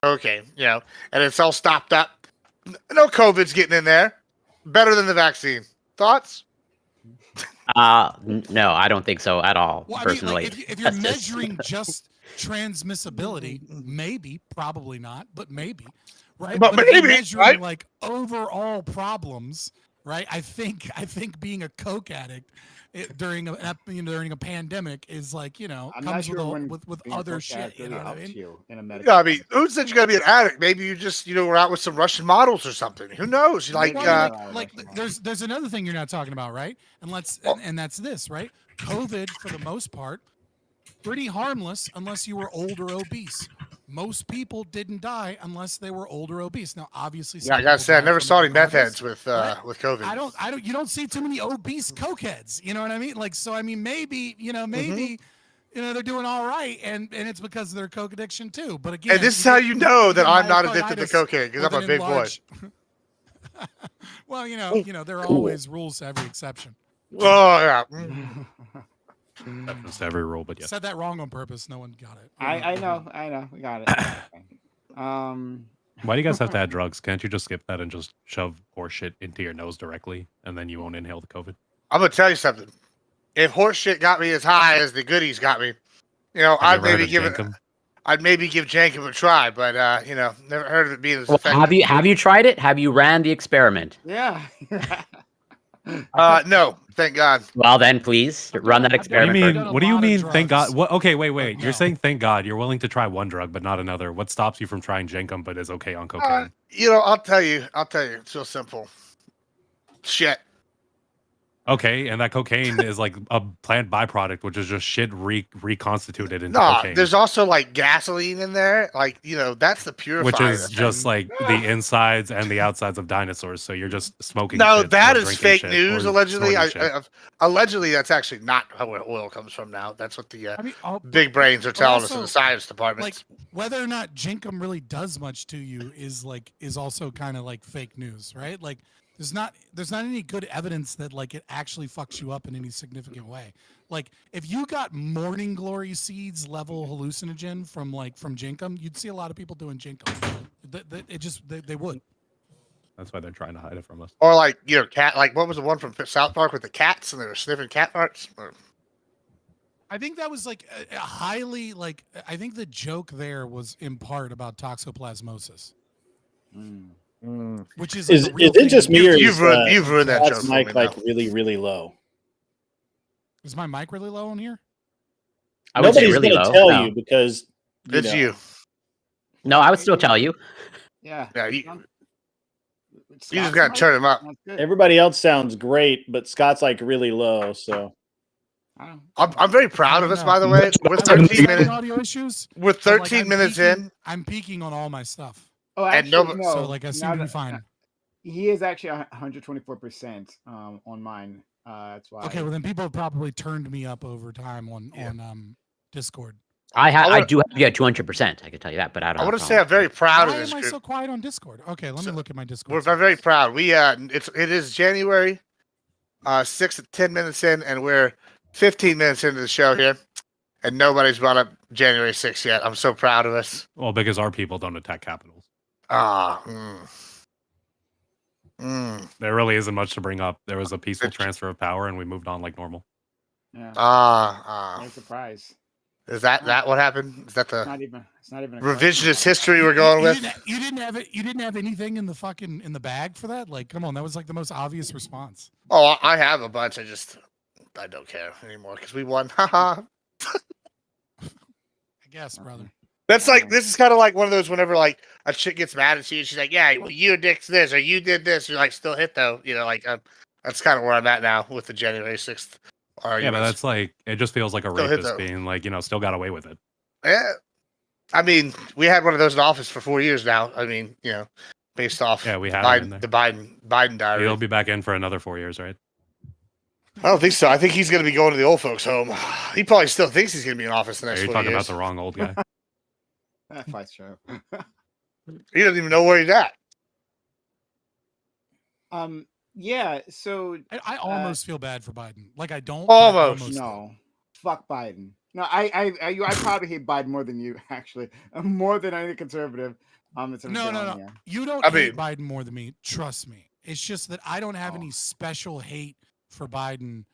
Okay, and it's all stopped up. No COVID's getting in there. Better than the vaccine. Thoughts? No, I don't think so at all. Well, personally, I mean, like, if you're measuring just transmissibility, maybe, probably not, but maybe, right? But if maybe, you're measuring right? like overall problems, right? I think being a coke addict during a pandemic is like I'm not comes sure when with being a other coke shit. addict You really know what I helps mean? you in a medical. Yeah, I mean, who said you got to be an addict? Maybe you just, were out with some Russian models or something. Who knows? Well, I mean, like there's another thing you're not talking about, right? And that's this, right? COVID for the most part, pretty harmless unless you were old or obese. Most people didn't die unless they were old or obese. Now, obviously, I gotta say, I never saw any meth heads with COVID. You don't see too many obese cokeheads. You know what I mean? Like, so I mean, maybe they're doing all right, and it's because of their coke addiction too. But again, and this is how you know that I'm not addicted to cocaine, because I'm a big boy. Well, there are always rules to every exception. Oh yeah. Exceptions to every rule, but yes. Said that wrong on purpose. No one got it. I know. We got it. Why do you guys have to add drugs? Can't you just skip that and just shove horse shit into your nose directly, and then you won't inhale the COVID? I'm gonna tell you something. If horse shit got me as high as the goodies got me, Have I'd you ever heard maybe of give it. Jankum? I'd maybe give Jankum a try, but never heard of it being as Well, effective. have you tried it? Have you ran the experiment? Yeah. No, thank God. Well, then please run that I've done- What do you experiment. I've mean? done a What do you lot of mean? Thank God. drugs, What? Okay, wait. but You're no. saying thank God. You're willing to try one drug, but not another. What stops you from trying Jankum, but is okay on cocaine? I'll tell you. It's real simple. Shit. Okay, and that cocaine is like a plant byproduct, which is just shit reconstituted into No, cocaine, there's also like gasoline in there. Like, that's the purifier. which is thing. just like the insides and the outsides of dinosaurs. So you're just smoking. No, shit that or is drinking fake shit news. or Allegedly, snorting shit. allegedly, that's actually not where oil comes from. Now, that's what the I mean, big brains are telling us in also, the science department. like whether or not Jinkum really does much to you is also kind of like fake news, right? Like there's not any good evidence that like it actually fucks you up in any significant way. Like if you got morning glory seeds level hallucinogen from Jinkum, you'd see a lot of people doing Jinkum. They would. That's why they're trying to hide it from us. Or like cat. Like what was the one from South Park with the cats and they were sniffing cat farts? I think that was like a highly like. I think the joke there was in part about toxoplasmosis, which is Is like, a real it just thing. me or You've ruined that joke Scott's for mic me like now. really, really low? Is my mic really low in here? I would say Nobody's really gonna low. tell No. you because It's you. No, I would still tell you. Yeah. Yeah, you just gotta turn him up. everybody else sounds great, but Scott's like really low. So I'm very proud of us, by the way. We're I like 13 having minutes. audio issues. We're but, like, 13 I'm minutes peaking- in. I'm peaking on all my stuff, Oh, And actually, nobody- no. so like I seem now to be that- fine. He is actually 124% on mine. That's why. Okay, well then people have probably turned me up over time on Discord. I do have you at 200%. I can tell you that, but I don't. I have want a to say I'm problem. very proud Why of this am I group. so quiet on Discord? Okay, let me look at my Discord. We're settings. very proud. It is January 6 to 10 minutes in, and we're 15 minutes into the show here, and nobody's brought up January 6th yet. I'm so proud of us. Well, because our people don't attack capitals. There really isn't much to bring up. There was a peaceful transfer of power, and we moved on like normal. Yeah. No surprise. Is that what happened? Is that the It's not even a revisionist history we're going with? You didn't have it. You didn't have anything in the bag for that. Like, come on, that was like the most obvious response. Oh, I have a bunch. I don't care anymore because we won. Haha. I guess, brother. This is kind of like one of those whenever like a chick gets mad at you, she's like, "Yeah, well, you dicks this or you did this." You're like, "Still hit though," that's kind of where I'm at now with the January 6th. Yeah, but that's like it just feels like a Still hit rapist though. being like, still got away with it. Yeah. I mean, we had one of those in office for 4 years now. I mean, based off We had him in there. the Biden diary. He'll be back in for another 4 years, right? I don't think so. I think he's going to be going to the old folks' home. He probably still thinks he's going to be in office the Are next you 4 talking years. about the wrong old guy? That's true. He doesn't even know where he's at. Yeah. So I almost feel bad for Biden. Like I don't. Almost. no, fuck Biden. No, I probably hate Biden more than you actually, more than any conservative. No. Yeah. You don't hate Biden more than me. Trust me. It's just that I don't have any special hate for Biden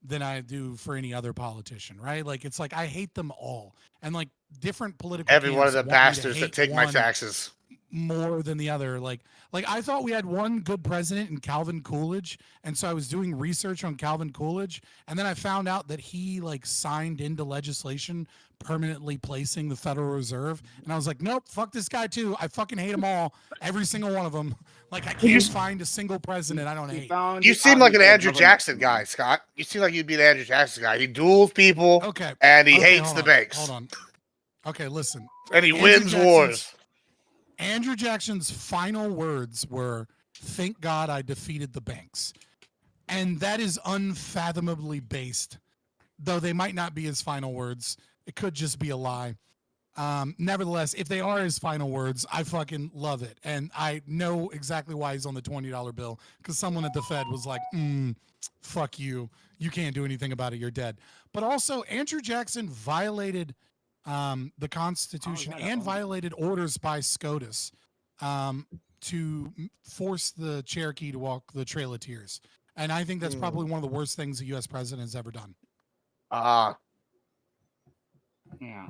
than I do for any other politician, right? Like it's like I hate them all, and like different political. Every one of the camps want me to bastards that hate take my one taxes. more than the other. Like I thought we had one good president in Calvin Coolidge, and so I was doing research on Calvin Coolidge, and then I found out that he like signed into legislation permanently placing the Federal Reserve, and I was like, nope, fuck this guy too. I fucking hate them all, every single one of them. Like I can't find a single president I don't hate. You seem like an Andrew Jackson guy, Scott. You seem like you'd be an Andrew Jackson guy. He duels people, Okay, and he okay, hates hold the on, banks, Hold on. Okay, listen. and he Andrew wins Jackson's- wars. Andrew Jackson's final words were, "Thank God I defeated the banks." And that is unfathomably based, though they might not be his final words. It could just be a lie. Nevertheless, if they are his final words, I fucking love it. And I know exactly why he's on the $20 bill, because someone at the Fed was like, fuck you. You can't do anything about it. You're dead. But also, Andrew Jackson violated the Constitution that and all? violated orders by SCOTUS to force the Cherokee to walk the Trail of Tears. And I think that's probably one of the worst things the U.S. president has ever done. Yeah.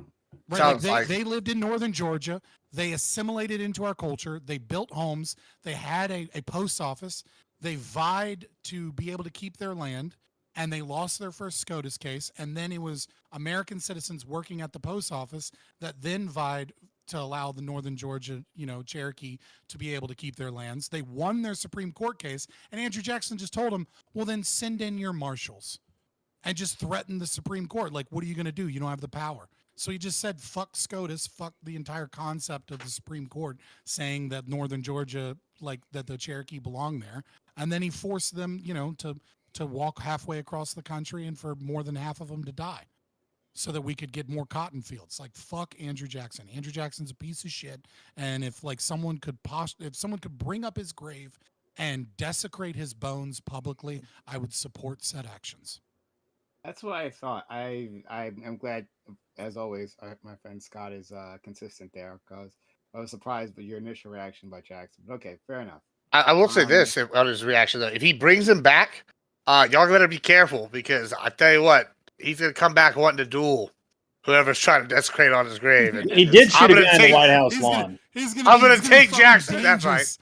Right, Sounds they lived in northern Georgia. They assimilated into our culture. They built homes. They had a post office. They vied to be able to keep their land, and they lost their first SCOTUS case. And then it was American citizens working at the post office that then vied to allow the northern Georgia, Cherokee to be able to keep their lands. They won their Supreme Court case, and Andrew Jackson just told them, well, then send in your marshals, and just threatened the Supreme Court. Like, what are you going to do? You don't have the power. So he just said, fuck SCOTUS, fuck the entire concept of the Supreme Court, saying that northern Georgia, like that the Cherokee belonged there. And then he forced them, to walk halfway across the country and for more than half of them to die so that we could get more cotton fields. Like, fuck Andrew Jackson. Andrew Jackson's a piece of shit. And if someone could bring up his grave and desecrate his bones publicly, I would support said actions. That's what I thought. I'm glad, as always, my friend Scott is consistent there, because I was surprised by your initial reaction by Jackson. But okay, fair enough. I will say this on his reaction though: if he brings him back, y'all better be careful, because I tell you what, he's gonna come back wanting to duel whoever's trying to desecrate on his grave. And He did shoot a guy on the take- White House He's lawn. I'm gonna be take fucking Jackson, that's right. dangerous.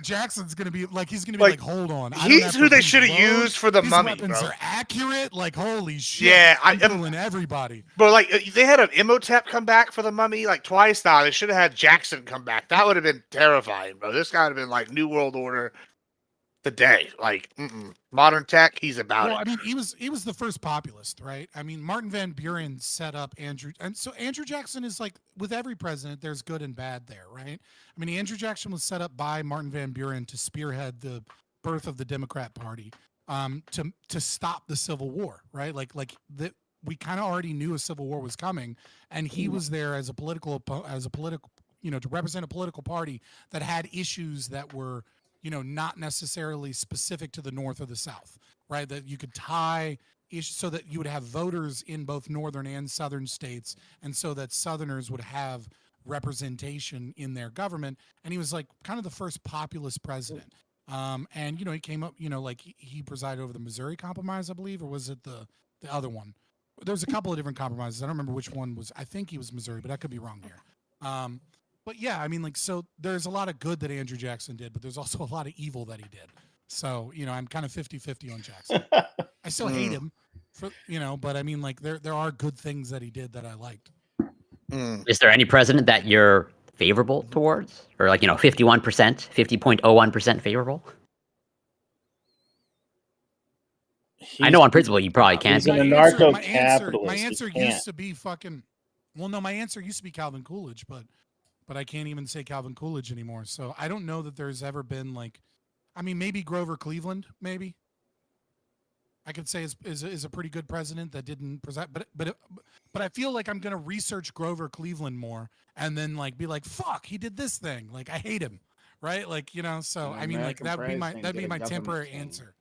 Jackson's gonna be like, he's gonna be Like, like, hold on. I don't He's have who to they should have reload. used for the His mummy, weapons bro. are accurate. Like, holy shit. Yeah, I'm fooling everybody. Bro, like they had an Imhotep come back for the mummy like twice now. They should have had Jackson come back. That would have been terrifying, bro. This guy would have been like New World Order today. Like modern tech, he's about Well, it. I mean, he was the first populist, right? I mean, Martin Van Buren set up Andrew, and so Andrew Jackson is like, with every president, there's good and bad there, right? I mean, Andrew Jackson was set up by Martin Van Buren to spearhead the birth of the Democrat Party, to stop the Civil War, right? We kind of already knew a civil war was coming, and he was there as a political, to represent a political party that had issues that were, not necessarily specific to the North or the South, right? That you could tie issues so that you would have voters in both northern and southern states, and so that Southerners would have representation in their government. And he was like kind of the first populist president. And he came up, like he presided over the Missouri Compromise, I believe, or was it the other one? There's a couple of different compromises. I don't remember which one was. I think he was Missouri, but I could be wrong here. But yeah, I mean, like, so there's a lot of good that Andrew Jackson did, but there's also a lot of evil that he did. So, I'm kind of 50-50 on Jackson. I still hate him but I mean, like, there are good things that he did that I liked. Is there any president that you're favorable towards, or like 51%, 50.01% favorable? I know on principle you probably can't He's be. an anarcho-capitalist. My answer He can't. used to be fucking. Well, no, my answer used to be Calvin Coolidge, but I can't even say Calvin Coolidge anymore. So I don't know that there's ever been like, I mean, maybe Grover Cleveland, maybe. I could say is a pretty good president that didn't preside, but I feel like I'm gonna research Grover Cleveland more and then like be like, fuck, he did this thing. Like, I hate him, right? Like, so I mean, like that'd be my temporary answer.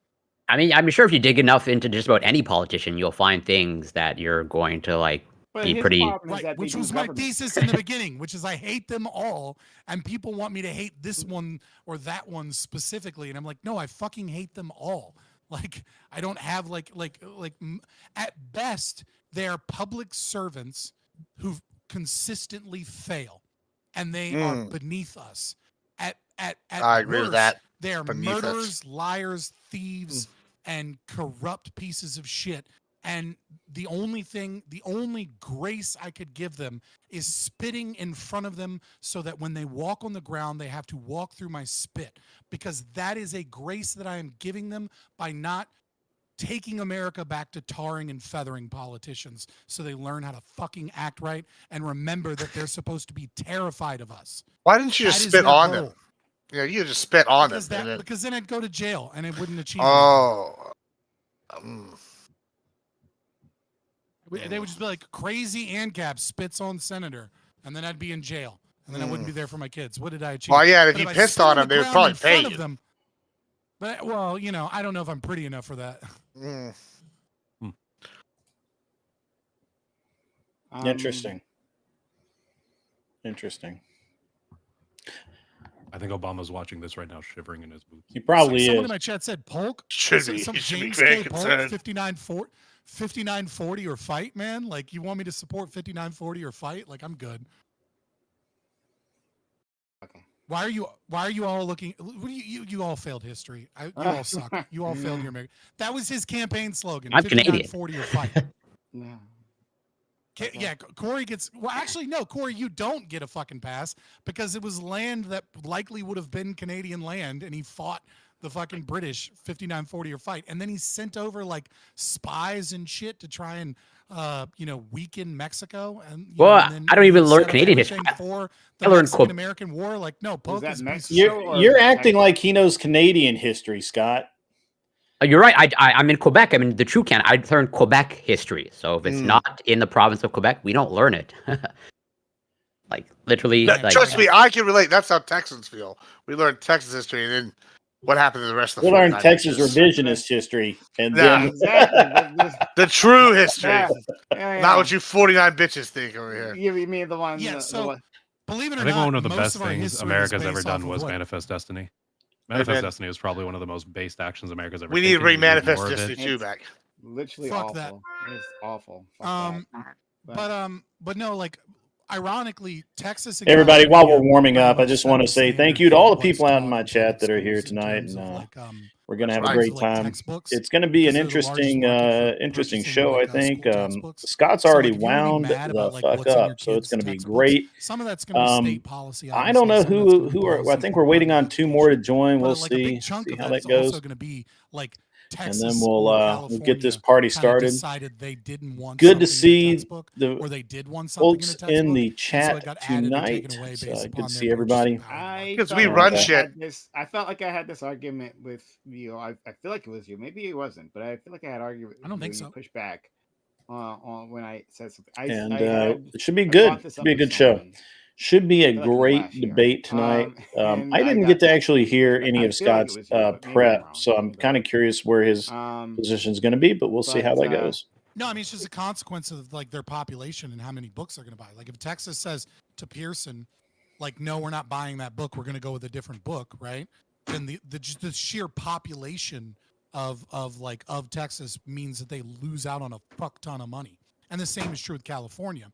I mean, I'm sure if you dig enough into just about any politician, you'll find things that you're going to like be pretty. Right, which was my thesis in the beginning, which is I hate them all, and people want me to hate this one or that one specifically, and I'm like, no, I fucking hate them all. Like, I don't have like at best they are public servants who consistently fail, and they are beneath us. At I agree with that. They are Beneath murderers, liars, thieves, and corrupt pieces of shit. And the only grace I could give them is spitting in front of them so that when they walk on the ground, they have to walk through my spit, because that is a grace that I am giving them by not taking America back to tarring and feathering politicians so they learn how to fucking act right and remember that they're supposed to be terrified of us. Why didn't you just spit on them? Yeah, you just spit on them. Because then I'd go to jail and it wouldn't achieve anything. They would just be like, crazy ANCAP spits on senator, and then I'd be in jail, and then I wouldn't be there for my kids. What did I achieve? Oh yeah, if you pissed on them, they would probably pay you. Them, but well, I don't know if I'm pretty enough for that. Interesting. Interesting. I think Obama's watching this right now, shivering in his boots. He probably Someone is. in my chat said Polk. Should Some be. He should be James very K. Polk, concerned. 5940 or fight, man. Like, you want me to support 5940 or fight? Like, I'm good. Okay. Why are you all looking? What do you all failed history. You all suck. You all failed your America. That was his campaign slogan. I'm Canadian. 40 or fight. Yeah. Yeah, Corey gets. Well, actually, no, Corey, you don't get a fucking pass because it was land that likely would have been Canadian land, and he fought the fucking British 5940 or fight, and then he sent over like spies and shit to try and weaken Mexico. And Well, and then I don't even he learn set up Canadian history. everything for the I learned Mexican-American War. Like, no, Polk that is Mexico? or You're is it acting Texas? like he knows Canadian history, Scott. You're right. I'm in Quebec. I'm in the true Canada. I learned Quebec history. So if it's Mm. not in the province of Quebec, we don't learn it. Like literally. No, like, Trust me, I can relate. That's how Texans feel. We learned Texas history, and then what happened to the rest of the We'll learn 49 Texas bitches? revisionist history, and Yeah. then Exactly. The true history. Yeah. Not what you 49 bitches think over here. You mean the one? Yeah, the so one- believe it or I think not, one of the most best of our things history is America's ever based done off of was what? Manifest Destiny. man. Manifest Destiny is probably one of the most based actions America's ever We need to taken. bring We need Manifest more of Destiny it. 2 It's- back. literally Fuck awful. that. It's awful. Fuck that. But no, like, ironically, Texas. And everybody, while we're California warming pretty up, I much just set want to the say thank standard you to for all the what is people out in taught my in chat that are public here schools in tonight, terms and of, like, we're gonna have Right. a great like, time. textbooks. It's going to be an Because they're the largest interesting, market for interesting purchasing, show. like, I think school textbooks. Scott's So, already like, if you wanna be wound mad the about, like, fuck what's in your up, so it's kids' going to be textbooks, great. some of that's going to be state policy. I don't know obviously, some of that's gonna be who are. I policy think for we're waiting on public 2 more to education. join. We'll But, like, a see big chunk of how that's that goes, also going to be like and Texas then or we'll get this California party kinda started. decided they didn't want Good to something in a see textbook, the or they did want something in a folks textbook, in the and so chat it got added or taken tonight. away So based good upon to their see purchasing everybody. power in the I market. Because felt we like run I shit. had this. I felt like I had this argument with you. I feel like it was you. Maybe it wasn't, but I feel like I had argument. I don't think when you so. pushed back on when I said something. And I had it should be I good. brought this Should up be a with good show. someone. Should be a I feel like it was great last year. debate tonight. And I I didn't got get to actually hear any I of feel like it Scott's was you, but maybe I'm prep, wrong. so I'm kind of curious where his position's going to be, but we'll see how that goes. No, I mean, it's just a consequence of like their population and how many books they're going to buy. Like if Texas says to Pearson, like, no, we're not buying that book, we're going to go with a different book, right? Then the sheer population of Texas means that they lose out on a fuck ton of money. And the same is true with California.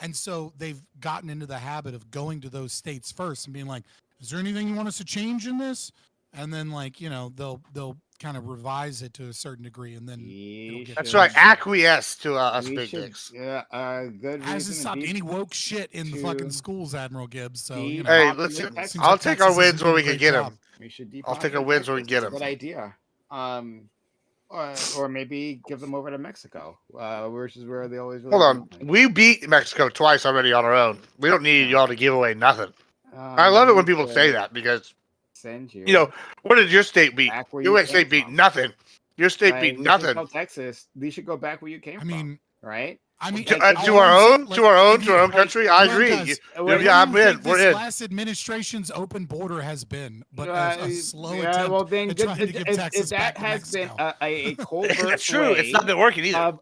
And so they've gotten into the habit of going to those states first and being like, is there anything you want us to change in this? And then, like, they'll kind of revise it to a certain degree, and then it'll get That's changed. right. Acquiesce to us We big should, dicks. good Hasn't reason to stopped be- any woke shit in the fucking to schools, Admiral Gibbs. So, be Hey, popular listen, Texas. seems I'll like take Texas our isn't wins where doing we a can great get job. them. We should I'll take our depopulate wins where we can Texas. get It's a 'em. good idea. Or maybe give them over to Mexico, which is where they always. Really Hold on. want. We beat Mexico twice already on our own. We don't need Yeah. y'all to give away nothing. I love it when people say that because, Send you. what did your state beat? Back where Your you state came beat from. nothing. Your state Right, beat we should nothing. tell Texas, they should go back where you came I mean, from, right? like, To all our I'm saying, own, like, to our own, if to our own like, country. I look, agree. guys, What Yeah, what I'm do you in. think We're this in. last administration's open border has been, but a slow yeah, attempt well, then at good, trying to give Texas if that back to has been Mexico. a covert That's true. way It's not been working either.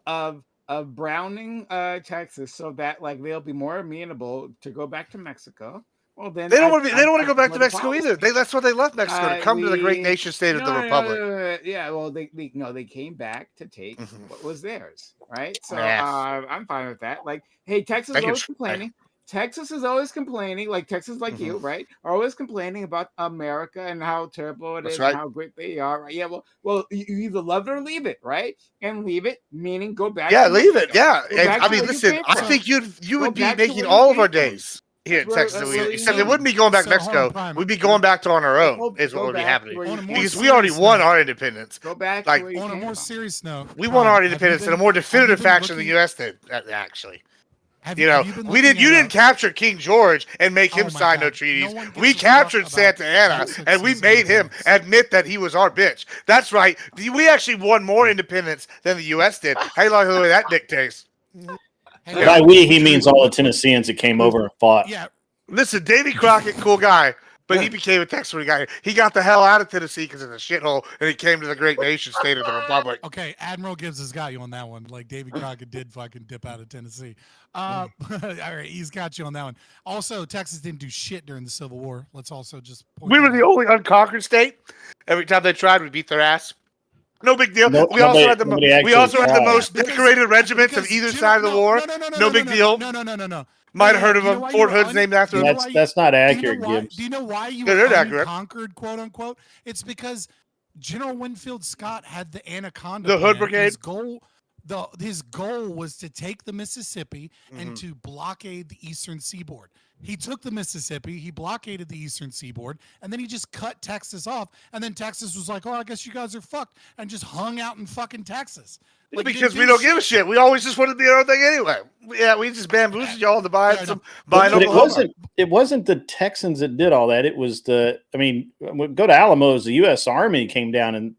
of browning Texas so that like they'll be more amenable to go back to Mexico. Well, then They don't want to. They don't want to go back to support the Mexico either. policy. That's why they left Mexico to come to the great nation state of the Republic. Yeah, well, they came back to take Mhm. what was theirs, right? So Yes. I'm fine with that. Like, hey, Texas is They can always try. complaining. Texas is always complaining, like Texas, like you, right? Are always complaining about America and how terrible it That's is right. and how great they are, right? Yeah, well, you either love it or leave it, right? And leave it meaning go back. Yeah, to leave it. Mexico. Yeah, Go and back I to mean, where you listen. came I from. think you Go would be back to making where you all of came our from. days here in That's where- Texas. that's We- where You you said know. it wouldn't be going back to So, hold on, Mexico. Prime. We'd be going back to on our own. Is Go what would be back happening where you On a came more because from. we already serious won note- our independence. Go back like, to where you On a came more from. serious note, We Prime, won our have you independence in a been- more have you definitive been fashion than the looking- U.S. did. Actually, have you know, have been we didn't. looking You at, didn't capture King George and make him Oh my sign no God. treaties. No one gives We a fuck captured about Santa Ana Jan-6 and we season made him independence. admit that he was our bitch. That's right. We actually won more independence than the U.S. did. How you like the way that dictates? Hey, By we, he means all the Tennesseans that came over and fought. Yeah, Listen, Davy Crockett, cool guy. But he became a Texan when he got here. He got the hell out of Tennessee because it's a shithole, and he came to the great nation state of the Republic. Okay, Admiral Gibbs has got you on that one. Like David Crockett did fucking dip out of Tennessee. All right, he's got you on that one. Also, Texas didn't do shit during the Civil War. Let's also just point We were that the out. only unconquered state. Every time they tried, we beat their ass. No big deal. No- we also nobody- had the nobody we actually also had the tried. most Because- decorated regiments of because either Jim- side of the war. No big deal. No. Might have heard of You know them. why Fort you were Hood's named after you them. know why That's not do you know accurate, why- Gibbs. Do you know why you Yeah, were they're accurate. unconquered, quote unquote? It's because General Winfield Scott had the Anaconda. The Hood plan. Brigade? His goal was to take the Mississippi and Mhm. to blockade the eastern seaboard. He took the Mississippi, he blockaded the eastern seaboard, and then he just cut Texas off. And then Texas was like, "Oh, I guess you guys are fucked," and just hung out in fucking Texas. Like, he Because didn't we do don't give a shit. We always just want to be our own thing anyway. Yeah, we just bamboozled y'all into buying Yeah, some But it Oklahoma. wasn't the Texans that did all that. It was go to Alamos. The U.S. Army came down and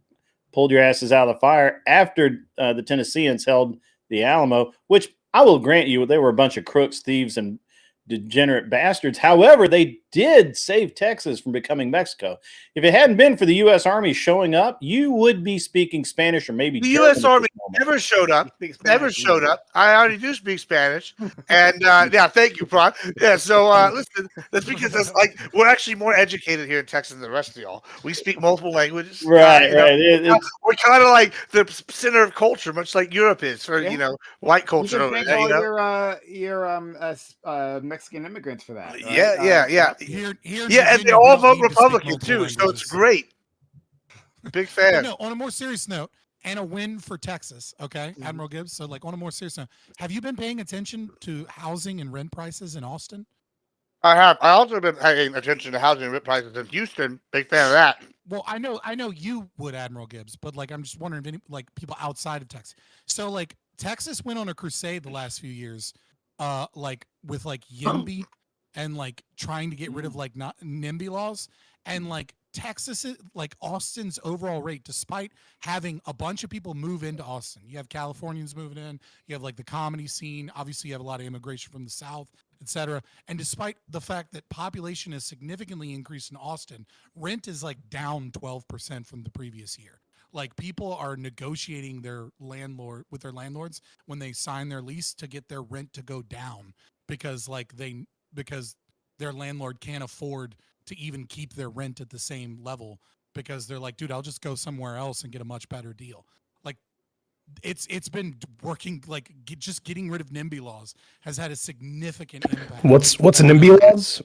pulled your asses out of the fire after the Tennesseans held the Alamo, which I will grant you, they were a bunch of crooks, thieves, and degenerate bastards. However, they did save Texas from becoming Mexico. If it hadn't been for the U.S. Army showing up, you would be speaking Spanish or maybe The German U.S. at this Army moment. never showed up. Speak Never Spanish, showed easy. up. I already do speak Spanish, and yeah, thank you, Prawn. Yeah, so listen, that's because we're actually more educated here in Texas than the rest of y'all. We speak multiple languages. Right, you know, right. It's we're kind of like the center of culture, much like Europe is for Yeah. white You culture. can over thank there, all you know? your Mexican immigrants for that. Right? Yeah. Here in Yeah, and they Virginia, all we don't vote need to speak Republican multiple too, so it's languages. great. Big But fan. no, on a more serious note, and a win for Texas, okay, Mm-hmm. Admiral Gibbs. So, like, on a more serious note, have you been paying attention to housing and rent prices in Austin? I have. I also been paying attention to housing and rent prices in Houston. Big fan of that. Well, I know you would, Admiral Gibbs, but like, I'm just wondering if any like people outside of Texas. So, like, Texas went on a crusade the last few years, like with like YIMBY and like trying to get rid of like not NIMBY laws, and like Texas, like Austin's overall rate, despite having a bunch of people move into Austin, you have Californians moving in, you have like the comedy scene, obviously you have a lot of immigration from the South, etc. And despite the fact that population has significantly increased in Austin, rent is like down 12% from the previous year. Like, people are negotiating their with their landlords when they sign their lease to get their rent to go down because because their landlord can't afford to even keep their rent at the same level because they're like, dude, I'll just go somewhere else and get a much better deal. Like, it's been working. Like, just getting rid of NIMBY laws has had a significant impact. What's a NIMBY laws?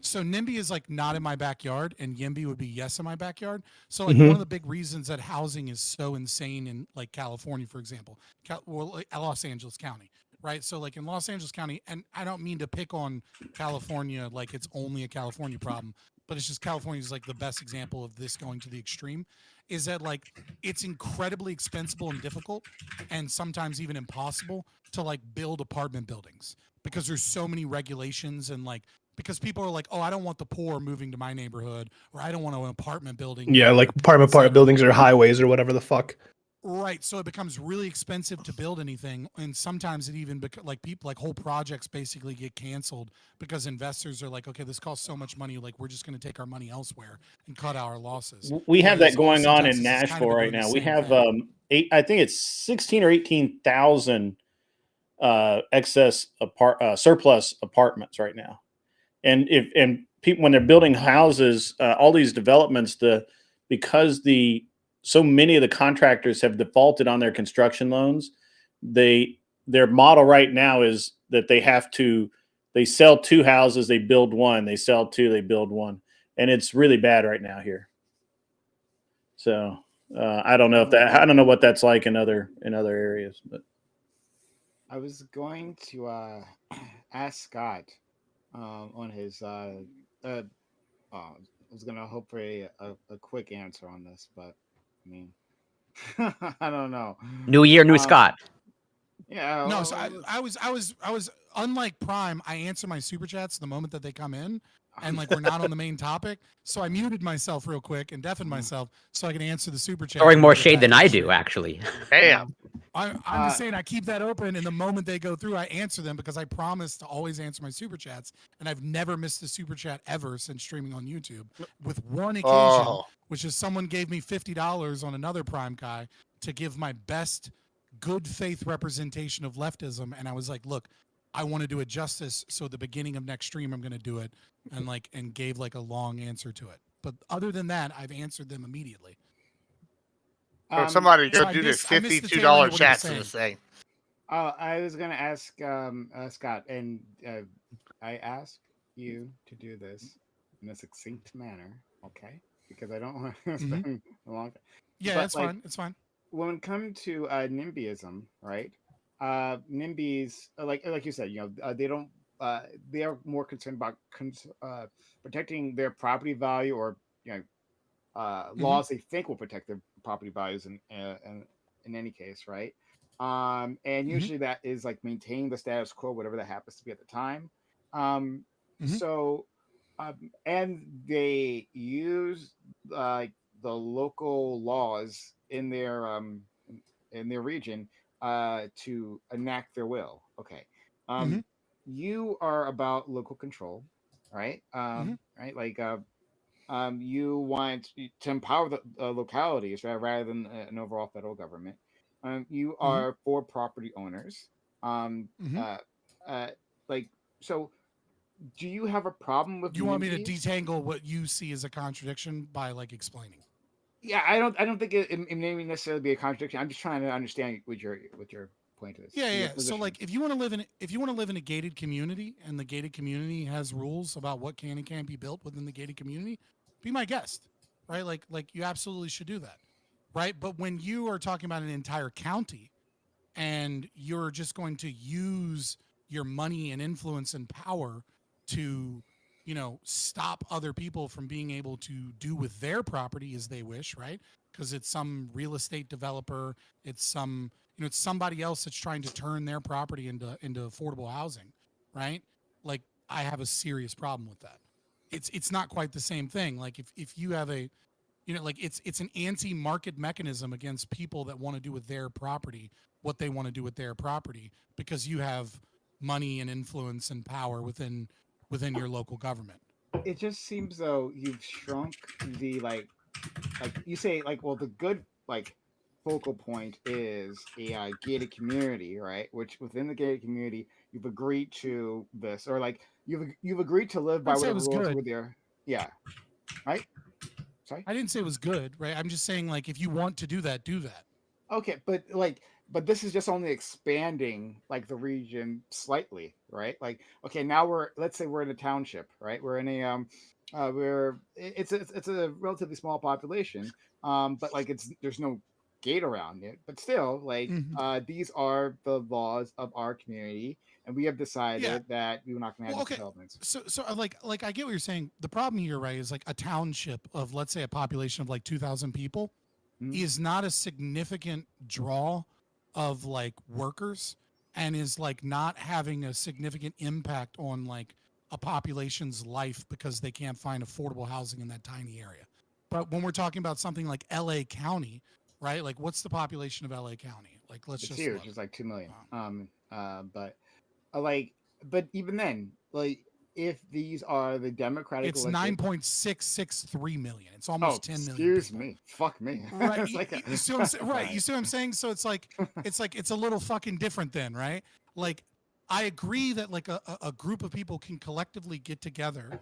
So NIMBY is like not in my backyard, and YIMBY would be yes in my backyard. So like Mhm. one of the big reasons that housing is so insane in like California, for example, like Los Angeles County, right? So like in Los Angeles County, and I don't mean to pick on California like it's only a California problem, but it's just California is like the best example of this going to the extreme. Is that like it's incredibly expensive and difficult, and sometimes even impossible to like build apartment buildings because there's so many regulations and like. Because people are like, oh, I don't want the poor moving to my neighborhood, or I don't want an apartment building. Yeah, like apartment buildings or highways or whatever the fuck. Right. So it becomes really expensive to build anything. And sometimes it even, like people, like whole projects basically get canceled because investors are like, okay, this costs so much money. Like, we're just going to take our money elsewhere and cut our losses. We have Whereas that going Austin, on Texas in is kind of Nashville right doing the now. We same have thing. I think it's 16 or 18,000 excess surplus apartments right now. And people, when they're building houses, all these developments, because so many of the contractors have defaulted on their construction loans, their model right now is that they sell 2 houses, they build 1, they sell 2, they build 1, and it's really bad right now here. So I don't know what that's like in other areas, but I was going to ask Scott on his. I was gonna hope for a quick answer on this, but I mean, I don't know. New year, new Scott. Yeah. No, so I was unlike Prime. I answer my super chats the moment that they come in. and like we're not on the main topic. So I muted myself real quick and deafened myself so I can answer the super chat. Throwing and more get shade back than to the I stream. do, actually. Damn. I'm just saying I keep that open, and the moment they go through, I answer them because I promise to always answer my super chats, and I've never missed a super chat ever since streaming on YouTube, with one occasion, Oh. which is someone gave me $50 on another Prime guy to give my best good faith representation of leftism, and I was like, look, I want to do it justice, so the beginning of next stream I'm going to do it, and gave like a long answer to it. But other than that, I've answered them immediately. Somebody so go I do the missed- I missed the $52 tail end of what he was chats in this thing. I was gonna ask Scott, and I ask you to do this in a succinct manner, okay? Because I don't want to spend a long time. Yeah, But, that's like, fine. It's fine. When it comes to NIMBYism, right? NIMBYs, like you said, they don't. They are more concerned about protecting their property value, or laws they think will protect their property values in any case, right? And usually that is like maintaining the status quo, whatever that happens to be at the time. So, and they use the local laws in their region to enact their will. Okay. You are about local control, right? Right, like you want to empower the localities, right, rather than an overall federal government. You are for property owners. Like, so do you have a problem with Do you want me to NIMBYs? detangle what you see as a contradiction by like explaining? Yeah, I don't think it may necessarily be a contradiction. I'm just trying to understand what your point is. Yeah, your yeah. So position. like if you want to live in a gated community, and the gated community has rules about what can and can't be built within the gated community, be my guest. Right? Like you absolutely should do that. Right? But when you are talking about an entire county and you're just going to use your money and influence and power to, stop other people from being able to do with their property as they wish, right? Because it's some real estate developer, it's it's somebody else that's trying to turn their property into affordable housing, right? Like, I have a serious problem with that. It's not quite the same thing. Like if you have a, like it's an anti-market mechanism against people that want to do with their property what they want to do with their property, because you have money and influence and power within your local government. It just seems though you've shrunk the like you say, like, well, the good focal point is a gated community, right? Which within the gated community you've agreed to this, or like you've agreed to live by I'd say it whatever was rules good. were there. Yeah. Right? Sorry? I didn't say it was good, right? I'm just saying, like, if you want to do that, do that. Okay, but this is just only expanding like the region slightly, right? Like, okay, now let's say we're in a township, right? We're in a it's a relatively small population, but like there's no gate around it, but still, like, these are the laws of our community, and we have decided that we're not going to have these developments. So like I get what you're saying. The problem here, right, is like a township of, let's say, a population of like 2,000 people is not a significant draw of like workers, and is like not having a significant impact on like a population's life because they can't find affordable housing in that tiny area. But when we're talking about something like LA County, right? Like, what's the population of LA County? Like, It's huge. It's like 2 million. But even then, like, if these are the Democratic, it's elected... 9.663 million. It's almost 10 million. Excuse me. Fuck me. Right. You see what I'm saying? So it's like it's a little fucking different then, right? Like, I agree that like a group of people can collectively get together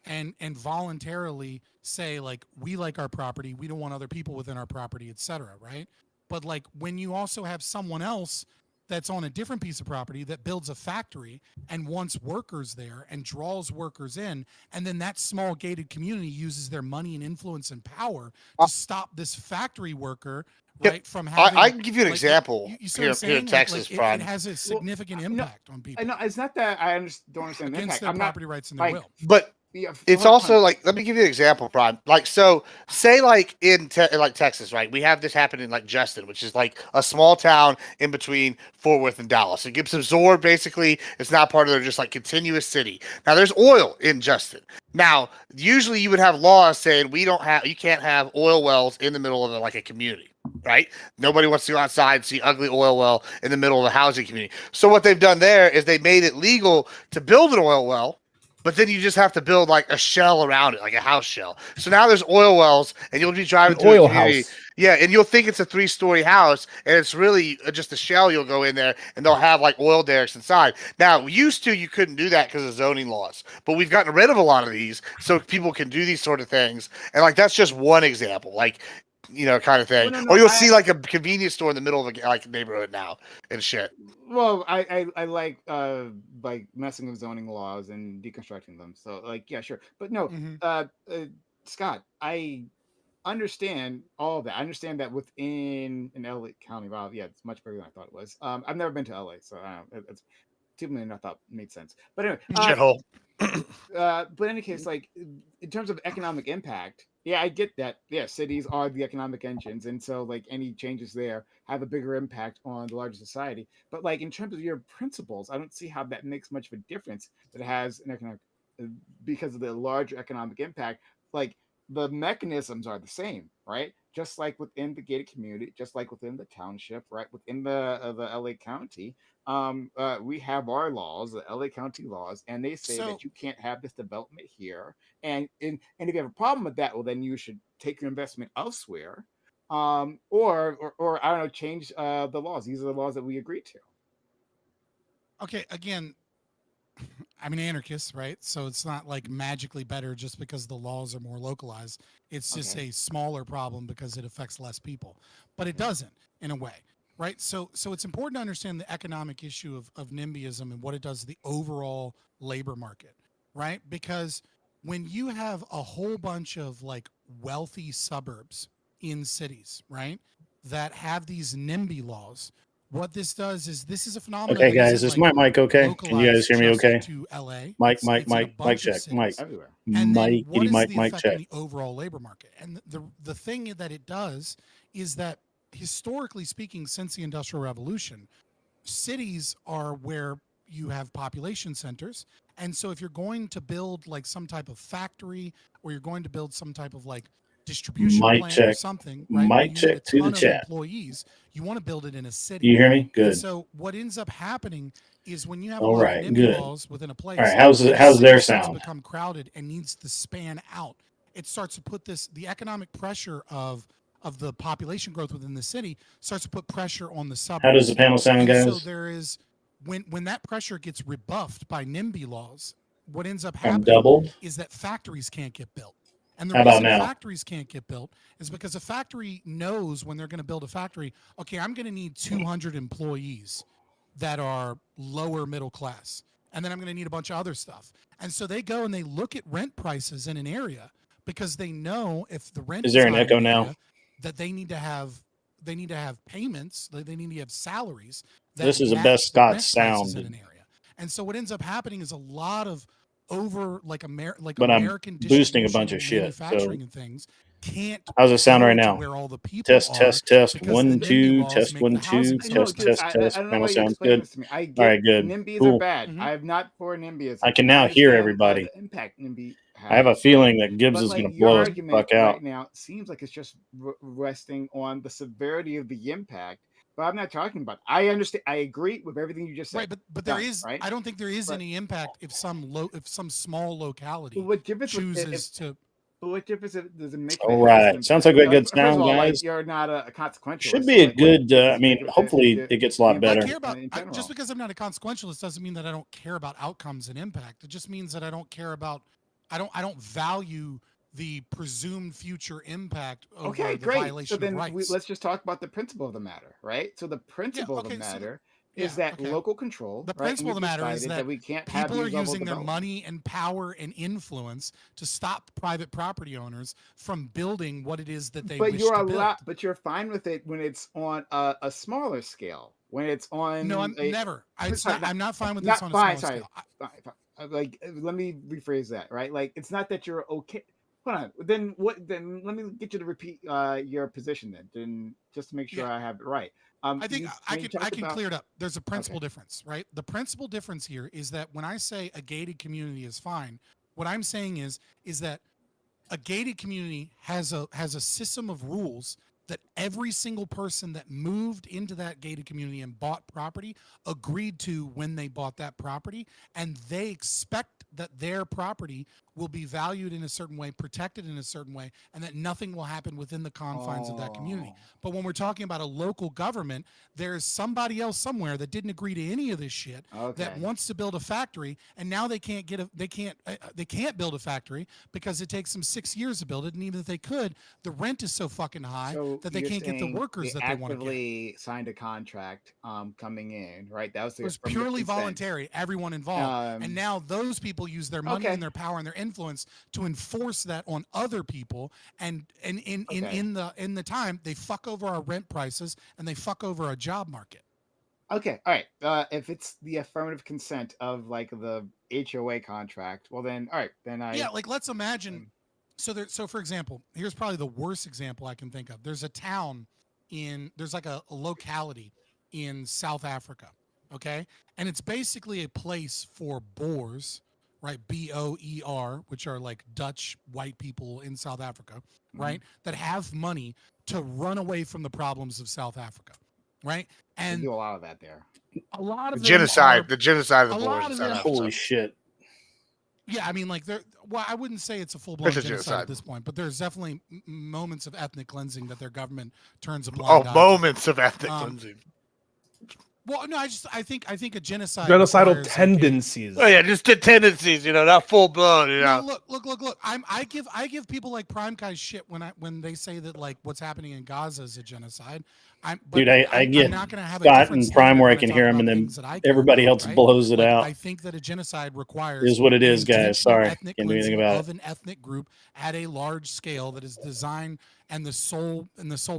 and voluntarily say, like, we like our property, we don't want other people within our property, etc., right? But like, when you also have someone else that's on a different piece of property that builds a factory and wants workers there and draws workers in, and then that small gated community uses their money and influence and power to stop this factory worker, right, from having... I can give you an example here in Texas, it has a significant impact on people. No, it's not that I don't understand the against impact. their I'm not property rights and their will. But Yeah, It's also like, let me give you an example, Prime. Like, so say like in like Texas, right? We have this happen in like Justin, which is like a small town in between Fort Worth and Dallas. It gets absorbed basically. It's not part of their just like continuous city. Now there's oil in Justin. Now, usually you would have laws saying you can't have oil wells in the middle of like a community, right? Nobody wants to go outside and see ugly oil well in the middle of a housing community. So what they've done there is they made it legal to build an oil well, but then you just have to build like a shell around it, like a house shell. So now there's oil wells, and you'll be driving An through a oil community. house. Yeah, and you'll think it's a 3-story house, and it's really just a shell. You'll go in there, and they'll have like oil derricks inside. Now, used to you couldn't do that because of zoning laws, but we've gotten rid of a lot of these, so people can do these sort of things. And like that's just one example, like kind of thing. Well, no, Or you'll I- see like a convenience store in the middle of a like neighborhood now and shit. Well, I like messing with zoning laws and deconstructing them. So like, yeah, sure. But no, Mhm. Scott, I understand all of that. I understand that within an LA County, wow, yeah, it's much bigger than I thought it was. I've never been to LA, so I don't know. It's 2 million I thought made sense. But anyway, Shithole. but in any case, like in terms of economic impact, yeah, I get that. Yeah, cities are the economic engines, and so like any changes there have a bigger impact on the larger society. But like in terms of your principles, I don't see how that makes much of a difference. That it has an economic because of the larger economic impact. Like the mechanisms are the same, right? Just like within the gated community, just like within the township, right? Within the LA County, we have our laws, the LA County laws, and they say So that you can't have this development here. And if you have a problem with that, well, then you should take your investment elsewhere, or I don't know, change the laws. These are the laws that we agreed to. okay, again, I'm an anarchist, right? So it's not like magically better just because the laws are more localized. It's just Okay. a smaller problem because it affects less people. But it doesn't in a way, right? So it's important to understand the economic issue of NIMBYism and what it does to the overall labor market, right? Because when you have a whole bunch of like wealthy suburbs in cities, right, that have these NIMBY laws, what this does is this is a phenomenon Okay, that guys, isn't is like my mic okay? Can you guys localized hear me just okay? to LA. Mic, It's in a mic bunch of check, mic, cities. Everywhere. And then mic, what kitty is mic, the mic effect on check. the overall labor market? And the thing that it does is that historically speaking, since the Industrial Revolution, cities are where you have population centers. And so if you're going to build like some type of factory or you're going to build some type of like distribution Mic plant or check. something, right, where Mic you need a check to the ton of chat. employees, you want to build it in a city. You hear me? And Good. so what ends up happening is when you have a All lot right, of NIMBY good. laws within a place, All right, the how's city their starts to sound? become crowded and needs to span out. It starts to put the economic pressure of the population growth within the city starts to put pressure on the suburbs. How does the panel sound, And so guys? there is when that pressure gets rebuffed by NIMBY laws, what ends up I'm happening doubled. is that factories can't get built. And the How about reason now? factories can't get built is because a factory knows when they're going to build a factory, okay, I'm going to need 200 employees that are lower middle class. And then I'm going to need a bunch of other stuff. And so they go and they look at rent prices in an area because they know if the rent Is there an high in echo an now? area, that they need to have payments, they need to have salaries that This is the match best the Scott rent prices in sounded, an area. And so what ends up happening is a lot of like but I'm American boosting a distribution bunch of and shit. manufacturing So and things can't how's it sound right go to now? where all the people Test, are test, test. because the 1, NIMBY 2, laws test, make 1, the 2, housing so test, Dude, test, I test. don't know Panel why you're sounds explaining good. this to me. I All get right, good. NIMBYs are Cool. bad. Mhm. I'm not for NIMBYism. I can now hear everybody. The impact NIMBY has. I have a feeling that Gibbs But is like going to your blow us the argument fuck out. right now seems like it's just resting on the severity of the impact. But I'm not talking about. I understand. I agree with everything you just said. right, but there Done, is right. I don't think there is But any impact if some small locality what difference chooses to But what difference does it make? All That it has right. an Sounds impact? like we got good First of sound, all, like guys. you're not a consequentialist. Should So be a like, what good, difference I does it mean, make hopefully it gets a lot the better. I impact care about in general? just because I'm not a consequentialist doesn't mean that I don't care about outcomes and impact. It just means that I don't care about I don't value the presumed future impact over Okay, the great. So violation of then rights. let's just talk about the principle of the matter, right? So the principle of the okay, so matter is that local control, the right? And principle of we've the matter is decided that we can't have people are these level using their development. money and power and influence to stop private property owners from building what it is that they But wish you're to build. but you're fine with it when it's on a smaller scale. When it's on No, I'm a never. sorry, I'm not fine with not this on a fine. small Sorry, scale. let me rephrase that, right? Like, it's not that you're okay. Hold on. Then what? Then let me get you to repeat your position. Then just to make sure Yeah. I have it right. I think You, I when you can talked about, clear it up. There's a principal difference, right? The principal difference here is that when I say a gated community is fine, what I'm saying is that a gated community has a system of rules that every single person that moved into that gated community and bought property agreed to when they bought that property, and they expect that their property will be valued in a certain way, protected in a certain way, and that nothing will happen within the confines of that community. But when we're talking about a local government, there's somebody else somewhere that didn't agree to any of this shit that wants to build a factory, and now they can't build a factory because it takes them 6 years to build it, and even if they could, the rent is so fucking high that they you're can't get the saying workers they that they want to get. actively signed a contract coming in, right? That was the It was affirmative purely consent. voluntary, everyone involved. And now those people use their money and their power and their influence to enforce that on other people. And in the time, they fuck over our rent prices and they fuck over our job market. Okay, all right. If it's the affirmative consent of like the HOA contract, well then, all right, then Yeah, like let's imagine. So for example, here's probably the worst example I can think of. There's a town there's like a locality in South Africa, okay? And it's basically a place for Boers, right? Boer, which are like Dutch white people in South Africa, right? That have money to run away from the problems of South Africa, right? And they do a lot of that there. A lot of the genocide of the Boers in South Africa. Holy shit. Yeah, I mean, like I wouldn't say it's a full-blown genocide at this point, but there's definitely moments of ethnic cleansing that their government turns a blind eye to. Moments of ethnic cleansing. Well, no, I think a genocide. Genocidal tendencies. Oh yeah, just the tendencies, not full blown. No, look. I give people like Prime Guy shit when they say that like what's happening in Gaza is a genocide. I get not gonna have Scott and Prime where I can hear him, and then everybody else blows it out. I think that a genocide requires Is what it is, guys. Sorry, can't do anything about of an ethnic group at a large scale that is designed, and the sole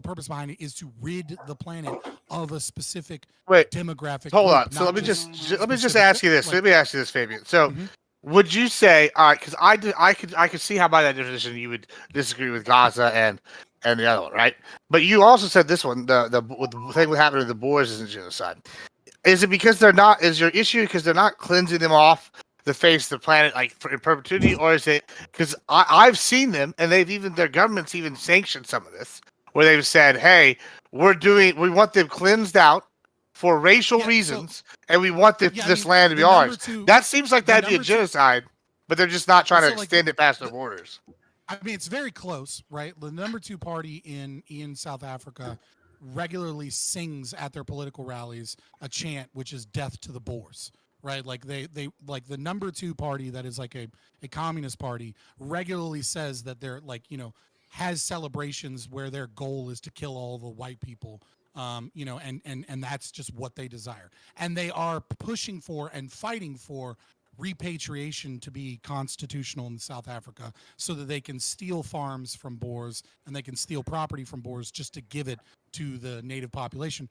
purpose behind it is to rid the planet of a specific demographic. Hold group, on. So let me just specific- ask you this. like- Let me ask you this, Fabian. So. Would you say, all right, because I could see how by that definition you would disagree with Gaza and the other one, right? But you also said this one, the thing that happened to the Boers isn't genocide. Is it because they're not? Is your issue because they're not cleansing them off the face of the planet like in perpetuity, or is it because I've seen them and their governments even sanctioned some of this, where they've said, hey, we want them cleansed out for racial reasons, and we want this land to be ours. That seems like that'd be a genocide, but they're just not trying to extend it past their borders. I mean, it's very close, right? The number 2 party in South Africa regularly sings at their political rallies a chant, which is "Death to the Boers." Right? Like they like the number 2 party that is like a communist party regularly says that they're like, has celebrations where their goal is to kill all the white people. And that's just what they desire. And they are pushing for and fighting for repatriation to be constitutional in South Africa so that they can steal farms from Boers and they can steal property from Boers just to give it to the native population.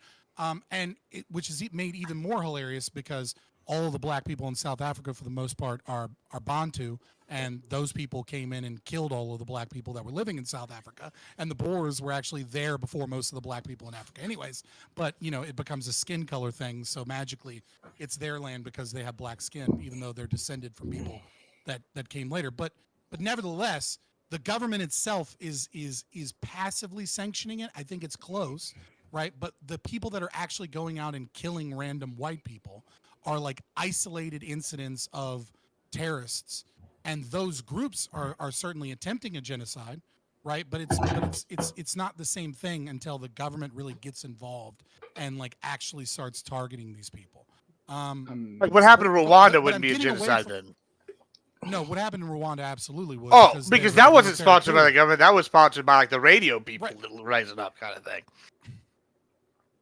Which is made even more hilarious because all of the black people in South Africa, for the most part, are Bantu, and those people came in and killed all of the black people that were living in South Africa, and the Boers were actually there before most of the black people in Africa anyways. But, it becomes a skin color thing, so magically it's their land because they have black skin, even though they're descended from people that came later. But nevertheless, the government itself is passively sanctioning it. I think it's close, right? But the people that are actually going out and killing random white people are like isolated incidents of terrorists, and those groups are certainly attempting a genocide, right? But it's not the same thing until the government really gets involved and like actually starts targeting these people. Like what happened to Rwanda wouldn't be a genocide then. No, what happened in Rwanda absolutely was. Oh, because that wasn't sponsored by the government. That was sponsored by like the radio people rising up kind of thing.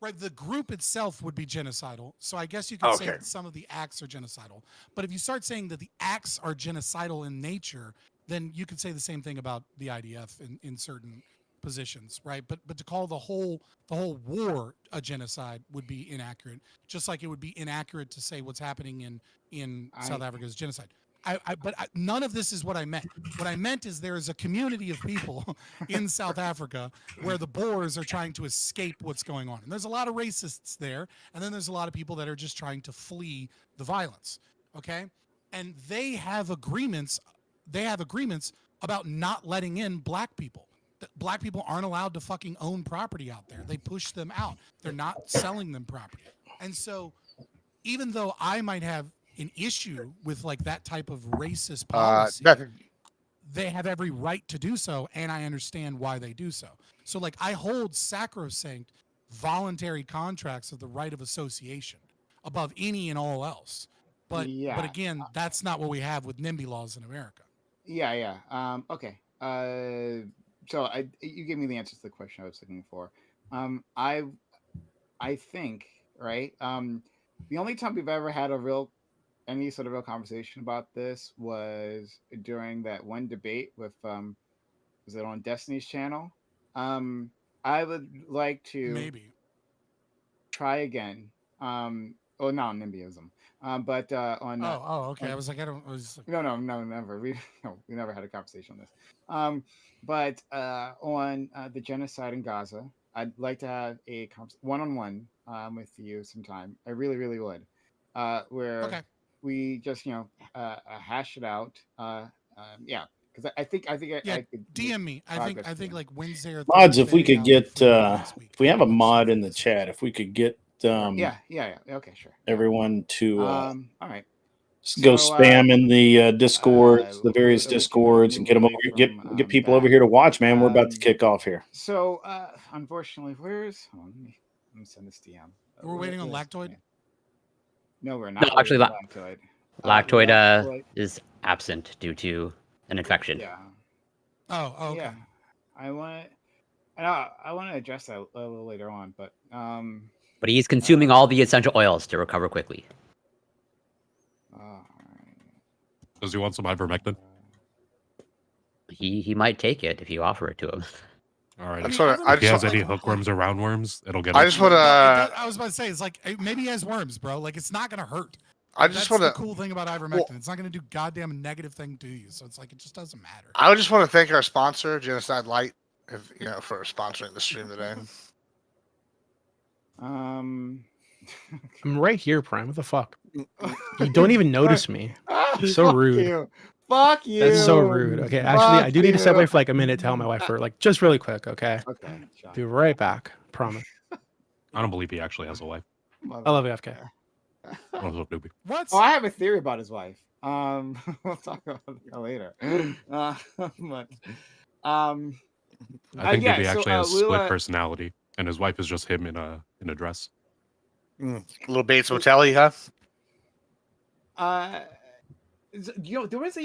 Right, the group itself would be genocidal. So I guess you could say that some of the acts are genocidal. But if you start saying that the acts are genocidal in nature, then you could say the same thing about the IDF in certain positions, right? But to call the whole war a genocide would be inaccurate. Just like it would be inaccurate to say what's happening in South Africa is genocide. None of this is what I meant. What I meant is there is a community of people in South Africa where the Boers are trying to escape what's going on. And there's a lot of racists there. And then there's a lot of people that are just trying to flee the violence. Okay. And they have agreements. About not letting in black people. Black people aren't allowed to fucking own property out there. They push them out. They're not selling them property. And so even though I might have an issue with like that type of racist policy, they have every right to do so, and I understand why they do so. So like I hold sacrosanct voluntary contracts of the right of association above any and all else. But again, that's not what we have with NIMBY laws in America. Okay. So you gave me the answer to the question I was looking for. I think, right? The only time we've ever had any sort of real conversation about this was during that one debate with was it on Destiny's Channel? I would like to maybe try again. Oh no, NIMBYism. But on okay. On, I was like, I don't. I was like, no, never. We never had a conversation on this. But on the genocide in Gaza, I'd like to have a one-on-one with you sometime. I really, really would. Where we just hash it out. Because I think I could DM me. I think like Wednesday or mods. Thursday, If we could get if we have a mod in the chat, if we could get okay, sure. Everyone to all right. Go spam in the Discords, the various Discords, and get them over. Get people over here to watch. Man, we're about to kick off here. So, unfortunately, let me send this DM. We're waiting on Lactoid. No, we're not. No, actually, Lactoid. Lactoid is absent due to an infection. Yeah. Oh, okay. Yeah. I want to address that a little later on, but But he's consuming all the essential oils to recover quickly. Does he want some ivermectin? He might take it if you offer it to him. All right. If he has any hookworms or roundworms, it'll get. I just want to. I was about to say, it's like maybe he has worms, bro. Like it's not gonna hurt. That's the cool thing about ivermectin. It's not gonna do goddamn negative thing to you. So it's like it just doesn't matter. I just want to thank our sponsor, Genocide Light, for sponsoring the stream today. I'm right here, Prime. What the fuck? You don't even notice me. So rude. Fuck you. That's so rude. Okay, actually, I do need to step away for like a minute to tell my wife for like just really quick. Okay. Okay. Be right back. Promise. I don't believe he actually has a wife. I love you, FK. What? Oh, I have a theory about his wife. We'll talk about that later. I think Nibby actually has split personality, and his wife is just him in a dress. Little Bates Motel, huh? There was a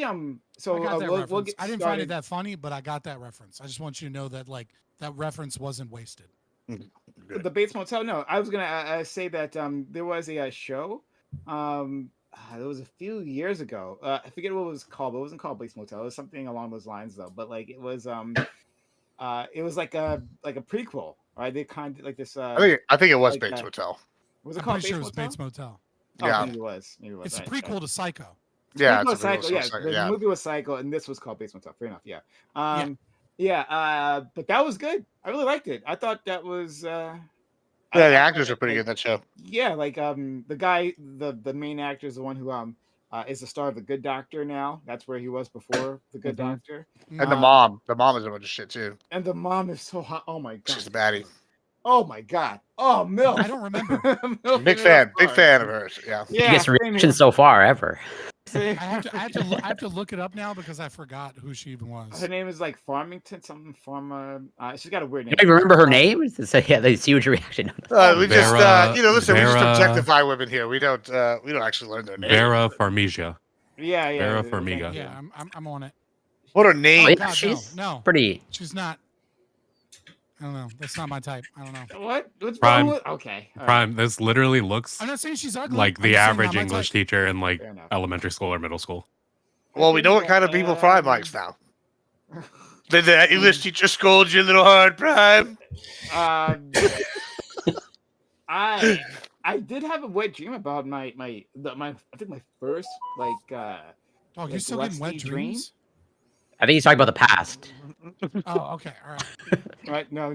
So I got that reference. we'll get I didn't started. find it that funny, but I got that reference. I just want you to know that like that reference wasn't wasted. The Bates Motel. No, I was gonna say that there was a show. It was a few years ago. I forget what it was called, but it wasn't called Bates Motel. It was something along those lines, though. But like it was like a prequel, right? They kind of like this. I think it was like Bates Motel. Was it I'm called pretty Bates sure it was Motel? Bates Motel. Oh, Yeah. maybe it was. It's a right, prequel right. to Psycho. Yeah, Prequel it's to a real Psycho. Yeah, Psycho, the movie was Psycho, and this was called Bates Motel. Fair enough. Yeah. But that was good. I really liked it. I thought that was. Yeah, the actors are pretty good in that show. Yeah, like the guy, the main actor is the one who is the star of The Good Doctor now. That's where he was before The Good Doctor. And the mom is a bunch of shit too. And the mom is so hot. Oh my god, She's the baddie. Oh my god. Oh, Milf. I don't remember. Big fan of hers. Yeah. Biggest reaction so far ever. I have to look it up now because I forgot who she even was. Her name is like Farmington, something Farmer. She's got a weird name. You don't even remember her name? So, yeah, that's huge reaction. We just listen. We just Vera- objectify women here. We don't actually learn their name. Vera Farmiga. Yeah. Vera Farmiga. Yeah, I'm on it. What her name? Oh, yeah, God, she's no. pretty. She's not. I don't know. That's not my type. I don't know. What? What's Prime. wrong with? Okay. all right. Prime. This literally looks I'm not saying she's ugly. like I'm the just saying average not my English type. teacher in like Fair enough. elementary school or middle school. Well, we know what kind of people Prime likes now. Did the English teacher scold you a little hard, Prime? I did have a wet dream about my I think my first like Dog, you're like still getting wet lusty dreams? I think he's talking about the past. Oh, okay. All right. Right? No.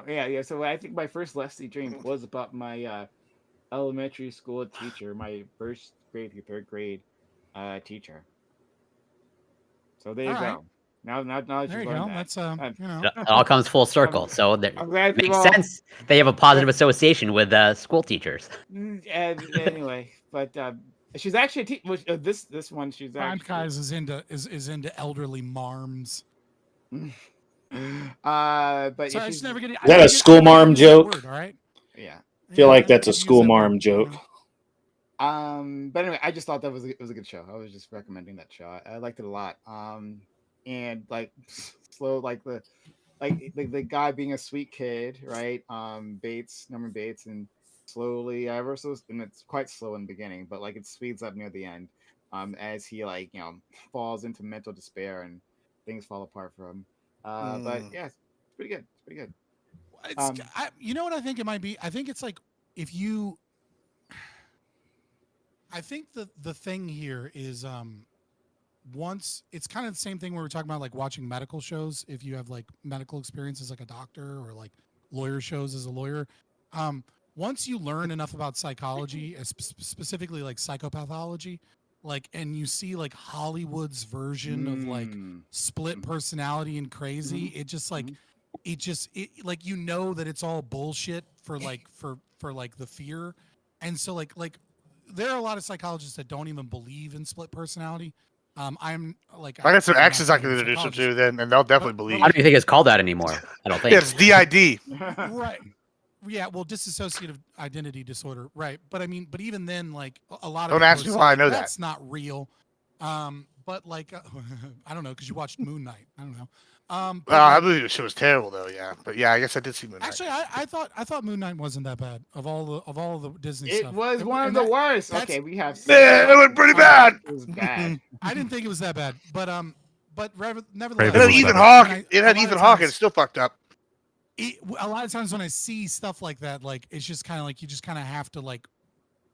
Yeah. So I think my first lusty dream was about my elementary school teacher, my first grade through third grade teacher. So there you All right. go. Now that There you've you learned go. that. That's It all comes full circle. So that I'm glad you makes all. sense. They have a positive association with school teachers. And anyway, but she's actually this one she's Prime actually. Guys is into elderly marms. But So yeah, I just she's, never get. Is that a school marm joke? Word, all right. yeah. I feel like I that's a could use school that marm word, joke. But anyway, I just thought that it was a good show. I was just recommending that show. I liked it a lot. And like slow, like the guy being a sweet kid, right? Norman Bates, and slowly, and it's quite slow in the beginning, but like it speeds up near the end, as he falls into mental despair and things fall apart for him. But yeah, it's pretty good. It's pretty good. You know what I think it might be? I think it's like if you. I think the thing here is once it's kind of the same thing we were talking about, like watching medical shows. If you have like medical experience as like a doctor, or like lawyer shows as a lawyer, once you learn enough about psychology, specifically like psychopathology, like, and you see like Hollywood's version of like split personality and crazy, it just like it like that it's all bullshit for like for like the fear. And so like there are a lot of psychologists that don't even believe in split personality. I'm like, I got some I'm not exes I a can introduce them psychologist. to, then, and they'll definitely But- believe. I don't even think it's called that anymore. I don't think. Yeah, it's DID. Right. Yeah, well, dissociative identity disorder, right? But I mean, but even then, like a lot of Don't people ask are me saying, why I know that. that's not real. But like, I don't know, because you watched Moon Knight. I don't know. But I like, believe the show was terrible though. Yeah, but yeah, I guess I did see Moon Knight. actually, I thought Moon Knight wasn't that bad of all the Disney It stuff. was one of and the that- worst. that's- Okay, we have. Yeah, it was pretty bad. It was bad. I didn't think it was that bad, but It nevertheless, had was Ethan better. Hawke. when I- It a had lot of Ethan Hawke. times- It's still fucked up. A lot of times when I see stuff like that, like it's just kind of like you just kind of have to like,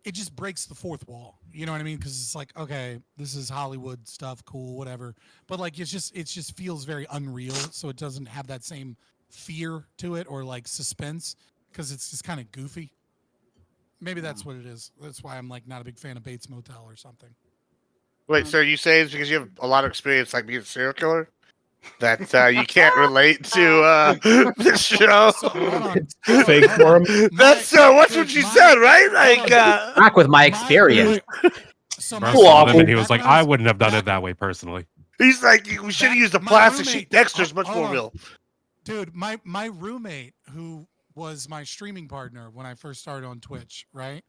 it just breaks the fourth wall. You know what I mean? Because it's like, okay, this is Hollywood stuff, cool, whatever. But like, it just feels very unreal, so it doesn't have that same fear to it or like suspense because it's just kind of goofy. Maybe that's what it is. That's why I'm like not a big fan of Bates Motel or something. Wait, so you say it's because you have a lot of experience, like being a serial killer, that you can't relate to this show? So hold on. It's fake for him. That's what's what you said, right? Like, Back with my experience. So Russ my- saw them and he was back like, when I I was- wouldn't have done back- it that way personally. he's like, we should have used a My plastic roommate- sheet. Dexter's much hold more on. real. Dude, my roommate, who was my streaming partner when I first started on Twitch, right?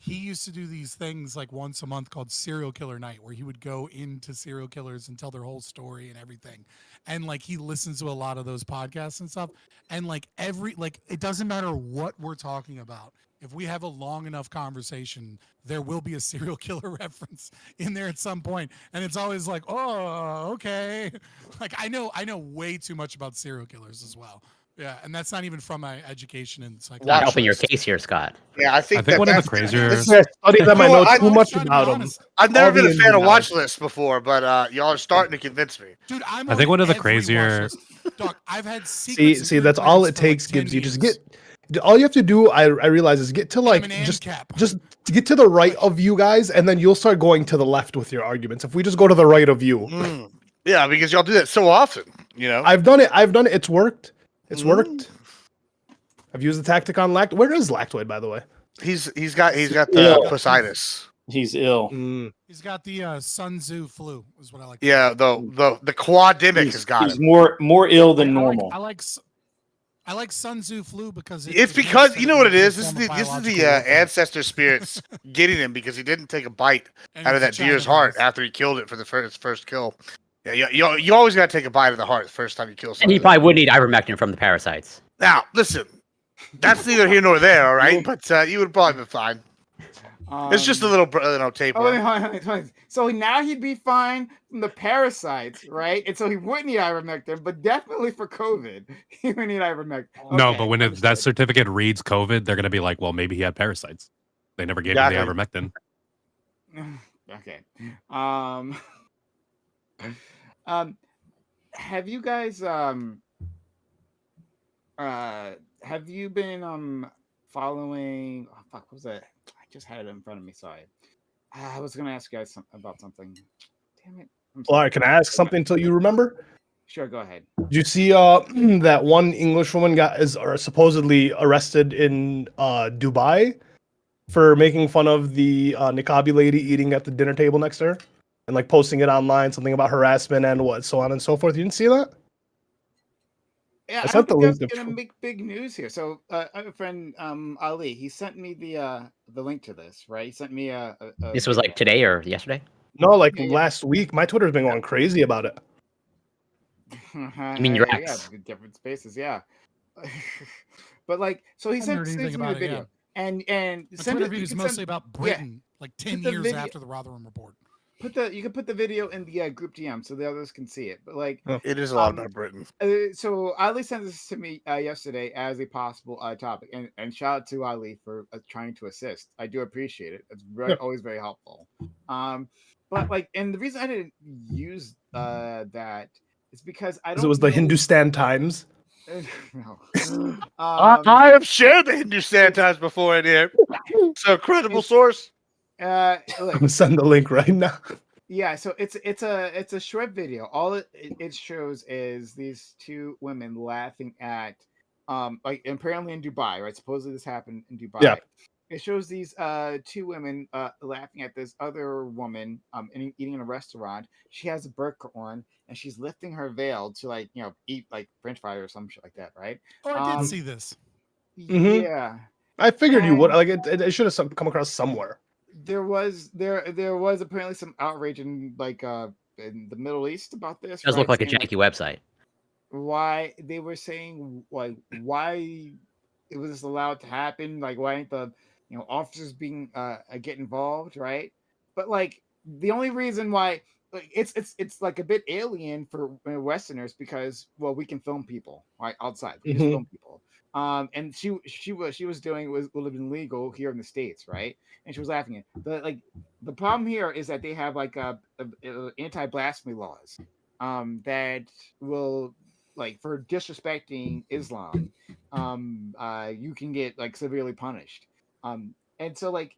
He used to do these things like once a month called Serial Killer Night, where he would go into serial killers and tell their whole story and everything. And like he listens to a lot of those podcasts and stuff. And like it doesn't matter what we're talking about. If we have a long enough conversation, there will be a serial killer reference in there at some point. And it's always like, oh, okay. Like I know way too much about serial killers as well. Yeah, and that's not even from my education in psychology. Not helping your list. case here, Scott. Yeah, I think, I think one of the that's- crazier. this- Yeah, study them. I You know know what, too I'm much trying to be about them. honest. I've never all been the a ins fan and of watch outs. lists before, but y'all are starting to convince me. Dude, I'm I think on one of the every crazier- watch list. Dog, I've had See, secret that's all plans it for, like, takes. 10 Gives you just years. get. All you have to do, I realize, is get to like I'm an just ANCAP. to get to the right of you guys, and then you'll start going to the left with your arguments. If we just go to the right of you, Mm. Yeah, because y'all do that so often. You know. I've done it. It's worked. It's Mm. worked. I've used the tactic on Lact. Where is Lactoid, by the way? He's got the Yeah. pusitis. He's ill. He's got the Sun Tzu flu, is what I like. to Yeah, the quademic has got He's him. more ill than call it. normal. I like Sun Tzu flu because It's it because makes you know what it a is. This is form the of this is the biological warfare. ancestor spirits getting him because he didn't take a bite And out of it's that a deer's China heart virus. after he killed it for the first kill. Yeah, you always got to take a bite of the heart the first time you kill And something. he probably would need ivermectin from the parasites. Now, listen, that's neither here nor there, all right? But you would probably be fine. It's just a little tapeworm. hold on. So now he'd be fine from the parasites, right? And so he wouldn't need ivermectin, but definitely for COVID, he would need ivermectin. No, Okay, but when that understood. certificate reads COVID, they're gonna be like, well, maybe he had parasites. They never gave him the ivermectin. Okay. Have you guys have you been following? Oh, fuck, what was that? I just had it in front of me. Sorry. I was gonna ask you guys about something. Damn it. All right, can I ask something until you remember? Sure, go ahead. Did you see that one English woman is supposedly arrested in Dubai for making fun of the niqabi lady eating at the dinner table next to her and like posting it online, something about harassment and what so on and so forth. You didn't see that? Yeah, I I sent don't the think link that's to- gonna make big news here. So I have a friend Ali. He sent me the link to this. Right, he sent me a This was like today or yesterday. No, like Yeah. last week. My Twitter's been going crazy about it. You mean your yeah, ex? different spaces, yeah. But like, so he I haven't sent heard me anything the about it, video, yeah. and My send Twitter it. feed You is can mostly send, about Britain, like 10 the years video- after the Rotherham report. you can put the video in the group DM so the others can see it. But like, It is a lot about Britain. so Ali sent this to me yesterday as a possible topic, and shout out to Ali for trying to assist. I do appreciate it. It's always very helpful. But like, and the reason I didn't use that is because I don't. It was the know- Hindustan Times. No. I have shared the Hindustan Times before in here. So credible source. Look, I'm gonna send the link right now. yeah, so it's a short video. All it shows is these two women laughing at like apparently in Dubai, right? Supposedly this happened in Dubai. Yeah. It shows these two women laughing at this other woman eating in a restaurant. She has a burqa on and she's lifting her veil to like, you know, eat like French fry or some shit like that, right? Oh, I did see this. Mhm. Yeah. I figured you would. And- Like it should have come across somewhere. There was apparently some outrage in like in the Middle East about this. It does look right? like a Saying, janky website. why they were saying like why it was allowed to happen, like why ain't the officers being get involved, right? But like the only reason why like it's like a bit alien for Westerners because well we can film people right outside, we just Mhm. film people. And she was doing would have been legal here in the States, right? And she was laughing at the problem here is that they have like anti-blasphemy laws that will like for disrespecting Islam you can get like severely punished. And so like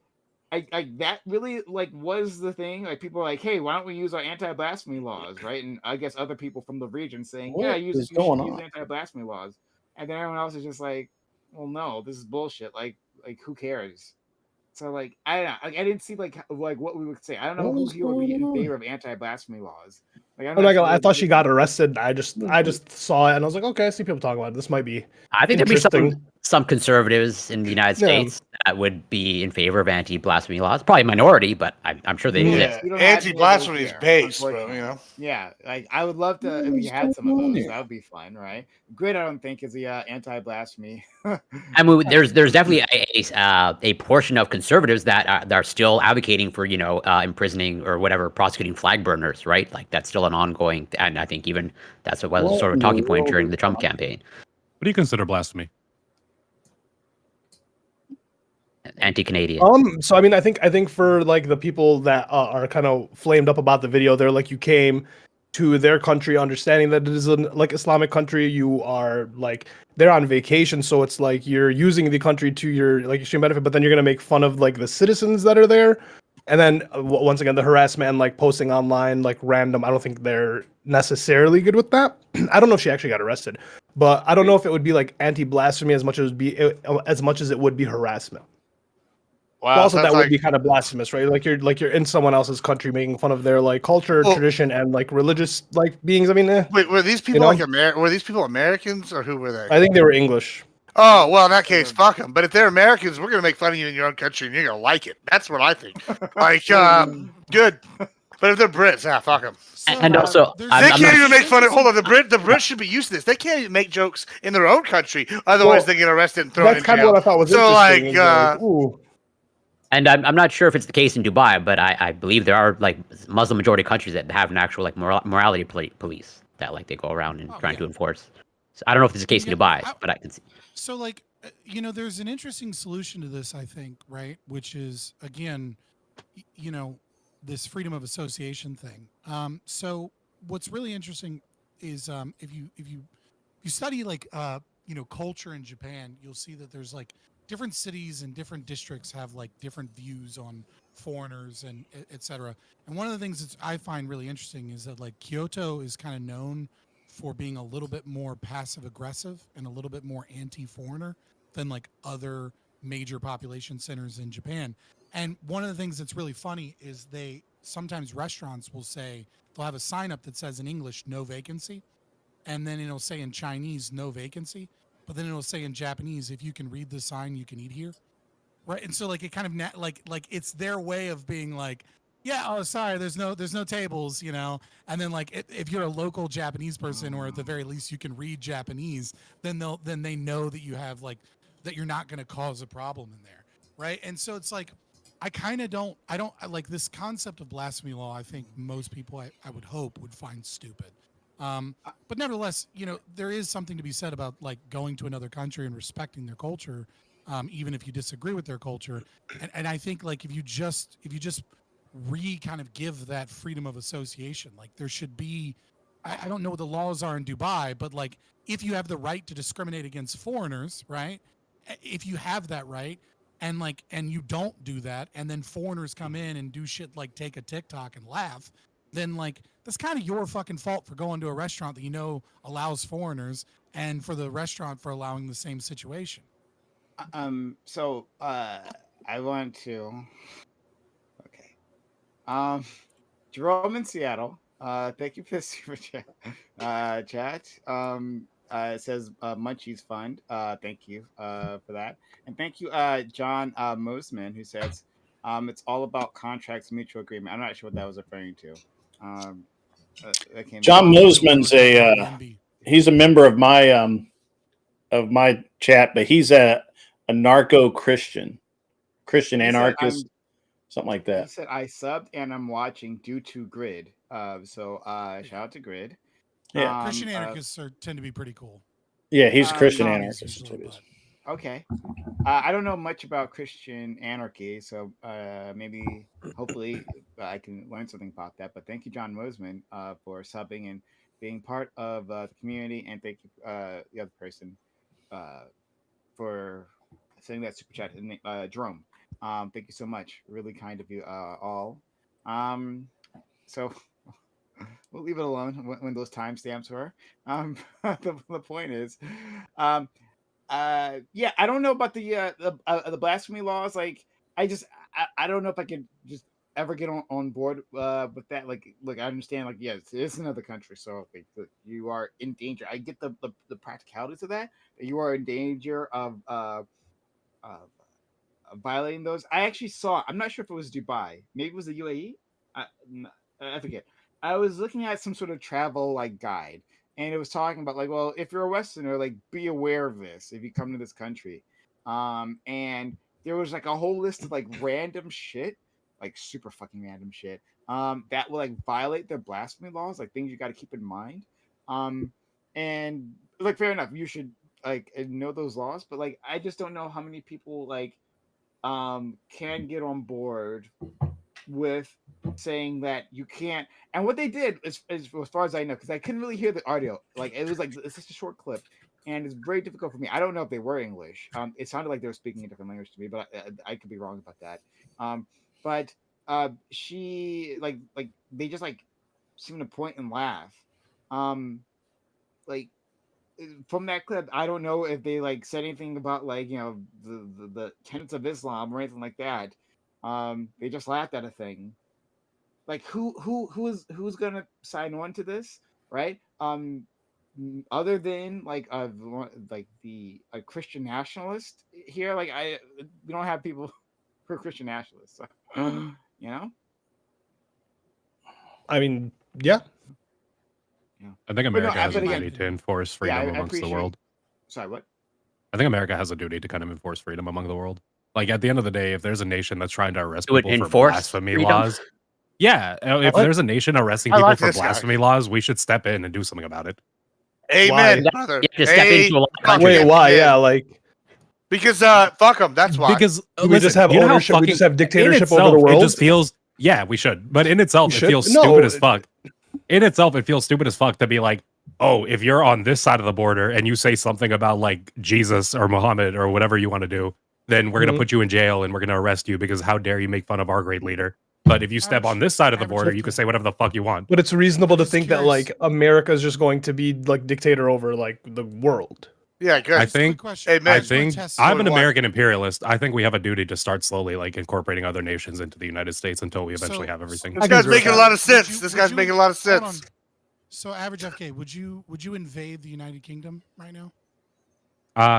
I that really like was the thing. Like people are like, hey, why don't we use our anti-blasphemy laws, right? And I guess other people from the region saying, yeah, What you is should going use on? anti-blasphemy laws. And then everyone else is just like, well, no, this is bullshit. Like who cares? So like I don't know. Like, I didn't see like what we would say. I don't know What who is here would be going in on? favor of anti-blasphemy laws. Like I'm not gonna lie, I thought she got arrested. I just saw it and I was like, okay, I see people talking about it. This might be I think there'd be interesting. some conservatives in the United Yeah. States that would be in favor of anti-blasphemy laws. Probably a minority, but I'm sure they Yeah. exist. We don't have any of Anti-blasphemy those is here, base, bro. unfortunately. You know. Yeah, like I would love to What if we is had some of going on those. here? That would be fun, right? Grid, I don't think is the anti-blasphemy. I mean, there's definitely a portion of conservatives that are still advocating for imprisoning or whatever, prosecuting flag burners, right? Like that's still an ongoing, and I think even that's what was What sort of in a the talking point world during is the Trump going on? campaign. What do you consider blasphemy? Anti-Canadian. So I mean, I think for like the people that are kind of flamed up about the video, they're like, you came to their country understanding that it is an like Islamic country. You are like they're on vacation, so it's like you're using the country to your like extreme benefit, but then you're gonna make fun of like the citizens that are there, and then once again the harassment and like posting online like random. I don't think they're necessarily good with that. I don't know if she actually got arrested, but I don't know if it would be like anti-blasphemy as much as it would be harassment. Wow. But also, sounds that would like- be kind of blasphemous, right? Like you're in someone else's country making fun of their like culture, Well- tradition, and like religious like beings. I mean, Wait, were these people know? like were these people Americans or who were they? I think they were English. Oh, well, in that case, fuck them. But if they're Americans, we're going to make fun of you in your own country and you're going to like it. That's what I think. Like, good. But if they're Brits, fuck them. And also, there's- They I'm can't not- even make fun of. Hold on, the Brits should be used to this. They can't even make jokes in their own country. Otherwise, Well, they get arrested and thrown in That's kind of jail. what I thought was So, interesting. like, is, ooh, And I'm not sure if it's the case in Dubai, but I believe there are like Muslim majority countries that have an actual like morality police that like they go around and trying to enforce. So I don't know if it's the case in Dubai, but I can see. So, like, there's an interesting solution to this, I think, right? Which is, again, this freedom of association thing. So, what's really interesting is if you study like culture in Japan, you'll see that there's like different cities and different districts have like different views on foreigners and et cetera. And one of the things that I find really interesting is that like Kyoto is kind of known for being a little bit more passive aggressive and a little bit more anti-foreigner than like other major population centers in Japan. And one of the things that's really funny is sometimes restaurants will say they'll have a sign up that says in English no vacancy, and then it'll say in Chinese no vacancy, but then it'll say in Japanese if you can read the sign you can eat here, right? And so like it kind of like it's their way of being like, yeah, oh sorry, there's no tables, and then like if you're a local Japanese person, or at the very least you can read Japanese, then they know that you have like that you're not going to cause a problem in there, right? And so it's like I don't like this concept of blasphemy law. I think most people I would hope would find stupid. But nevertheless, there is something to be said about like going to another country and respecting their culture, even if you disagree with their culture. And I think like if you just kind of give that freedom of association, like there should be, I don't know what the laws are in Dubai, but like if you have the right to discriminate against foreigners, right? If you have that right, and you don't do that, and then foreigners come in and do shit like take a TikTok and laugh, then like that's kind of your fucking fault for going to a restaurant that allows foreigners, and for the restaurant for allowing the same situation. So I want to. Okay. Jerome in Seattle. Thank you for the super chat. It says Munchies Fund. Thank you for that, and thank you, John Mosman, who says it's all about contracts, mutual agreement. I'm not sure what that was referring to. John Mosman's he's a member of my chat, but he's a narco Christian anarchist, something like that. He said I subbed and I'm watching due to Grid. So shout out to Grid. Yeah, Christian anarchists tend to be pretty cool. Yeah, he's a Christian anarchist. Okay. I don't know much about Christian anarchy, so maybe, hopefully, I can learn something about that. But thank you, John Mosman, for subbing and being part of the community, and thank you, the other person, for sending that super chat, Jerome. Thank you so much. Really kind of you all. So we'll leave it alone when those timestamps were. The point is, yeah, I don't know about the blasphemy laws. Like, I don't know if I could just ever get on board with that. Like, look, I understand. Like, yes, it's another country, so like, you are in danger. I get the practicalities of that. You are in danger of violating those. I actually saw. I'm not sure if it was Dubai. Maybe it was the UAE. I forget. I was looking at some sort of travel like guide, and it was talking about like, well, if you're a Westerner, like be aware of this if you come to this country. And there was like a whole list of like random shit, like super fucking random shit, that will like violate their blasphemy laws, like things you got to keep in mind. And like, fair enough, you should like know those laws, but like, I just don't know how many people like can get on board with saying that you can't. And what they did is as far as I know, because I couldn't really hear the audio, like it was like it's such a short clip, and it's very difficult for me. I don't know if they were English. It sounded like they were speaking a different language to me, but I could be wrong about that. But she like they just like seemed to point and laugh. Like from that clip, I don't know if they like said anything about like, you know, the tenets of Islam or anything like that. They just laughed at a thing. Like who's gonna sign on to this, right? Other than like the Christian nationalist here, like we don't have people who are Christian nationalists, so, you know. I mean, yeah. I think America has a again, duty to enforce freedom amongst the world. Sorry, what? I think America has a duty to kind of enforce freedom among the world. Like at the end of the day, if there's a nation that's trying to arrest It would people for enforce blasphemy freedom? laws, yeah, if What? there's a nation arresting I people like for this guy. blasphemy laws, we should step in and do something about it. Amen, Why? brother. You have to step into a lot of countries. Wait, why? Amen. Yeah, like Because fuck them. That's why. Because do we just have you know how ownership? We just have in dictatorship over itself, the world. It just feels we should. But in itself, We it should? feels No, stupid as it- fuck. In itself, it feels stupid as fuck to be like, oh, if you're on this side of the border and you say something about like Jesus or Muhammad or whatever you want to do, then we're gonna Mhm. put you in jail and we're gonna arrest you because how dare you make fun of our great leader. But if you step on this side of the Average border, you FK. can say whatever the fuck you want. But it's reasonable to Just think that curious. like America is just going to be like dictator over like the world. Yeah, good. I Just a quick think- question. Amen. I just wanna think test I'm one an one. American imperialist. I think we have a duty to start slowly, like incorporating other nations into the United States until we eventually So- have everything. This I can guy's agree with making a that. lot of Would sense. you- This would guy's you- making a lot of hold sense. on. So, average FK, would you invade the United Kingdom right now?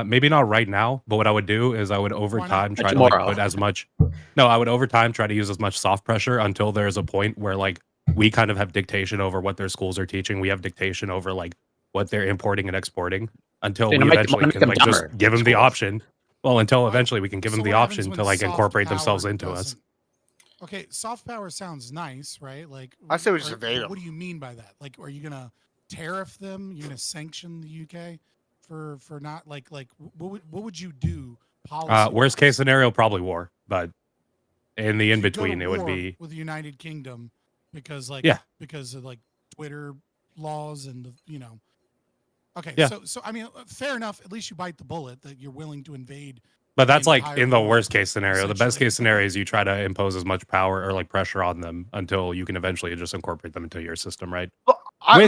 Maybe not right now, but what I would do is I would over Why not? time try to like Tomorrow. put as much. No, I would over time try to use as much soft pressure until there's a point where like we kind of have dictation over what their schools are teaching. We have dictation over like what they're importing and exporting until So we make eventually them can like just dumber, give them the schools. option. Well, until Why- eventually we can give So them the what happens option when to like soft incorporate power themselves into us. doesn't- Okay, soft power sounds nice, right? Like I say we just or- invade 'em. What do you mean by that? Like, are you gonna tariff them? You're gonna sanction the UK for not like what would you do? Policy Worst case scenario, probably war, but in the in between, it would be with the United Kingdom because because of like Twitter laws and Okay, Yeah. so I mean, fair enough. At least you bite the bullet that you're willing to invade. But that's like entire in the world, worst case scenario. The best essentially. case scenario is you try to impose as much power or like pressure on them until you can eventually just incorporate them into your system, right? With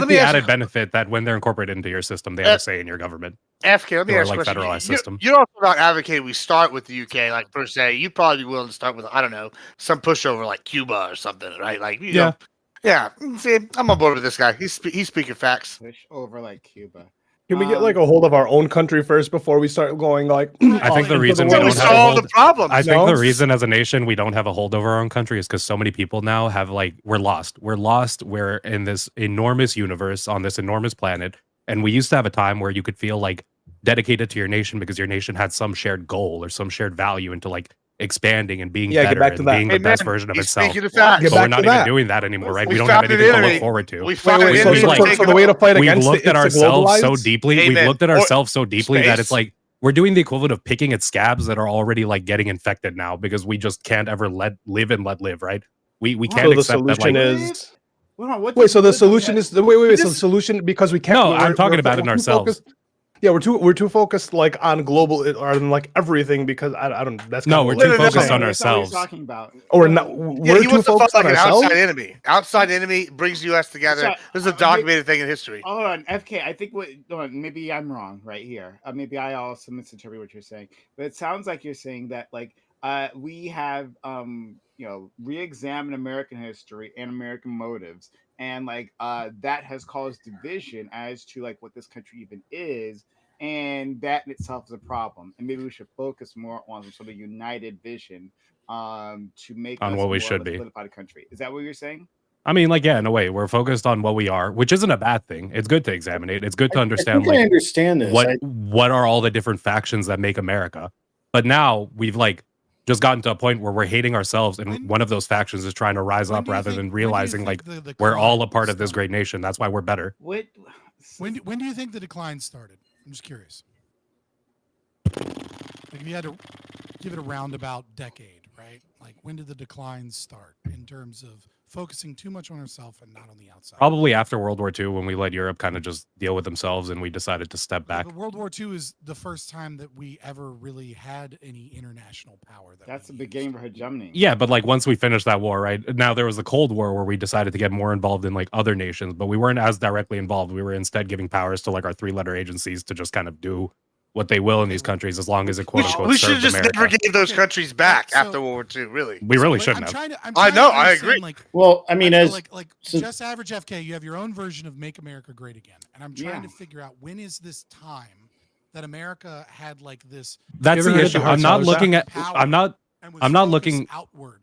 Let me the ask added you, benefit that when they're incorporated into your system, they have a say in your government. FK, let me or, ask you a like, question. federalized You- system. You're also not advocating we start with the UK, like per se. You'd probably be willing to start with, I don't know, some pushover like Cuba or something, right? Like, you know, yeah. See, I'm on board with this guy. He's speaking facts. Push over like Cuba. Can we get like a hold of our own country first before we start going like? I think off the into reason So we we don't have a solve the hold. problem. I think No? the reason as a nation we don't have a hold over our own country is because so many people now have like we're lost. We're lost. We're in this enormous universe on this enormous planet, and we used to have a time where you could feel like dedicated to your nation because your nation had some shared goal or some shared value into like expanding and being Yeah, get better back to and that. being the Amen. best version of He's itself. speaking of facts. Get But back we're to not even that. doing that anymore, right? We We don't have found an anything to enemy. look forward to. We found Wait, an so, enemy. so- we're so taking the way to over. fight We've against looked it at is to ourselves so globalize? deeply. Amen. We've looked at Or ourselves so deeply that it's space. like we're doing the equivalent of picking at scabs that are already like getting infected now because we just can't ever let live, right? We So can't So the accept that solution like is Hold on, what wait. did So you the put on solution that? is wait. So the This- solution because we can't. No, I'm talking about it too ourselves. focused- Yeah, we're too focused like on global or on like everything because I don't. That's No, kinda we're what too you're focused saying. on That's not what ourselves. you're talking about. Or not. Yeah, We're he too wants to focused fight on like an ourselves. outside enemy. Outside enemy brings U.S. together. So, This is a documented thing in history. Hold on, FK. I think maybe I'm wrong right here. Maybe I also misinterpret what you're saying. But it sounds like you're saying that like we have re-examined American history and American motives, and like that has caused division as to like what this country even is, and that in itself is a problem. And maybe we should focus more on some sort of united vision to make On us what we more should of a be. solidified country. Is that what you're saying? I mean, like, yeah, in a way, we're focused on what we are, which isn't a bad thing. It's good to examine it. It's good to I understand think I like understand this. what are all the different factions that make America. But now we've like just gotten to a point where we're hating ourselves, and When- one of those factions is trying to rise When up do you rather think- than when do you realizing think like the we're all a decline part of this started? great nation. That's why we're better. What? When do you think the decline started? I'm just curious. Like if you had to give it a roundabout decade, right? Like when did the decline start in terms of focusing too much on ourselves and not on the outside? Probably after World War II, when we let Europe kind of just deal with themselves and we decided to step Yeah, back. but World War II is the first time that we ever really had any international power. That's the we beginning used. of hegemony. Yeah, but like once we finished that war, right? Now there was the Cold War where we decided to get more involved in like other nations, but we weren't as directly involved. We were instead giving powers to like our 3-letter agencies to just kind of do what they will in these countries as long as it quote unquote We should have serves just America. never gave those Okay. countries back So- after World War II. Really, We really Like, shouldn't have. I'm I trying know, to I understand, agree. Like, Well, I mean, as like since- just average FK, you have your own version of "Make America Great Again," and I'm trying Yeah. to figure out when is this time that America had like this That's You ever the heard of issue. the I'm not Hard looking at. power I'm not. and was I'm not focused looking- outward.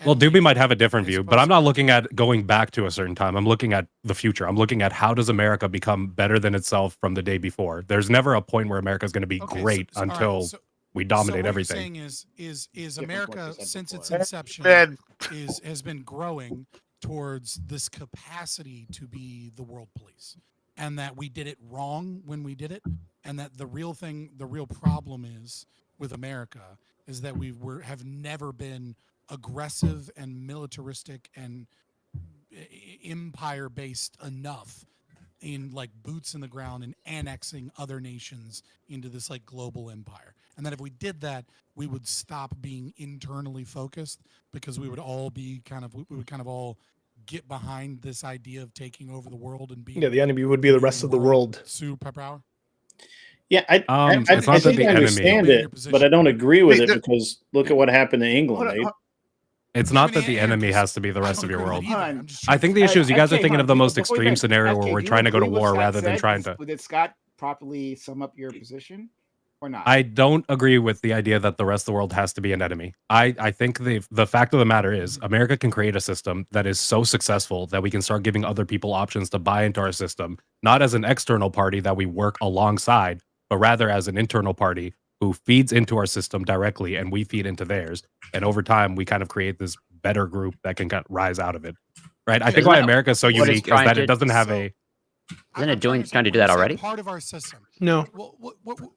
Well, and, Doobie like, might have a different as view, but opposed I'm not to- looking at going back to a certain time. I'm looking at the future. I'm looking at how does America become better than itself from the day before. There's never a point where America is going to be Okay, great all right, until so We So dominate what everything. you're saying is Different America what you said since its before. inception Man, has been growing towards this capacity to be the world police, and that we did it wrong when we did it, and that the real problem is with America is that have never been aggressive and militaristic and empire based enough in like boots in the ground and annexing other nations into this like global empire. And that if we did that, we would stop being internally focused, because we would all be we would kind of all get behind this idea of taking over the world and being Yeah, the enemy would be the rest of the world. superpower. Yeah, I It's not that think the I enemy. understand Your it, position. but I don't agree with Wait, it because look at what happened in England. Hold on, It's I not mean, that the Aaron, enemy just- has to be the I rest don't of your agree with world. it either. Hold on. I'm just I trying think to- the issue is you guys are FK, thinking hold of the on, most before you extreme guys- scenario FK, where we're do you trying to go to agree with war Scott rather than said? trying to. Did Scott properly sum up your position or not? I don't agree with the idea that the rest of the world has to be an enemy. I think the fact of the matter is America can create a system that is so successful that we can start giving other people options to buy into our system, not as an external party that we work alongside, but rather as an internal party who feeds into our system directly and we feed into theirs. And over time, we kind of create this better group that can kind of rise out of it. Right? I think Isn't why that America is so what it's unique is trying that to- it doesn't have So- a. Isn't it I'm trying to do when that you say already? part of our system. No. Well,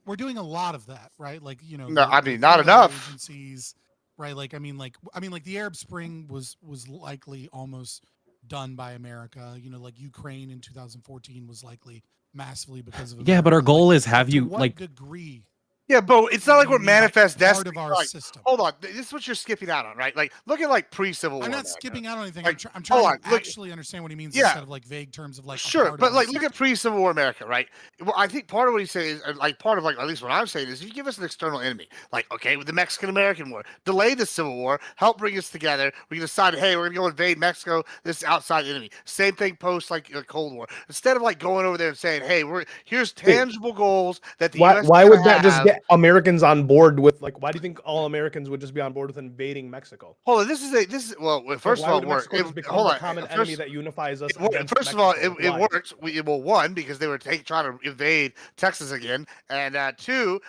we're doing a lot of that, right? Like, you know, No, I the mean, not federal enough. agencies, right? Like, I mean, like the Arab Spring was likely almost done by America. You know, like Ukraine in 2014 was likely massively because of America. Yeah, but our goal is have to you what like. degree? Yeah, but it's not do like you we're mean by manifest part destiny. of our Like, system? hold on, this is what you're skipping out on, right? Like, look at like pre-Civil War. I'm not America. skipping out on anything. Like, I'm trying hold to on, look- actually understand what he means Yeah. instead of like vague terms of like a Sure, part but of like our look at system. pre-Civil War America, right? Well, I think part of what he's saying is like part of like at least what I'm saying is if you give us an external enemy, like okay, with the Mexican American War, delay the Civil War, help bring us together. We can decide, hey, we're gonna go invade Mexico. This is outside enemy. Same thing post like Cold War. Instead of like going over there and saying, hey, here's tangible goals that the Why U.S. why is would gonna that just have. get Americans on board with like? Why do you think all Americans would just be on board with invading Mexico? Hold on, this is well. First Why of all, would it worked. Mexico just become Hold the on, common first, enemy that unifies us it worked. against First of all, Mexico? it Why? worked. One because they were trying to invade Texas again, and two,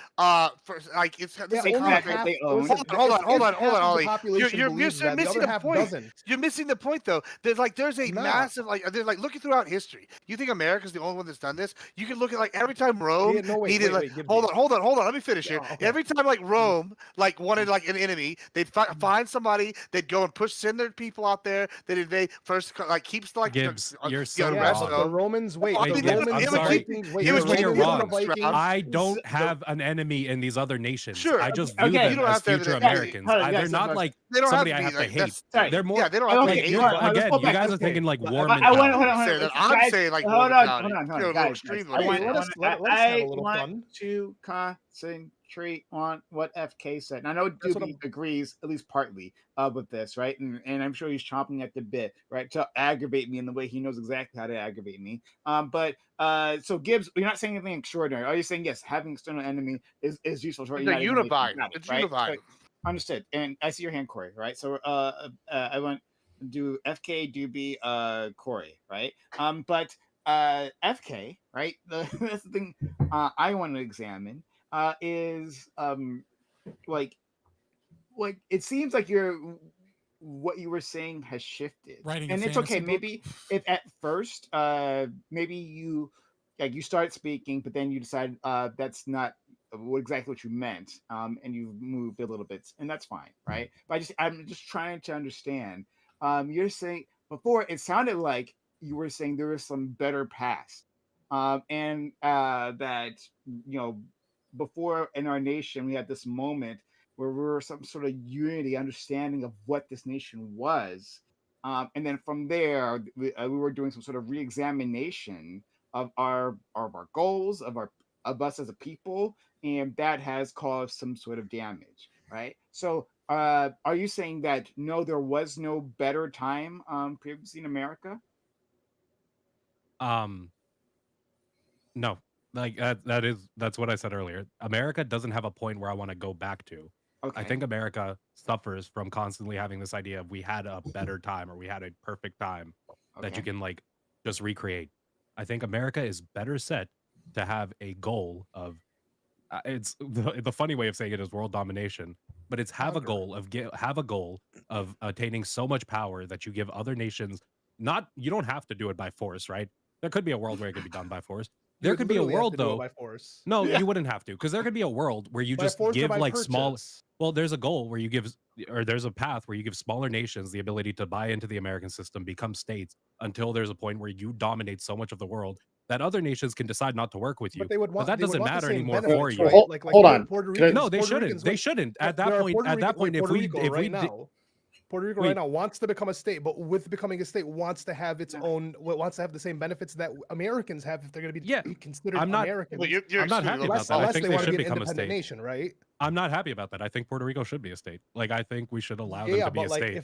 first, like it's this Yeah, is a only common half thing. they own. Hold on, Half of the Ollie. population You're believes that, the missing other the half point. doesn't. You're missing the point, though. There's a No. massive there's looking throughout history. You think America's the only one that's done this? You can look at like every time Rome Yeah, no, wait, needed wait, Gibbsy. hold on. Let me finish here. Yeah, okay. Every time like Rome wanted like an enemy, they'd find somebody. They'd go and send their people out there. They'd invade first, like keeps like Gibbs, you're so the Yeah, rest but of the them. Romans. Wait, Well, the I mean, Romans, I'm the sorry. Vikings. Wait, Here's the where you're Romans and wrong, the Vikings. I don't have an enemy in these other nations. Sure. I just view Okay, them you don't as have to have future an enemy. Americans. Hold on, They're yes, not but like They don't somebody have I to have be to like, hate. that's- Sorry. They're more. Yeah, they don't have to Okay, be you hated. know what, let's Again, go you back. guys are Okay. thinking like war I want mentality. Say that I'm guys, saying like hold war on, mentality. hold on, You're a little guys. extreme I with Wait, it. let us have a little fun. want to concentrate on what FK said. And I know That's what Doobie agrees, at least partly, with this, right? And I'm sure he's chomping at the bit, right, to aggravate me in the way he knows exactly how to aggravate me. So Gibbs, you're not saying anything extraordinary. Are you saying yes, having external enemy is useful? Right? It's a unifying. It's right? unifying. So, understood. And I see your hand, Corey. Right. So I want to do FK, Doobie, Corey. Right. But FK, right? That's the thing I want to examine is like it seems like what you were saying has shifted, Writing a and it's okay. fantasy book? Maybe if at first, maybe you start speaking, but then you decide that's not exactly what you meant, and you moved a little bit, and that's fine, right? But I'm just trying to understand. You're saying before it sounded like you were saying there was some better past, and that before in our nation we had this moment where we were some sort of unity understanding of what this nation was, and then from there we were doing some sort of re-examination of our goals of us as a people, and that has caused some sort of damage, right? So are you saying that no, there was no better time previously in America? No, like that's what I said earlier. America doesn't have a point where I want to go back to. Okay. I think America suffers from constantly having this idea of we had a better time or we had a perfect time that you Okay. can like just recreate. I think America is better set to have a goal of it's the funny way of saying it is world domination, but it's have a goal of attaining so much power that you give other nations. Not you don't have to do it by force, right? There could be a world where it could be done by force. There could be a literally have world to do it though. by force. No, you wouldn't have to, because there could be a world where you By just force or give by like small. purchase? Well, there's a goal where you give, or there's a path where you give smaller nations the ability to buy into the American system, become states, until there's a point where you dominate so much of the world that other nations can decide not to work with you. But they would want. that they would doesn't want the matter same anymore benefits, for you. right? Well, Like hold on. Puerto Can I- Ricans. No, they Puerto shouldn't. Ricans, They like, shouldn't. At there that are point, Puerto at that Rican- point, if Puerto we, Rico if right we, now, Puerto Rico Wait. right now wants to become a state, but with becoming a state, wants to have its own, wants to have the same benefits that Americans have if they're going to be Yeah, considered I'm not- Americans. Well, you're I'm not excluding happy a about little that. I Unless think they they want to should be an become a independent state. nation, right? I'm not happy about that. I think Puerto Rico should be a state. Like, I think we should allow them Yeah, to be but a like state.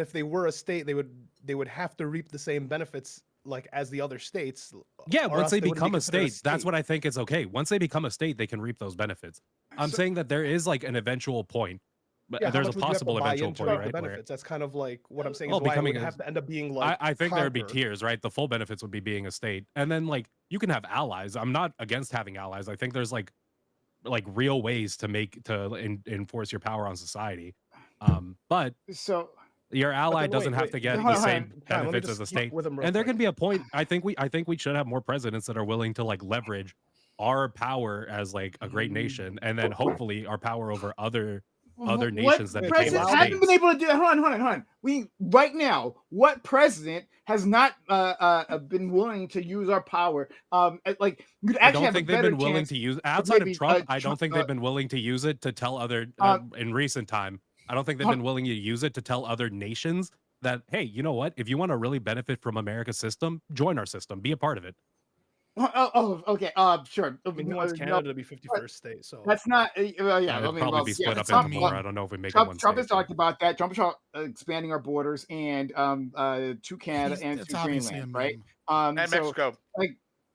if they were a state, they would have to reap the same benefits like as the other states. Yeah, or once else they wouldn't be become a considered state, that's what I think is okay. Once they become a state, they can reap those benefits. I'm saying that there is like an eventual point, but Yeah, how there's a much would you have to possible buy eventual in to point, reap the right? Where benefits? That's kind of like what I'm saying Well, is why it would becoming a- have to end up being like. I think there would be conquer. tiers, right? The full benefits would be being a state, and then like you can have allies. I'm not against having allies. I think there's like real ways to enforce your power on society. But So your ally then doesn't wait, have to wait, get hold the on, same Time, let me benefits as just a keep state. with him real And there quick. can be a point. I think we should have more presidents that are willing to like leverage our power as like a great nation, and then hopefully our power over other nations that became president states. hasn't been able to do? Hold on. We right now, what president has not been willing to use our power? Like you'd I actually don't have think a they've better been willing chance to use outside maybe, of Trump. I don't Trump, think they've been willing to use it to tell other in recent time. I don't think they've been willing to use it to tell other nations that, hey, you know what? If you want to really benefit from America's system, join our system, be a part of it. Okay. Sure. I mean, he wants Canada to be 51st state, so That's not. Yeah, It'd probably be split up Trump, into more. I don't know if we make it one Trump has state. talked about that. Trump is expanding our borders and to Canada and It's to obviously Greenland, a right? meme. And So, Mexico.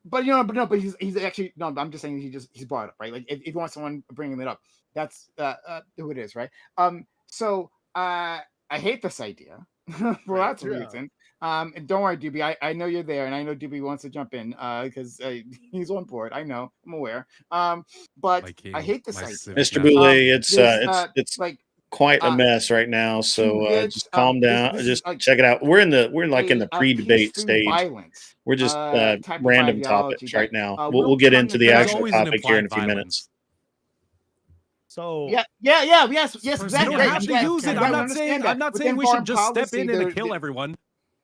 but he's actually no. I'm just saying he's brought it up, right? Like if you want someone bringing it up, that's who it is, right? So I hate this idea for lots of reasons. And don't worry, Doobie. I know you're there, and I know Doobie wants to jump in because he's on board. I know, I'm aware. But I hate this idea. Mr. Boulay, it's like quite a mess right now. So get, just calm down. this is Just like check it out. We're in the pre-debate peace through stage. violence, We're just type of random ideology topics that, right now. will We'll get come into in the better. actual always an topic here in a few implied minutes. So yes, You exactly. don't have to use it. Right, I'm not saying we should just step in and kill everyone.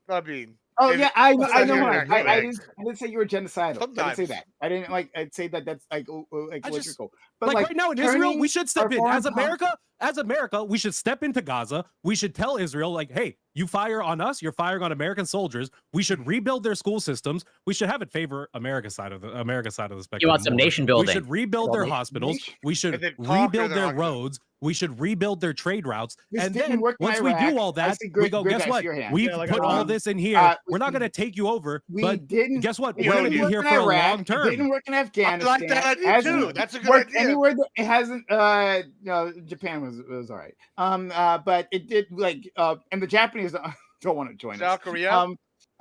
I mean, Oh If yeah, it- I know. Sometimes you're Mark. not I correct. didn't say you were genocidal. I didn't say Sometimes. that. I didn't I'd say that that's like logical. But Like right now in Israel, we should step our in foreign as America. As America, we should step into Gaza. We should tell Israel, like, hey, you fire on us, you're firing on American soldiers. We should rebuild their school systems. We should have it favor America's side of the spectrum. You want some more. nation building? We should rebuild their hospitals. We should And then conquer rebuild their their roads. We should rebuild their trade routes. This And didn't then work in once we Iraq. do all I that, see we Grid- go, Grid, guess I see what? your hand. We've Yeah, like, put all this in here. We're not going to take you over, We but didn't. guess what? You We're know, going to it be didn't here work for in a Iraq. long It term. didn't work in I Afghanistan. like that idea Hasn't too. That's a good worked idea. anywhere that it hasn't. Japan was all right. But it did and the Japanese don't want to join us. South Korea.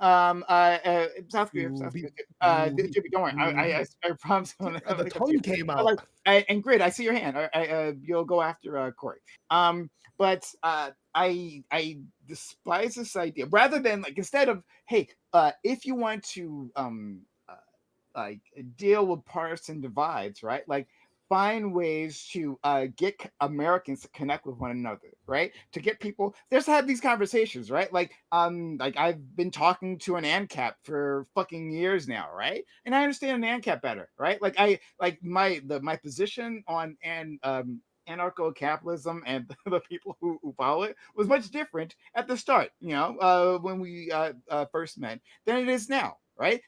South Korea. Don't worry. I promise. the tongue came out. And Grid, I see your hand. You'll go after Corey. But I despise this idea. Rather than instead of if you want to deal with partisan divides, right? Find ways to get Americans to connect with one another, right? To get people there's have these conversations, right? I've been talking to an ANCAP for fucking years now, right? And I understand an ANCAP better, right? My position on anarcho-capitalism and the people who follow it was much different at the start, when we first met than it is now, right?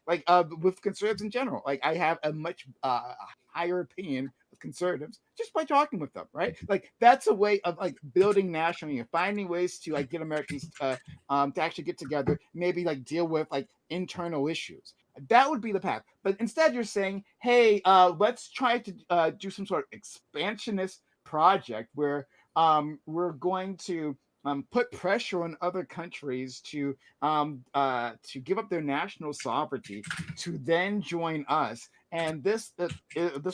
With conservatives in general. I have a much higher opinion of conservatives just by talking with them, right? That's a way of building nationally and finding ways to get Americans to actually get together, maybe deal with internal issues. That would be the path. But instead you're saying, hey, let's try to do some sort of expansionist project where we're going to put pressure on other countries to give up their national sovereignty to then join us And this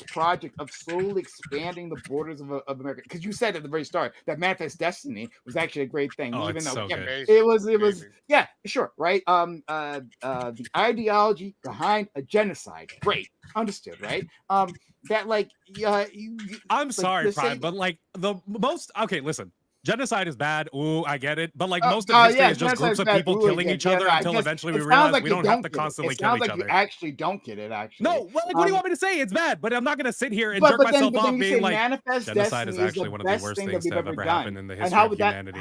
project of slowly expanding the borders of America, because you said at the very start that Manifest Destiny was actually a great thing, Oh, even it's though so good. it was Amazing. yeah, sure, right. The ideology behind a genocide, great, understood, right? That like I'm like, sorry, to Prime, say- but like the most okay, listen. Genocide is bad. Ooh, I get it. But like most of history yeah, is just groups genocide's of bad. people Ooh, killing yeah, each other no, I until guess eventually we it sounds realize like we you don't have to get it. constantly It kill sounds each like you other. actually don't get it. Actually, No, well, like, what do you want me to say? It's bad, but I'm not gonna sit here and but jerk but then myself but off then you say being like Manifest genocide is Destiny is actually the one of the best worst thing that things we've to have ever ever done. happened in the And history how of would that? humanity.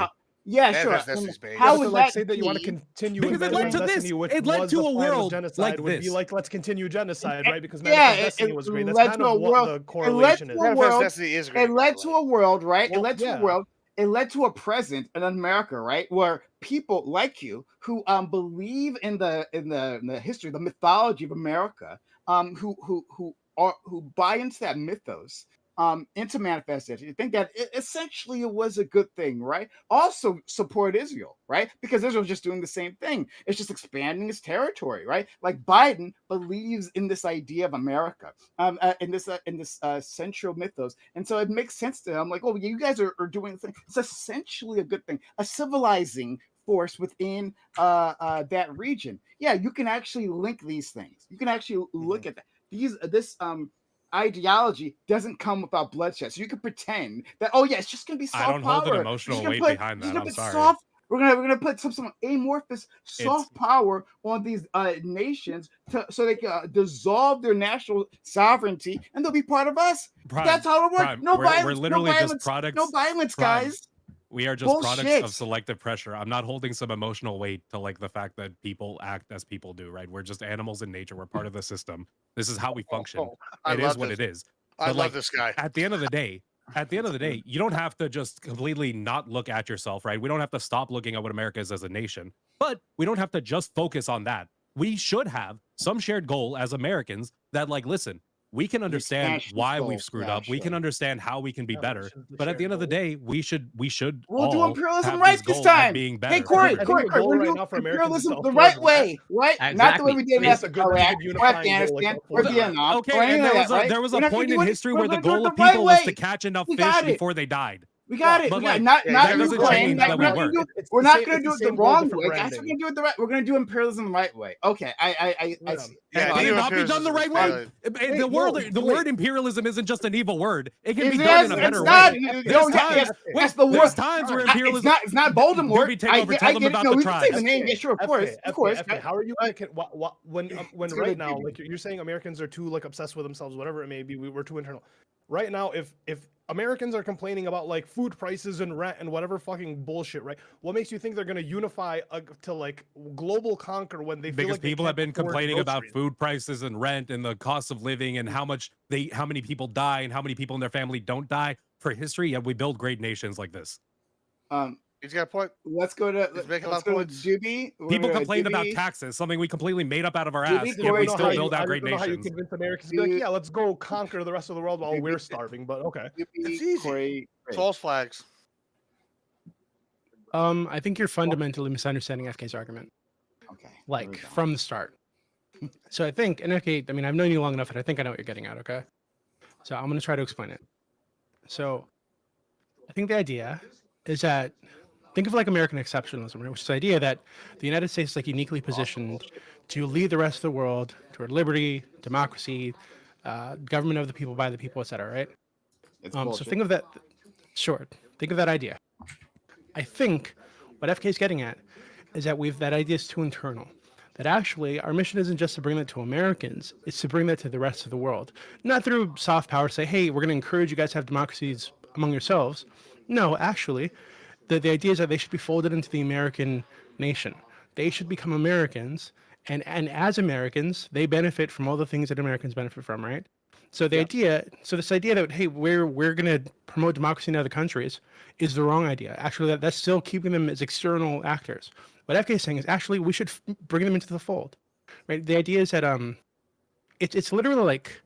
Yeah, sure. Manifest And Destiny's baby. how Yeah, would so like that say that you want to be? continue Because with it led Manifest to this. Destiny, which It led was to the a plan of world genocide, like would be this. like let's continue genocide, right? Because Yeah, Manifest Destiny was great. That's led kind to of a what world. the It led correlation to is. a Manifest world. Destiny is great. It led to a world, right? It Well, led to yeah. a world. It led to a present in America, right, where people like you who believe in the history, the mythology of America, who buy into that mythos, into Manifest Destiny, think that essentially it was a good thing, right? Also support Israel, right? Because Israel's just doing the same thing. It's just expanding its territory, right? Like Biden believes in this idea of America, in this central mythos, and so it makes sense to him. Like, oh, you guys are doing the thing. It's essentially a good thing, a civilizing force within that region. Yeah, you can actually link these things. You can actually look at that. This ideology doesn't come without bloodshed. So you can pretend that, oh yeah, it's just gonna be soft I don't power. hold an emotional weight behind that. I'm sorry. Soft. We're gonna put some amorphous soft It's power on these nations so they can dissolve their national sovereignty and they'll be part of us. Prime. That's how it works. Prime. No We're violence. literally no just violence. products. No violence, Prime. guys. We are just products Bullshit. of selective pressure. I'm not holding some emotional weight to like the fact that people act as people do, right? We're just animals in nature. We're part of the system. This is how we function. It is what it is. I But love like this guy. at the end of the day, you don't have to just completely not look at yourself, right? We don't have to stop looking at what America is as a nation, but we don't have to just focus on that. We should have some shared goal as Americans that like, listen, we can understand expansion why goal. we've screwed Yeah, up. We can sure. understand how we can be Yeah, better. which is the But at the shared end of the goal. day, we should We'll do all imperialism have right this this goal of time. being better. Hey, Corey, I think Corey, the Corey, goal we're right doing now for Americans is imperialism the right self-preservation. way, right? Not the Exactly. way we did in It's a good Iraq, or unifying goal, like Afghanistan, the or force. Vietnam, Okay, or any and of there that, was right? there was We're a not gonna point do in it. history We're where the gonna do it goal the of right people was to way. catch enough We fish got it. before they died. We got it. But We got like, not that not doesn't Ukraine. change Not, that we're we not gonna work. do it. It's We're the not same- gonna it's do the it the same goal, wrong different way, guys. We're branding. gonna do it the right. We're gonna do imperialism the right way. Okay, I Yeah. see. Yeah, Can it neo not be done the right way? imperialism. The word wait. word imperialism isn't just an evil word. It can be It's done in a not. better There's way. times. Wait, The there's word. times where It's imperialism. not Voldemort. Derby, take over. Tell I them get it. about No, the we can say the tribes. name. Yeah, sure, of course. FK, how are you gonna when It's gonna right now, be- like you're saying Americans are too like obsessed with themselves, whatever it may be, we're too internal. Right now, if Americans are complaining about like food prices and rent and whatever fucking bullshit, right? What makes you think they're gonna unify to like global conquer when they feel Because like they people can't have been afford complaining about groceries? food prices and rent and the cost of living and how many people die and how many people in their family don't die for history, yet we build great nations like this. He's got a point. Let's go to He's making a let's lot of go to points. Doobie. We're People gonna go complained about Doobie. taxes, something we completely made up out of our Did we ass, go yet we into still how build I out great don't know how you nations. convince Americans to be like, Dude. yeah, let's go conquer the rest of the world while we're starving. But okay. Doobie, It's easy. Corey, Ray. False flags. I think you're fundamentally misunderstanding FK's argument, Okay. here like we go. from the start. So I think, and FK, I mean, I've known you long enough, and I think I know what you're getting at. Okay, so I'm going to try to explain it. So I think the idea is that think of like American exceptionalism, right? Which is the idea that the United States is like uniquely positioned to lead the rest of the world toward liberty, democracy, government of the people, by the people, etc. Right? It's So bullshit. think of that. Sure, think of that idea. I think what FK is getting at is that that idea is too internal. That actually our mission isn't just to bring that to Americans; it's to bring that to the rest of the world. Not through soft power, say, "Hey, we're going to encourage you guys to have democracies among yourselves." No, actually, the idea is that they should be folded into the American nation. They should become Americans, and as Americans, they benefit from all the things that Americans benefit from, right? So this idea that hey, we're going to promote democracy in other countries is the wrong idea. Actually, that's still keeping them as external actors. What FK is saying is actually we should bring them into the fold, right? The idea is that it's literally like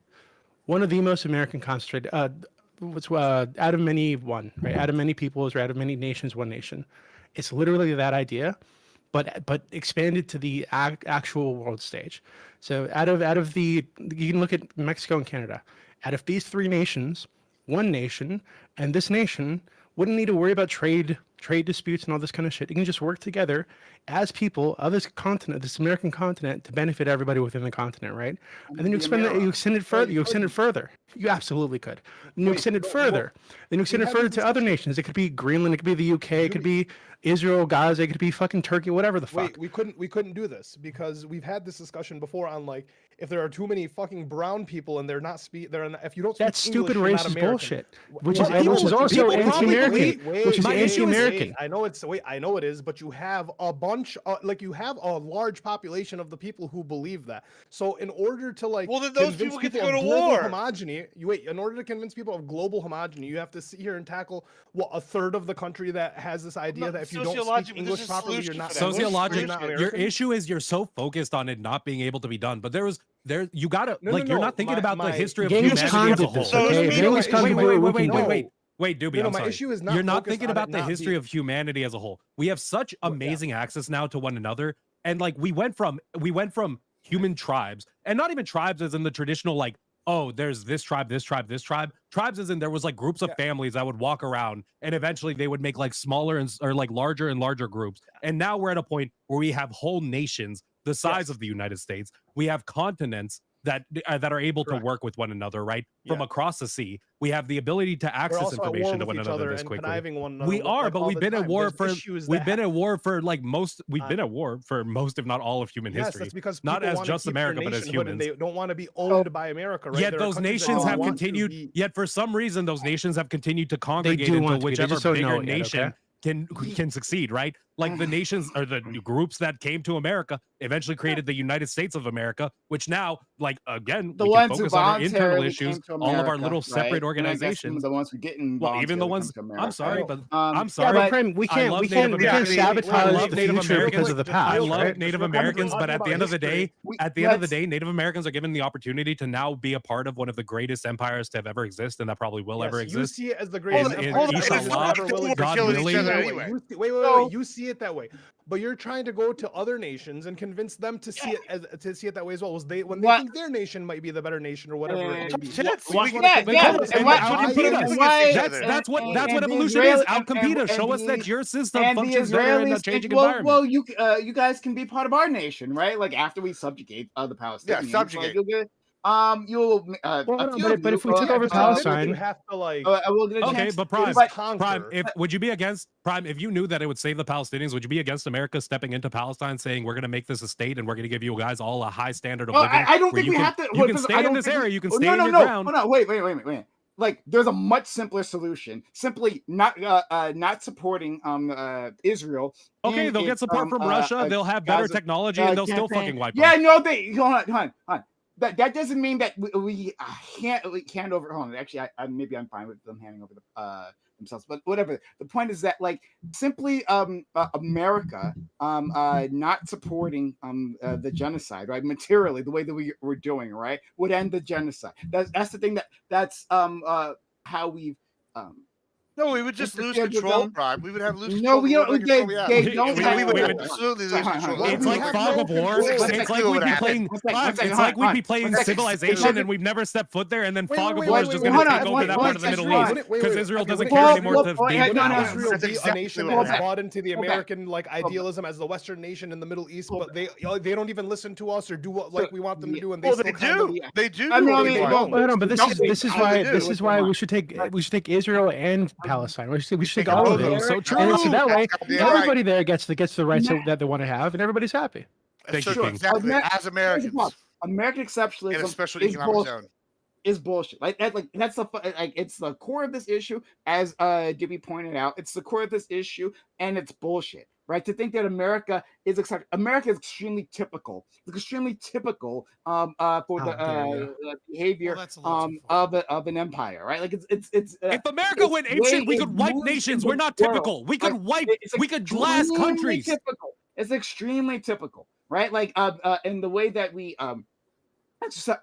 one of the most American concentrated out of many one, right? Out of many peoples or out of many nations, one nation. It's literally that idea, but expanded to the actual world stage. So out of the, you can look at Mexico and Canada. Out of these three nations, one nation and this nation wouldn't need to worry about trade disputes and all this kind of shit. You can just work together as people of this continent, this American continent, to benefit everybody within the continent, right? And then you extend it further. You extend it further. You absolutely could. And you extend it further. Then you extend it further to other nations. It could be Greenland. It could be the UK. It could be Israel, Gaza. It could be fucking Turkey. Whatever the fuck. Wait, we couldn't do this because we've had this discussion before on like if there are too many fucking brown people and if you don't speak That's stupid English, you're not racist American. bullshit, which is also anti-American. Which is anti-American. I know it is, but you have a bunch, you have a large population of the people who believe that. So in order to well, then those convince people get to of go to global war. homogeny, in order to convince people of global homogeny, you have to sit here and tackle a third of the country that has this idea that if you don't speak English properly, you're not sociologically. Your issue is you're so focused on it not being able to be done, but you gotta you're not thinking about the history of humanity as a whole. Wait, Doobie, I'm sorry. My issue is not you're not focused thinking on about it the not history being- of humanity as a whole. We have such amazing access now to one another, and we went from human tribes, and not even tribes as in the traditional there's this tribe, this tribe, this tribe. Tribes as in there was groups of families that would walk around, and eventually they would make smaller or larger and larger groups. And now we're at a point where we have whole nations the size of the United States. We have continents that are able to work with one another, right? From across the sea. We have the ability to access information to one another this quickly. We are, but we've been at war for most, if not all of human history. That's because not as wanna just keep their America, but as nationhood and humans. they don't want to be owned by America, right? Yet those nations have continued. Yet for some reason, those nations have continued to congregate into whichever bigger nation can succeed, right? Like the nations or the groups that came to America eventually created the United States of America, which now, again, the we ones can who focus on our internal voluntarily issues, came to all of our America, little separate right? organizations. The ones who didn't even the ones. I'm sorry, but I'm sorry. Yeah, but we can't sabotage the future because of the past. I love right? Native Americans, but at the end of the day, Native Americans are given the opportunity to now be a part of one of the greatest empires to have ever exist, and that probably will ever exist. You see it as the greatest You see it that way, but you're trying to go to other nations and convince them to see it that way as well. When they think their nation might be the better nation or whatever. That's what evolution is. Outcompete us. Show us that your system functions better in a changing environment. Well, you guys can be part of our nation, right? Like after we subjugate the Palestinians. Yeah, subjugate. But if we took over Palestine, you have to okay, but Prime, would you be against Prime if you knew that it would save the Palestinians? Would you be against America stepping into Palestine, saying we're going to make this a state and we're going to give you guys all a high standard of living? I don't think we have to. You can stay in this area. You can stay in your ground. No, wait. There's a much simpler solution. Simply not supporting Israel. Okay, they'll get support from Russia. They'll have better technology, and they'll still fucking wipe them. Yeah, no, hold on. That doesn't mean that we can't over. Hold on, actually, maybe I'm fine with them handing over themselves, but whatever. The point is that simply America not supporting the genocide, right, materially, the way that we're doing, right, would end the genocide. That's the thing that's how we've. No, we would just lose control, Prime. We would have lose control. No, we don't. They don't. We would absolutely lose control. It's like fog of war. It's like we'd be playing. It's like we'd be playing Civilization, and we've never stepped foot there, and then fog of war is just going to take over that part of the Middle East because Israel doesn't care anymore to be Israel be a nation that has bought into the American idealism as the Western nation in the Middle East, but they don't even listen to us or do what we want them to do, and they do. They do. But this is why we should take Israel and Palestine. We should take all of them. So true. And so that way, everybody there gets the rights that they want to have, and everybody's happy. Exactly. As Americans, American exceptionalism in a special economic zone is bullshit. That's it's the core of this issue, as Dibby pointed out. It's the core of this issue, and it's bullshit. Right, to think that America is extremely typical. It's extremely typical for the behavior of an empire. Right, it's. If America went apeshit, we could wipe nations. We're not typical. We could wipe. We could glass countries. Typical. It's extremely typical. Right, in the way that we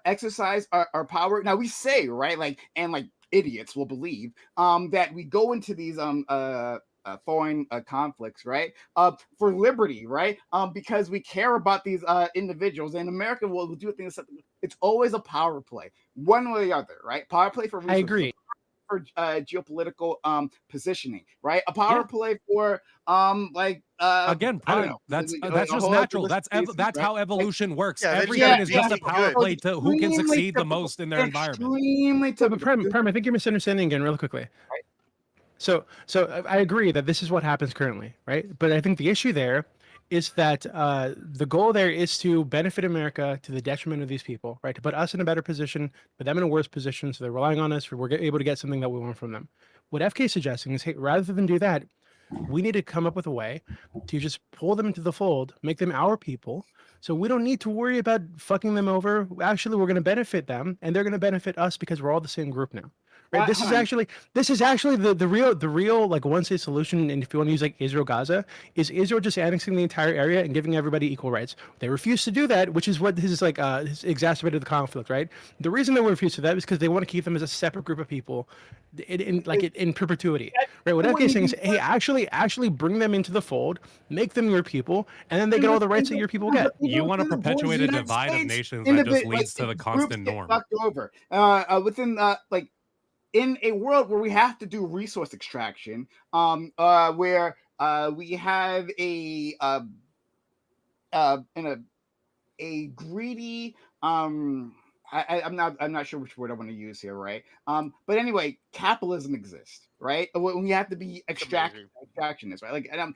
exercise our power. Now we say, right, and idiots will believe that we go into these foreign conflicts, right? For liberty, right? Because we care about these individuals, and America will do things. It's always a power play, one way or the other, right? Power play for resources, I agree. for geopolitical positioning, right? A power play for again, I don't prime. know. That's a just whole natural. list of reasons, That's right? how evolution works. Yeah, they just Everything gotta is just a be power good. play to who can Extremely succeed the typical. most in their environment. Extremely But typical. Prime, I think you're misunderstanding again, real quickly. Right. So I agree that this is what happens currently, right? But I think the issue there is that the goal there is to benefit America to the detriment of these people, right? To put us in a better position, put them in a worse position, so they're relying on us, we're able to get something that we want from them. What FK is suggesting is, hey, rather than do that, we need to come up with a way to just pull them into the fold, make them our people, so we don't need to worry about fucking them over. Actually, we're going to benefit them, and they're going to benefit us because we're all the same group now. Right? This is actually the real like one state solution. And if you want to use like Israel Gaza, is Israel just annexing the entire area and giving everybody equal rights? They refuse to do that, which is what has has exacerbated the conflict. Right? The reason they refuse to that is because they want to keep them as a separate group of people, in perpetuity. Right? What FK is saying is, hey, actually bring them into the fold, make them your people, and then they get all the rights that your people get. You want to perpetuate a divide of nations that just leads to the constant norm. Fucked over within in a world where we have to do resource extraction, where we have a greedy I'm not sure which word I want to use here, right? But anyway, capitalism exists, right? When we have to be extractionist, right? Like, and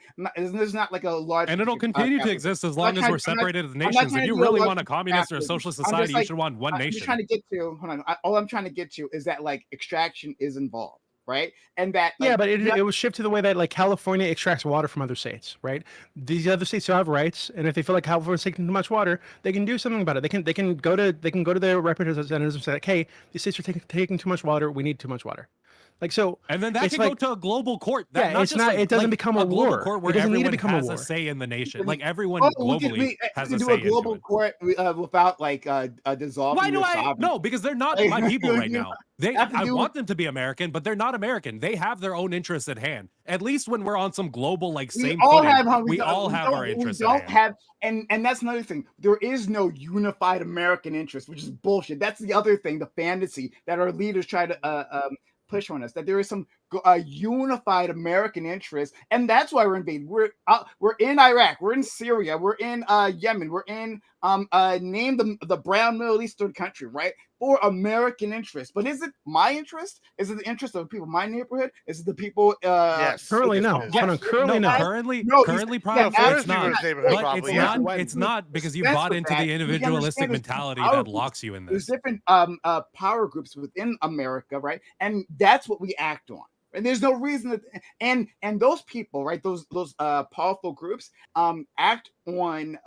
there's not like a large, and it'll continue to exist as long as we're separated as nations. If you really want a communist or a socialist society, you should want one nation. I'm trying to get to, hold on. All I'm trying to get to is that like extraction is involved. Right, and that but it was shift to the way that like California extracts water from other states, right? These other states still have rights, and if they feel like California's taking too much water, they can do something about it. They can go to their representatives and say like, hey, these states are taking too much water. We need too much water. Like so, and then that can go to a global court. It doesn't become a war. Court where everyone has a say in the nation. Like everyone globally has a say. Do a global court without like dissolving. Why do I? No, because they're not my people right now. I want them to be American, but they're not American. They have their own interests at hand. At least when we're on some global like same footing, we all have our interests at hand. And that's another thing. There is no unified American interest, which is bullshit. That's the other thing, the fantasy that our leaders try to push on us, that there is some unified American interest, and that's why we're invading. We're in Iraq, we're in Syria, we're in Yemen, we're in name the brown Middle Eastern country, right? For American interest. But is it my interest? Is it the interest of the people in my neighborhood? Is it the people yes, currently no. Currently prime, it's not. But it's not because you bought into the individualistic mentality that locks you in this. There's different power groups within America, right? And that's what we act on. And there's no reason that, and those people, right? Those powerful groups act on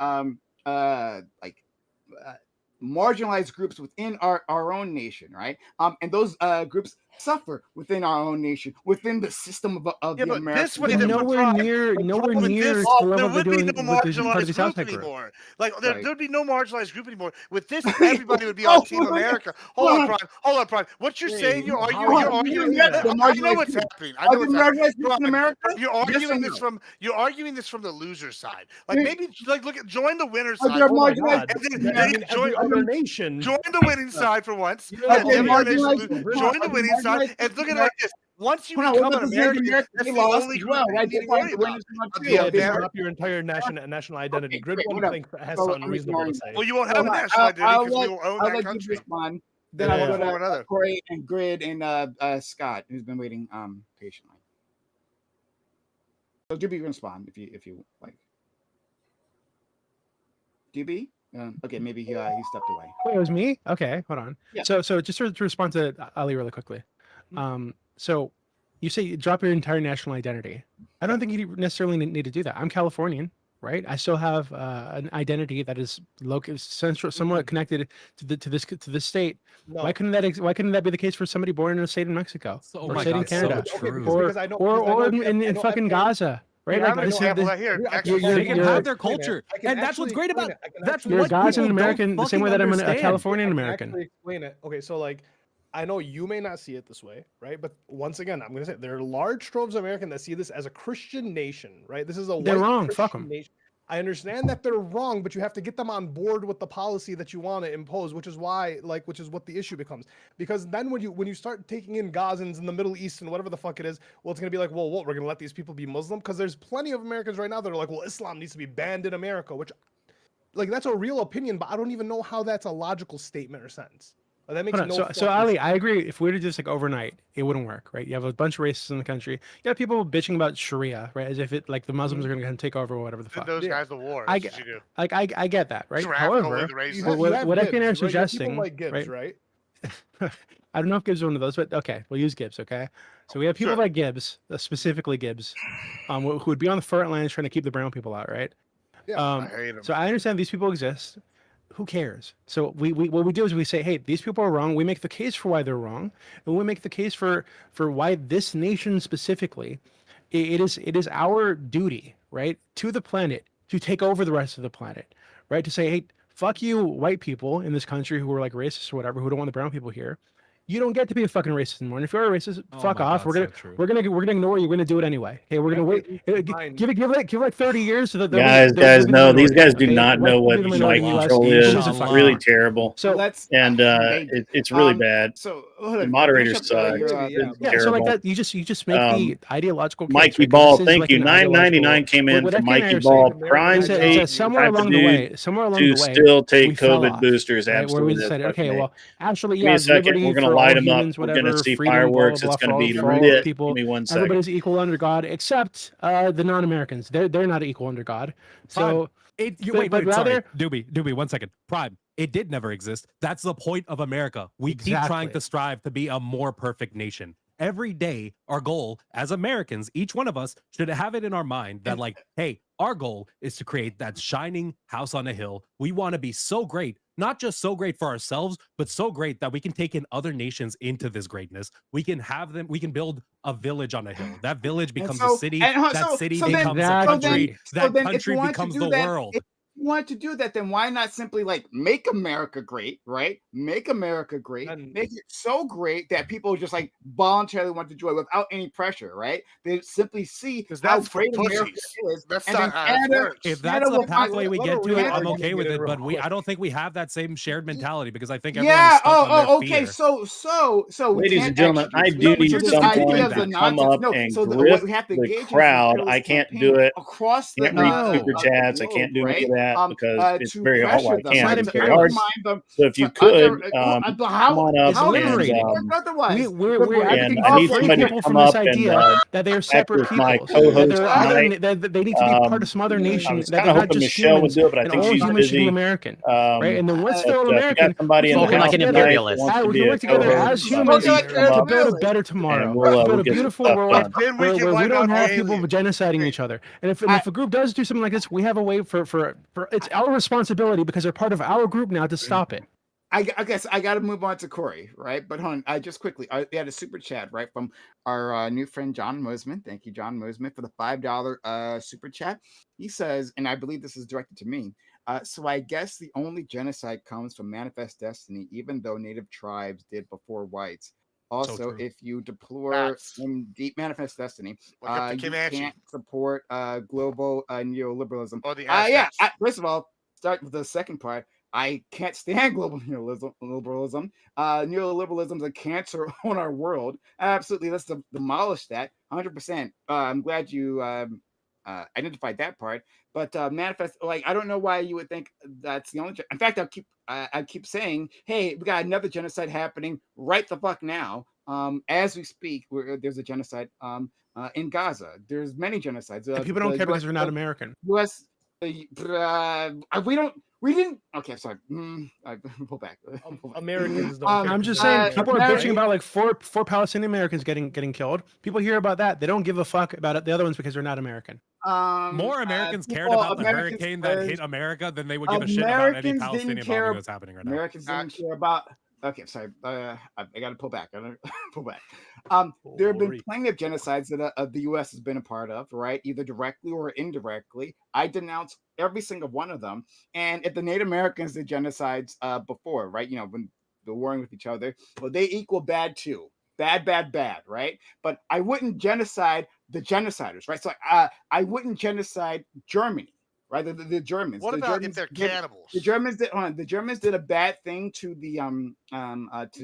marginalized groups within our own nation, right? And those groups suffer within our own nation, within the system of the American. Nowhere near the level they're doing with this part of the South anymore. Like there'd be no marginalized group anymore. With this, everybody would be on Team America. Hold on, Prime. What you're saying? You're arguing. I know what's happening. I know what's happening. You're arguing this from the loser side. Like maybe join the winner side. Join the winning side for once. Join the winning side. And look at it like this. Once you become an American, that's the only group you need to worry about. Drop your entire national identity. Grid one thinks that has something reasonable to say. Well, you won't have a national identity because we will own that country. Then I'll go to Corey and Grid and Scott, who's been waiting patiently. So DB respond if you like. DB? Okay, maybe he stepped away. Wait, it was me? Okay, hold on. Yeah. So just to respond to Ali really quickly. So you say you drop your entire national identity. I don't think you necessarily need to do that. I'm Californian, right? I still have an identity that is somewhat connected to this state. No. Why couldn't that be the case for somebody born in a state in Mexico or a state in Canada or in fucking Gaza? Right, like they can have their culture, and that's what's great about it. That's you're a Gazan American, the same way that I'm a Californian American. Explain it. Okay, so like, I know you may not see it this way, right? But once again, I'm going to say there are large troves of Americans that see this as a Christian nation, right? This is a They're white wrong. Christian Fuck 'em. nation. I understand that they're wrong, but you have to get them on board with the policy that you want to impose, which is why, which is what the issue becomes. Because then when you start taking in Gazans in the Middle East and whatever the fuck it is, well, it's gonna be like, well, what, we're gonna let these people be Muslim? Because there's plenty of Americans right now that are like, well, Islam needs to be banned in America, which, that's a real opinion, but I don't even know how that's a logical statement or sentence. That makes Hold on. no. So Ali, I agree. If we were to do this like overnight, it wouldn't work, right? You have a bunch of racists in the country. You have people bitching about Sharia, right? As if it like the Muslims are going to take over or whatever the Send fuck. those guys to war. I That's what you do. I get that, right? Draft away However, the racists. You have, what you have what Gibbs, FKN are right? You have suggesting, people like Gibbs, right? I don't know if Gibbs is one of those, but okay, we'll use Gibbs. Okay, so we have people Sure. like Gibbs, specifically Gibbs, who would be on the front lines trying to keep the brown people out, right? Yeah, I hate them. So I understand these people exist. Who cares? So we what we do is we say, hey, these people are wrong. We make the case for why they're wrong, and we make the case for why this nation specifically, it is our duty, right, to the planet to take over the rest of the planet, right? To say, hey, fuck you, white people in this country who are like racist or whatever, who don't want the brown people here. You don't get to be a fucking racist anymore. And if you're a racist, Oh fuck my off. God, We're so gonna true. we're gonna ignore you. We're gonna do it anyway. Okay, we're gonna wait. Give it like 30 years so that Guys, no, these guys do not know what mind control is. Who gives a It's fuck? really terrible. So let's And it's really bad. So The moderators suck. yeah, so like terrible. that, you just make the ideological case, Mikey right? 'Cause Ball, this is thank like you. an 9.99 came in what from FKN and I Mikey are Ball. saying, Prime it date says somewhere type of along the way, dude somewhere along to the way, still we take fell COVID off, boosters. right? Where we Absolutely. decided, That's okay, fucking well, actually, Give me yeah, a second. liberty We're gonna for light all them up. humans, We're whatever, gonna see freedom, blah, fireworks. blah, It's blah, gonna be for all lit. people. Give me 1 second. Everybody's equal under God, except the non-Americans. They're not equal under God. So, Wait, but sorry. rather, Doobie, 1 second. Prime, it did never exist. That's the point of America. We keep Exactly. trying to strive to be a more perfect nation. Every day, our goal as Americans, each one of us should have it in our mind that, like, hey, our goal is to create that shining house on a hill. We want to be so great, not just so great for ourselves, but so great that we can take in other nations into this greatness. We can have them, we can build a village on a hill. That village becomes a city. That city becomes a country. That country becomes the world. If you want to do that, then why not simply like make America great, right? Make America great, make it so great that people just like voluntarily want to join without any pressure, right? They simply see how great America is. That's and not then how it Canada, works. If that's the pathway we get to it, I'm Canada- okay with it. But I don't think we have that same shared mentality because I think everyone yeah. is stuck on their Okay. fear. So, we Ladies can't and gentlemen, I actually- do no, need but this someone idea of to the come nonsense- up no, and so grip what we have to the engage in crowd. is I can't campaign do it. across the Can't read super the chats. I globe, can't do right? any of that because it's to very hard. Well, I pressure them, can. right, It's to very hard. undermine them. So if you to could, come on up It's how liberating. and otherwise? We're and advocating I for need freeing somebody to people come from this up and idea that they are act separate as my people, that co-host there are other, tonight. that they need to be part of some other I nation, was that kind they're of not hoping just Michelle would humans, do it, but I and think all she's humans should be busy. American, right? And then once But they're all if you American, got somebody in the Spoken like house an tonight imperialist. that wants to we be can a work together co-host, as I humans need you to come to up build a better tomorrow, and to we'll build a get some beautiful stuff world done. Then we where can we wipe don't out the have people alien. genociding each other. And if a group does do something like this, we have a way for it's our responsibility because they're part of our group now to stop it. I guess I got to move on to Corey, right? But hold on, I just quickly, we had a super chat, right, from our new friend John Mosman. Thank you, John Mosman, for the $5 super chat. He says, and I believe this is directed to me. So I guess the only genocide comes from manifest destiny, even though native tribes did before whites. Also, if you deplore in deep manifest destiny, you can't support global neoliberalism. Or the yeah. Aztecs. First of all, start with the second part. I can't stand global neoliberalism. Neoliberalism is a cancer on our world. Absolutely, let's demolish that 100%. I'm glad you identified that part. But manifest, like, I don't know why you would think that's the only. In fact, I keep saying, hey, we got another genocide happening right the fuck now. As we speak, there's a genocide in Gaza. There's many genocides. People don't care because they're not American. We didn't. Okay, sorry. I pull back. Americans don't. I'm just saying, people are bitching about like four Palestinian Americans getting killed. People hear about that. They don't give a fuck about the other ones because they're not American. More Americans cared about the hurricane that hit America than they would give a shit about any Palestinian bombing that's happening right now. Americans didn't care about. Okay, sorry. I got to pull back. I gotta pull back. There have been plenty of genocides that the U.S. has been a part of, right? Either directly or indirectly. I denounce every single one of them. And if the Native Americans did genocides before, right? You know, when warring with each other. Well, they equal bad too. Bad, right? But I wouldn't genocide the genociders, right? So I wouldn't genocide Germany, right? The Germans. What the about Germans if they're did, cannibals? the Germans did. The Germans did a bad thing to the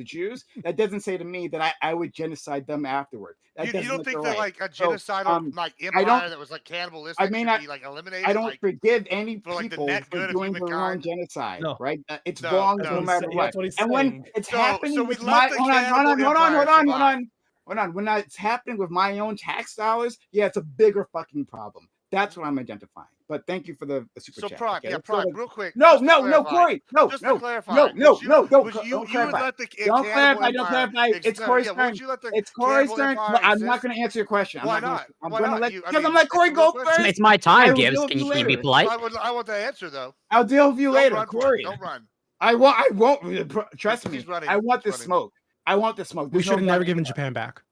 Jews. That doesn't say to me that I would genocide them afterward. That You doesn't don't look think right. that like a So, genocidal like I empire don't. that was like cannibalistic I mean, should be like eliminated? I don't like, forgive any for, like, the people net for good of doing their own humankind? genocide, No. right? It's No, wrong no. no matter what. That's what he's And saying. when it's So happening we with let the cannibal empire survive. hold on. When it's happening with my own tax dollars, yeah, it's a bigger fucking problem. That's what I'm identifying. But thank you for the super So chat. Prime, okay? yeah, Let's go Prime, to- real quick. No, just to no, clarify, Corey, no, just no, to clarify, no, would you would don't you would clarify. let the Don't cannibal clarify, don't empire clarify. It's Corey's yeah, turn. would you let the It's Corey's cannibal turn. empire No, I'm not exist? going to answer your question. Why not? I'm Why going to not? let You- I because mean, I'm like it's a Corey, real go question. first. It's my I time, will Gibbs. deal with Can you you be later. polite? I want the answer though. I'll deal with you Don't later, run for it. Corey. Don't run. I won't. Trust me. He's running. I want He's the running. smoke. I want the smoke. We There's should have no never running. given Japan back.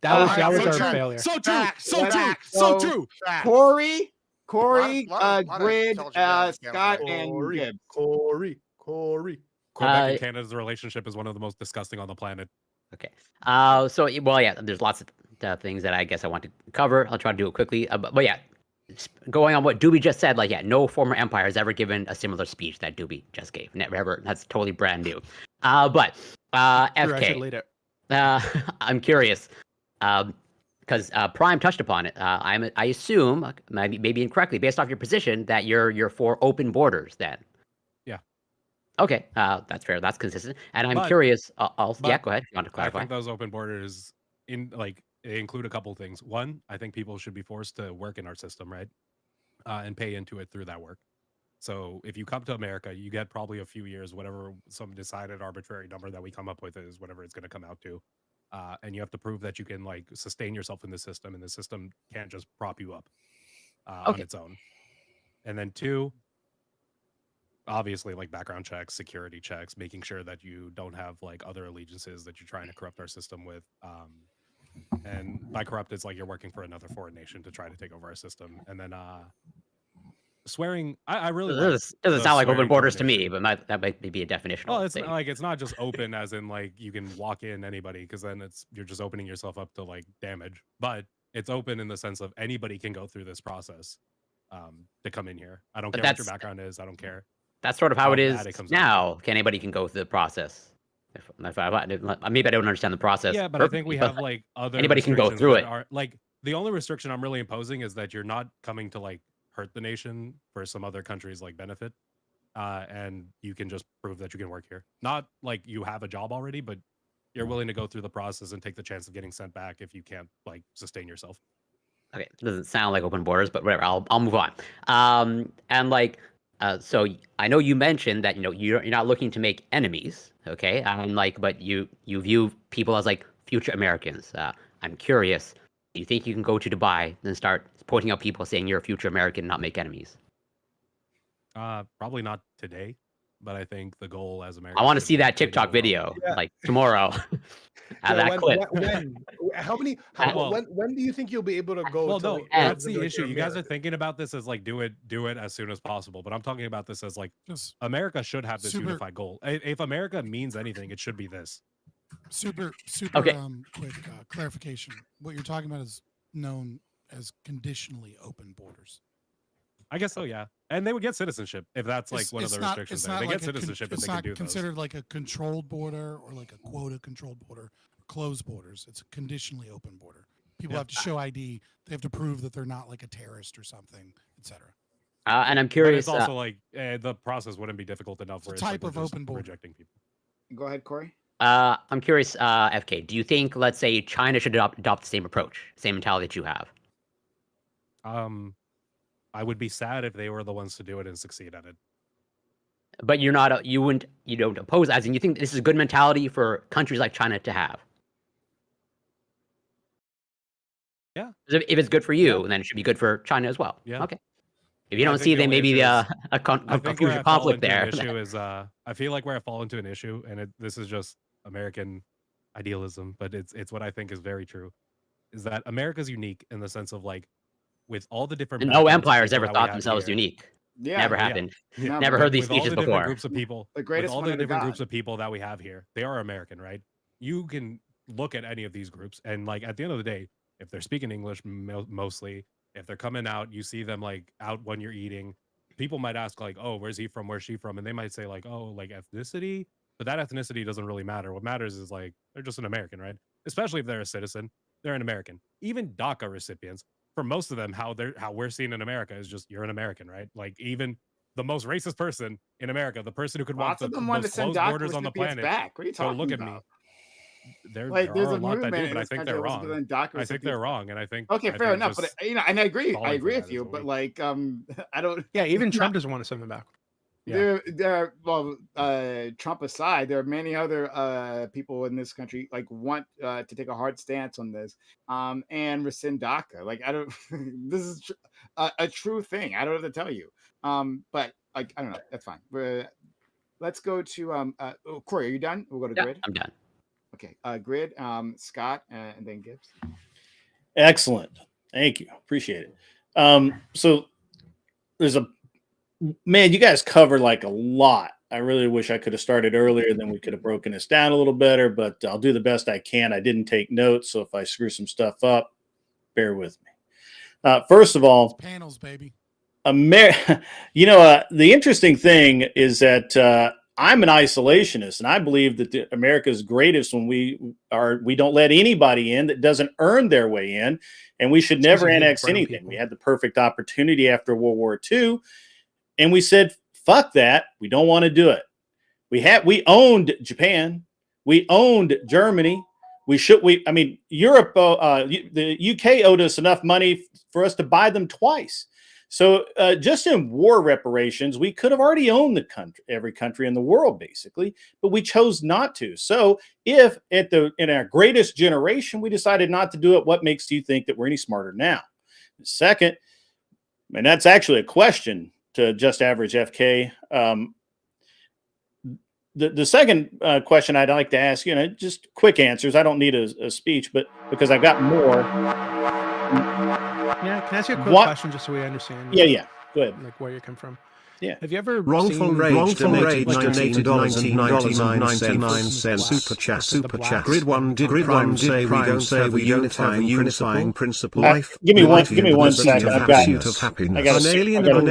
That Uh, was I- that was so our true. failure. So true. Facts, So true. facts. So So- true. Facts. Corey, lot of Grid, intelligent guys in Scott, Canada. and Gibbs. Corey. Quebec and Uh, Canada's relationship is one of the most disgusting on the planet. Okay. Well, yeah, there's lots of things that I guess I want to cover. I'll try to do it quickly. But yeah, going on what Doobie just said, like, yeah, no former empire has ever given a similar speech that Doobie just gave. Never. That's totally brand new. But Drew, I should FK, lead it. I'm curious, because Prime touched upon it. I assume, maybe incorrectly, based off your position, that you're for open borders. Then. Yeah. Okay, that's fair. That's consistent. And I'm But- curious. Yeah, but go ahead. If you want to I clarify. think those open borders they include a couple things. One, I think people should be forced to work in our system, right? And pay into it through that work. So if you come to America, you get probably a few years, whatever some decided arbitrary number that we come up with is whatever it's going to come out to. And you have to prove that you can like sustain yourself in the system, and the system can't just prop you up on Okay. its own. And then two, obviously like background checks, security checks, making sure that you don't have like other allegiances that you're trying to corrupt our system with. And by corrupt, it's like you're working for another foreign nation to try to take over our system. And then swearing, I really like Doesn't the sound like open swearing borders to me, prohibition. but that might be a definitional Well, it's thing. not, like it's not just open as in like you can walk in anybody, because then you're just opening yourself up to like damage. But it's open in the sense of anybody can go through this process to come in here. I don't But care what your that's- background is. I don't care. That's sort of how it is bad it comes out. now. Anybody can go through the process. Maybe I don't understand the process. Yeah, but I think we perfectly, have like other anybody can go restrictions through that it. Are, like the only restriction I'm really imposing is that you're not coming to like hurt the nation for some other countries like benefit, and you can just prove that you can work here. Not like you have a job already, but you're willing to go through the process and take the chance of getting sent back if you can't like sustain yourself. Okay, it doesn't sound like open borders, but whatever. I'll move on. And like, so I know you mentioned that you're not looking to make enemies, okay? Like, but you view people as like future Americans. I'm curious. Do you think you can go to Dubai and start pointing out people saying you're a future American, and not make enemies? Probably not today, but I think the goal as I Americans. want to should see be that to go TikTok on- video Yeah. like tomorrow. That clip. When do you think you'll be able to go? Well, to, no, like, that's like, the issue. you're You guys are American? thinking about this as like do it as soon as possible, but I'm talking about this as like Just America should have this Super- unified goal. If America means anything, it should be this. super Okay. quick clarification. What you're talking about is known as conditionally open borders. I guess so, yeah. And they would get citizenship if that's like It's- one of the it's not- restrictions. it's There. not They like get a con- citizenship if it's they can not do those. considered like a controlled border or like a quota controlled border, closed borders. It's a conditionally open border. People Yeah. have to show ID. They have to prove that they're not like a terrorist or something, etc. And I'm But curious. it's also like the process wouldn't be difficult enough It's a where type like of we're just open border. rejecting people. Go ahead, Corey. I'm curious, FK. Do you think, let's say, China should adopt the same approach, same mentality that you have? I would be sad if they were the ones to do it and succeed at it. But you don't oppose, as in you think this is a good mentality for countries like China to have. Yeah. If it's good for you, Yeah. then it should be good for China as well. Yeah. Okay. If you I don't think see, the then only maybe issue is- a I think where future I fall conflict into there. an issue is I feel like where I fall into an issue, and this is just American idealism, but it's what I think is very true, is that America's unique in the sense of like with all the different No backgrounds of empires people ever that we thought have themselves here- unique. Yeah, Never yeah. happened. No, Never but heard these with all speeches the different before. groups of people, The with greatest all one the under different God. groups of people that we have here, they are American, right? You can look at any of these groups, and like at the end of the day, if they're speaking English mostly, if they're coming out, you see them like out when you're eating. People might ask like, "Oh, where's he from? Where's she from?" And they might say like, "Oh, like ethnicity," but that ethnicity doesn't really matter. What matters is like they're just an American, right? Especially if they're a citizen, they're an American. Even DACA recipients, for most of them, how we're seen in America is just you're an American, right? Like even the most racist person in America, the person who could want Lots the of them want to most send closed DACA borders on the recipients planet, back. What are you go talking look at about? me. There Like, there's are a a lot that movement do, in but I this think country they're that wants to wrong. send DACA I think recipients they're back. wrong, and I think Okay, fair enough. But just and I agree falling for with that you. is But weak. like, I don't. Yeah, even not- Trump doesn't want to send them back. Yeah. There, well, Trump aside, there are many other people in this country like want to take a hard stance on this, and rescind DACA. Like, I don't. This is a true thing. I don't have to tell you. But like, I don't know. That's fine. Let's go to Corey. Are you done? We'll go to Yeah, Grid. I'm done. Okay, Grid. Scott, and then Gibbs. Excellent. Thank you. Appreciate it. So there's man, you guys cover like a lot. I really wish I could have started earlier, then we could have broken this down a little better, but I'll do the best I can. I didn't take notes, so if I screw some stuff up, bear with me. First of all, Panels, baby. the interesting thing is that I'm an isolationist, and I believe that America is greatest when we don't let anybody in that doesn't earn their way in, and we should never annex anything. We had the perfect opportunity after World War II, and we said, "Fuck that! We don't want to do it." We owned Japan, we owned Germany. Europe, the UK owed us enough money for us to buy them twice. So just in war reparations, we could have already owned every country in the world, basically, but we chose not to. So if in our greatest generation, we decided not to do it, what makes you think that we're any smarter now? Second, and that's actually a question to Just Average FK. The second question I'd like to ask, just quick answers. I don't need a speech, but because I've got more. Yeah, can I ask you a quick question just so we understand? Yeah. Go ahead. Like where you come from. Yeah. Have you ever Wrongful seen Rage donated $19.99 super chat. Grid one did Prime say we don't say we unifying principle life. Give me one second. I've got unalienable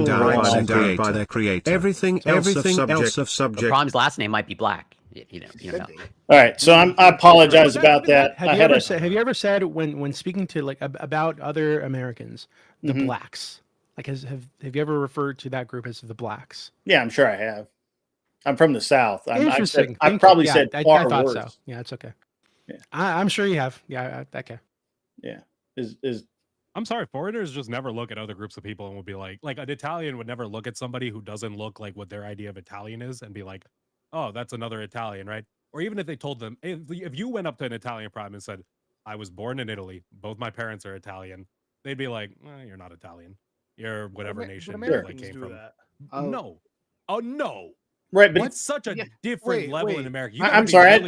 rights endowed by their creator. Everything else of subject. Prime's last name might be Black. You know. All right, so I apologize about that. Have you ever said when speaking to like about other Americans, the blacks? Like, have you ever referred to that group as the blacks? Yeah, I'm sure I have. I'm from the South. Interesting. I've probably said far I thought worse. so. Yeah, it's okay. Yeah. I'm sure you have. Yeah, okay. Yeah. I'm sorry, foreigners just never look at other groups of people and would be like an Italian would never look at somebody who doesn't look like what their idea of Italian is and be like, oh, that's another Italian, right? Or even if they told them, if you went up to an Italian prime and said, I was born in Italy, both my parents are Italian, they'd be like, you're not Italian. You're whatever nation you came from. No. Oh, no. Right, but it's such a different level in America. I'm sorry, I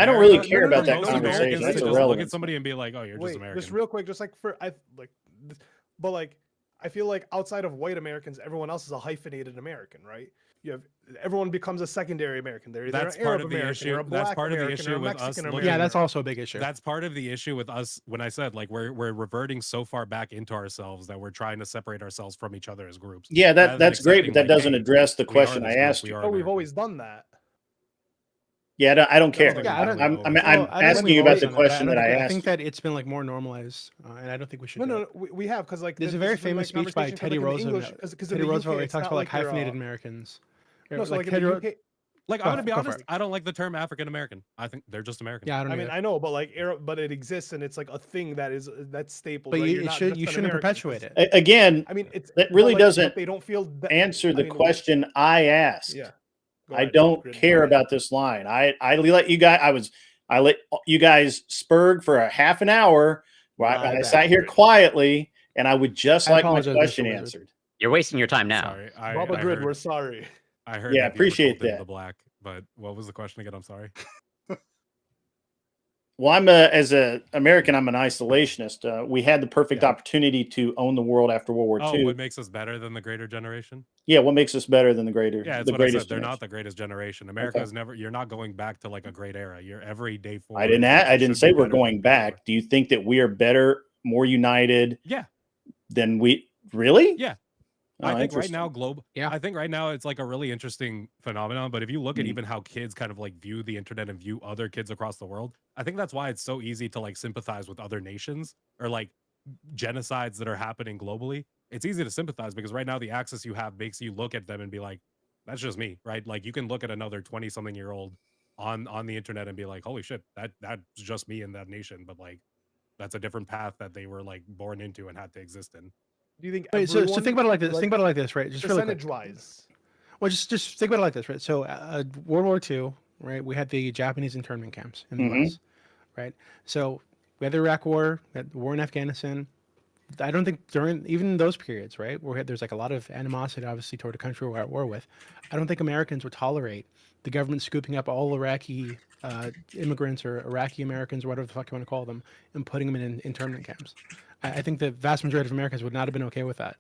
don't really care about that conversation. That's irrelevant. Look at somebody and be like, "Oh, you're just American." Just real quick, I feel like outside of white Americans, everyone else is a hyphenated American, right? Everyone becomes a secondary American. That's part of the issue. That's part of the issue with us. Yeah, that's also a big issue. That's part of the issue with us. When I said like we're reverting so far back into ourselves that we're trying to separate ourselves from each other as groups. Yeah, that's great, but that doesn't address the question I asked you. Oh, we've always done that. Yeah, I don't care. Yeah, I'm asking you about the question that I asked. I think that it's been like more normalized, and I don't think we should. No, we have because like there's a very famous speech by Teddy Roosevelt. Teddy Roosevelt, he talks about like hyphenated Americans. No, so like in the UK, like I'm gonna be honest, I don't like the term African American. I think they're just American. Yeah, I know, but like but it exists and it's like a thing that's staple. But right? you shouldn't perpetuate it. Again, I mean, that really doesn't they don't feel answer the question I asked. Yeah. I don't care about this line. I let you guys. I let you guys spurg for a half an hour. While I sat here quietly, and I would just like my question answered. You're wasting your time now. Sorry, Bubba Grid, we're sorry. I heard. Yeah, appreciate that. The Black, but what was the question again? I'm sorry. Well, as an American, I'm an isolationist. We had the perfect Yeah. opportunity to own the world after World War Oh, II. what makes us better than the greater generation? Yeah, what makes us better than the Yeah, it's the what I greatest said. They're not generation? the greatest generation. America is never. You're not going back to like a great era. You're every day forward. I didn't should say be we're better than going before. back. Do you think that we are better, more united Yeah, than we really? yeah. Oh, I think right interesting. now, Yeah. I think right now it's like a really interesting phenomenon. But if you look at Mhm. even how kids kind of like view the internet and view other kids across the world, I think that's why it's so easy to like sympathize with other nations or like genocides that are happening globally. It's easy to sympathize because right now the access you have makes you look at them and be like, that's just me, right? Like you can look at another 20-something-year-old on the internet and be like, holy shit, that's just me in that nation. But like that's a different path that they were like born into and had to exist in. Do you think Wait, so think about it like this. Think about it like this, right? Just really quick. percentage wise. Well, just think about it like this, right? So, World War II, right? We had the Japanese internment camps in the Mhm. West, right? So we had the Iraq War, we had the war in Afghanistan. I don't think during even those periods, right, where there's like a lot of animosity, obviously, toward a country we're at war with. I don't think Americans would tolerate the government scooping up all Iraqi immigrants or Iraqi Americans or whatever the fuck you want to call them and putting them in internment camps. I think the vast majority of Americans would not have been okay with that.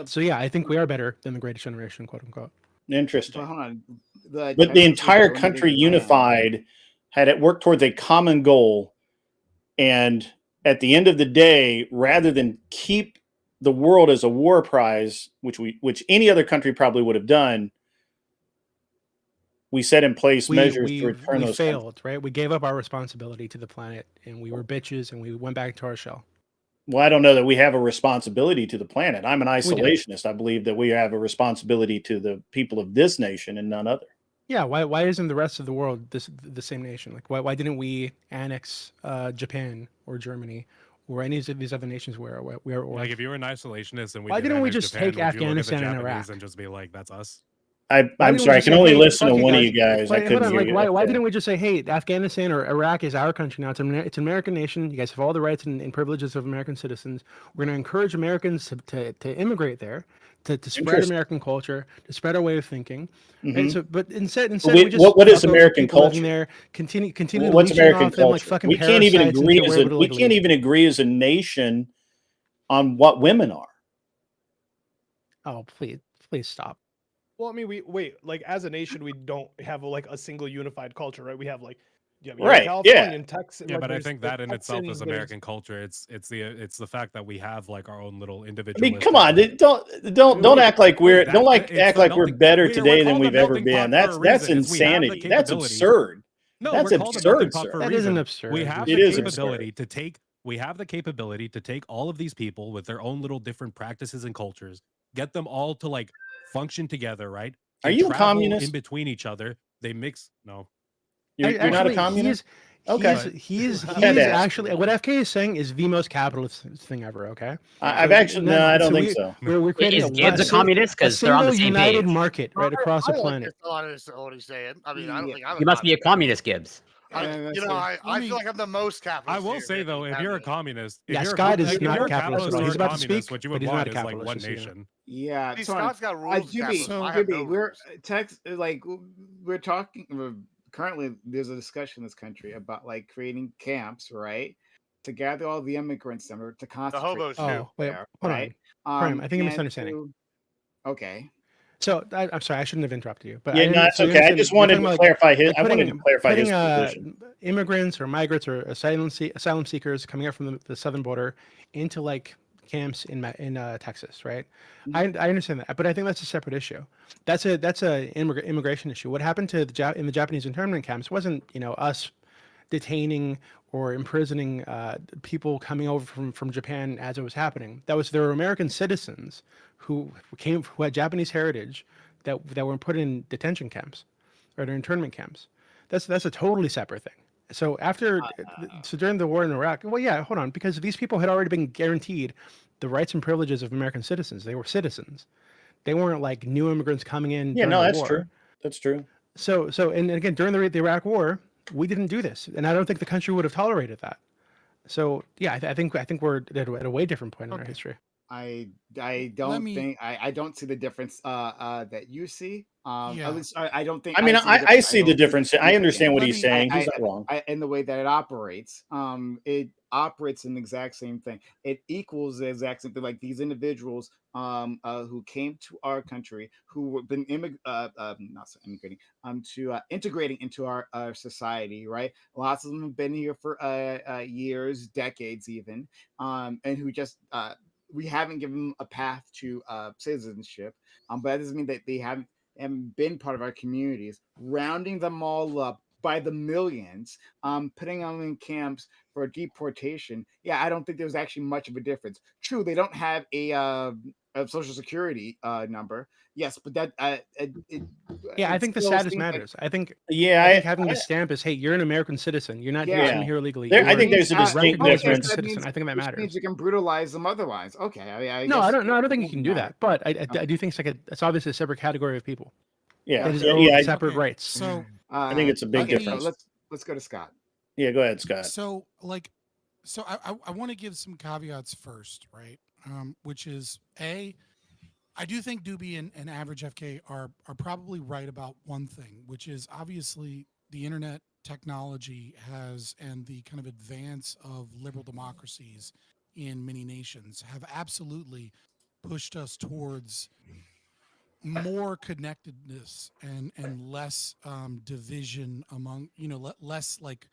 So yeah, I think we are better than the greatest generation, quote unquote. Interesting. But hold on. But the Texas entire was country donating land. unified, had it worked towards a common goal, and at the end of the day, rather than keep the world as a war prize, which any other country probably would have done, we set in place measures to return we those failed, right? We gave up our responsibility to the planet, and we were bitches, and we went back to our shell. Well, I don't know that we have a responsibility to the planet. I'm an do. isolationist. I believe that we have a responsibility to the people of this nation and none other. Yeah, why isn't the rest of the world the same nation? Like why didn't we annex Japan or Germany or any of these other nations where Like if you were an isolationist and Why didn't we annex just Japan, take would you look at the Afghanistan and Japanese Iraq? and just be like, that's us? I'm didn't sorry. we I just can say, only hey, listen to fuck you one of guys? you guys. I Wait, hold couldn't on. hear Like, you. why Okay. didn't we just say, hey, Afghanistan or Iraq is our country now? It's an American nation. You guys have all the rights and privileges of American citizens. We're going to encourage Americans to immigrate there, to spread Interesting. American culture, to spread our way of thinking. Right? Mhm. So, but instead we- we just what is fuck over American people living culture? there, continue What's leeching American off them like culture? fucking We can't even parasites agree until as we're a able to we like can't leave. even agree as a nation on what women are. Oh, please stop. Well, I mean, like as a nation, we don't have like a single unified culture, right? We have like, you have Right, California and Texas. Yeah, like, but I there's think the that in itself Texans, is there's- American culture. It's the fact that we have like our own little I individual. mean, come on, don't act like we're Wait, don't that- act like we're melting- better we're today than called a we've ever melting pot been. for a That's reason. It's we have the insanity. That's capability. absurd. No, That's we're called a melting absurd, pot sir. for a That reason. isn't absurd. We have It the is capability to take. We have the capability to take all of these people with their own little different practices and cultures, get them all to like function together, right? Are They you a travel communist? in between each other? They mix. No, You're not a Actually, communist. He's Had to ask. actually what FK is saying is the most capitalist thing ever. Okay, I've actually no, I don't think we, so. We're creating Is Gibbs a single- communist? Because they're on the single same united page. market right across the planet. What he's saying. I mean, I don't think I'm You must be a communist, Gibbs. I feel like I'm the most capitalist. I will here, say maybe, though, if you're a communist, if Yeah, you're a Scott co- is if you're not a capitalist at all. or He's about to communist, speak, what you but would he's not want a is like capitalist, one just so you know. nation. Yeah, See, Tony, Scott's got rules. Jimmy, capitalism. I have no we're rules. we're talking. Currently, there's a discussion in this country about like creating camps, right, to gather all the immigrants and to concentrate. hobos, too. Oh, wait, there, hold right? on. Prime, I think you're and misunderstanding. Okay. So I'm sorry, I shouldn't have interrupted you. But Yeah, no, it's okay. I just wanted to clarify his. I wanted to clarify his position. Immigrants or migrants or asylum seekers coming up from the southern border into like camps in Texas, right? I understand that, but I think that's a separate issue. That's a immigration issue. What happened to in the Japanese internment camps wasn't us detaining or imprisoning people coming over from Japan as it was happening. There were American citizens who had Japanese heritage that were put in detention camps or internment camps. That's a totally separate thing. So during the war in Iraq, well, yeah, hold on, because these people had already been guaranteed the rights and privileges of American citizens. They were citizens. They weren't like new immigrants coming in. Yeah, no, that's war. true. That's true. So and again, during the Iraq War, we didn't do this, and I don't think the country would have tolerated that. So yeah, I think we're at a way different point in our history. I don't think I don't see the difference that you see. Yeah. At least I don't think I mean, I see the don't difference. I understand what Let he's me- saying. He's not wrong. in the way that it operates in the exact same thing. It equals the exact same thing. Like these individuals who came to our country, who have been not so immigrating, to integrating into our society, right? Lots of them have been here for years, decades, even, and who just we haven't given them a path to citizenship. But that doesn't mean that they haven't been part of our communities, rounding them all up by the millions, putting them in camps for deportation. Yeah, I don't think there's actually much of a difference. True, they don't have a social security number. Yes, but that Yeah, I it think the still status seems like- matters. I think Yeah, having the stamp is, hey, you're an American citizen. You're not Yeah. just here illegally. There- I You're think there's a a distinct recognized difference. American citizen. I think that which matters. means you can brutalize them otherwise. Okay, I No, guess I don't. No, I don't think you it can doesn't do matter. that. But I do think it's obviously a separate category of people. yeah, That is yeah, owed yeah, separate Okay, rights. So I think it's a big okay, so difference. let's go to Scott. Yeah, go ahead, Scott. So I want to give some caveats first, right? Which is I do think Doobie and Average FK are probably right about one thing, which is obviously the internet technology has, and the kind of advance of liberal democracies in many nations have absolutely pushed us towards more connectedness and less division among, less like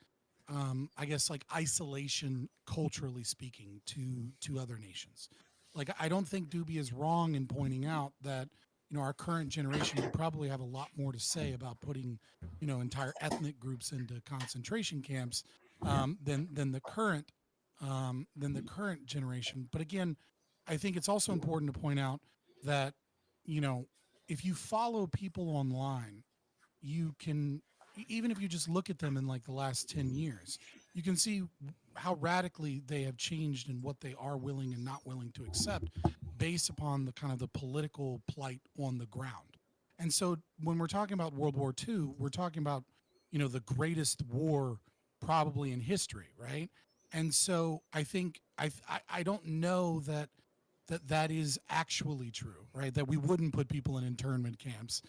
I guess like isolation, culturally speaking, to other nations. Like I don't think Doobie is wrong in pointing out that our current generation would probably have a lot more to say about putting entire ethnic groups into concentration camps than the current generation. But again, I think it's also important to point out that if you follow people online, you can, even if you just look at them in like the last 10 years, you can see how radically they have changed in what they are willing and not willing to accept based upon the kind of the political plight on the ground. And so when we're talking about World War II, we're talking about the greatest war probably in history, right? And so I think I don't know that is actually true, right? That we wouldn't put people in internment camps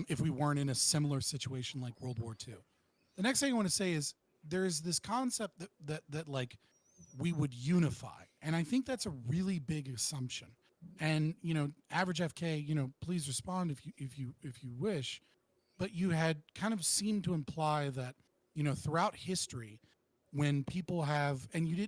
if we weren't in a similar situation like World War II. The next thing I want to say is there's this concept that like we would unify, and I think that's a really big assumption. And Average FK, please respond if you wish, but you had kind of seemed to imply that throughout history, when people have, and you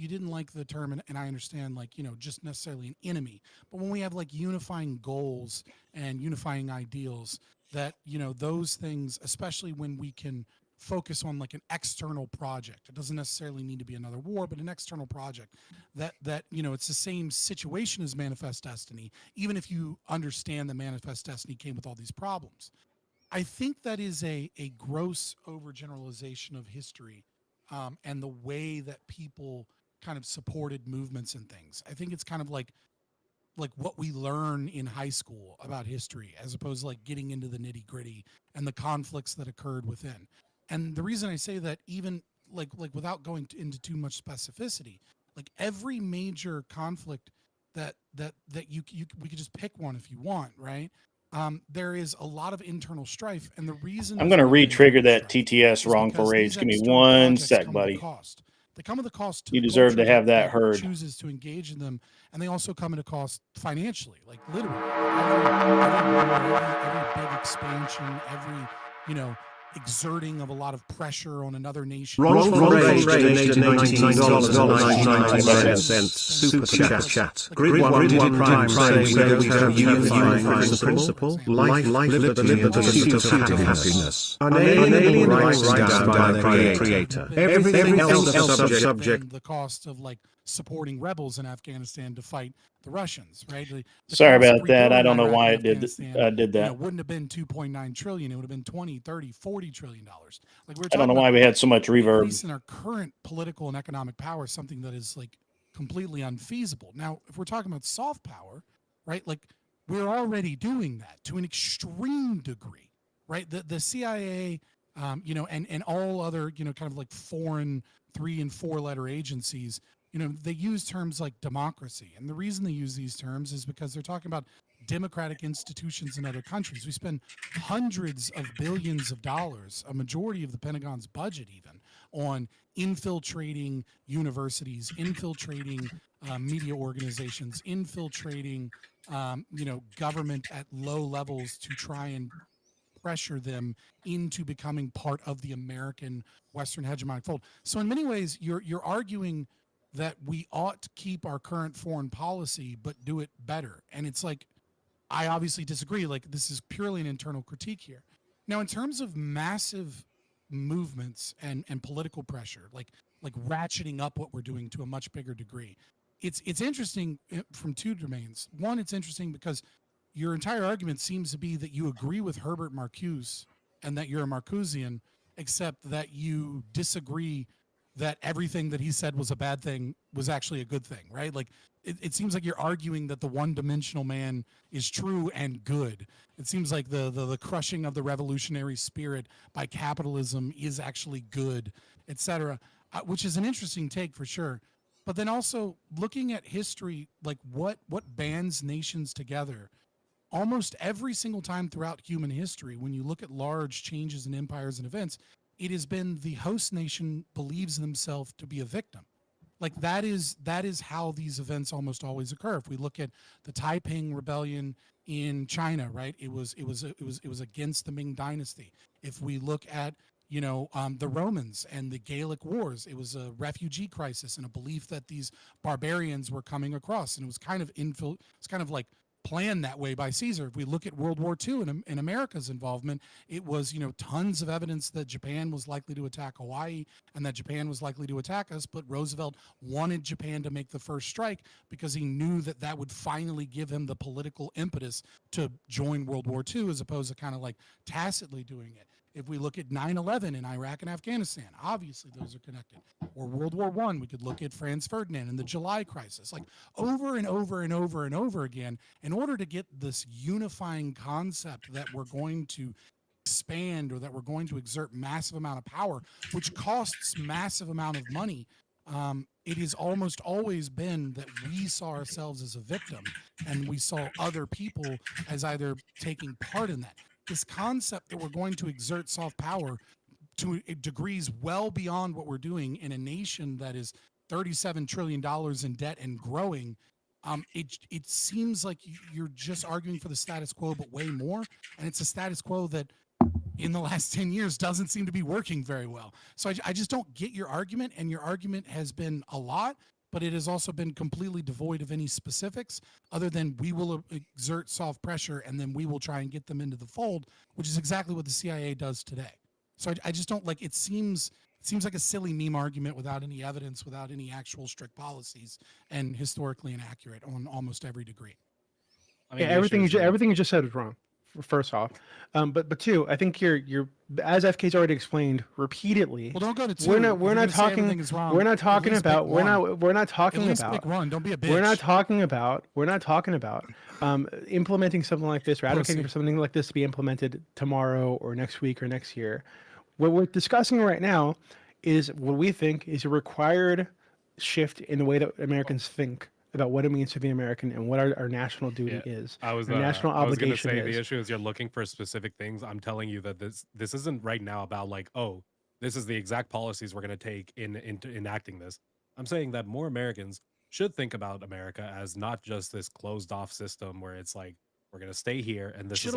didn't like the term, and I understand, like just necessarily an enemy, but when we have like unifying goals and unifying ideals, that those things, especially when we can focus on like an external project, it doesn't necessarily need to be another war, but an external project, that it's the same situation as Manifest Destiny, even if you understand that Manifest Destiny came with all these problems. I think that is a gross overgeneralization of history, and the way that people kind of supported movements and things. I think it's kind of like what we learn in high school about history, as opposed to like getting into the nitty gritty and the conflicts that occurred within. And the reason I say that, even like without going into too much specificity, like every major conflict that you we could just pick one if you want, right? There is a lot of internal strife, and the reason I'm going to there's a lot of re-trigger internal that strife TTS is wrongful because rage. these Give me external one projects sec, come with a buddy. cost. They come with a cost to You the deserve to culture have that that heard. chooses to engage in them, and they also come at a cost financially, like literally. Every big expansion, every exerting of a lot of pressure on another nation. Wrongful Rage donated $19.99 super chat. Grid 1 did Prime say we don't have unifying principle, life, liberty and pursuit of happiness. Unalienable rights endowed by their creator. Everything else subject. The cost of like supporting rebels in Afghanistan to fight the Russians, right? The Sorry cost of about that. I rebuilding don't know Iraq why and it Afghanistan, did that. wouldn't have been 2.9 trillion. It would have been 20, 30, 40 trillion dollars. Like we're I don't know talking why about we had so much reverb. increase in our current political and economic power, something that is like completely unfeasible. Now, if we're talking about soft power, right? Like we're already doing that to an extreme degree, right? The CIA, and all other, kind of like foreign 3- and 4-letter agencies they use terms like democracy. And the reason they use these terms is because they're talking about democratic institutions in other countries. We spend hundreds of billions of dollars, a majority of the Pentagon's budget even, on infiltrating universities, infiltrating media organizations, infiltrating government at low levels to try and pressure them into becoming part of the American Western hegemonic fold. So in many ways, you're arguing that we ought to keep our current foreign policy but do it better. And it's like, I obviously disagree. Like, this is purely an internal critique here. Now, in terms of massive movements and political pressure, like ratcheting up what we're doing to a much bigger degree, it's interesting from two domains. One, it's interesting because your entire argument seems to be that you agree with Herbert Marcuse and that you're a Marcusian, except that you disagree that everything that he said was a bad thing was actually a good thing, right? Like, it seems like you're arguing that the one-dimensional man is true and good. It seems like the crushing of the revolutionary spirit by capitalism is actually good, etc., which is an interesting take for sure. But then also looking at history, like what bands nations together, almost every single time throughout human history, when you look at large changes in empires and events, it has been the host nation believes themselves to be a victim. Like that is how these events almost always occur. If we look at the Taiping Rebellion in China, right? It was against the Ming Dynasty. If we look at the Romans and the Gallic Wars, it was a refugee crisis and a belief that these barbarians were coming across, and it was kind of like planned that way by Caesar. If we look at World War II and America's involvement, it was, tons of evidence that Japan was likely to attack Hawaii and that Japan was likely to attack us. But Roosevelt wanted Japan to make the first strike because he knew that that would finally give him the political impetus to join World War II, as opposed to kind of like tacitly doing it. If we look at 9/11 in Iraq and Afghanistan, obviously those are connected. Or World War I, we could look at Franz Ferdinand and the July crisis. Like over and over and over and over again, in order to get this unifying concept that we're going to expand or that we're going to exert massive amount of power, which costs massive amount of money, it has almost always been that we saw ourselves as a victim and we saw other people as either taking part in that. This concept that we're going to exert soft power to degrees well beyond what we're doing in a nation that is $37 trillion in debt and growing, it seems like you're just arguing for the status quo, but way more. And it's a status quo that in the last 10 years doesn't seem to be working very well. So I just don't get your argument, and your argument has been a lot, but it has also been completely devoid of any specifics other than we will exert soft pressure and then we will try and get them into the fold, which is exactly what the CIA does today. So I just don't like, it seems like a silly meme argument without any evidence, without any actual strict policies, and historically inaccurate on almost every degree. I mean, everything you just said is wrong. First off, but two, I think you're as FK's already explained repeatedly. Well, don't go to two. We're not talking about. We're not talking about. Don't be a bitch. We're not talking about implementing something like this or advocating for something like this to be implemented tomorrow or next week or next year. What we're discussing right now is what we think is a required shift in the way that Americans think about what it means to be American and what our national duty is. Our national obligation is. The issue is you're looking for specific things. I'm telling you that this isn't right now about like, oh, this is the exact policies we're going to take in enacting this. I'm saying that more Americans should think about America as not just this closed off system where it's like, we're going to stay here and this is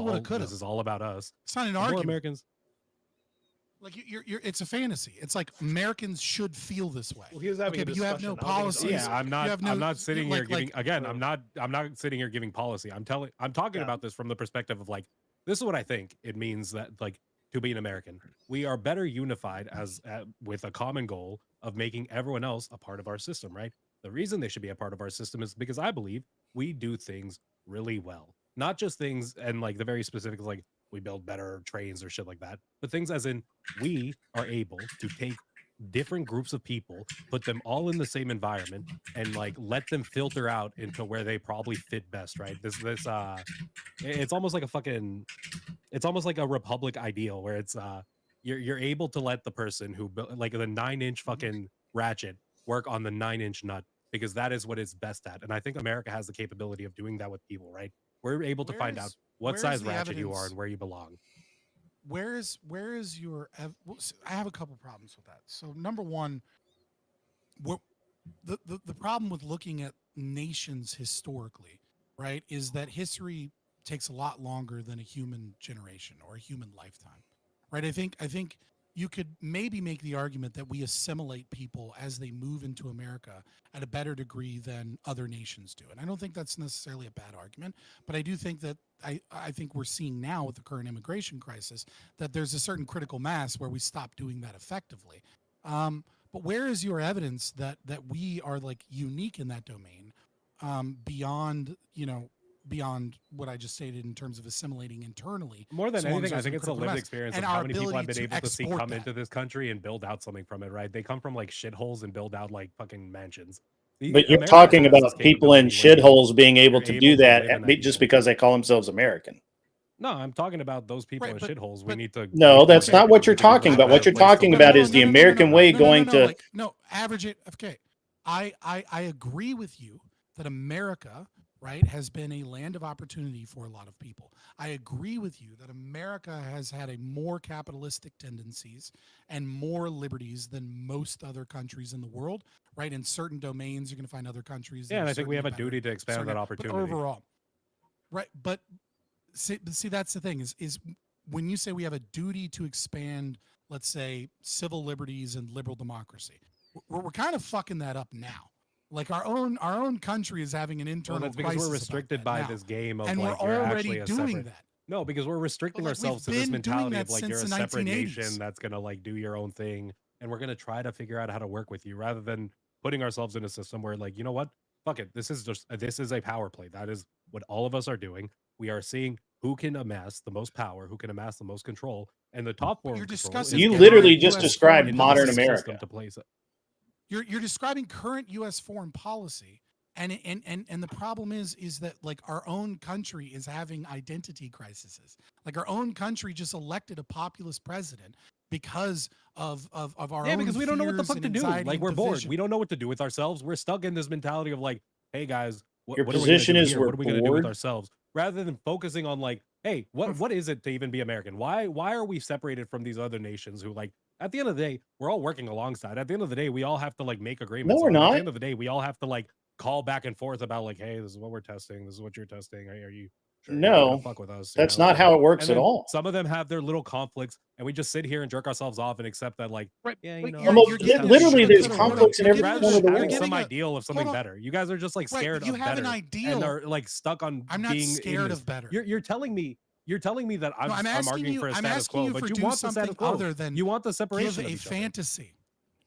all about us. It's not an more argument. Americans. Like it's a fantasy. It's like Americans should feel this way. Well, he was having a but you have no policies. Yeah, I'm not sitting here giving I'm not sitting here giving policy. I'm talking about this from the perspective of like, this is what I think it means that like to be an American. We are better unified with a common goal of making everyone else a part of our system, right? The reason they should be a part of our system is because I believe we do things really well. Not just things and like the very specific, like we build better trains or shit like that, but things as in we are able to take different groups of people, put them all in the same environment, and like let them filter out into where they probably fit best, right? It's almost like it's almost like a republic ideal where it's you're able to let the person who built like the 9-inch fucking ratchet work on the 9-inch nut because that is what it's best at. And I think America has the capability of doing that with people, right? We're able to find out what size ratchet you are and where you belong. Where is your I have a couple problems with that. So number one, the problem with looking at nations historically, right, is that history takes a lot longer than a human generation or a human lifetime, right? I think you could maybe make the argument that we assimilate people as they move into America at a better degree than other nations do. And I don't think that's necessarily a bad argument, but I do think that I think we're seeing now with the current immigration crisis that there's a certain critical mass where we stop doing that effectively. But where is your evidence that we are like unique in that domain, beyond what I just stated in terms of assimilating internally? More than so long as anything, I there's think a it's a critical lived mass, experience and of how our many people I've ability been able to see export come that. into this country and build out something from it, right? They come from like shitholes and build out like fucking mansions. But you're America talking has this about people in capability where shitholes being able you're to able do to that live in that just deal. because they call themselves American. No, I'm talking about those people Right, in but- shitholes. We but- need to. No, make that's them not what American. you're We need to give talking them a about. What better you're place to talking live. about is the American way going to. Like, no, average it. Okay, I agree with you that America, right, has been a land of opportunity for a lot of people. I agree with you that America has had a more capitalistic tendencies and more liberties than most other countries in the world, right? In certain domains, you're going to find other countries. that Yeah, are and I think we certainly have a better, duty to expand certainly- that opportunity. But overall, right? But see, that's the thing is when you say we have a duty to expand, let's say, civil liberties and liberal democracy, we're kind of fucking that up now. Like our own country is having an internal Well, that's because crisis we're about restricted that by now. this game of And like we're you're already actually a doing separate. that. No, because we're restricting But, like, ourselves to we've this been doing mentality that of like since you're a the separate 1980s. nation that's gonna like do your own thing, and we're gonna try to figure out how to work with you rather than putting ourselves in a system where like you know what, fuck it, this is a power play. That is what all of us are doing. We are seeing who can amass the most power, who can amass the most control, and the top form you're of control discussing is You getting literally the just people described into modern the America. system to place it. You're describing current U.S. foreign policy, and the problem is that like our own country is having identity crises. Like our own country just elected a populist president because of our own because we don't know what the fears fuck and to do. anxiety Like and we're bored. division. We don't know what to do with ourselves. We're stuck in this mentality of like, hey guys, Your what are we gonna position do is here? we're What are we gonna do with bored? ourselves? Rather than focusing on like, hey, what is it to even be American? Why are we separated from these other nations who like at the end of the day, we're all working alongside. At the end of the day, we all have to like make agreements. we're At the not. end of the day, we all have to like call back and forth about like, hey, this is what we're testing. This is what you're testing. Are you sure you're not No, gonna fuck with us? that's not how it works And at then all. some of them have their little conflicts, and we just sit here and jerk ourselves off and accept that, like, Right, yeah, but you know, you're Almost giving a literally, shoulda, there's coulda, conflicts in woulda. every You're rather giving corner of than the having world. some giving a- ideal of something hold on. better. You guys are just like Right, scared but you of have better an ideal. and are like stuck on I'm not being scared in this. of better. You're telling me that No, I'm asking arguing you. for a I'm status asking quo, you but for you do want the status something quo. other than You want the give separation of a each other. fantasy.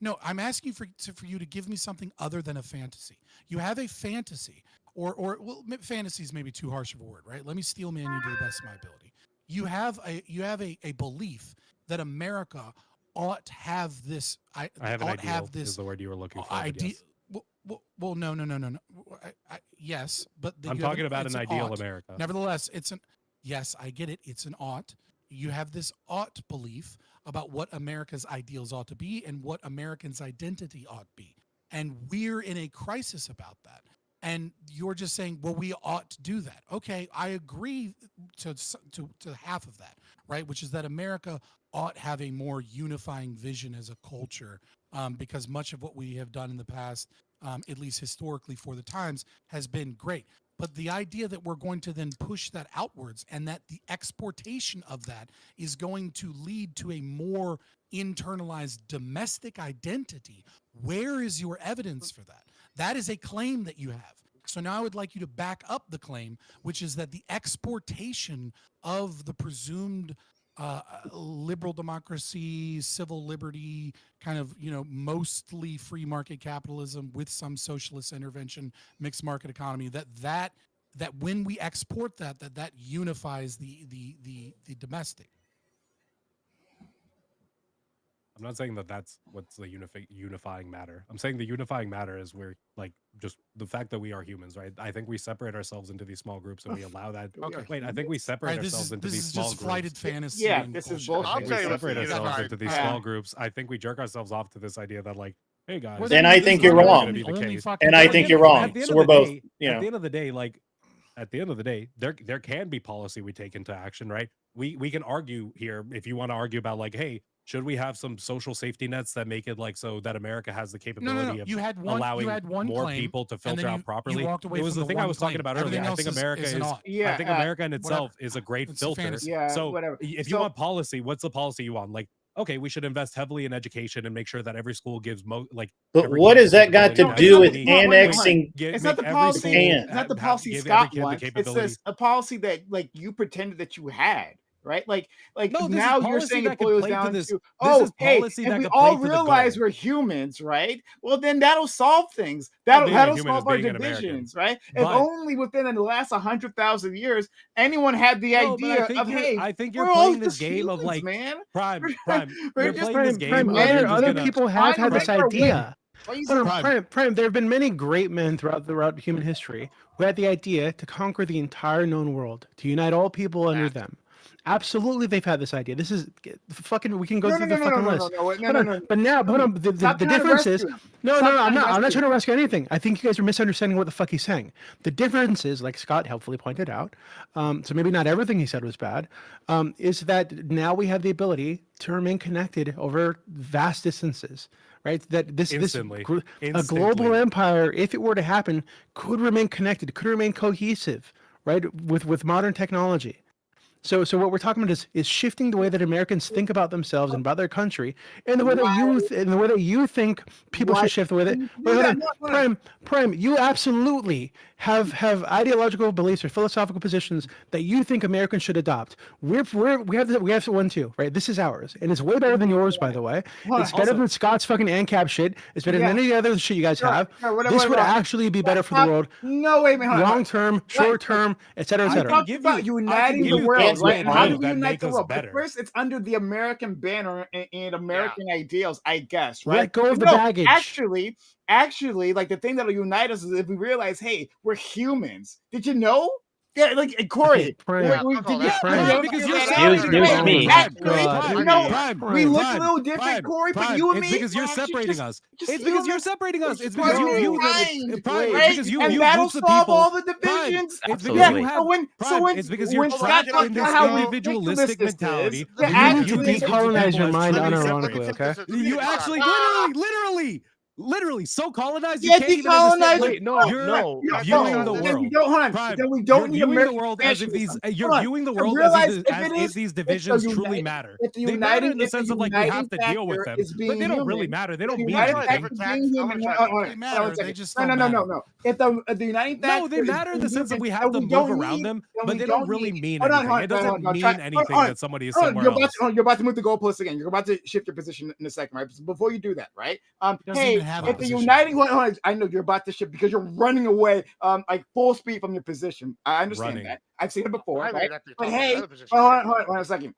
No, I'm asking for you to give me something other than a fantasy. You have a fantasy, or well, fantasy is maybe too harsh of a word, right? Let me steel man you to the best of my ability. You have a belief that America ought to have this. I have an ought ideal. have this Is the word you were looking for? but idea. yes. Well, no. Yes, but I'm you have talking about it's an ideal ought. America. Nevertheless, it's an yes. I get it. It's an ought. You have this ought belief about what America's ideals ought to be and what Americans' identity ought to be, and we're in a crisis about that. And you're just saying, well, we ought to do that. Okay, I agree to half of that, right? Which is that America ought have a more unifying vision as a culture, because much of what we have done in the past, at least historically for the times, has been great. But the idea that we're going to then push that outwards and that the exportation of that is going to lead to a more internalized domestic identity, where is your evidence for that? That is a claim that you have. So now I would like you to back up the claim, which is that the exportation of the presumed liberal democracy, civil liberty, kind of, mostly free market capitalism with some socialist intervention, mixed market economy, that when we export that unifies the domestic. I'm not saying that that's what's the unifying matter. I'm saying the unifying matter is we're like just the fact that we are humans, right? I think we separate ourselves into these small groups and we allow that. Okay. Wait, I think we separate ourselves into This these is small just groups. flighted fantasy. Yeah, and this is bullshit. bullshit. I'll We tell you what's separate the ourselves unifying into these matter. small groups. I think we jerk ourselves off to this idea that like, Hey guys, Well, then that- I this think is you're literally wrong. the only case. fucking And I thing think that you're can wrong. happen. At the So end we're of the both, day, you at know. the end of the day, like at the end of the day, there can be policy we take into action, right? We can argue here if you want to argue about like, hey, should we have some social safety nets that make it like so that America has the No, capability no, no. of You had one. allowing You had one more claim, people to and filter then out properly? You walked away It was from the thing I one was talking claim. about earlier. Everything I else think America is an is. ought. Yeah, I think America in itself whatever. is a great It's a filter. fantasy. Yeah, So whatever. if you So- want policy, what's the policy you want? Like, okay, we should invest heavily in education and make sure that every school gives But every what kid has the that got to capability do have with the need. annexing? It's Make not the every policy. school Japan. It's not the have- policy give every Scott kid the wants. It's capability. this a policy that like you pretended that you had, right? Like No, this is now you're policy saying that it could boils play to down this- to this is hey, policy if that we could all play to the realize goal. we're humans, right? Well, then that'll solve things. Well, That'll being a that'll human is solve our being an American. divisions, right? If But- only within the last 100,000 years anyone had the No, but idea of hey, I think you're we're all playing this just game of humans, like man. Prime. We're You're just playing this game. where you're just Other gonna- people have trying had to this make our way. idea. Hold on, Prime. There have been many great men throughout human history who had the idea to conquer the entire known world, to unite all people under them. Absolutely, they've had this idea. This is fucking. We can go through the fucking list. But now, the Stop trying to difference is rescue him. no. Stop I'm trying to not. I'm not rescue trying to rescue anything. I think you guys are misunderstanding what the fuck he's saying. The difference is, like Scott helpfully pointed out, so maybe not everything he said was bad, is that now we have the ability to remain connected over vast distances. Right, that this Instantly. a global empire, if it were to happen, could remain connected, could remain cohesive, right, with modern technology. So what we're talking about is shifting the way that Americans think about themselves and about their country, and the way that you think people should shift the way that. Wait, hold on. Prime, you absolutely have ideological beliefs or philosophical positions that you think Americans should adopt. We have one too, right? This is ours, and it's way better than yours, by the way. It's better than Scott's fucking ANCAP shit. It's better than any other shit you guys have. This would actually be better for the world. No, wait, hold on. Long term, short term, et cetera, et I cetera. talked about uniting the world, right? How do we unite the world? But better. first, it's under the American banner and American ideals, I guess, right? Let go of the baggage. Actually, like the thing that'll unite us is if we realize, hey, we're humans. Did you know? Yeah, like Corey. Prime. Did you? Prime. Excuse me. We look a little different, Corey, but you and me. It's because you're separating us. It's because you're separating us. It's because because you view them. Prime. Right? Because you And view that'll groups of solve people. all the divisions. It's because Absolutely. you have. It's because you're when trapped Scott in talked this about how individualistic ridiculous this mentality. is, where yeah, You need to view these groups of decolonize people your as mind truly unironically, separate. okay? You actually literally so colonized you Yeah, can't even decolonize understand. it. Wait, no, You're no. viewing the Then we world. don't, hold on. Prime, Then we don't you're need viewing the American world as if these. nationalism. You're Hold on. viewing the And world realize as if if, it as is- if these if the divisions truly united- matter. if the They matter in uniting- the if the sense of like we have uniting to deal with factor them, is but being they don't really human, matter. They the don't mean uniting anything. factor being human. They Hold on, matter, one they second. just No. don't If the uniting factor No, they is matter in the being sense that human, we have then to we move don't around need- them, then but we they don't don't really need- mean hold on, anything. It doesn't hold on, mean try- anything hold on, that somebody is hold on, somewhere else. You're about to move the goalposts again. You're about to shift your position in a second, right? So before you do that, right? Doesn't Hey, even have a if the position. uniting, hold on, I know you're about to shift because you're running away, like full speed from your position. I understand Running. that. I've seen it before, I right? made that to But talk about hey, the other position. hold on a second.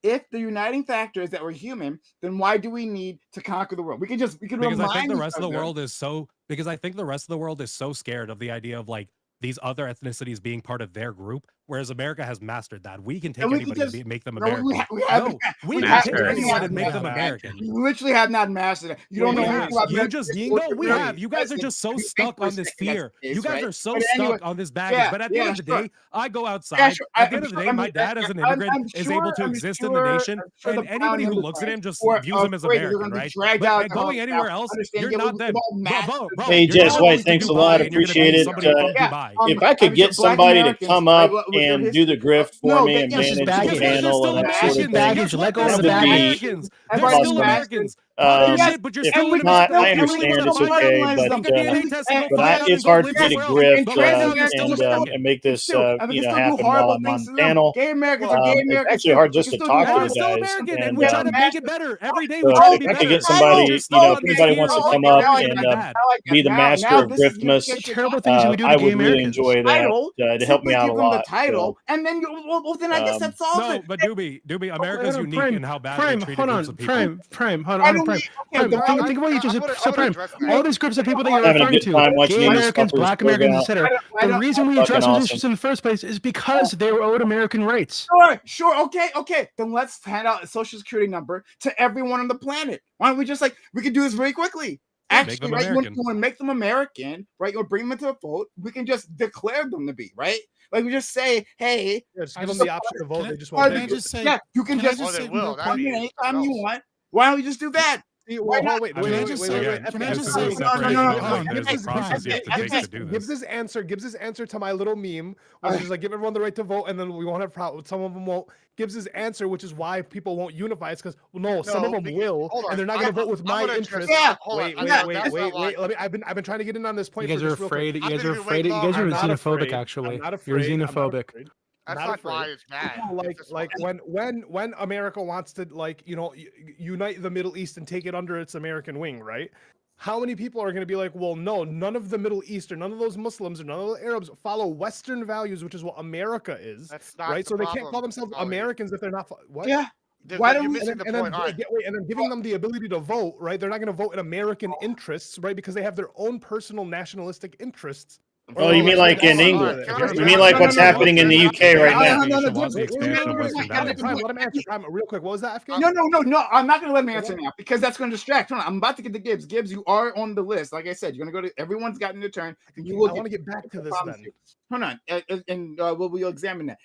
If the uniting factor is that we're human, then why do we need to conquer the world? We can Because remind I think the each rest of the other- world is so because I think the rest of the world is so scared of the idea of like these other ethnicities being part of their group, whereas America has mastered that. We can take And we can anybody just- and make them No, American. we have We can Mastered. take anyone and make them Yeah. American. You literally have not mastered it. You don't We know have. anything about You American just history. no, we have. You guys are just so stuck on this fear. You guys are so stuck on this baggage. Yeah, But at the end of the sure. day, I go outside. Yeah, sure. At the end of the day, my dad as an immigrant I'm is sure- able to I'm exist in sure- the nation, I'm sure and the anybody who brown looks at him just or- views him as or you're American, gonna be right? dragged But out going now. anywhere else, Understand, you're yeah, not we- them. we all mastered Bro, Hey, you're Jess going White, to thanks a Dubai lot. and you're gonna Appreciate be it. somebody from Yeah. Dubai. If I could I'm get sure black somebody to Americans, come right, up with your and history- do the grift for No, me that- and yeah, it's just manage baggage. the Because they're channel still and that sort Americans. of Baggage, thing, let go of that the would baggage. be Americans. They're Everybody's still mastered. Americans. Um, Shit, but you're if still not, living I in understand it's okay, but You could DNA test and go but find out it's and go hard to live get a somewhere else. grift But right now, you're still American. and make this I can still do happen horrible while I'm things on to them. panel. Gay Americans are gay It's Americans. actually hard We just can to still talk do to And the we're horrible still guys. American, and And we try to make it better every day. We so try to if be I could better. get somebody, You're still if on this anybody fear wants to of come like up everything and bad. be the master of Griftmas, Terrible things that we do to I gay would really Americans. enjoy that title, to help me simply out a give them the lot. title, and then well, then I guess that solves No, it. but Doobie, America's Hold on, unique in how badly Prime, treated hold groups on, of people. Prime, hold I on. know Prime. Okay, Prime, think of what you just said. So Prime, all these groups of people that you're Having a referring good time to, watching gay these Americans, fuckers black go Americans, down. etc. I The don't- reason we fucking address those awesome. issues in the first place is because they were owed American rights. Sure, okay. Then let's hand out a social security number to everyone on the planet. Why don't we just we could do this very quickly. Yeah, Actually, make them right? You American. want to make them American, right? You want to bring them into a vote. We can just declare them to be, right? Like we just say, hey, Just I give them just- the option to vote. can I- They just or won't Can I take just it. say? yeah, you can Can I just just Oh, they say will. real That'd come be in something anytime you else. want. Why don't we just do that? See, well, hold on, wait, I mean, wait, just wait, say- wait, again, wait. can I FK, just this say- is a no, separation no, of no, like no, there's no, a process you have to take to do gives this. this answer to my little meme, which is like give everyone the right to vote, and then we won't have problems. Some of them won't. Gives his answer, which is why people won't unify. It's because some of them because- will, hold on, and they're not I- going to vote with I'm my gonna interests. address- Yeah, hold on, Wait, that's wait, not wait. why. Let me. I've been trying to get in on this point. You guys for are just real quick. afraid. You I've guys been are here afraid. You way guys are I'm not xenophobic. afraid. Actually, I'm not you're afraid. I'm not xenophobic. afraid. That's not not why afraid. it's bad. Like It's just when America wants to unite the Middle East and take it under its American wing, right? How many people are going to be like, well, no, none of the Middle East or none of those Muslims or none of the Arabs follow Western values, which is what America is, That's not right? the So they can't problem, call themselves Ollie. Americans if they're not. What? yeah. Dude, Why you're don't we- missing the point. All right. And then giving them the ability to vote, right? They're not going to vote in American interests, right? Because they have their own personal nationalistic interests. Oh, you mean like in England? You mean like what's happening in the UK right now? No, Wants the expansion of Western values. Prime, let him answer. Prime, real quick. What was that, FK? No. I'm not going to let him answer now because that's going to distract. Hold on, I'm about to get to Gibbs. Gibbs, you are on the list. Like I said, you're going to go to. Everyone's gotten their turn. You will I want to get back to this promise then. you. Hold on, and we'll examine that.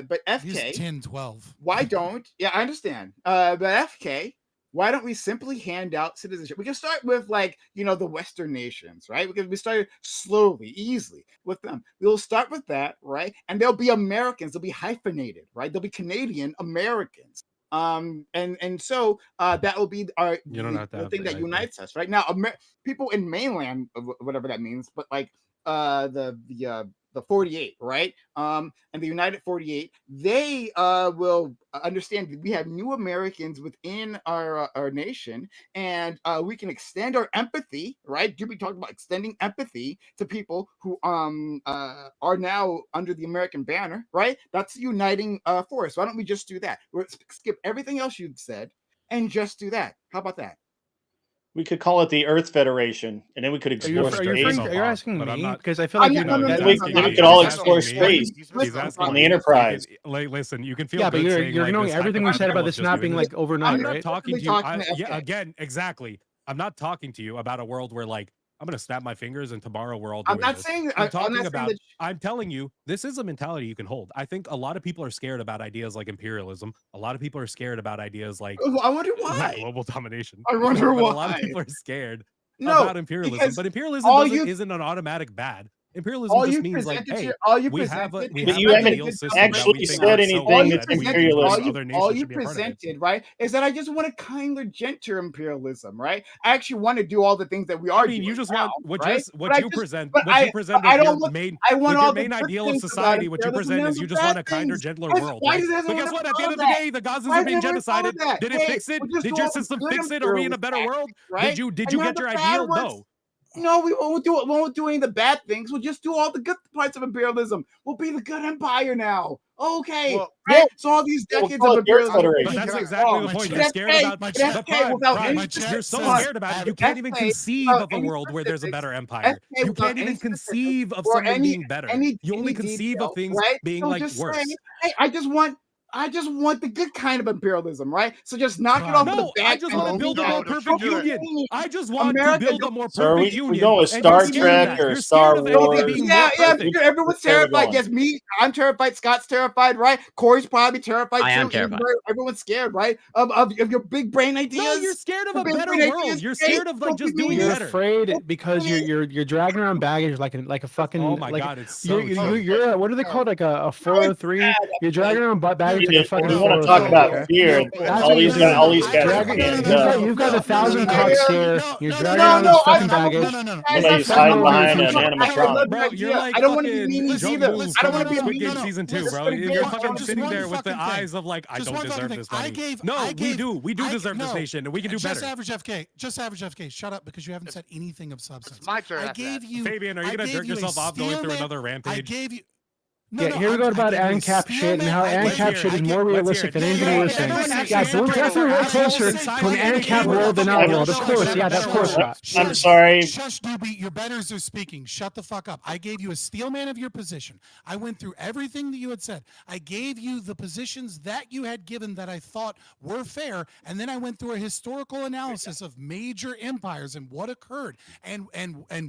But He's FK, 10, 12. why don't? Yeah, I understand. But FK, why don't we simply hand out citizenship? We can start with the Western nations, right? Because we started slowly, easily with them. We'll start with that, right? And they'll be Americans. They'll be hyphenated, right? They'll be Canadian Americans. And so that will be our You don't have to the have thing the that hyphen. unites us, right? Now, people in mainland, whatever that means, but the 48, right? And the United 48, they will understand that we have new Americans within our nation, and we can extend our empathy, right? Juby talked about extending empathy to people who are now under the American banner, right? That's the uniting force. Why don't we just do that? We'll skip everything else you've said and just do that. How about that? We could call it the Earth Federation, and then we could Are you, explore are you, space. are you asking But I'm me? not- Because I feel like I'm you're not- not. no, Then we he's could all asking explore me. space He's asking on me. the Enterprise. Like, listen, you can feel Yeah, but good you're saying, ignoring this everything we said about hypothetical this of not just being doing like this. overnight, I'm not right? talking to you. Talking to Yeah, FK. again, exactly. I'm not talking to you about a world where I'm gonna snap my fingers and tomorrow we're all doing I'm not this. saying I'm I'm talking not saying about. that. I'm telling you, this is a mentality you can hold. I think a lot of people are scared about ideas like imperialism. A lot of people are scared about ideas like I wonder why. global domination. I wonder But why. a lot of people are scared No, about imperialism. because But imperialism all isn't an automatic bad. Imperialism all just you means like, presented hey, to all you we have a presented we is But have you an haven't ideal system that actually we think said is so anything good that's that we think imperialism. other all nations you should be a part of it. presented, right, is that I just want a kinder, gentler imperialism, right? I actually want to do all the things that we are I mean, doing you just now, want right? what you present. but What you present but I with don't your want, main I want with all your the main good ideal of things about society. What you imperialism present and is the you just want a bad kinder, things. gentler Why world, why right? does But everyone guess what? At the follow end of the that? day, the Gazans Why are being does everyone follow genocided. that? Did it Hey, fix it? we'll just Did do your all the system good fix it? Are we in a better imperialism, world? right? Did And you none of get your the bad ideal? ones. No. No, we won't do any of the bad things. We'll just do all the good parts of imperialism. We'll be the good empire now. Okay. Well, Right? So all these We'll decades call of it the Earth imperialism. Federation. But that's Can I- exactly the my point. chat- You're scared about my but chat- Prime, without Prime, any chat you're so says scared about it. add- You can't even FK conceive without of a any world where there's a specifics, better empire. FK You without can't even any specifics conceive of or something any being better. You only any conceive detail, of things right? being So like just worse. say, hey, I just want the good kind of imperialism, right? So just knock it Prime. off with the No, bad I just want to things. build a No, more don't perfect you do it. union. I just want to America build a don't- more So are perfect we union. going with and Star you're scared of Trek that. or You're Star scared of anything Wars? being Yeah, more yeah, perfect. everyone's Where we're terrified. going. Yes, me, I'm terrified. Scott's terrified, right? Corey's probably terrified I am too. terrified. Everyone's scared, right? Of your big brain ideas. No, you're scared of The a big better brain world. ideas, You're hey, scared of like don't just give me doing You're better. afraid because you're dragging around baggage like a fucking Oh my like god, it's so you're what are they called, like a 403? You're dragging around baggage like a fucking We want to 403. talk about okay? fear. That's All what these you're guys, all these doing. guys are Dragging- handing you've got- up. you've got 1,000 no, cocks no, here. no, You're no, dragging no, around no, this I fucking don't- baggage. no. Somebody's That's hiding not behind your an future. animatronic. Bro, you're like I don't want to be fucking meanies Jung either. Woo I don't want from to be a Squid meanies. Game season 2, Let's bro. put it You're down. fucking Just sitting one there with the fucking thing. eyes of like, I Just don't one fucking deserve thing. this money. I We gave- do. We do I- deserve this no. nation, and we can do Just better. average FK. Just average FK. Shut up because you haven't said anything of substance. It's my turn I after gave that. you. Fabian, are you I gonna gave jerk you a yourself off going through stalemate. another I rampage? gave you. Here we go about ANCAP shit and how ANCAP shit is more realistic than anything we're saying. Yeah, we're definitely way closer to an ANCAP world than our world. Of course, yeah, of course not. I'm sorry. Shush, Doobie, your betters are speaking. Shut the fuck up. I gave you a steel man of your position. I went through everything that you had said. I gave you the positions that you had given that I thought were fair, and then I went through a historical analysis of major empires and what occurred and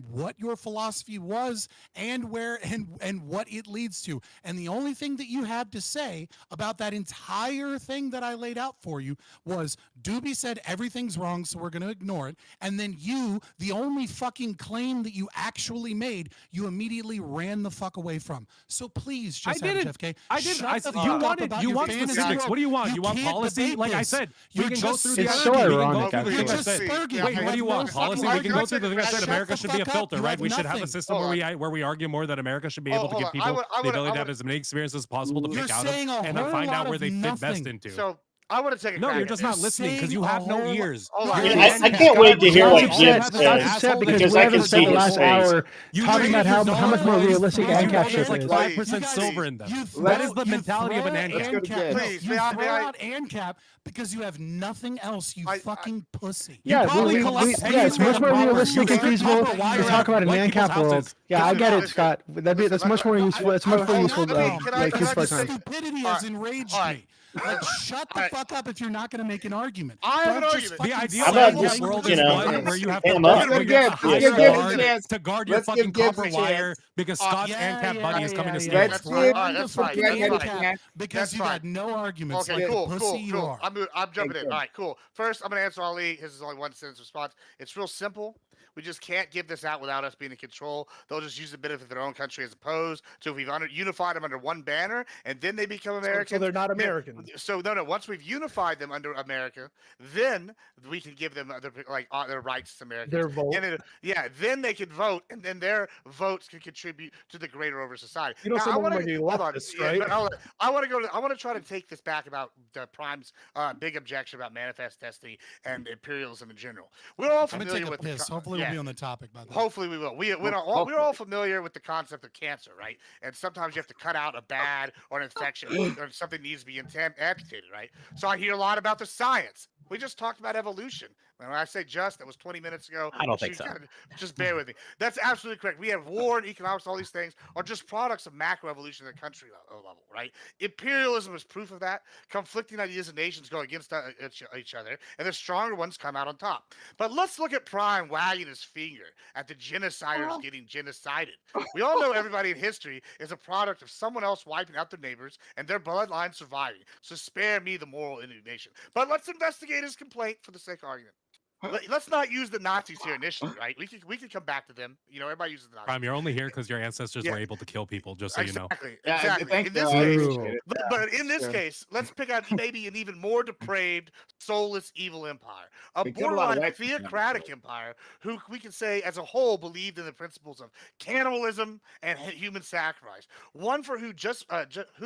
what your philosophy was and where and what it leads to. And the only thing that you had to say about that entire thing that I laid out for you was Doobie said everything's wrong, so we're going to ignore it. And then you, the only fucking claim that you actually made, you immediately ran the fuck away from. So please, just I didn't. FK. I didn't. Shut I the said fuck you up wanted. about You your want fantasy specifics. world. What do you want? You want can't policy? debate Like I this. said, You're we can go just through the. It's so we can go ironic, through the actually. things I You're said. just spurging. Wait, You what do you have want? no Policy? fucking We can go through the things I argument. said. Shut America the should be a fuck up. filter, You right? have We should have a nothing. system where we argue more that America should be able to give people the ability to have as many experiences as possible to You're pick out of saying a and then whole find out lot where of they fit best nothing. into. So I want to take a No, crack you're at just this. not listening because you saying a have no whole- ears. Hold on. I can't wait to hear what Jim That's says upset because because I whoever can spent see the his last face. hour talking about how much more realistic ANCAP shit There's like is. 5% silver in them. That is the mentality of an ANCAP. Please, you may I- throw may I- out ANCAP because you have nothing else, you fucking pussy. Yeah, probably collect it's much more pennies realistic and from feasible copper wire to talk about an white people's ANCAP world. houses. Yeah, I get it, Listen, Scott. That's much more useful. It's much more useful. Can I Use for just time. Stupidity has enraged me. Like, shut the fuck up if you're not going to make an argument. I have an Don't just argument. fucking The ideal How about say just, world you is know, one where you have to, hang up? where you have to Let's hire give guard Gibbs to guard your Let's give fucking Gibbs copper a wire chance. because Scott's yeah, ANCAP yeah, buddy is yeah, coming to yeah, steal yeah. it. Let's That's fine. give- All right, that's fine. Defend That's ANCAP fine. because That's you fine. got no arguments. Okay, like cool, the pussy cool, you cool. are. I'm jumping in. good. All right, cool. First, I'm gonna answer Ali. His is only one sentence response. It's real simple. We just can't give this out without us being in control. They'll just use the benefit of their own country as opposed to if we've unified them under one banner and then they become American. So they're not American. So no. Once we've unified them under America, then we can give them their rights as Americans. Their vote. And then they can vote, and then their votes can contribute to the greater over society. You know, Now, some I of them wanna- are hold on. leftists, Yeah, right? but hold on. I want to try to take this back about the Prime's big objection about manifest destiny and imperialism in general. We're all I'm going to familiar take a with piss. Hopefully yeah. we'll be on the topic by then. Hopefully we will. We're all familiar with the concept of cancer, right? And sometimes you have to cut out a bad or an infection or something needs to be amputated, right? So I hear a lot about the science. We just talked about evolution. When I say just, that was 20 minutes ago. I don't think so. Just bear with me. That's absolutely correct. We have war and economics, all these things are just products of macroevolution at the country level, right? Imperialism is proof of that. Conflicting ideas of nations go against each other, and the stronger ones come out on top. But let's look at Prime wagging his finger at the genociders getting genocided. We all know everybody in history is a product of someone else wiping out their neighbors and their bloodline surviving. So spare me the moral indignation. But let's investigate his complaint for the sake of argument. Let's not use the Nazis here initially, right? We could come back to them. You know, everybody uses the Nazis. Prime, you're only here because your ancestors were able to kill people, just so you know. Exactly. thank In this you. case, but in this case, let's pick out maybe an even more depraved, soulless, evil empire, a They killed a lot of borderline white people. theocratic empire who we can say, as a whole, believed in the principles of cannibalism and human sacrifice. One for who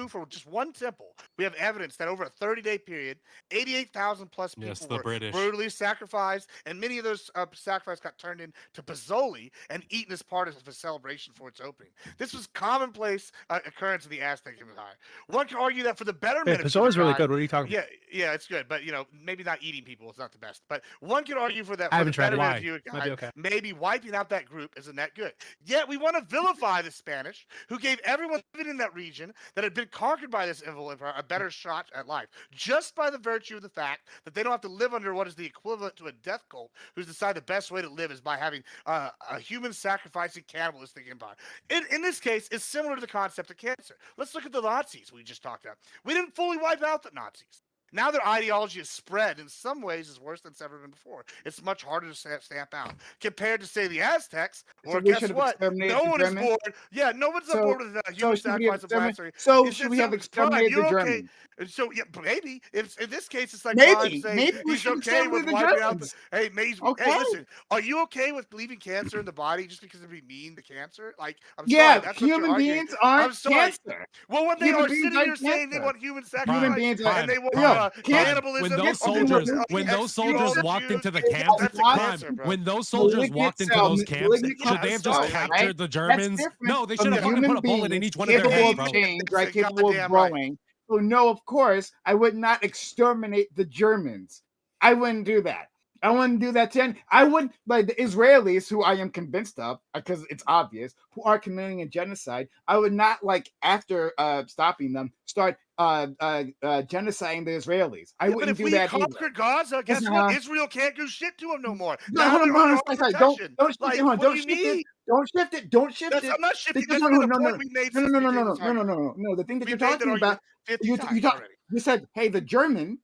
for just one temple, we have evidence that over a 30-day period, 88,000 plus people Yes, the were British. brutally sacrificed, and many of those sacrifices got turned into Pozzoli and eaten as part of a celebration for its opening. This was commonplace occurrence in the Aztec Empire. One can argue that for the betterment of Pozzoli's really humankind- good. What are you talking about? Yeah, it's good, but maybe not eating people is not the best. But one could argue for that. I For haven't the tried it. betterment Why? of humankind, Might be okay. maybe wiping out that group isn't that good. Yet we want to vilify the Spanish, who gave everyone living in that region that had been conquered by this evil empire a better shot at life, just by the virtue of the fact that they don't have to live under what is the equivalent to a death cult, who's decided the best way to live is by having a human sacrificing cannibalistic empire. In this case, it's similar to the concept of cancer. Let's look at the Nazis we just talked about. We didn't fully wipe out the Nazis. Now their ideology is spread in some ways is worse than it's ever been before. It's much harder to stamp out compared to, say, the Aztecs, or we guess should have what? exterminated No the one is Germans? bored. Yeah, no one's on board with human sacrifice of blasphemy. So should we have exterminated the Okay. Germans? So yeah, maybe in this case it's like Maybe. Prime saying Maybe we he's should okay with exterminate the wiping out Germans. Hey, Okay. hey, listen, are you okay with leaving cancer in the body just because it'd be mean to cancer? Like, I'm Yeah, sorry, that's what you're human arguing. beings aren't I'm sorry. cancer. Well, when they Human are beings sitting aren't here saying they cancer. want human sacrifice, Human beings are and they want Yo, cannibalism. when those all soldiers, the- when those execute all soldiers the walked Jews, into the yeah, camps, that's a crime. cancer, bro. when those soldiers Malignant walked into cell, those camps, malignant should they have just cell, captured right? the That's Germans? different No, they from should have fucking human put a bullet in beings each one of their capable heads, of bro. change, right? You're Capable of goddamn right. growing. So no, of course, I would not exterminate the Germans. I wouldn't do that. I wouldn't do that to any. I would, like the Israelis, who I am convinced of, because it's obvious, who are committing a genocide. I would not, like, after stopping them, start genociding the Israelis. I Yeah, but wouldn't if do we that either. conquer Gaza, guess Listen, what? Israel can't do shit to them no more. No, Now hold they're on, under hold our on, sorry, protection. don't shift Like, it, hold on, what don't do you shift it, mean? don't shift it, don't shift That's, it. I'm not shifting. Because That's been a point we made no, since no, the no, no, beginning no, of time. no, no, no, no. The thing that We you're made that talking argument about, 50 you times talk. already. You said, hey, the German.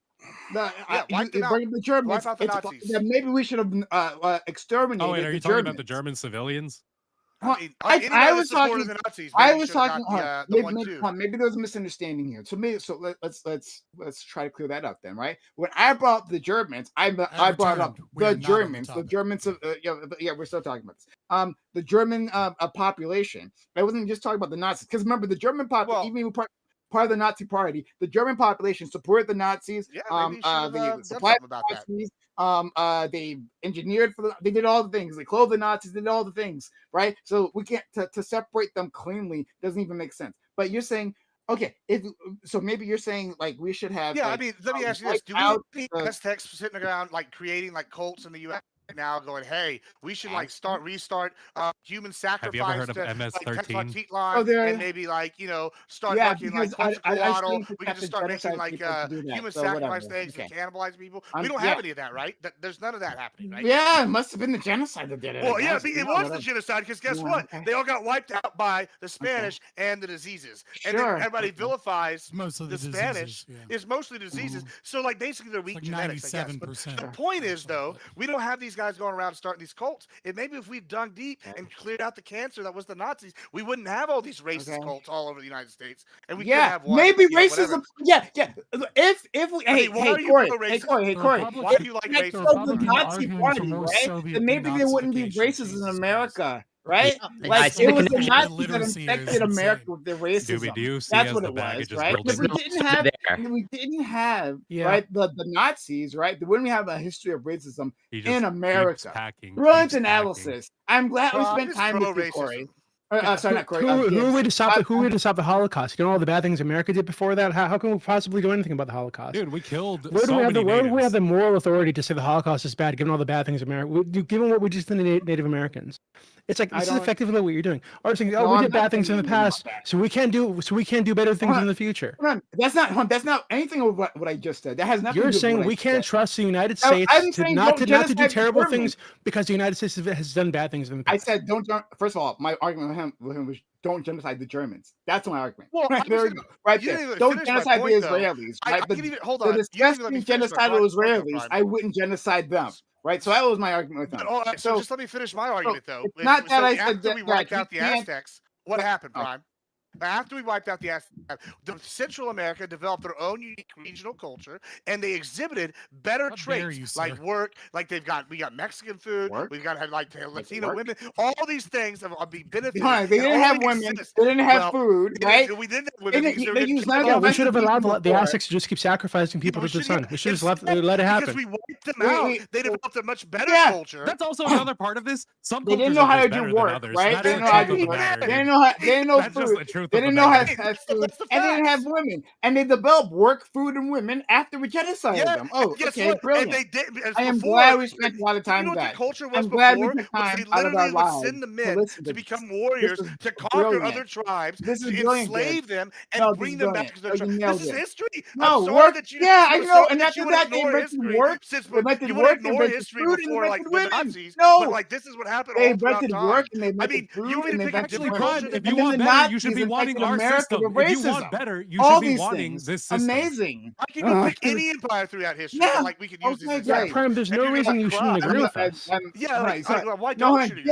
wipe them out. Bring the Germans. Wipe out the It's Nazis. that maybe we should have exterminated Oh, wait, are you the talking Germans. about the German civilians? I mean, I anybody that was supported talking. the Nazis, I maybe was should have talking. got the 1-2. Maybe there was a misunderstanding here. So let's try to clear that up then, right? When I brought up the Germans, I brought up the Germans. The Germans. Yeah, we're still talking about this. The German population. I wasn't just talking about the Nazis, because remember the German population. Even part of the Nazi Party, the German population supported the Nazis. Yeah, maybe you should have They done supplied something about that. Nazis. They engineered for they did all the things. They clothed the Nazis, did all the things, right? So we can't to separate them cleanly doesn't even make sense. But you're saying, okay, so maybe you're saying like we should have. Yeah, like, I mean, let me ask you this: do we have any Aztecs sitting around like creating like cults in the U.S. right now, going, "Hey, we should like restart human sacrifice"? Have you ever heard of to, MS-13? Like, and maybe like start making like Quetzalcoatl. We can just start making like human sacrifice things and cannibalize people. We don't have any of that, right? There's none of that happening, right? Yeah, it must have been the genocide that did it. Well, yeah, it was the genocide because guess what? They all got wiped out by the Spanish and the diseases, and then everybody vilifies the Spanish. It's mostly diseases. So like basically they're weak genetics. I guess. But the point is though, we don't have these guys going around starting these cults. And maybe if we dug deep and cleared out the cancer that was the Nazis, we wouldn't have all these racist cults all over the United States, and we could have one. Maybe racism. Yeah. If we, hey, Corey, why do you like racism? The Nazi Party, right? Then maybe there wouldn't be racism in America. Right? Like it was the Nazis that infected America with their racism. That's what it was, right? If we didn't have right the Nazis, right? Then wouldn't we have a history of racism in America? Brilliant analysis. I'm glad we spent time with you, Corey. Sorry, not Corey. Who are we to stop the Holocaust? You know all the bad things America did before that. How can we possibly do anything about the Holocaust? Dude, we killed. Where do we have the moral authority to say the Holocaust is bad, given all the bad things America? Given what we just did to Native Americans? It's like this is effectively what you're doing. Or saying, we did bad things in the past, so we can't do better things in the future. That's not anything of what I just said. That has nothing. You're saying we can't trust the United States not to do terrible things because the United States has done bad things in the past. I said don't. First of all, my argument with him was don't genocide the Germans. That's my argument. Well, there we go. Right there. Don't genocide the Israelis. Right? The disgusting genocidal Israelis, I wouldn't genocide them. Right, so that was my argument with him. So just let me finish my argument, though. It's not that I said after we wiped out the Aztecs, what happened, Prime? After we wiped out the Aztecs, Central America developed their own unique regional culture, and they exhibited better traits like work. Like we got Mexican food. We've got like Latino women. All these things have been benefited. They didn't have women. They didn't have food, right? We didn't have women. We should have allowed the Aztecs to just keep sacrificing people to the sun. We should have let it happen. Because we wiped them out. They developed a much better culture. That's also another part of this. Some they didn't know how to do work, right? They didn't know how to do work. They didn't know food. They didn't know how to have food, and they didn't have women. And they developed work, food, and women after we genocided them. Oh, okay, brilliant. And they did, I am glad we spent a lot of time with that. I'm glad we took time out of our lives send the men to become warriors, to conquer other tribes, to enslave them, and bring them back to their tribe. This is history. No, work. Yeah, I know. And after that, they invented work. They invented work. They invented food, and they invented women. No, like this is what happened. They invented work, and they invented food, and they invented women. If you want better, you should be wanting our system. If you want better, you should be wanting this system. Amazing. I can go pick any empire throughout history. Like we could use this. Prime, there's no reason you shouldn't agree with us. Yeah, why don't you?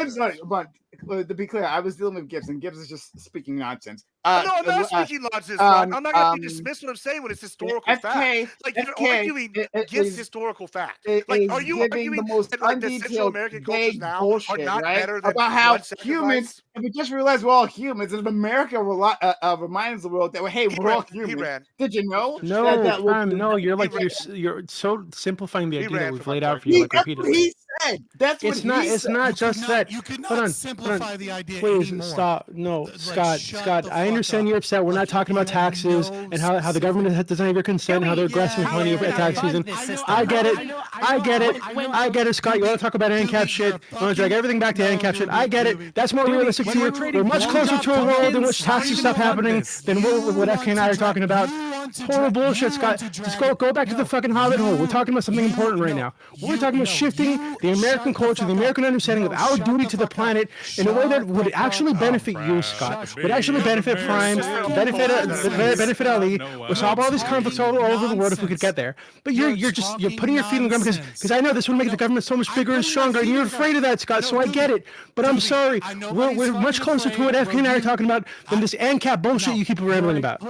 But to be clear, I was dealing with Gibbs, and Gibbs is just speaking nonsense. No, I'm not speaking nonsense. I'm not going to dismiss what I'm saying when it's historical fact. Like you're arguing against historical fact. Like, are you arguing the most that like the Central American cultures now are not better than about how blood humans? sacrifice? And we just realized we're all humans, and America reminds the world that hey, we're all humans. Did you know? No, you're so simplifying the idea that we've laid out for you like repeatedly. What he said. That's what he said. It's not just that. You could not simplify the idea Please anymore. stop. No, Scott. I understand you're upset. We're not talking about taxes and how the government doesn't have your consent, how they're aggressive when you at tax season. I get it, Scott. You want to talk about ANCAP shit? You want to drag everything back to ANCAP shit? I get it. That's more realistic to you. We're much closer to a world in which taxes stop happening than what FK and I are talking about. Total bullshit, Scott. Just go back to the fucking hobbit hole. We're talking about something important right now. We're talking about shifting the American culture, the American understanding of our duty to the planet in a way that would actually benefit you, Scott. Would actually benefit Prime, benefit Ali. We'll solve all these conflicts all over the world if we could get there. But you're putting your feet in the ground because I know this would make the government so much bigger and stronger, and you're afraid of that, Scott. So I get it. But I'm sorry. We're much closer to what FK and I are talking about than this ANCAP bullshit you keep rambling about.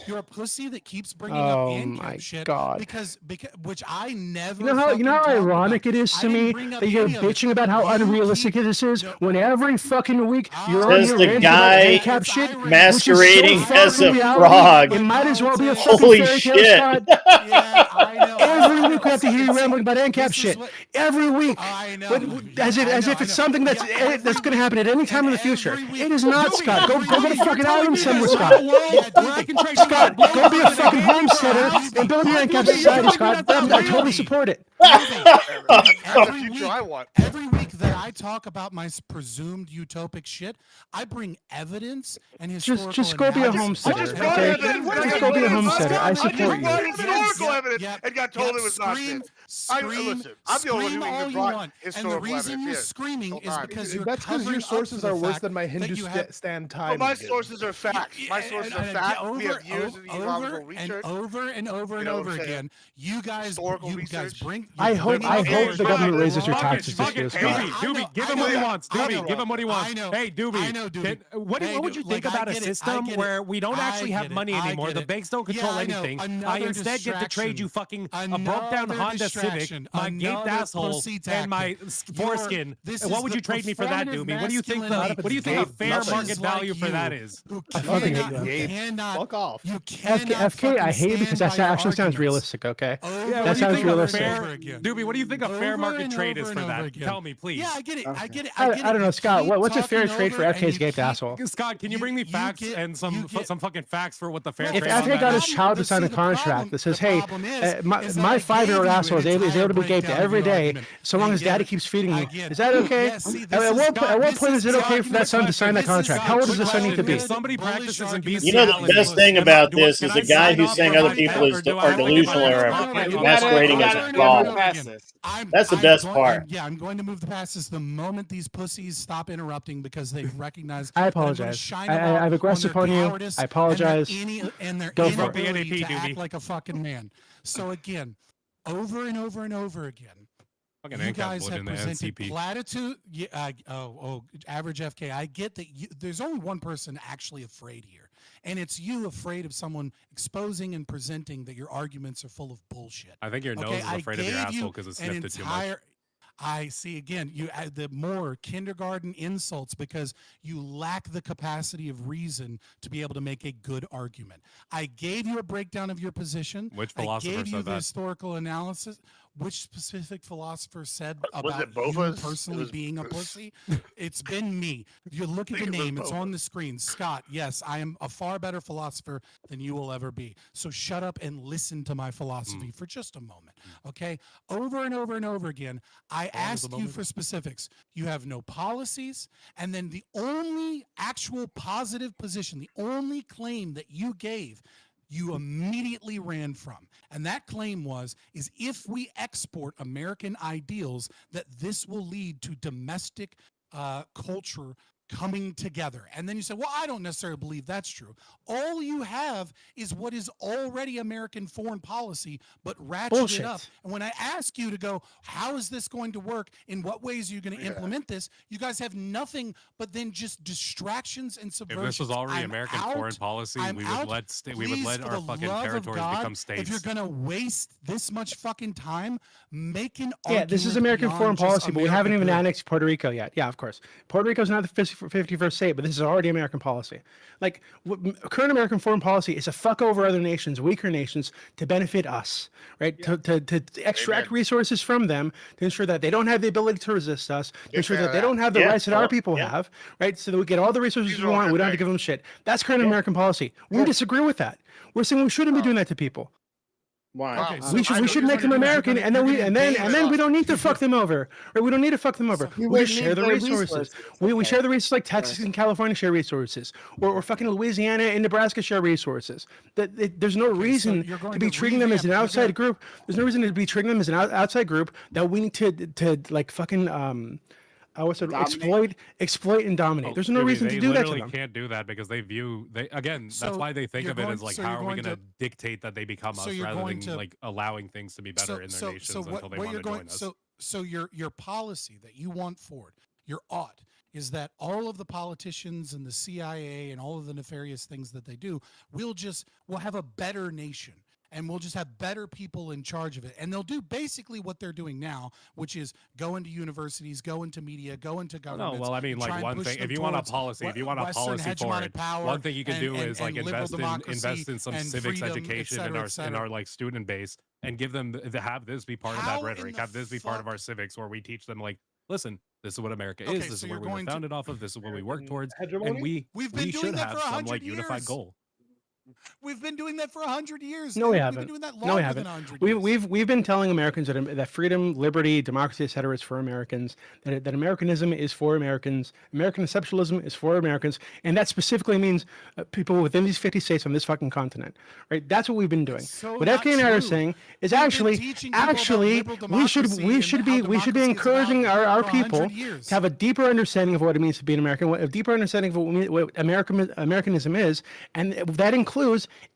You're a pussy that keeps bringing up ANCAP shit because which I never. You know how ironic it is to me that you're bitching about how unrealistic this is when every fucking week you're on your the guy ANCAP shit, masquerading so as a reality. frog. It might as well be a fucking Holy fairy tale, shit. Scott. Yeah, I know. Every week we have to hear you rambling about ANCAP shit. Every week, I know. as if it's something that's going to happen at any time in the future. It is not, Scott. Go get a fucking island somewhere, Scott. Scott, go be a fucking homesteader and build your ANCAP society, Scott. I totally support it. Every week that I talk about my presumed utopic shit, I bring evidence and historical just go be a homesteader, okay? Just go be a homesteader. I support you. Historical evidence and got told it was nonsense. Listen, I'm the only one who all even you brought want. And the historical reason evidence. you're Yes. screaming is because you're That's because your sources are worse than my Hindu stand time. Well, my sources are facts. My sources are facts. We have years of ecological research. Over and over again. You guys bring. I hope the government raises your taxes this year, Scott. Doobie, give him what he wants. Doobie, give him what he wants. Hey, Doobie, what would you think about a system where we don't actually have money anymore? The banks don't control anything. I instead get to trade you fucking a broke down Honda Civic, my gaped asshole, and my foreskin. What would you trade me for that, Doobie? What do you think a fair market value for that is? Fuck off. FK, I hate it because that actually sounds realistic, okay? That sounds realistic. Doobie, what do you think a fair market trade is for that? Tell me, please. Yeah, I get it. I don't know, Scott. What's a fair trade for FK's gaped asshole? Scott, can you bring me facts and some fucking facts for what the fair trade is? If FK got his child to sign a contract that says, hey, my 5-year-old asshole is able to be gaped every day so long as daddy keeps feeding me, is that okay? At what point is it okay for that son to sign that contract? How old does the son need to be? Somebody practices in BC. You know, the best thing about this is a guy who's saying other people are delusional or masquerading as a fraud. That's the best part. I'm going to move the passes the moment these pussies stop interrupting because they recognize. I apologize. I've aggressive on you. I apologize. And they're Go for inability to act like a fucking man. So again, over and over and over again. You guys have presented platitude. Average FK. I get that there's only one person actually afraid here, and it's you afraid of someone exposing and presenting that your arguments are full of bullshit. I think your nose is afraid of your asshole because it sniffed it too much. I see again. You add the more kindergarten insults because you lack the capacity of reason to be able to make a good argument. I gave you a breakdown of your position. Which philosopher I gave you said the that? historical analysis. Which specific philosopher said Was about it both you of us? personally being a pussy? It's been me. You look at the name; it's on the screen. Scott. Yes, I am a far better philosopher than you will ever be. So shut up and listen to my philosophy for just a moment, okay? Over and over and over again, I asked you for specifics. You have no policies, and then the only actual positive position, the only claim that you gave, you immediately ran from. And that claim is if we export American ideals, that this will lead to domestic culture coming together. And then you say, well, I don't necessarily believe that's true. All you have is what is already American foreign policy, but ratcheted up. And when I ask you to go, how is this going to work? In what ways are you going to implement this? You guys have nothing but then just distractions and subversions. If this was already American foreign policy, we would let our fucking territories become states. If you're going to waste this much fucking time, make an Yeah, this is American foreign policy, but we haven't even annexed Puerto Rico yet. Yeah, of course. Puerto Rico is not the 51st state, but this is already American policy. Like, current American foreign policy is to fuck over other nations, weaker nations, to benefit us, right? Yeah. To extract resources from them, to ensure that they don't have the ability to resist us, to ensure that they don't have the rights that our people have, right? So that we get all the resources we want, we don't have to give them shit. That's current American policy. We disagree with that. We're saying we shouldn't be doing that to people. Why? Okay, we should make them American, and then we don't need to fuck them over. Right? We don't need to fuck them over. We just share the resources. We share the resources like Texas and California share resources, or fucking Louisiana and Nebraska share resources. There's no reason to be treating them as an outside group. There's no reason to be treating them as an outside group that we need to like fucking exploit and dominate. There's no reason to do that to them. They literally can't do that because that's why they think of it as like, how are we going to dictate that they become us rather than like allowing things to be better in their nations until they want to join us. So your policy that you want forward, your ought, is that all of the politicians and the CIA and all of the nefarious things that they do, we'll have a better nation. And we'll just have better people in charge of it. And they'll do basically what they're doing now, which is go into universities, go into media, go into government. No, well, I mean, like one thing, if you want a policy for it, one thing you can do is like invest in some civics education in our like student base and give them have this be part of that rhetoric, have this be part of our civics where we teach them like, listen, this is what America is, this is where we were founded off of, this is what we work towards, and we should have some like unified goal. We've been doing that for 100 years. No, we haven't. We've been doing that longer than 100 years. We've been telling Americans that freedom, liberty, democracy, etc. is for Americans. That Americanism is for Americans. American exceptionalism is for Americans, and that specifically means people within these 50 states on this fucking continent. Right? That's what we've been doing. What FK and I are saying is actually we should be encouraging our people to have a deeper understanding of what it means to be an American, a deeper understanding of what Americanism is, and that includes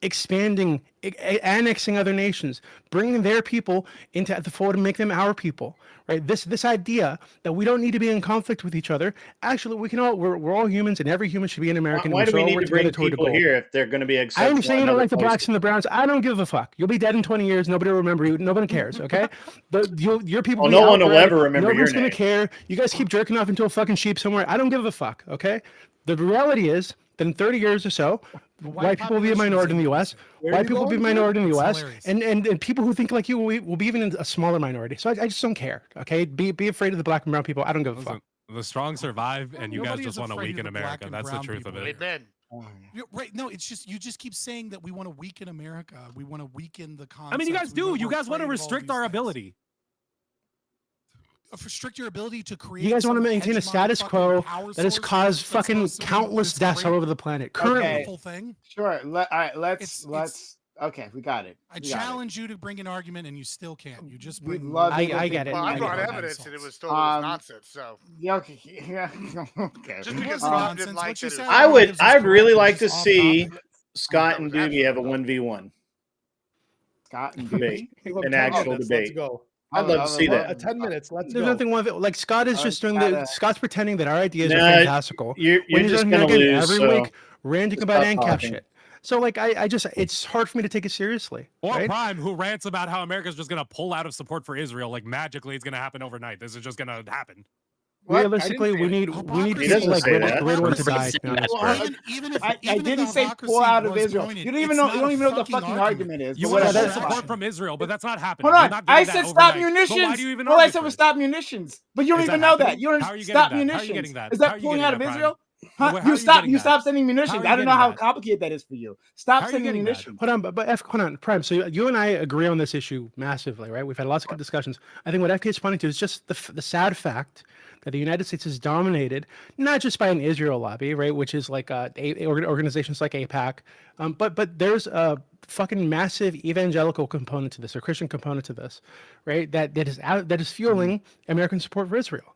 expanding, annexing other nations, bringing their people into the fold and make them our people. Right? This idea that we don't need to be in conflict with each other. Actually, we're all humans, and every human should be an American. Why do we need to bring people here if they're going to be accepted? I understand you don't like the blacks and the browns. I don't give a fuck. You'll be dead in 20 years. Nobody will remember you. Nobody cares. Okay? Your people. Well, no one will ever remember your name. Nobody's going to care. You guys keep jerking off into a fucking sheep somewhere. I don't give a fuck. Okay? The reality is that in 30 years or so, white people will be a minority in the U.S. White people will be a minority in the U.S. And people who think like you will be even a smaller minority. So I just don't care. Okay, be afraid of the black and brown people. I don't give a fuck. The strong survive, and you guys just want to weaken America. That's the truth of it. Amen. Right? No, it's just you just keep saying that we want to weaken America. We want to weaken the concept. I mean, you guys do. You guys want to restrict our ability. Restrict your ability to create. You guys want to maintain a status quo that has caused fucking countless deaths all over the planet. Currently, sure. All right, let's. Okay, we got it. I challenge you to bring an argument, and you still can't. You just bring. I get it. Well, I brought evidence, and it was told it was nonsense. So yeah, okay, yeah, okay. Just because Rob didn't like it. I'd really like to see Scott and Doobie have a 1v1. Scott and Doobie, an actual debate. Let's go. I'd love to see that. 10 minutes. Let's There's go. nothing wrong with it. Like Scott is just doing Scott's pretending that our ideas are fantastical. You're just going to lose every week ranting about ANCAP shit. So like I just it's hard for me to take it seriously. Or right? Prime, who rants about how America's just going to pull out of support for Israel, like magically it's going to happen overnight. This is just going to happen. Realistically, we need people like great ones to die. I didn't say pull out of Israel. You don't even know. You don't even know what the fucking argument is. You want support from Israel, but that's not happening. Hold on, I said stop munitions. Well, I said stop munitions, but you don't even know that. You don't stop munitions. Is that pulling out of Israel? Huh? You stop sending munitions. I don't know how complicated that is for you. Stop sending munitions. Hold on, Prime. So you and I agree on this issue massively, right? We've had lots of good discussions. I think what FK is pointing to is just the sad fact that the United States is dominated not just by an Israel lobby, right, which is like organizations like AIPAC, but there's a fucking massive evangelical component to this, or Christian component to this, right? That is fueling American support for Israel.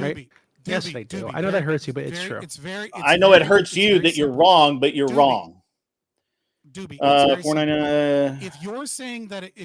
Right? Doobie, Yes, Doobie, they do. Doobie, I know that very- hurts you, but it's very- true. It's very. It's I know very- it hurts it's you very that you're simple. wrong, but you're Doobie, wrong. Doobie, it's very simple. 499. If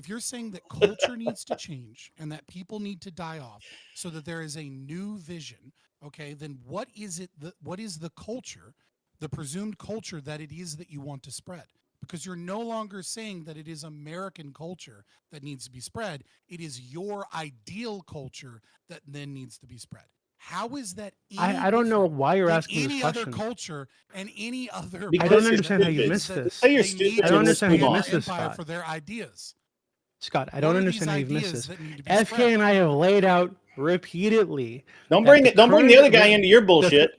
you're saying that culture needs to change and that people need to die off so that there is a new vision, okay, then what is the culture, the presumed culture that it is that you want to spread? because you're no longer saying that it is American culture that needs to be spread. It is your ideal culture that then needs to be spread. How is that? I don't know why you're than asking this any other question. culture and any other. Because I don't you're understand how you stupid. missed this. Say you're They stupid need I don't and let's understand how move you on. missed this, empire Scott. for their ideas. Scott, I What don't are understand these how you've missed ideas this. that need to be FK spread? and I have laid out repeatedly. Don't that bring the it. Don't bring the current- other guy into your bullshit.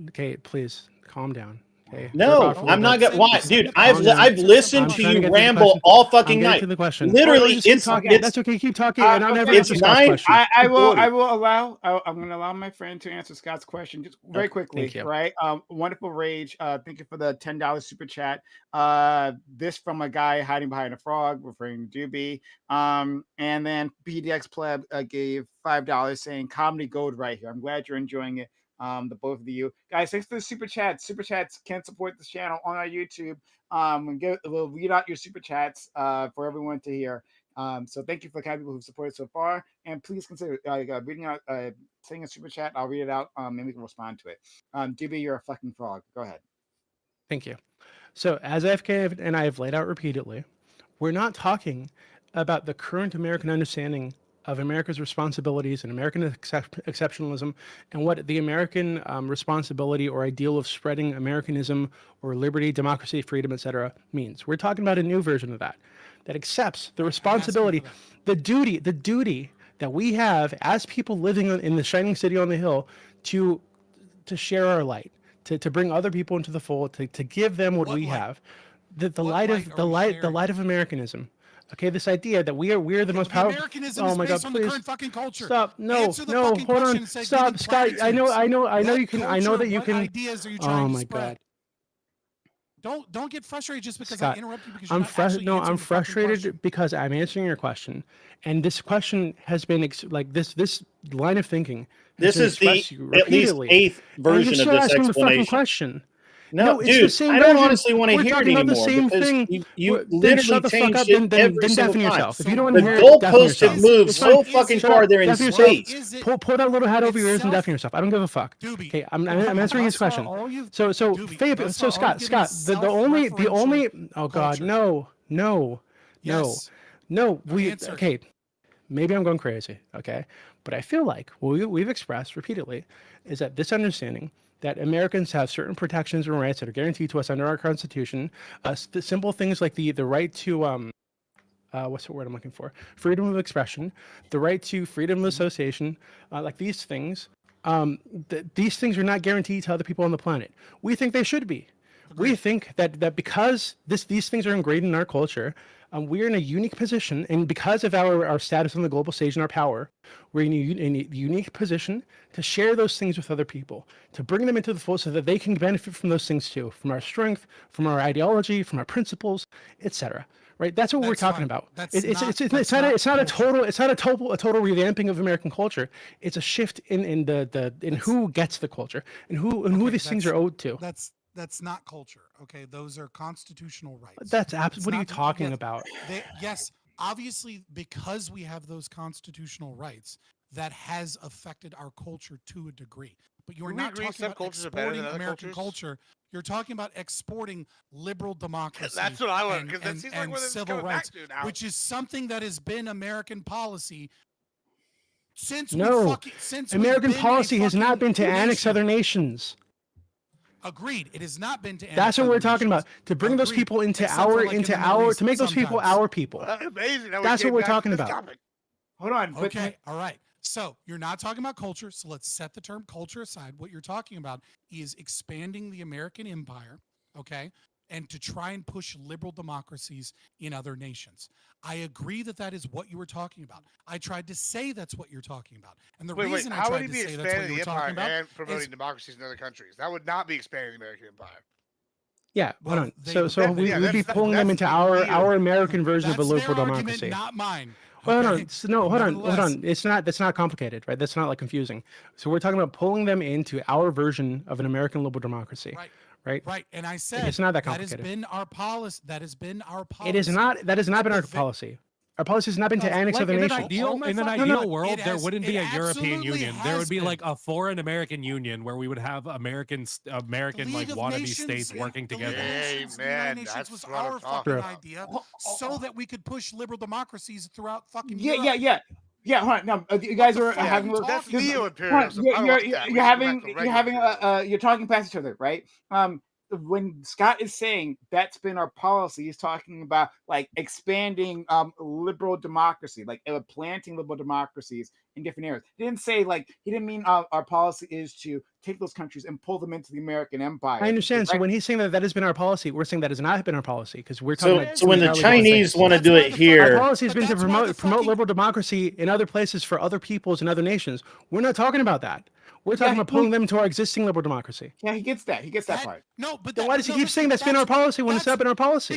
Okay, please calm down. Okay, No, I'm not gonna. Why, Say dude? the I've question. I've listened I'm to trying to you get to the ramble question. all I'm fucking getting night. to the question. Literally, Just keep it's talking. okay. That's okay. Keep talking, and I'll never Okay, answer Scott's question. I will. Authority. I will allow. I'm going to allow my friend to answer Scott's question just very Okay, quickly. thank you. Right. Wonderful rage. Thank you for the $10 super chat. This from a guy hiding behind a frog, referring to Doobie. And then PDX Pleb gave $5 saying comedy gold right here. I'm glad you're enjoying it. The both of you guys, thanks for the super chats. Super chats can support this channel on our YouTube. We'll read out your super chats for everyone to hear. So thank you for the kind of people who've supported so far, and please consider reading out, saying a super chat. I'll read it out, and we can respond to it. DB, you're a fucking frog. Go ahead. Thank you. So, as FK and I have laid out repeatedly, we're not talking about the current American understanding of America's responsibilities and American exceptionalism and what the American responsibility or ideal of spreading Americanism or liberty, democracy, freedom, etc. means. We're talking about a new version of that accepts the responsibility, the duty that we have as people living in the shining city on the hill to share our light, to bring other people into the fold, to give them what we light? have, the light of Americanism. Okay, this idea that we are the most powerful. Americanism Oh is my based God! on the Please current fucking culture. stop! No, Answer the no, fucking hold question on! instead of Stop, giving Scott! I know platitudes. you can. I know that you What can. ideas are you Oh trying my to spread? God! Don't get frustrated just because Scott, I interrupt you because you're not actually answering I'm the fucking frustrated question. because I'm answering your question, and this question has been this line of thinking. Has This been is the expressed at least repeatedly, 8th and you're version of still this asking the fucking explanation. question. No, it's the dude, same I don't version. honestly want to We're hear it talking about the anymore same because thing. you Then literally shut the fuck changed up. it Then every single deafen time. yourself. If So you don't want The to hear it, deafen goalposts yourself. have moved It's so fine. fucking Shut far; up. they're in Deafen yourself. space. Pull that little hat over your ears and Itself- deafen yourself. I don't give a fuck. Doobie, Okay, I'm answering his question. Doobie, Fabe, so thus far, all Scott, you've given the is only. self-referential Oh God, culture. no. Answer. Okay. Maybe I'm going crazy. Okay, but I feel like what we've expressed repeatedly is that this understanding that Americans have certain protections and rights that are guaranteed to us under our Constitution, simple things like the right to what's the word I'm looking for? Freedom of expression, the right to freedom of association, like these things. These things are not guaranteed to other people on the planet. We think they should be. Agreed. We think that because these things are ingrained in our culture, we're in a unique position, and because of our status on the global stage and our power, we're in a unique position to share those things with other people, to bring them into the fold so that they can benefit from those things too, from our strength, from our ideology, from our principles, etc. Right? That's what we're talking fine. about. That's It's not a culture. total revamping of American culture. It's a shift in who gets the culture and who these things are owed to. That's not culture. Okay, those are constitutional rights. That's It's absolutely. What are you not- talking yes, about? Yes, obviously, because we have those constitutional rights, that has affected our culture to a degree. But you are Do we not agree talking some about cultures are better exporting than other American cultures? culture. You're talking about exporting liberal democracy. That's what I want, and- 'cause that and- seems like and where this is civil coming back rights, to now. which is something that has been American policy since No, since American we've been policy a has not been to fucking annex nation. other nations. Agreed. It has not been to. That's what annex we're other talking nations. about. To bring those Agreed. people into Except for, our like, in the Middle East to make those people sometimes. our people. Amazing. How we That's what came we're back to talking this about. topic. Hold on. but- Okay. All right. So you're not talking about culture. So let's set the term culture aside. What you're talking about is expanding the American empire. Okay. And to try and push liberal democracies in other nations. I agree that is what you were talking about. I tried to say that's what you're talking about. And the Wait, reason I how would tried he to be say that's what expanding you the were talking empire about and promoting is, democracies in other countries? That would not be expanding the American empire. Yeah, Well, hold on. they- So That- we'd be that's- pulling them that's into our weird. American version of a that's liberal their democracy. argument, not mine. Hold Okay? on. No, hold on. Nevertheless, It's not. That's not complicated, right? That's not like confusing. So we're talking about pulling them into our version of an American liberal democracy, Right. right? Right. And I said It's not that that has complicated. been our policy. That has been our policy. It is not. That has not At been the our ve- policy. Our policy has not been to Because, annex like, other in an nations. ideal- In an No, ideal world, it there has- wouldn't be it a European absolutely Union. There would be has like a foreign American Union where we would have American like League of wannabe Nations, states working the League of together. Nations, the United Amen. Nations That's was what I'm our talking fucking about. idea, so that we could push liberal democracies throughout fucking Yeah, Europe. yeah. Hold on. No, you guys the are fuck are having you a That's talking about? neo-imperialism. I don't like that. We You're should go back having to you're regular having imperialism. you're talking past each other, right? When Scott is saying that's been our policy, he's talking about like expanding liberal democracy, like planting liberal democracies in different areas. He didn't say like he didn't mean our policy is to take those countries and pull them into the American empire. I understand. So right? when he's saying that that has been our policy, we're saying that has not been our policy because we're talking about. So when the entirely different Chinese things. want to That's do why it the here, Our policy has But been to that's why the promote fucking- liberal democracy in other places for other peoples and other nations. We're not talking about that. We're talking about pulling them to our existing liberal democracy. Yeah, he gets that. He gets that part. No, but Then that, why does he no, keep listen, saying that's been our policy when it's not been our policy?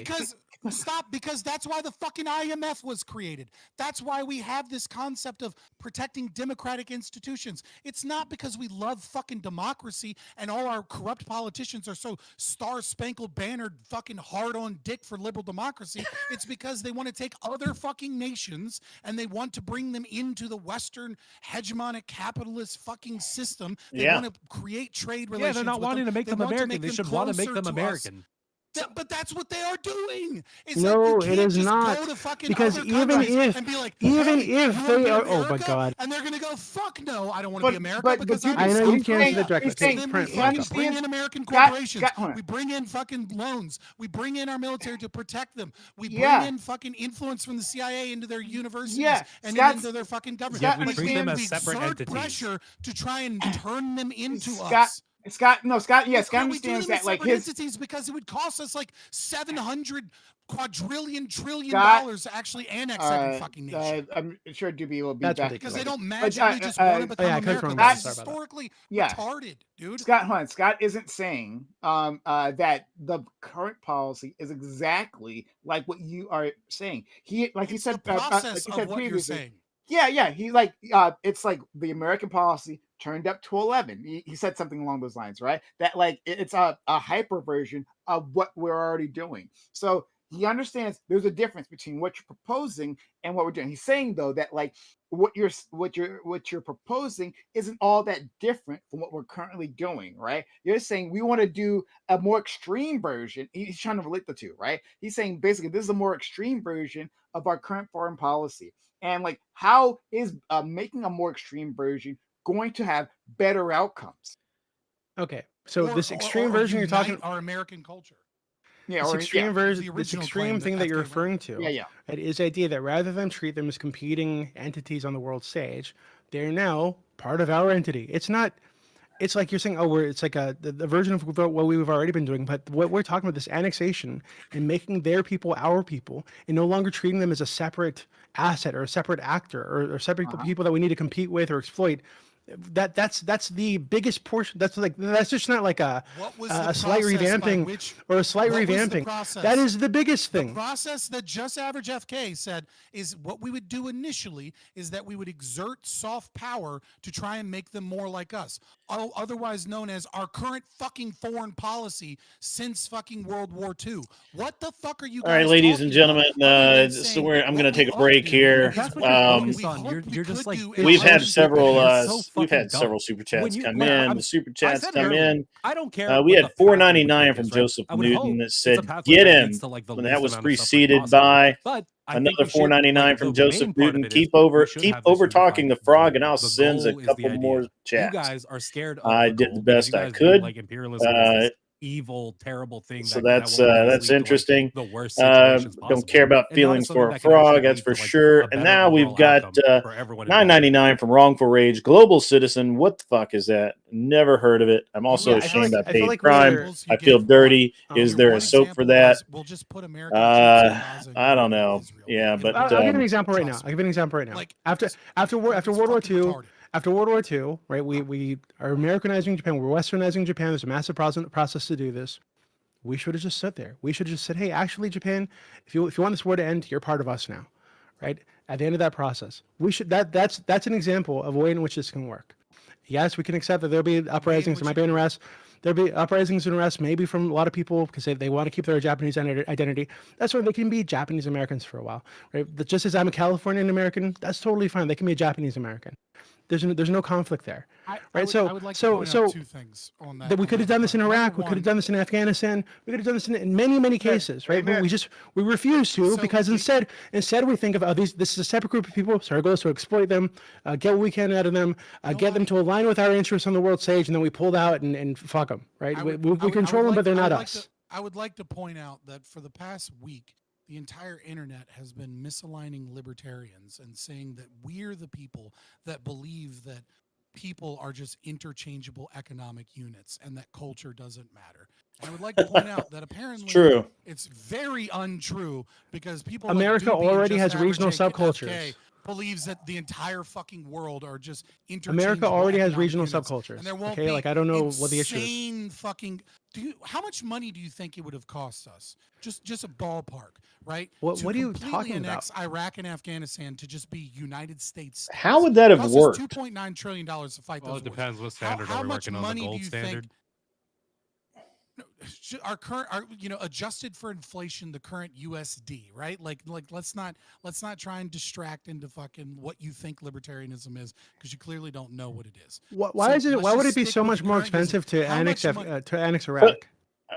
Because that's why the fucking IMF was created. That's why we have this concept of protecting democratic institutions. It's not because we love fucking democracy and all our corrupt politicians are so star-spangled bannered fucking hard-on dick for liberal democracy. It's because they want to take other fucking nations and they want to bring them into the Western hegemonic capitalist fucking system. They want to create trade relations. Yeah, they're not with wanting them. to make them American. They should want to make closer them to us. American. But that's what they are doing. It's No, like you it can't is just not. go to fucking Because other even countries if- and be like, even "Hey, if you wanna they be are- oh my America?" God. And they're gonna go, "Fuck no, I don't want to be America because dude, I'm I know South you can't Korea." see the direct- So okay, then print, we print, fucking bring in American Scott, corporations. hold on. We bring in fucking loans. We bring in our military to protect them. We bring Yeah. in fucking influence from the CIA into their universities Yeah, and Scott's- into their fucking government. Yet we Like, treat them we as separate exert entities. pressure to try and turn them into Scott, us. Scott, yeah, Scott We do understands them as that like separate his entities because it would cost us like 700 quadrillion trillion Scott, dollars to actually annex every fucking nation. I'm sure Doobie will be That's back. ridiculous. Because they don't But, magically just want to become yeah, Coach America. Ron, That's sorry about that. historically Yeah. retarded, dude. Scott isn't saying that the current policy is exactly like what you are saying. He like he It's said the process like he said of what you're previously. saying. Yeah. He's like it's like the American policy turned up to 11. He said something along those lines, right? That like it's a hyper version of what we're already doing. So he understands there's a difference between what you're proposing and what we're doing. He's saying though that like what you're proposing isn't all that different from what we're currently doing, right? You're saying we want to do a more extreme version. He's trying to relate the two, right? He's saying basically this is a more extreme version of our current foreign policy. And like, how is making a more extreme version going to have better outcomes? Okay, so Or- this or- extreme or version you're unite talking, our American culture. Yeah, this or extreme yeah, version, the this original extreme claim thing that that you're FK referring to, yeah. it is the idea that rather than treat them as competing entities on the world stage, they're now part of our entity. It's not. It's like you're saying, it's like the version of what we've already been doing, but what we're talking about, this annexation and making their people our people, and no longer treating them as a separate asset or a separate actor or separate people that we need to compete with or exploit. That's the biggest portion. That's just not like a slight revamping or a slight revamping. That is the biggest thing. The process that Just Average FK said is what we would do initially is that we would exert soft power to try and make them more like us, otherwise known as our current fucking foreign policy since fucking World War II. What the fuck are you guys all right, ladies and talking gentlemen, about other than so saying I'm what going to we take a ought break to do here. is That's what what you're we focused on. hope You're we just could like do We've is had just several You're so we've fucking had several dumb. super chats When you- come like, in. I'm- The super I chats said come earlier, in. I don't care. We what had the pathway $4.99 is, from right? Joseph I would Newton hope that it's a said, pathway "Get that him." leads to, like, the And least that was amount of suffering preceded possible. by But I think another we should, $4.99 like, from the Joseph main part Newton. of it is Keep over we should keep have this over talking unified the frog, and goal. I'll The send a goal is the couple idea. more You chats. guys are scared of I the did goal the because best you I guys view, could. like, imperialism as this evil, terrible thing So that that's will always lead to, like, interesting. the worst situations possible. Don't care about and not feelings as something for a that can actually frog, that's lead for to, like, sure. a And better now we've overall got outcome for everyone involved. $9.99 from Wrongful Rage. Global Citizen. What the fuck is that? Never heard of it. I'm also Yeah, I feel ashamed like- I I feel paid like Prime. we're- I feel dirty. Is Your there one a soap for example that? was, we'll just put American troops in Gaza and I don't go to know. Israel. Yeah, It'll but be I'll give you an done. example right now. Trust I'll give you an example right now. Like, After it's World War fucking II, retarded. after World War II, right? We are Americanizing Japan. We're Westernizing Japan. There's a massive process to do this. We should have just sat there. We should have just said, "Hey, actually, Japan, if you want this war to end, you're part of us now," right? At the end of that process, we should. That's an example of a way in which this can work. Yes, we can accept that there'll be uprisings, there might be unrest, There'll be uprisings and arrests, maybe from a lot of people because they want to keep their Japanese identity. That's why they can be Japanese Americans for a while, right? Just as I'm a Californian American, that's totally fine. They can be a Japanese American. There's no conflict there, right? I would like to point out two things on that. We could have done this in Iraq. We could have done this in Afghanistan. We could have done this in many cases, right? But we refuse to because instead we think of this is a separate group of people. So our goal is to exploit them, get what we can out of them, get them to align with our interests on the world stage, and then we pulled out and fuck them, right? We control them, but they're not us. I would like to point out that for the past week, the entire internet has been misaligning libertarians and saying that we're the people that believe that people are just interchangeable economic units and that culture doesn't matter. And I would like to point out that apparently it's very untrue because people America already has regional subcultures. Believes that the entire fucking world are just interchangeable. America already has regional units, subcultures. And there won't okay, be I don't know what the issue is. Insane fucking. How much money do you think it would have cost us? Just a ballpark, right? What are you talking annex about? Iraq and Afghanistan to just be United States. How would that have worked? $2.9 trillion to fight those wars. Well, it depends what standard are we working on, the gold standard? Our current, adjusted for inflation, the current USD, right? Like let's not try and distract into fucking what you think libertarianism is because you clearly don't know what it is. Why would it be so much more expensive to annex Iraq?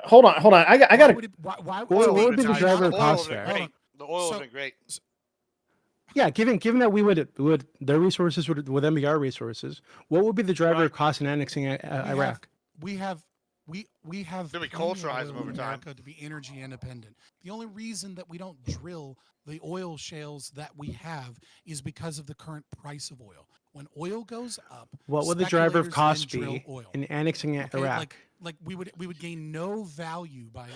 Hold on. I got to. What would be the driver of cost there? The oil would be great. Yeah, given that we would their resources would then be our resources, what would be the driver of cost in annexing Iraq? We have Then we culturalize them over time. America to be energy independent. The only reason that we don't drill the oil shales that we have is because of the current price of oil. When oil goes up, what would the driver of cost be in annexing Iraq? Like we would gain no value by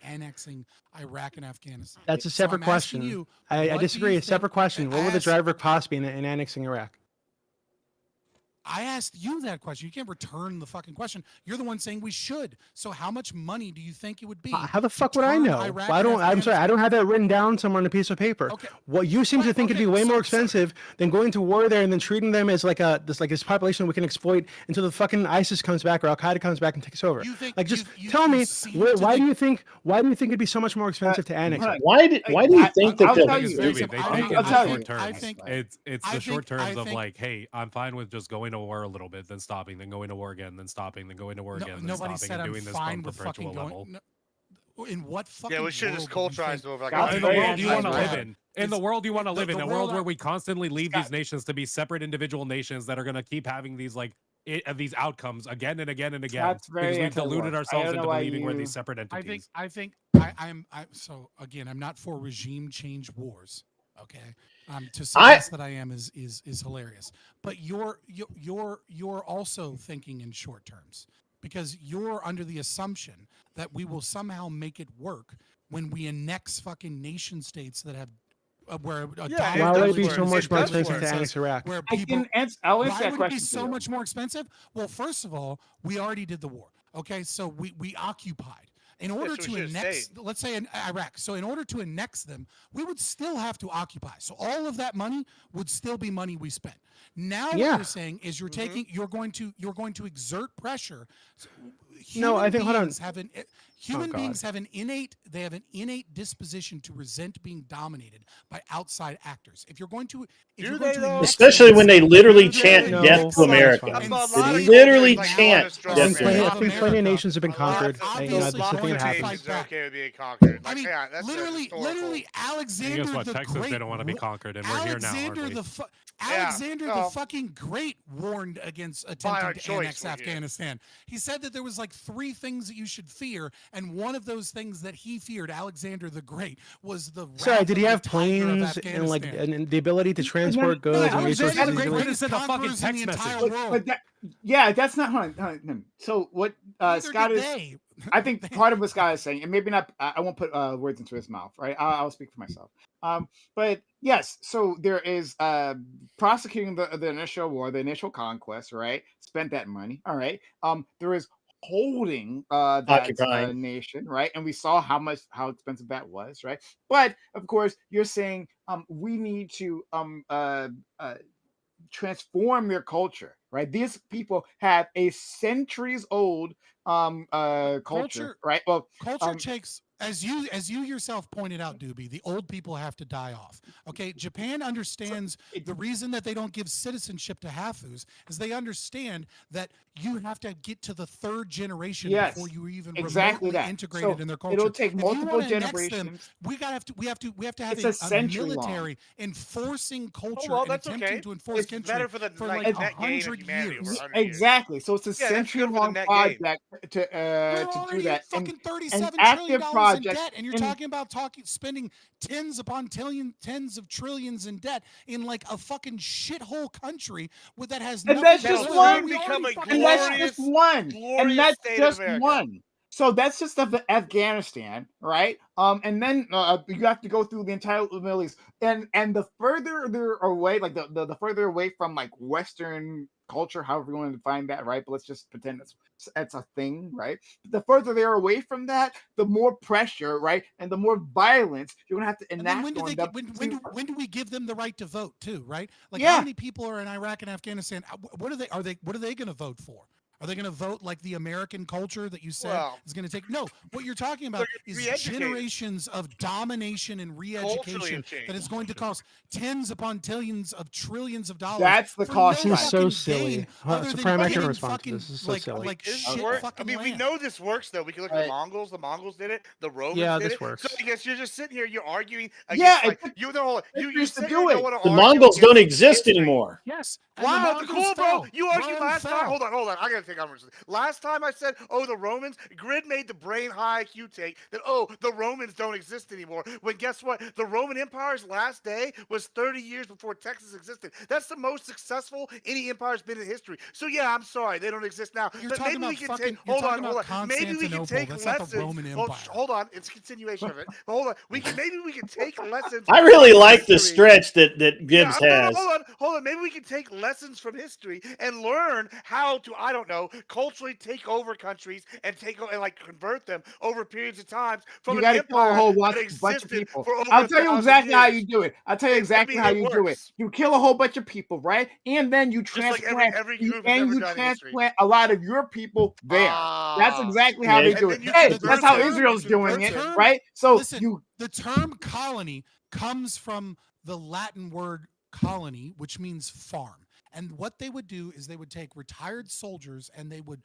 annexing Iraq and Afghanistan. That's a separate question. I disagree. A separate question. What would the driver of cost be in annexing Iraq? I asked you that question. You can't return the fucking question. You're the one saying we should. So how much money do you think it would be? How the fuck would I know? I'm sorry. I don't have that written down somewhere on a piece of paper. Okay. What you seem to think it'd be way more expensive than going to war there and then treating them as like this population we can exploit until the fucking ISIS comes back or Al Qaeda comes back and takes over. Tell me why do you think it'd be so much more expensive to annex? Why do you think that? I'll tell you. It's the short terms of like, hey, I'm fine with just going to war a little bit, then stopping, then going to war again, then stopping, then going to war again, then stopping, and doing this on perpetual level. In what fucking we should just culturize over like in the world you want to live in the world you want to live in, a world where we constantly leave these nations to be separate individual nations that are going to keep having these these outcomes again and again and again because we've deluded ourselves into believing we're these separate entities. I'm so again, I'm not for regime change wars. Okay, to suggest that I am is hilarious. But you're also thinking in short terms because you're under the assumption that we will somehow make it work when we annex fucking nation states that have why would it be so much more expensive to annex Iraq? Where people, I'll answer that question. Why would it be so much more expensive? Well, first of all, we already did the war. Okay, so we occupied. In order to annex, let's say in Iraq, so in order to annex them, we would still have to occupy. So all of that money would still be money we spent. Now what you're saying is you're going to exert pressure. Human beings have an innate disposition to resent being dominated by outside actors. If you're going to, especially when they literally chant death to America, they literally chant death to America. I think plenty of nations have been conquered. This thing happens. Okay with being conquered. I mean, literally, Alexander guess what? the Texas Great. They don't want to be conquered, and we're here now, aren't we? Alexander the fucking Great warned against attempting to annex Afghanistan. He said that there was like 3 things that you should fear, and one of those things that he feared, Alexander the Great, was the. Sorry, did he have planes and the ability to transport goods and resources? That's not. Hold on. So what Scott is? I think part of what Scott is saying, and maybe not. I won't put words into his mouth, right? I'll speak for myself. But yes, so there is prosecuting the initial war, the initial conquest, right? Spent that money, all right. There is holding that nation, right? And we saw how expensive that was, right? But of course, you're saying we need to transform their culture, right? These people have a centuries old culture, right? Well, culture takes, as you yourself pointed out, Doobie, the old people have to die off. Okay, Japan understands the reason that they don't give citizenship to Hafus is they understand that you have to get to the third generation before you even remotely integrated in their culture. It'll take multiple generations. We have to have It's a military enforcing culture and attempting to enforce it's better for the like net gain of 100 humanity years. over 100 Exactly. So it's a century-long project to do that. Fucking $37 trillion in debt, and you're talking about spending tens upon tens of trillions in debt in like a fucking shithole country that has and nothing. That's just one. And that's just one. And that's just one. So that's just of Afghanistan, right? And then you have to go through the entire Middle East, and the further they're away, like the further away from like Western culture, however you want to define that, right? But let's just pretend that's a thing, right? The further they're away from that, the more pressure, right, and the more violence you're gonna have to enact. When do we give them the right to vote too, right? Like how many people are in Iraq and Afghanistan? What are they going to vote for? Are they going to vote like the American culture that you said is going to take? No, what you're talking about is generations of domination and re-education that is going to cost tens upon trillions of dollars. That's the cost. This is so silly. Supreme, I can respond to this. This is so silly. I mean, we know this works though. We can look at the Mongols. The Mongols did it. The Romans did it. Yeah, this works. So I guess you're just sitting here. You're arguing against. You used to do it. The Mongols don't exist anymore. Yes. Wow, cool, bro. You argued last time. Hold on. I gotta take on. Last time I said, the Romans. Grid made the brain high IQ take that. The Romans don't exist anymore. When guess what? The Roman Empire's last day was 30 years before Texas existed. That's the most successful any empire's been in history. So yeah, I'm sorry they don't exist now. But maybe we can take. Hold on. Maybe we can take lessons. Hold on. It's a continuation of it. But hold on. Maybe we can take lessons. I really like the stretch that Gibbs has. Hold on. Maybe we can take lessons from history and learn how to, I don't know, culturally take over countries and convert them over periods of time from an empire that existed for over I'll tell you 1,000 exactly how years. you do it. I'll tell you exactly how you do it. You kill a whole bunch of people, right? And then you transplant a lot of your people there. That's exactly how they do it. Hey, that's how Israel's doing it, right? So listen, the term colony comes from the Latin word colony, which means farm. And what they would do is they would take retired soldiers and they would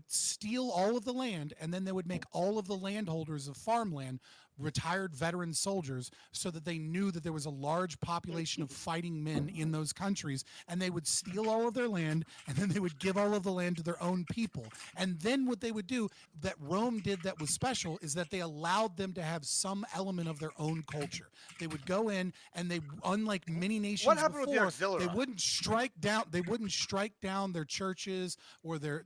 steal all of the land, and then they would make all of the landholders of farmland retired veteran soldiers, so that they knew that there was a large population of fighting men in those countries, and they would steal all of their land, and then they would give all of the land to their own people. And then what they would do that Rome did that was special is that they allowed them to have some element of their own culture. They would go in and they, unlike many nations before, they wouldn't strike down their churches or their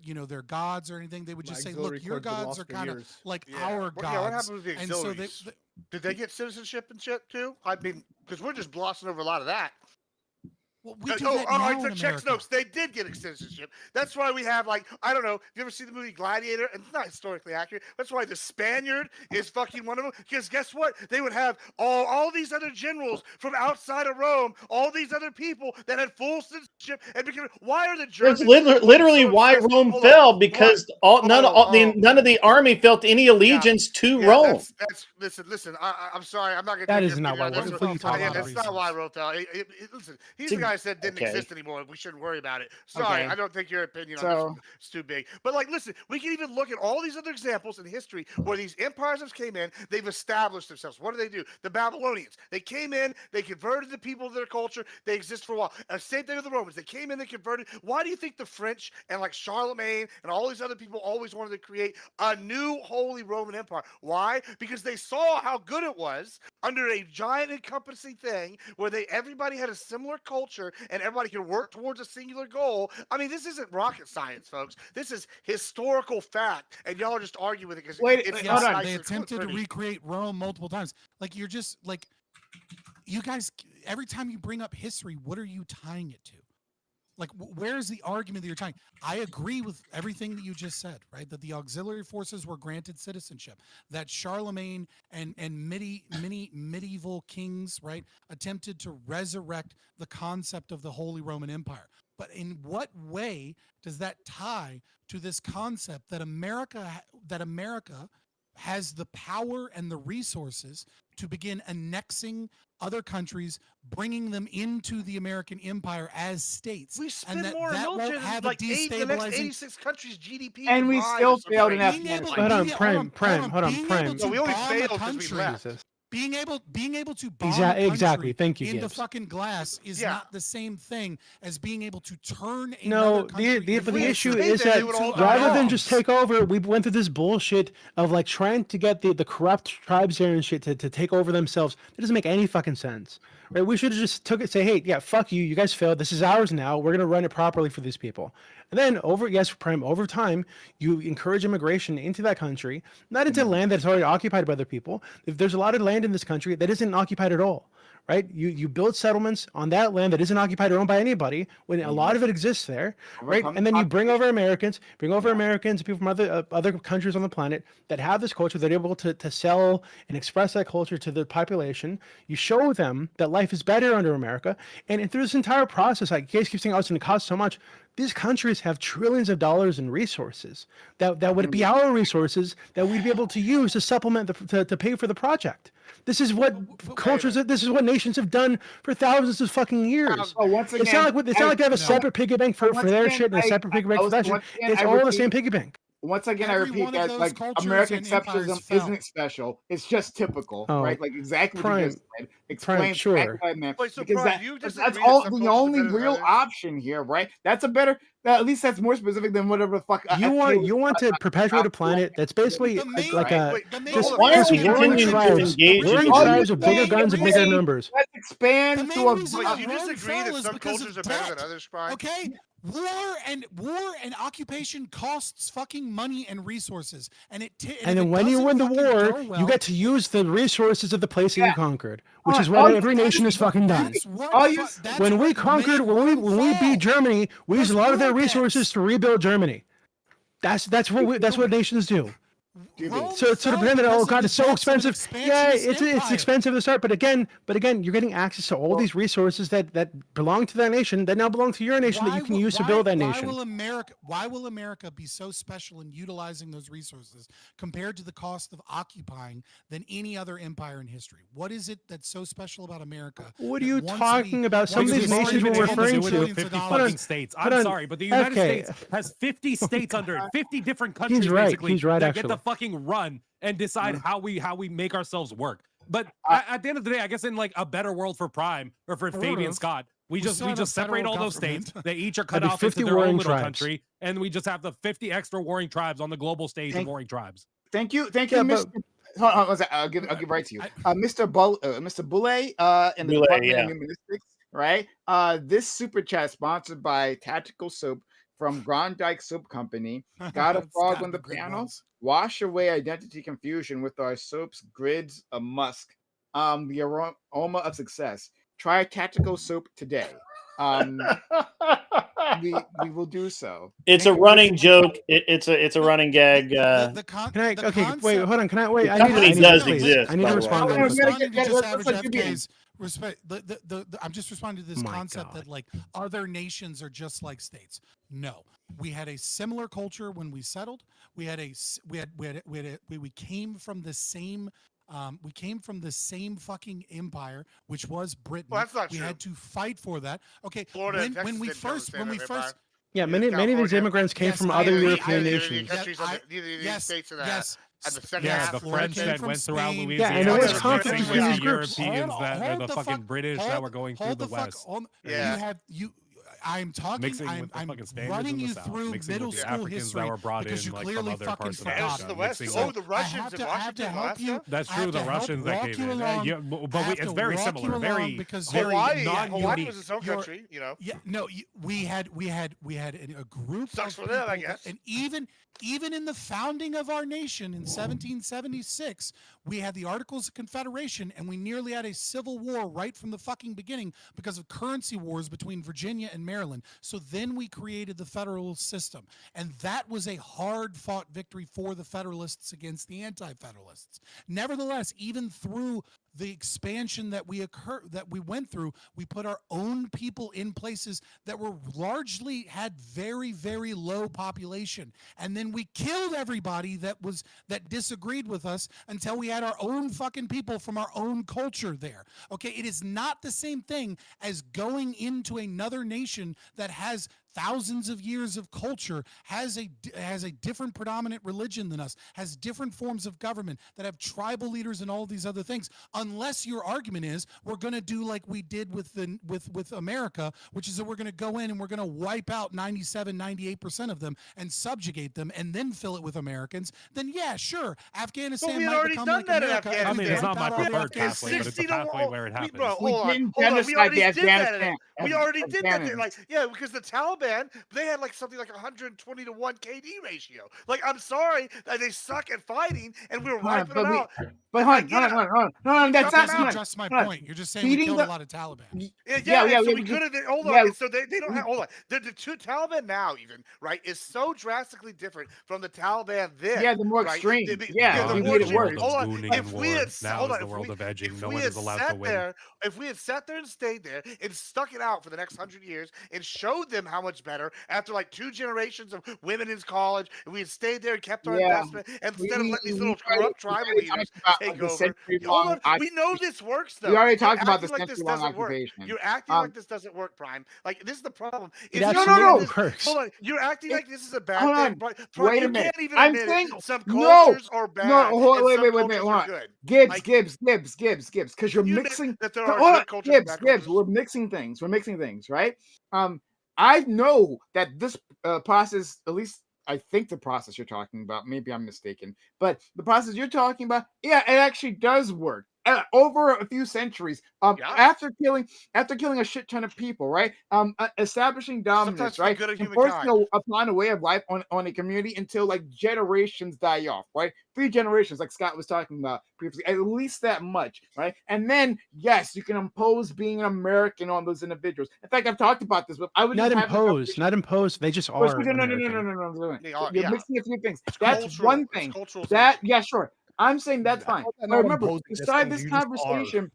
gods or anything. They would just say, look, your gods are kind of like our gods. Yeah, what happened with the auxiliaries? Did they get citizenship and shit too? I mean, because we're just glossing over a lot of that. Well, we do that now I took checks notes. They did get citizenship. That's why we have, like, I don't know. Have you ever seen the movie Gladiator? And it's not historically accurate. That's why the Spaniard is fucking one of them. Because guess what? They would have all these other generals from outside of Rome, all these other people that had full citizenship. And why are the Germans? That's literally why Rome fell, because none of the army felt any allegiance to Rome. Listen. I'm sorry. I'm not going to. That is not why. That's not why Rome fell. Listen, he's the guy said didn't exist anymore. We shouldn't worry about it. Sorry, I don't think your opinion on this one is too big. But listen, we can even look at all these other examples in history where these empires have came in, they've established themselves. What do? The Babylonians. They came in, they converted the people of their culture. They exist for a while. Same thing with the Romans. They came in, they converted. Why do you think the French and Charlemagne and all these other people always wanted to create a new holy Roman Empire? Why? Because they saw how good it was under a giant encompassing thing where everybody had a similar culture and everybody can work towards a singular goal. I mean, this isn't rocket science, folks. This is historical fact, and y'all just argue with it because they attempted to recreate Rome multiple times. Like, you're just like, you guys. Every time you bring up history, what are you tying it to? Like, where's the argument that you're trying? I agree with everything that you just said, right? That the auxiliary forces were granted citizenship, that Charlemagne and medieval kings, right, attempted to resurrect the concept of the Holy Roman Empire. But in what way does that tie to this concept that America has the power and the resources to begin annexing other countries, bringing them into the American empire as states? We spend and more on that won't military have than a like the next destabilizing. 86 countries' GDP. And we combined still or something failed in crazy. Being able, Afghanistan. Hold on, being- Prime, hold on, Prime, hold on, being Prime. able So to we only bomb a failed because we country, left. Jesus. being able to bomb a Exactly. country Thank you, into Gibbs. fucking glass is Yeah. not the same thing as being able to turn No, another country but the into issue a- is they that would hold rather our than bombs. just take over, we went through this bullshit of like trying to get the corrupt tribes there and shit to take over themselves. It doesn't make any fucking sense. Right? We should have just took it, say, hey, yeah, fuck you, you guys failed. This is ours now. We're gonna run it properly for these people. And then over time, you encourage immigration into that country, not into land that's already occupied by other people. If there's a lot of land in this country that isn't occupied at all. Right, you build settlements on that land that isn't occupied or owned by anybody when a lot of it exists there, right? Overcome And then you bring over population. Americans, people from other countries on the planet that have this culture. They're able to sell and express that culture to the population. You show them that life is better under America, and through this entire process, like you guys keep saying, oh, it's going to cost so much. These countries have trillions of dollars in resources that would be our resources that we'd be able to use to supplement to pay for the project. This is what cultures. This is what nations have done for thousands of fucking years. Oh, once again, It's not like they have a separate piggy bank for their shit and a separate piggy bank for that shit. It's all the same piggy bank. Once again, I Every repeat one of that those like cultures American and empires exceptionalism fell. isn't special. It's just typical, Oh, right? Like exactly what you just said. Explains sure. exactly what I meant. Wait, so because Brian, you that's disagree that all some the cultures are only better than real others? option here, right? That's a better. At least that's more specific than whatever the fuck. You want to perpetuate a planet that's basically The main- like a Wait, the main- just, hold Why just are we warring continuing to tribes, engage warring in tribes this? with bigger guns and bigger numbers. Let's expand The to main a. reason Wait, why do you Rome disagree fell that is some because cultures of are better debt. than others, Brian? Okay, war and occupation costs fucking money and resources, and And then when you win the war, you get to use the resources of the place that you Yeah. conquered, which is All what you- every nation has fucking done. When we conquered, when we beat Germany, we used a lot of their resources to rebuild Germany. That's what nations do. So to pretend that, oh god, it's so expensive. Yeah, it's expensive to start, but again, you're getting access to all these resources that belong to that nation that now belong to your nation that you can use to build that nation. Why will America be so special in utilizing those resources compared to the cost of occupying than any other empire in history? What is it that's so special about America? What are you talking about? Some of these nations we're referring to. 50 Hold fucking on, states. hold I'm on. sorry, but the United Okay. States has 50 states under it, 50 different countries right. basically He's right, that get actually. the fucking run and decide how we make ourselves work. But at the end of the day, I guess in like a better world for Prime or for Fabian Scott, we just separate all those states. They each are cut That'd be off into 50 their own warring little tribes. country, and we just have the 50 extra warring tribes on the global stage of warring tribes. Thank you, Yeah, Mr. Hold on, one sec, I'll give right to you, Mr. Boulay, in the Boulay, Department yeah. of Humanistics, right? This super chat sponsored by Tactical Soap from Grondike Soap Company. Got a It's frog gotta on the be great piano. ones. Wash away identity confusion with our soap's grids of musk. The aroma of success. Try Tactical Soap today. We will do so. It's Thank a you, running Mr. joke. It's a running gag. Can I? Okay, wait, hold on. Can I wait? The I company need does to, please. exist, I need by to the way. respond to No, this. no, Responding to just let's average let you be. FK's respect. I'm just responding to this My concept God. that like other nations are just like states. No, we had a similar culture when we settled. We came from the same. We came from the same fucking empire, which was Britain. Well, that's not we true. had to fight for that. Okay, Florida and when Texas we didn't come first from the when we same first empire. Yeah, Neither many of these California. immigrants came Yes, from I other agree. European I agree. nations. Countries Yes, on the United yes, States and yes. and the second Yeah, half. the Florida French came that from went throughout Spain. Louisiana. and there was the conflict British, between these the groups. Europeans that are Hold the fucking British that were going through the West. Yeah. I'm talking. Mixing with the I'm fucking Spaniards running in the you South, through mixing middle with the school Africans history that were brought because in, you like, clearly from other fucking parts of forgot. Yes, Africa, the West. mixing Oh, with- the Russians in I have to Washington, help you. Alaska. That's I true. have The to help Russians that walk came you in, along. yeah, I but have it's to very walk similar, you very, along because very Hawaii non-unique. was its own You're- country, you know. Yeah, no, we had a group Sucks of for them, I people guess. and even in the founding of our nation in 1776, we had the Articles of Confederation, and we nearly had a civil war right from the fucking beginning because of currency wars between Virginia and Maryland. So then we created the federal system. And that was a hard-fought victory for the Federalists against the anti-Federalists. Nevertheless, even through the expansion that we went through, we put our own people in places that were largely had very, very low population. And then we killed everybody that disagreed with us until we had our own fucking people from our own culture there. Okay, it is not the same thing as going into another nation that has thousands of years of culture, has a different predominant religion than us, has different forms of government, that have tribal leaders and all these other things. Unless your argument is we're going to do like we did with America, which is that we're going to go in and we're going to wipe out 98% of them and subjugate them and then fill it with Americans, then yeah, sure, Afghanistan But we had might already become done like that in America. Afghanistan. I mean, it's not my Wipe out all the preferred Afghans. pathway, but it's a pathway where it happens. Bro, We hold on. didn't We genocide already the did that. Afghanistan. We already did that. Afghanans. Yeah, because the Taliban, they had like something like 120 to 1 KD ratio. Like, I'm sorry that they suck at fighting, and we were wiping them out. But I hold get it. on. No, that's That not doesn't address my point. You're just saying we Feeding killed the- a lot of Taliban. Yeah, so we could have. Hold on. yeah. So they don't have. Hold on. The two Taliban now, even right, is so drastically different from the Taliban then. Yeah, the more right? extreme. The Yeah, the they more made it extreme. worse. Hold on. Gooning If and we war. had Now hold is on, the if world we- of edging. if No we one had is allowed sat to win. there, if we had sat there and stayed there and stuck it out for the next 100 years and showed them how much better after like 2 generations of women in college, and we had stayed there and kept our Yeah. investment instead of letting these little already- corrupt tribal already leaders talked about, take like, the over. century-long Hold on, we know this works though. We already You're talked about the acting like this century-long doesn't work. occupation. You're acting like this doesn't work, Prime. Like, this is the problem. It Is you're absolutely doing this- works. Hold on, you're acting like this is a bad Hold thing. on. Prime, Wait a you minute. can't even I'm admit saying- it. Some No. cultures are bad, No, and wait, some hold cultures are on. good. Gibbs, Like, because you're you admit mixing. that there are Hold on. good cultures and bad Gibbs, cultures. we're mixing things, right? I know that this process, at least I think the process you're talking about, maybe I'm mistaken, but the process you're talking about, yeah, it actually does work. Over a few centuries, after killing a shit ton of people, right? Establishing dominance, Sometimes for right? good of Enforcing upon a way of life on a community until like generations die off, right? 3 generations, like Scott was talking about previously, at least that much, right? And then yes, you can impose being an American on those individuals. In fact, I've talked about this, but I would Not just have a imposed. Not imposed. They just are. no. American. They are, You're yeah. mixing a few things. It's That's cultural. one It's thing. cultural That centric. yeah, sure. I'm saying that's fine. Not But remember, imposing, to just start saying this you just are. conversation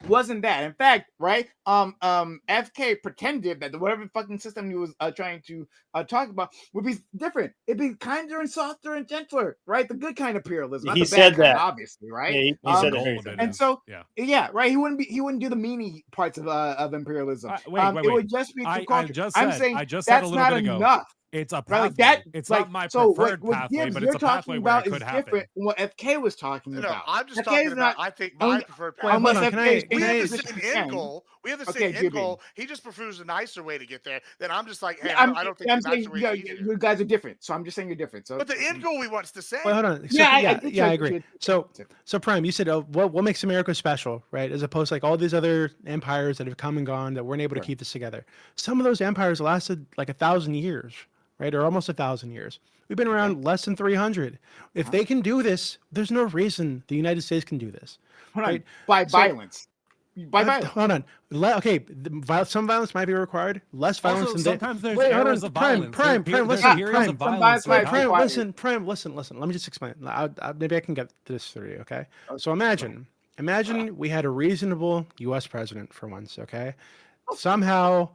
wasn't that. In fact, right? FK pretended that whatever fucking system he was trying to talk about would be different. It'd be kinder and softer and gentler, right? The good kind of imperialism. Not He the bad said kind, that. obviously, right? Yeah, he said that very And so, yeah, right. He wouldn't do the meanie parts of imperialism. Wait. It would just be through I culture. just I'm said- saying I just said a that's little not bit ago. enough. It's a Right, pathway. like that, It's like, not my so preferred what pathway, Gibbs but you're it's a pathway talking where it about is could happen. different from what FK was talking No, about. I'm just FK talking is about. not- I think my preferred Wait, path. hold on. Unless Can FK I? is We Can have I? the same end goal. We have the Okay, same end Jimmy. goal. He just prefers a nicer way to get there. Then I'm just like, hey, I'm I don't think I'm the saying nicer way is easier. you guys are different, so I'm just saying you're different. So, But the end goal we want's the same. Wait, hold on. So, Yeah, I yeah, get yeah, you, I agree. So Prime, you said, what makes America special, right? As opposed to like all these other empires that have come and gone that weren't able to keep this together. Some of those empires lasted like 1,000 years, right? Or almost 1,000 years. We've been around less than 300. If they can do this, there's no reason the United States can do this. hold on. Right? By So- violence. By violence. Hold on. Okay, some violence might be required. Less violence Also, than sometimes there's Wait, hold eras on. of Prime, violence. Prime, There's listen, periods Prime, of Some violence. violence that might happen. required. Prime, listen. Let me just explain. Maybe I can get this through you, okay? So imagine we had a reasonable U.S. president for once, okay? Somehow,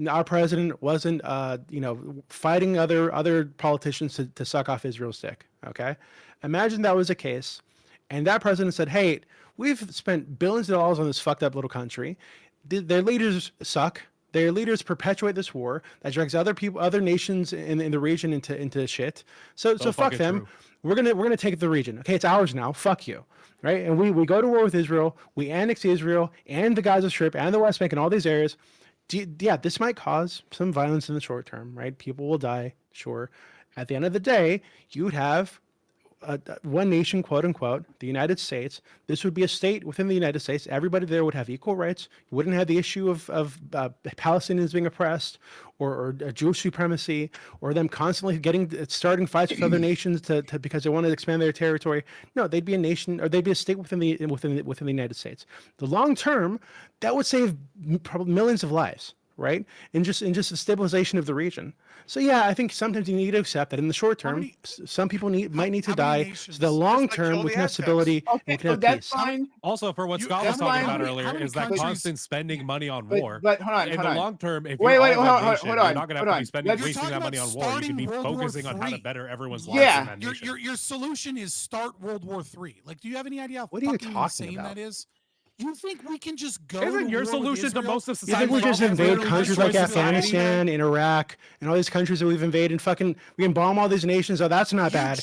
our president wasn't, fighting other politicians to suck off Israel's dick, okay? Imagine that was the case, and that president said, "Hey, we've spent billions of dollars on this fucked up little country. Their leaders suck. Their leaders perpetuate this war that drags other nations in the region into shit. So fuck fucking them. true. We're gonna take the region. Okay, it's ours now. Fuck you, right? And we go to war with Israel. We annex Israel and the Gaza Strip and the West Bank and all these areas. Yeah, this might cause some violence in the short term, right? People will die, sure. At the end of the day, you'd have one nation, quote unquote, the United States. This would be a state within the United States. Everybody there would have equal rights. You wouldn't have the issue of Palestinians being oppressed or Jewish supremacy or them constantly starting fights with other nations because they want to expand their territory. No, they'd be a nation, or they'd be a state within the United States. The long term, that would save probably millions of lives. right? And just the stabilization of the region. So yeah, I think sometimes you need to accept that in the short term, some people might need to die. So the long term, we can have stability and we can have that's peace. fine. Also, for what Scott was that's talking fine. about How earlier, many is that countries- constant spending money on war. But hold on, In hold the on. long term, if Wait, you're wait, all hold one on, nation, hold you're on, not going to hold have to on. be spending Let's- wasting that money on war. You can be starting World War focusing on how to III. better everyone's Yeah. lives in that nation. Your solution is start World War III. Like, do you have any idea how What are you fucking talking insane about? that is? You think we can just go Isn't to your war with solution to Israel? most of You society think we just problems invade literally countries destroy like society? Afghanistan and Iraq and all these countries that we've invaded and fucking we can bomb all these nations? Oh, that's not bad.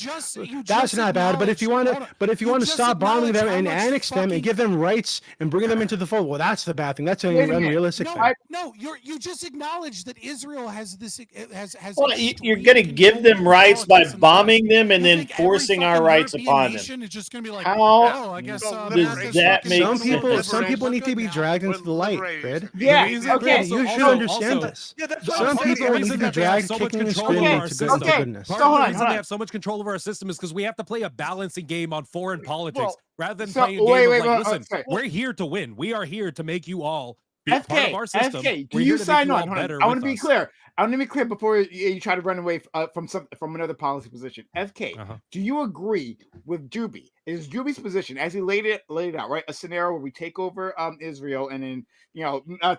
That's not bad. But if you want to stop bombing them and annex them and give them rights and bring them into the fold, well, that's the bad thing. That's an Wait a minute. unrealistic No, thing. no, you just acknowledged that Israel has this has. Well, you're extreme going to give control them over rights by politics in the bombing West. them and You then think every forcing our fucking rights European upon them. nation is just going to be like, How oh, I guess So does liberation- that make Some sense? people need to be dragged into the light, Grid. Yeah, The reason- okay. Grid, you should also- understand also- this. Yeah, that's The what I'm Some saying. people need reason to be that they have dragged so much kicking and control screaming over to our good- system. to Okay. goodness. Part So of hold the on, reason hold they on. have so much control over our system is because we have to play a balancing game on foreign politics Well, rather than so- playing a wait, game wait, of like, wait, listen, sorry. we're here to win. We are here to make you all be part of FK, our system. FK, do We're you here to make sign you on? all Hold on. better I want with to be us. clear. I want to be clear before you try to run away from another policy position. FK, Uh-huh. do you agree with Juby? Is Juby's position, as he laid it out, right? A scenario where we take over Israel and then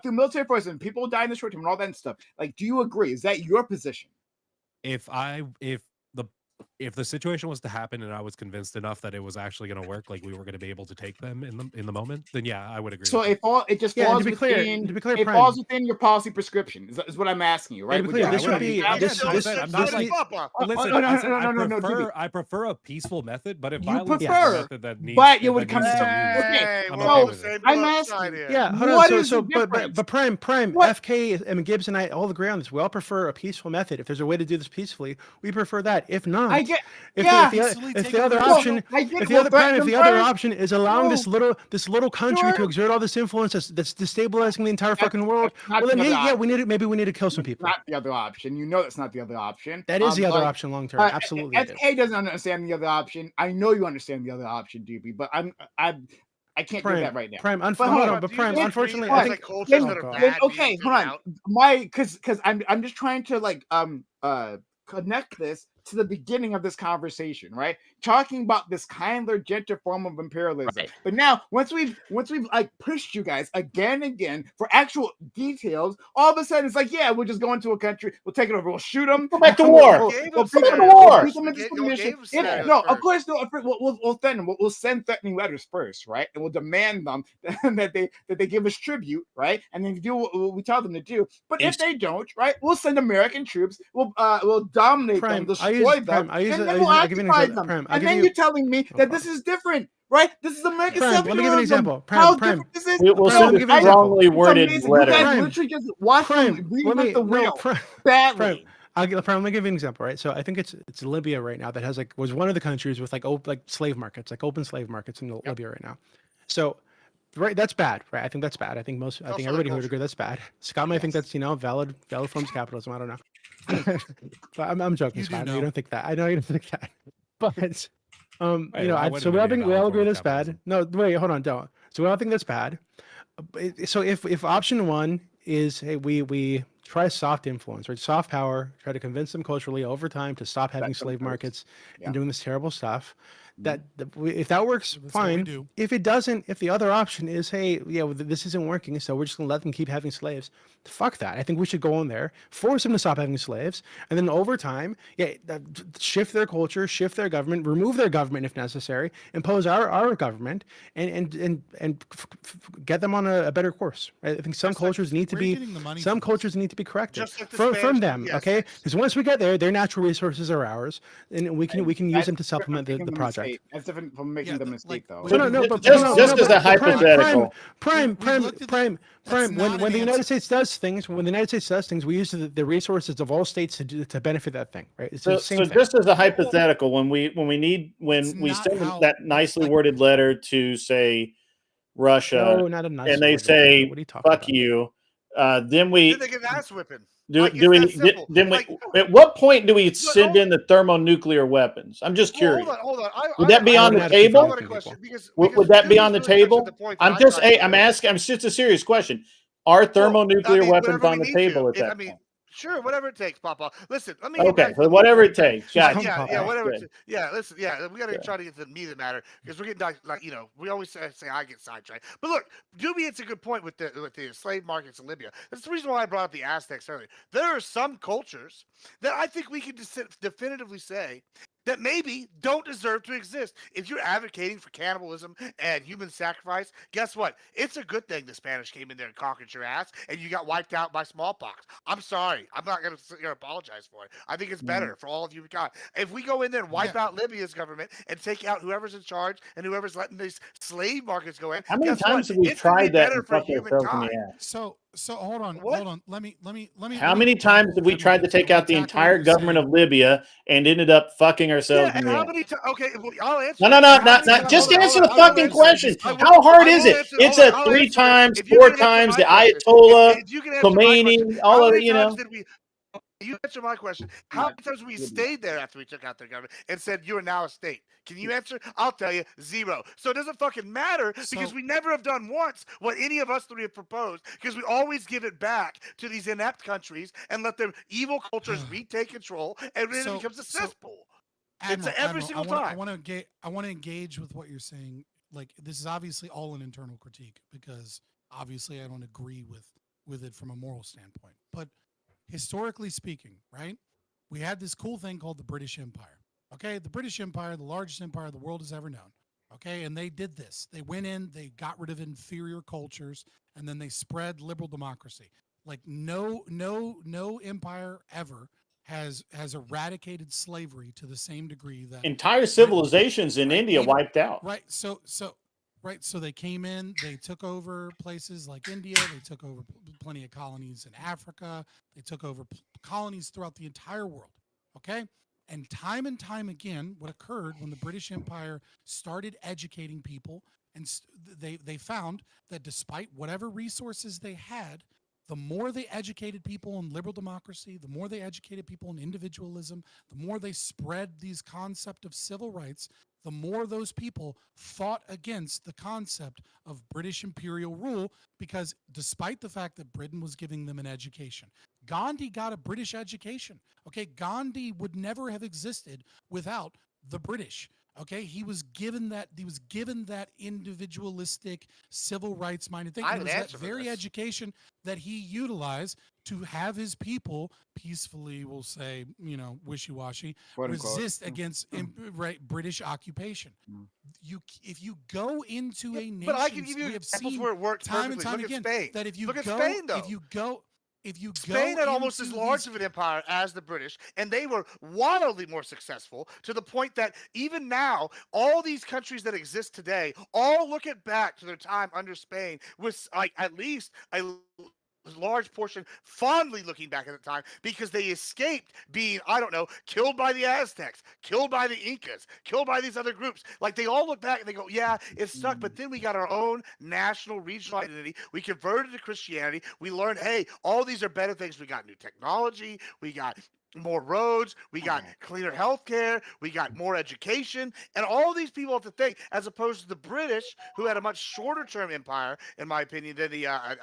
through military force and people die in the short term and all that stuff. Like, do you agree? Is that your position? If the situation was to happen and I was convinced enough that it was actually going to work, like we were going to be able to take them in the moment, then yeah, I would agree. So with that. it just Yeah, falls to be clear, within it Prime. falls within your policy prescription. Is what I'm asking you, right? to be clear, Would you- this would be Yeah, this no, this I'm it's not not like- Papa. Listen, no, I said Juby. I prefer a peaceful method, but if You violence is prefer, the method that needs, but it that would come needs to to something. be used, Okay, I'm so okay with it. I'm asking. Yeah, hold What on. is So, the but Prime, What? FK and Gibbs and I all agree on this. We all prefer a peaceful method. If there's a way to do this peacefully, we prefer that. If not, I get. if yeah. the other option, if the other option is allowing this little country to exert all this influence that's destabilizing the entire fucking world, not well then the hey, other yeah, maybe we need to kill some people. Not the other option. You know that's not the other option. That is the other like, option long term. Absolutely. it is. FK doesn't understand the other option. I know you understand the other option, Doobie, but I can't do that right now. Prime, But hold on, Prime. Unfortunately, I I think. cultures oh, that are God. bad. Okay, hold on. Because I'm just trying to like connect this to the beginning of this conversation, right? Talking about this kinder, gentler form of imperialism. Right. But now, once we've like pushed you guys again and again for actual details, all of a sudden it's like, yeah, we'll just go into a country, we'll take it over, we'll shoot them, Go back to war. We'll Go back to war. beat them into submission. No, of course, no. We'll threaten them. We'll send threatening letters first, right? And we'll demand them that they give us tribute, right? And then do what we tell them to do. But if they don't, right, we'll send American troops. We'll dominate them, destroy them, and then we'll occupy them. And then you're telling me that this is different, right? This is American Prime, let me give you an example. How Prime, different is this? We'll send a strongly worded letter. You guys literally just watch them reinvent the wheel badly. Let me give you an example, right? So I think it's Libya right now that has was one of the countries with like slave markets, like open slave markets in Libya right now. So right, that's bad, right? I think that's bad. I think everybody would agree that's bad. Scott might think that's valid forms of capitalism. I don't know. But I'm joking, Scott. You don't think that. I know you don't think that. But so we all agree that's bad. No, wait, hold on, don't. So we all think that's bad. So if option one is, hey, we try soft influence, right? Soft power, try to convince them culturally over time to stop having slave markets and doing this terrible stuff. If that works, fine. If it doesn't, if the other option is, hey, this isn't working, so we're just gonna let them keep having slaves. Fuck that. I think we should go in there, force them to stop having slaves, and then over time, shift their culture, shift their government, remove their government if necessary, impose our government, and get them on a better course. Right? I think some cultures need to be corrected from them. Okay, because once we get there, their natural resources are ours, and we can use them to supplement the project. That's different from making the mistake, though. Just as a hypothetical. Prime. When the United States does things, we use the resources of all states to benefit that thing, right? It's the same thing. Just as a hypothetical, when we send that nicely worded letter to say Russia, no, not a nice and they say "fuck you," then we they get an ass whipping. At what point do we send in the thermonuclear weapons? I'm just curious. Hold on. Would that be on the table? Would that be on the table? I'm just asking. It's just a serious question. Are thermonuclear weapons whatever on we the need table to. at that point? Sure, whatever it takes, Papa. Listen, let me get Okay, back to so the whatever point. it takes. Gotcha. Yeah, whatever. Good. Listen, we got to try to get to the meat of the matter because we're getting like we always say I get sidetracked. But look, Doobie, it's a good point with the slave markets in Libya. That's the reason why I brought up the Aztecs earlier. There are some cultures that I think we can definitively say that maybe don't deserve to exist. If you're advocating for cannibalism and human sacrifice, guess what? It's a good thing the Spanish came in there and conquered your ass and you got wiped out by smallpox. I'm sorry. I'm not going to sit here and apologize for it. I think it's better for all of you. God, if we go in there and wipe out Libya's government and take out whoever's in charge and whoever's letting these slave markets go in, How many guess times what? have we It's gonna be tried that better and for fucked ourselves in the humankind. ass? So hold on. Let me. How many times have we tried to take out the entire government of Libya and ended up fucking ourselves Yeah, in and the how ass? many times? Okay, well, I'll answer. No. And how many times? Just Hold on, answer hold the on, I will fucking answer. question. I will- How hard I is will it? answer. It's Hold on, a I'll 3 answer. times, If you 4 can answer times my the question, Ayatollah, if you can answer my Khomeini, question, all how of many you times know. did we? You answer my question. How many times we stayed there after we took out their government and said you are now a state? Can you answer? I'll tell you, 0. So it doesn't fucking matter because we never have done once what any of us 3 have proposed because we always give it back to these inept countries and let their evil cultures retake control and then it becomes a cesspool. It's every single time. I want to engage with what you're saying. Like, this is obviously all an internal critique because obviously I don't agree with it from a moral standpoint. But historically speaking, right? We had this cool thing called the British Empire. Okay, the British Empire, the largest empire the world has ever known. Okay, and they did this. They went in, they got rid of inferior cultures, and then they spread liberal democracy. Like no empire ever has eradicated slavery to the same degree that Entire civilizations in India wiped out. Right. So they came in, they took over places like India, they took over plenty of colonies in Africa, they took over colonies throughout the entire world. Okay? And time again, what occurred when the British Empire started educating people, and they found that despite whatever resources they had, the more they educated people in liberal democracy, the more they educated people in individualism, the more they spread these concept of civil rights, the more those people fought against the concept of British imperial rule, because despite the fact that Britain was giving them an education, Gandhi got a British education. Okay, Gandhi would never have existed without the British. Okay, he was given that individualistic, civil rights minded thing. And it was that very education that he utilized to have his people peacefully, we'll say, wishy-washy, resist against British occupation. If you go into a nation, but I can give you examples where it worked time and perfectly. time again Spain. that if you Look at go, Spain, though. if you Spain go had almost into as large these- of an empire as the British, and they were wildly more successful to the point that even now, all these countries that exist today all look back to their time under Spain with at least a large portion fondly looking back at the time because they escaped being, I don't know, killed by the Aztecs, killed by the Incas, killed by these other groups. Like, they all look back and they go, yeah, it sucked, but then we got our own national, regional identity. We converted to Christianity. We learned, hey, all these are better things. We got new technology. We got more roads, we got cleaner healthcare, we got more education, and all these people have to think, as opposed to the British, who had a much shorter term empire, in my opinion, than the I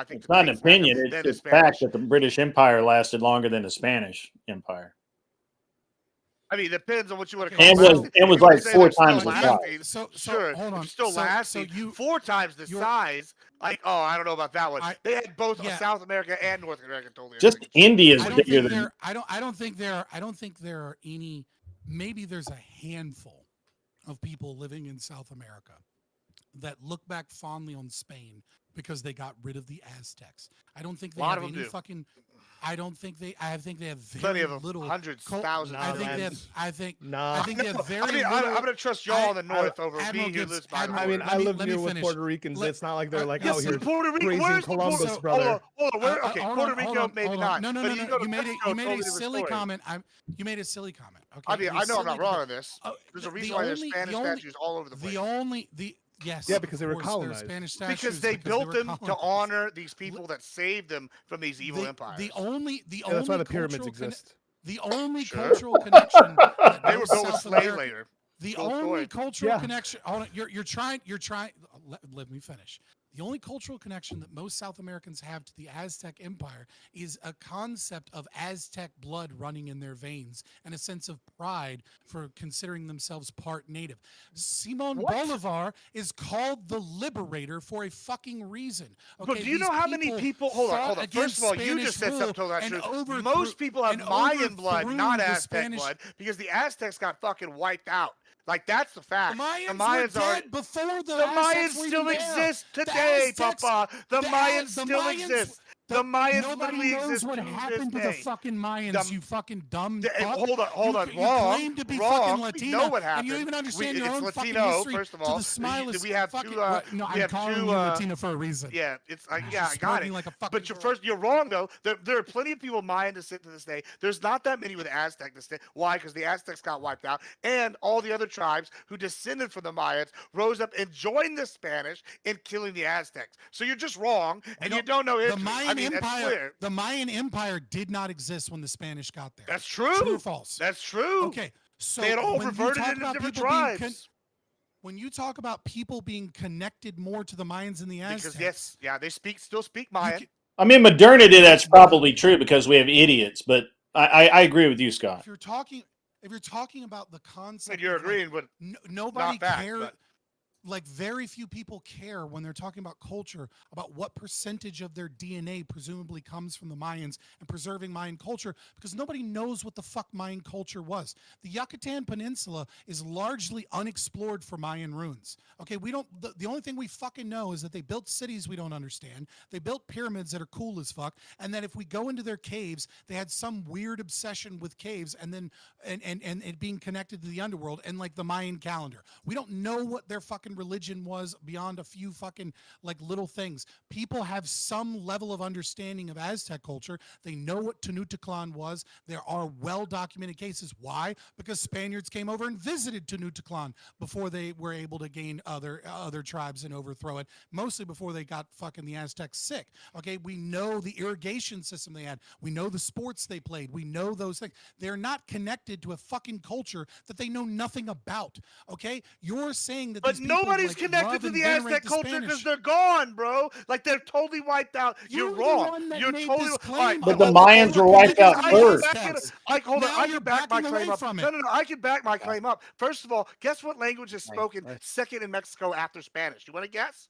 think It's not an opinion, it's fact that the British Empire lasted longer than the Spanish Empire. I mean, it depends on what you want to call it. It was like 4 times the size. So sure, hold on. Still lasting. 4 times the size. Like, I don't know about that one. They had both South America and North America totally. Just India is bigger than. I don't think there are any. Maybe there's a handful of people living in South America that look back fondly on Spain because they got rid of the Aztecs. I don't think they have any fucking. I think they have very little. Hundreds, thousands. I think they have very little. I'm going to trust y'all in the north over me who lives by the I mean, I live here with Puerto Ricans. It's not like they're like out here praising Columbus, brother. Hold on. Okay, Puerto Rico, maybe not. No. You made a silly comment. You made a silly comment. Okay. I mean, I know I'm not wrong on this. There's a reason why there's Spanish statues all over the place. Yes. Yeah, because they were colonized. Because they built them to honor these people that saved them from these evil empires. That's why the pyramids exist. The only cultural connection they were built with slaves later. The only cultural connection. Hold on, you're trying. Let me finish. The only cultural connection that most South Americans have to the Aztec Empire is a concept of Aztec blood running in their veins and a sense of pride for considering themselves part native. Simon Bolivar is called the liberator for a fucking reason. But do you know how many people? Hold on. First of all, you just said something totally true. Most people have Mayan blood, not Aztec blood, because the Aztecs got fucking wiped out. Like, that's the fact. The Mayans were dead before the Mayans Aztecs were still even there. exist today, The Aztecs- Papa. The Mayans the still Mayans- exist. The Mayans Nobody literally knows exist what to happened to this the day. fucking Mayans, you fucking dumb fuck. Hold on. You Wrong. claim to be wrong. fucking We Latina, know what happened. and you don't even understand your it's own Latino, fucking history. first of all. To the smileless we have fucking, two. no, we I'm have calling two. you Latina for a reason. Yeah, I got smoking it. like a fucking But you're wrong though. There are plenty of people Mayan descent to this day. There's not that many with Aztec descent. Why? Because the Aztecs got wiped out, and all the other tribes who descended from the Mayans rose up and joined the Spanish in killing the Aztecs. So you're just wrong, and you don't know history. The Mayan I mean, that's Empire. clear. The Mayan Empire did not exist when the Spanish got there. That's true. True or false? That's true. Okay, so they had all when you reverted talk into about different people being tribes. when you talk about people being connected more to the Mayans and the Aztecs, Because they still speak Mayan. I mean, modernity, that's probably true because we have idiots, but I agree with you, Scott. if you're talking about the concept, And you're of, agreeing, but nobody not back, cares. but- Like, very few people care when they're talking about culture about what percentage of their DNA presumably comes from the Mayans and preserving Mayan culture, because nobody knows what the fuck Mayan culture was. The Yucatan Peninsula is largely unexplored for Mayan ruins. Okay, we don't. The only thing we fucking know is that they built cities we don't understand. They built pyramids that are cool as fuck, and that if we go into their caves, they had some weird obsession with caves, and then and it being connected to the underworld, and like the Mayan calendar. We don't know what their fucking religion was beyond a few fucking like little things. People have some level of understanding of Aztec culture. They know what Tenochtitlan was. There are well-documented cases. Why? Because Spaniards came over and visited Tenochtitlan before they were able to gain other tribes and overthrow it, mostly before they got fucking the Aztecs sick. Okay, we know the irrigation system they had. We know the sports they played. We know those things. They're not connected to a fucking culture that they know nothing about. Okay, you're saying that But these people, nobody's like, connected love to and the venerate Aztec the culture because Spanish. they're gone, bro. Like, they're totally wiped out. You're the wrong. one that You're made totally this all right. claim But about the what Mayans they were were wiped connected out to the first. Aztecs. Hold on. Now I you're can back my backing claim away up. from it. No. I can back my claim up. First of all, guess what language is spoken right. second in Mexico after Spanish? You want to guess?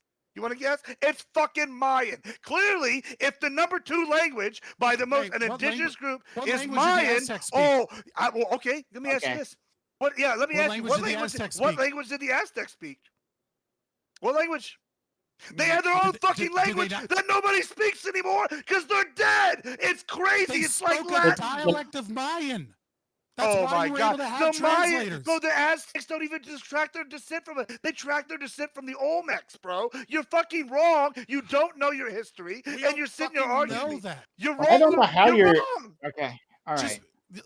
It's fucking Mayan. Clearly, if the number 2 language by the most Hey, an what indigenous group what is language did the Mayan, Aztecs speak? okay. Let me ask you Okay. this. Let me What ask you. language What did the language? Aztecs What speak? language did the Aztecs speak? What language? They Did- had their own did- fucking did they language not- that nobody speaks anymore because they're dead. It's crazy. They It's like spoke a Latin. dialect of Mayan. That's Oh why my you were God! able to have The Mayan, translators. bro, the Aztecs don't even just track their descent from it. They track their descent from the Olmecs, bro. You're fucking wrong. You don't know your history, We and don't you're sitting there fucking arguing. know me. that. You're wrong. I don't know how you're you're- wrong. Okay. All right.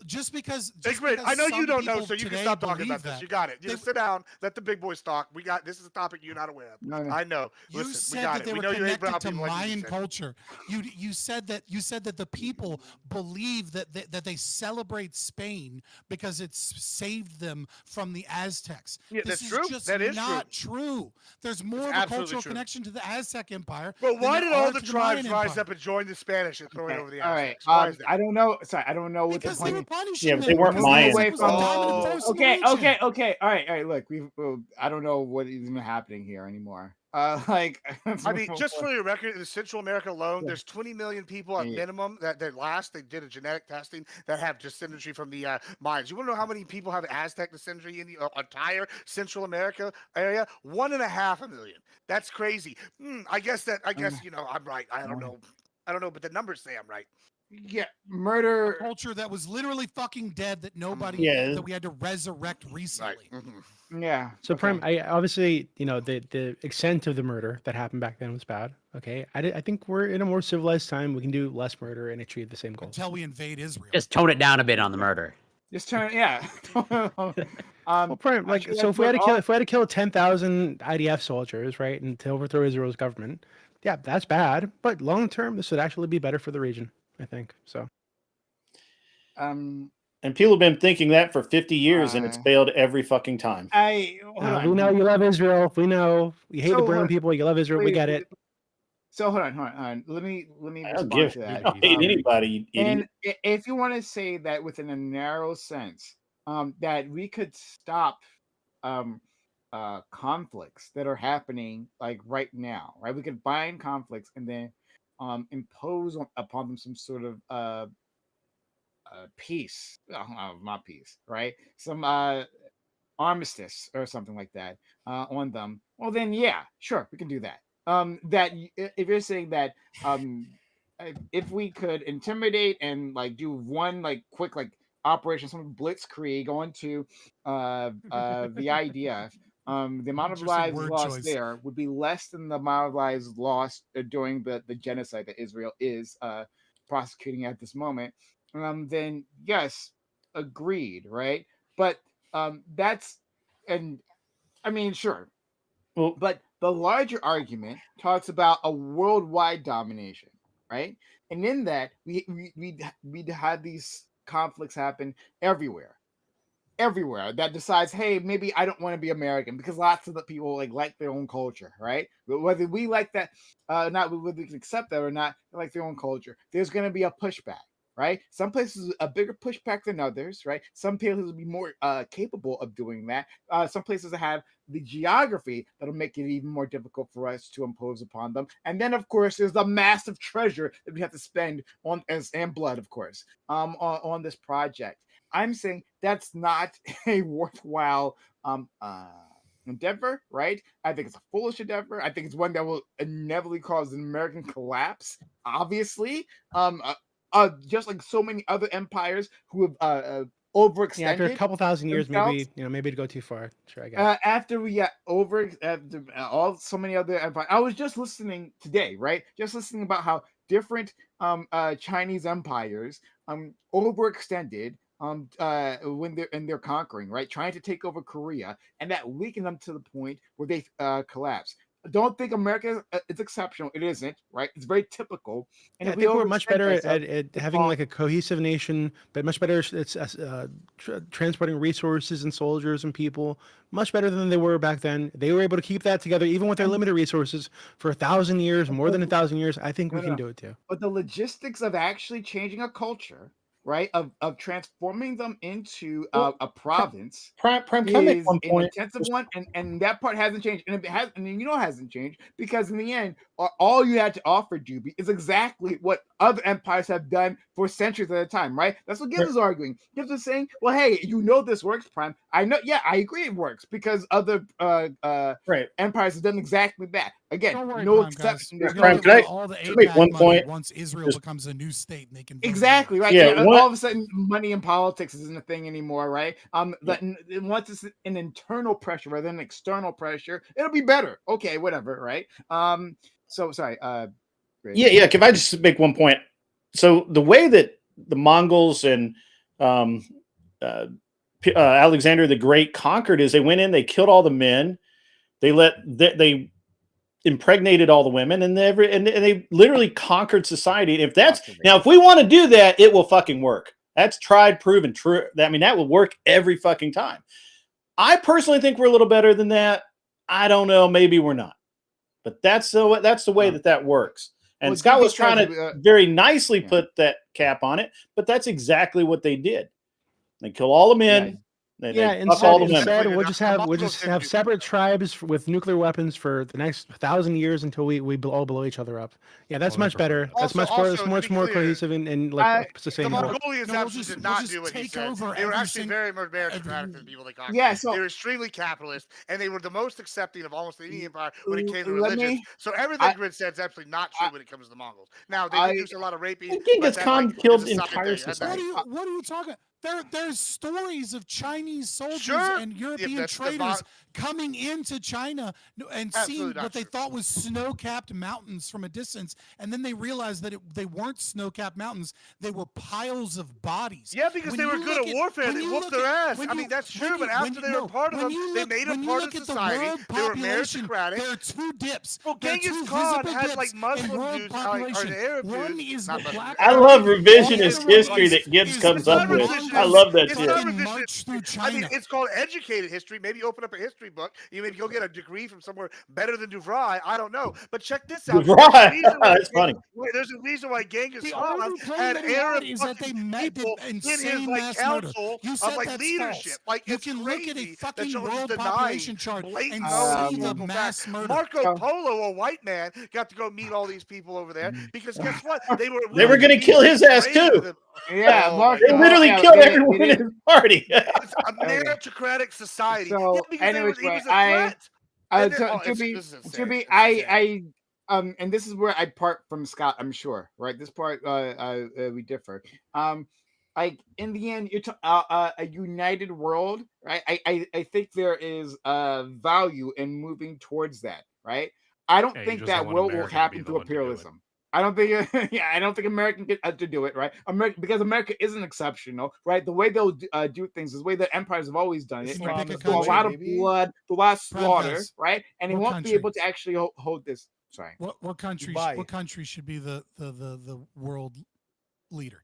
Just because. Hey, Just Grid, because I know you some don't know, people so you can today stop talking believe about this. that, You got it. they- Just sit down. Let the big boys talk. This is a topic you're not aware of. No. I know. You Listen, said we got that it. they We were know you hate brown connected to people like you Mayan said. culture. You said that the people believe that they celebrate Spain because it's saved them from the Aztecs. Yeah, this that's is true. just That is not true. There's more of a absolutely cultural true. connection to the Aztec Empire. But than why there did all are the to tribes Mayan rise Empire. up and join the Spanish and throw it Okay. over the All right. Aztecs? Why is that? I don't know. Sorry, I don't know what Because the they point were is. punishing Yeah, them. but they weren't because Mayan. it was a dominant force in the Okay. region. Okay. All right. Look, I don't know what is even happening here anymore. Like, I mean, just for your record, in Central America alone, Yeah. there's 20 million people at Yeah. minimum that they did a genetic testing that have descendantry from the Mayans. You want to know how many people have Aztec descendantry in the entire Central America area? 1.5 million. That's crazy. I guess I'm right. I don't know, but the numbers say I'm right. yeah, A murder. culture that was literally fucking dead that nobody Yeah. that we had to resurrect recently. Right. Mhm. Yeah. So, okay. Prime, I obviously, the extent of the murder that happened back then was bad. Okay, I think we're in a more civilized time. We can do less murder and achieve the same goals. Until we invade Israel. Just tone it down a bit on the murder. Just turn. Yeah. Well, Prime, like, actually, so if we had to all- kill, if we had to kill 10,000 IDF soldiers, right, and to overthrow Israel's government, yeah, that's bad. But long term, this would actually be better for the region, I think. So, Um, And people have been thinking that for 50 years, and it's failed every fucking time. hold on. we know you love Israel. We know you hate the So, brown people. You love Israel. We wait, get it. So hold on. Let me I don't respond give to that. hate anybody. And Idiot. if you want to say that within a narrow sense, that we could stop conflicts that are happening like right now, right? We could bind conflicts and then impose upon them some sort of peace, not peace, right? Some armistice or something like that on them. Well, then yeah, sure, we can do that. If you're saying that if we could intimidate and like do one like quick like operation, some blitzkrieg onto the IDF, the amount of Interesting lives word lost choice. there would be less than the amount of lives lost during the genocide that Israel is prosecuting at this moment. Then yes, agreed, right? But that's, and I mean, sure, Well, but the larger argument talks about a worldwide domination, right? And in that, we'd had these conflicts happen everywhere, that decides, hey, maybe I don't want to be American, because lots of the people like their own culture, right? But whether we like that, not whether we can accept that or not, they like their own culture. There's going to be a pushback, right? Some places a bigger pushback than others, right? Some places will be more capable of doing that. Some places have the geography that'll make it even more difficult for us to impose upon them. And then, of course, there's the massive treasure that we have to spend on, and blood, of course, on this project. I'm saying that's not a worthwhile endeavor, right? I think it's a foolish endeavor. I think it's one that will inevitably cause an American collapse, obviously. Just like so many other empires who have overextended. Yeah, after a couple thousand years, themselves. maybe to go too far. Sure, I got it. After we got after so many other empires. I was just listening today, right? Just listening about how different Chinese empires overextended when they're conquering, right? Trying to take over Korea, and that weakened them to the point where they collapse. Don't think America is exceptional. It isn't, right? It's very typical. And Yeah, I if we think we're much better overextend at having like a cohesive nation, but much better transporting resources and soldiers and people, much better than they were back then. They were able to keep that together, even with their limited resources, for 1,000 years, more than 1,000 years. I think we can do it too. But the logistics of actually changing a culture, right, of transforming them into a province, Prime is can make one an point. intensive one, and that part hasn't changed, and it has, and you know, it hasn't changed, because in the end, all you had to offer, Juby, is exactly what other empires have done for centuries at a time, right? That's what Gibbs is arguing. Gibbs is saying, well, hey, you know this works, Prime. I know, yeah, I agree it works, because other empires have done exactly that. Again, Don't worry, no Prime, exception. guys. Prime, can I all the make APAC one money point? once Israel Just- becomes a new state and they can vote Exactly, right. Yeah, all of a sudden, money and politics isn't a thing anymore, right? But once it's an internal pressure rather than external pressure, it'll be better. Okay, whatever, right? So sorry. Yeah. Can I just make one point? So the way that the Mongols and Alexander the Great conquered is they went in, they killed all the men, they impregnated all the women, and they literally conquered society. If if we want to do that, it will fucking work. That's tried, proven, true. I mean, that will work every fucking time. I personally think we're a little better than that. I don't know. Maybe we're not. But that's the way that works. And Scott was trying to very nicely put that cap on it, but that's exactly what they did. They kill all the men. Instead we'll just have separate tribes with nuclear weapons for the next 1,000 years until we all blow each other up. Yeah, that's much better. That's much more cohesive and like sustainable. The Mongolians absolutely did not do what he said. They were actually very meritocratic for the people they conquered. Yeah, so they were extremely capitalist, and they were the most accepting of almost any empire when it came to religion. So everything Grid said is absolutely not true when it comes to the Mongols. Now they do a lot of raping. Genghis Khan killed entire society. What are you talking? There's stories of Chinese soldiers and European traders coming into China and seeing what they thought was snow-capped mountains from a distance, and then they realized that they weren't snow-capped mountains; they were piles of bodies. Yeah, because they were good at warfare. They whooped their ass. I mean, that's true. But after they were part of them, they made them part of society. They were meritocratic. There are two dips. Well, Genghis Khan had like Muslim dudes, or the Arab dudes. One is the black. I love revisionist history that Gibbs comes up with. I love that It's shit. not Fucking revisionist march through history. I mean, China. it's called educated history. Maybe open up a history book. You maybe go get a degree from somewhere better than DeVry. I don't know. But check this out. Right. That's funny. There's a reason why Genghis The Khan only claim had that he Arab had is that they fucking did people in his insane like mass murder. council You of said like that's leadership. false. Like You it's can crazy look at a that fucking you're world denying population chart blatant and Um, see the historical mass facts. murder. Marco Polo, a white man, got to go meet all these people over there because guess what? They were They were willing going to be kill his ass brave with too. him. Yeah, Oh Mark, my They God. literally yeah, killed it- everyone it in his party. It's a meritocratic society. So, Yeah, because anyways, he was a I threat. And then, to this be is insane. to be It's insane. and this is where I part from Scott. I'm sure, right? This part we differ. Like in the end, you're a united world, right? I think there is value in moving towards that, right? I don't Yeah, you think just that don't want world will America to be happen the through one to do it. imperialism. I don't think, yeah, I don't think America get to do it, right? America, because America isn't exceptional, right? The way they'll do things is the way that empires have always done it. Islam Right? is So a the lot way, of blood, a lot of slaughter, Prez, right? And he what won't be country? able to actually hold this. Sorry. What country? Dubai. What country should be the world leader?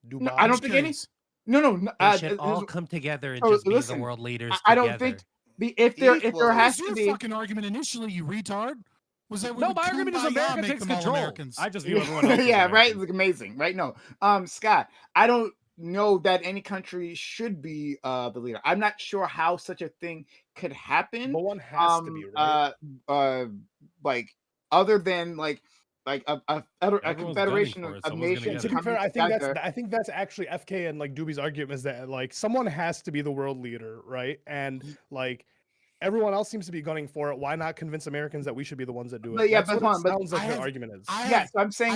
Dubai. No, I don't Just think any. curious. No. They should all come together and just be listen, the world leaders I together. don't think if there Equally. has What was to your be. fucking argument initially, you retard? Was that we No, would my argument is kumbaya America make takes them all control. Americans? I just view everyone else. Yeah, as right. Americans. It's amazing, right? No, Scott, I don't know that any country should be the leader. I'm not sure how such a thing could happen. But one has to be, right? Like other than like a Everyone's confederation gunning for it. of Someone's gonna nations. get To be fair, I think together. that's actually FK and like Doobie's argument is that like someone has to be the world leader, right? And like everyone else seems to be gunning for it. Why not convince Americans that we should be the ones that do it? But yeah, That's but what hold it on, but sounds like I their have- argument is. Yes, I'm saying.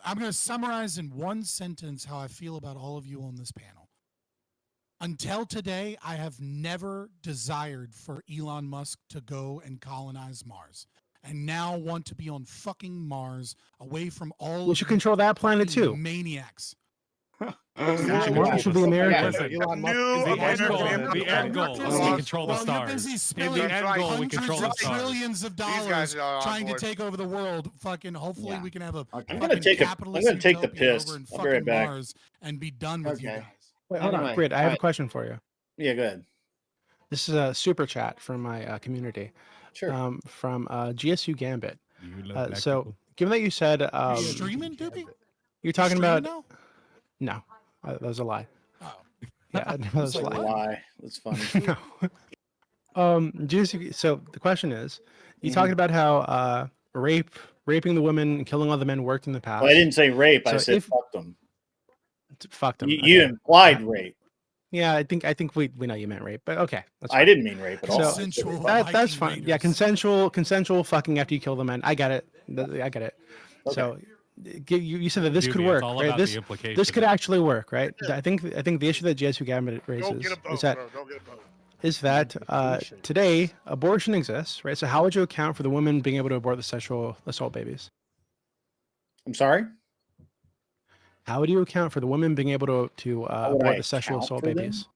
I'm gonna summarize in one sentence how I feel about all of you on this panel. Until today, I have never desired for Elon Musk to go and colonize Mars, and now want to be on fucking Mars, away from all. We of should you control that planet fucking too. Maniacs. It should be American. Elon Musk New is The end American goal. empire. The end goal is we control the Well, you're busy stars. In spilling the end goal, we hundreds control the of stars. trillions of These guys dollars are on trying to board. take over the world. Fucking, hopefully Yeah. we can have a Okay. I'm gonna fucking take a- I'm capitalist gonna take the utopia piss. over in I'll be right fucking back. Mars and be done with you Okay. guys. Wait, hold on, Anyway, Grid. I have alright. a question for you. Yeah, go ahead. This is a super chat from my community, Sure. from GSU Gambit. You love black So, people. given that you said You streaming, Doobie? you're talking Streaming about now? no, that was a lie. Oh. Yeah, that was That's a a lie. lie. That's funny. No. GSU. So the question is, you talking about how raping the women and killing all the men worked in the past? Well, I didn't say rape. I So said if- fuck them. Fuck them. You okay. implied rape. Yeah, I think we know you meant rape, but okay. That's I fine. didn't mean rape at all. So- I said Consensual fuck. That's Viking fine. Yeah, raiders. consensual fucking after you kill the men. I get it. I get it. Okay. So you said that this could Doobie, work, it's all right? about This the implication. this could actually work, right? I think the issue that GSU Gambit Don't raises get a boat, is that bro. Don't get a boat. today abortion exists, right? So how would you account for the women being able to abort the sexual assault babies? I'm sorry. How would you account for the women being able to would abort I the sexual account assault for them? babies?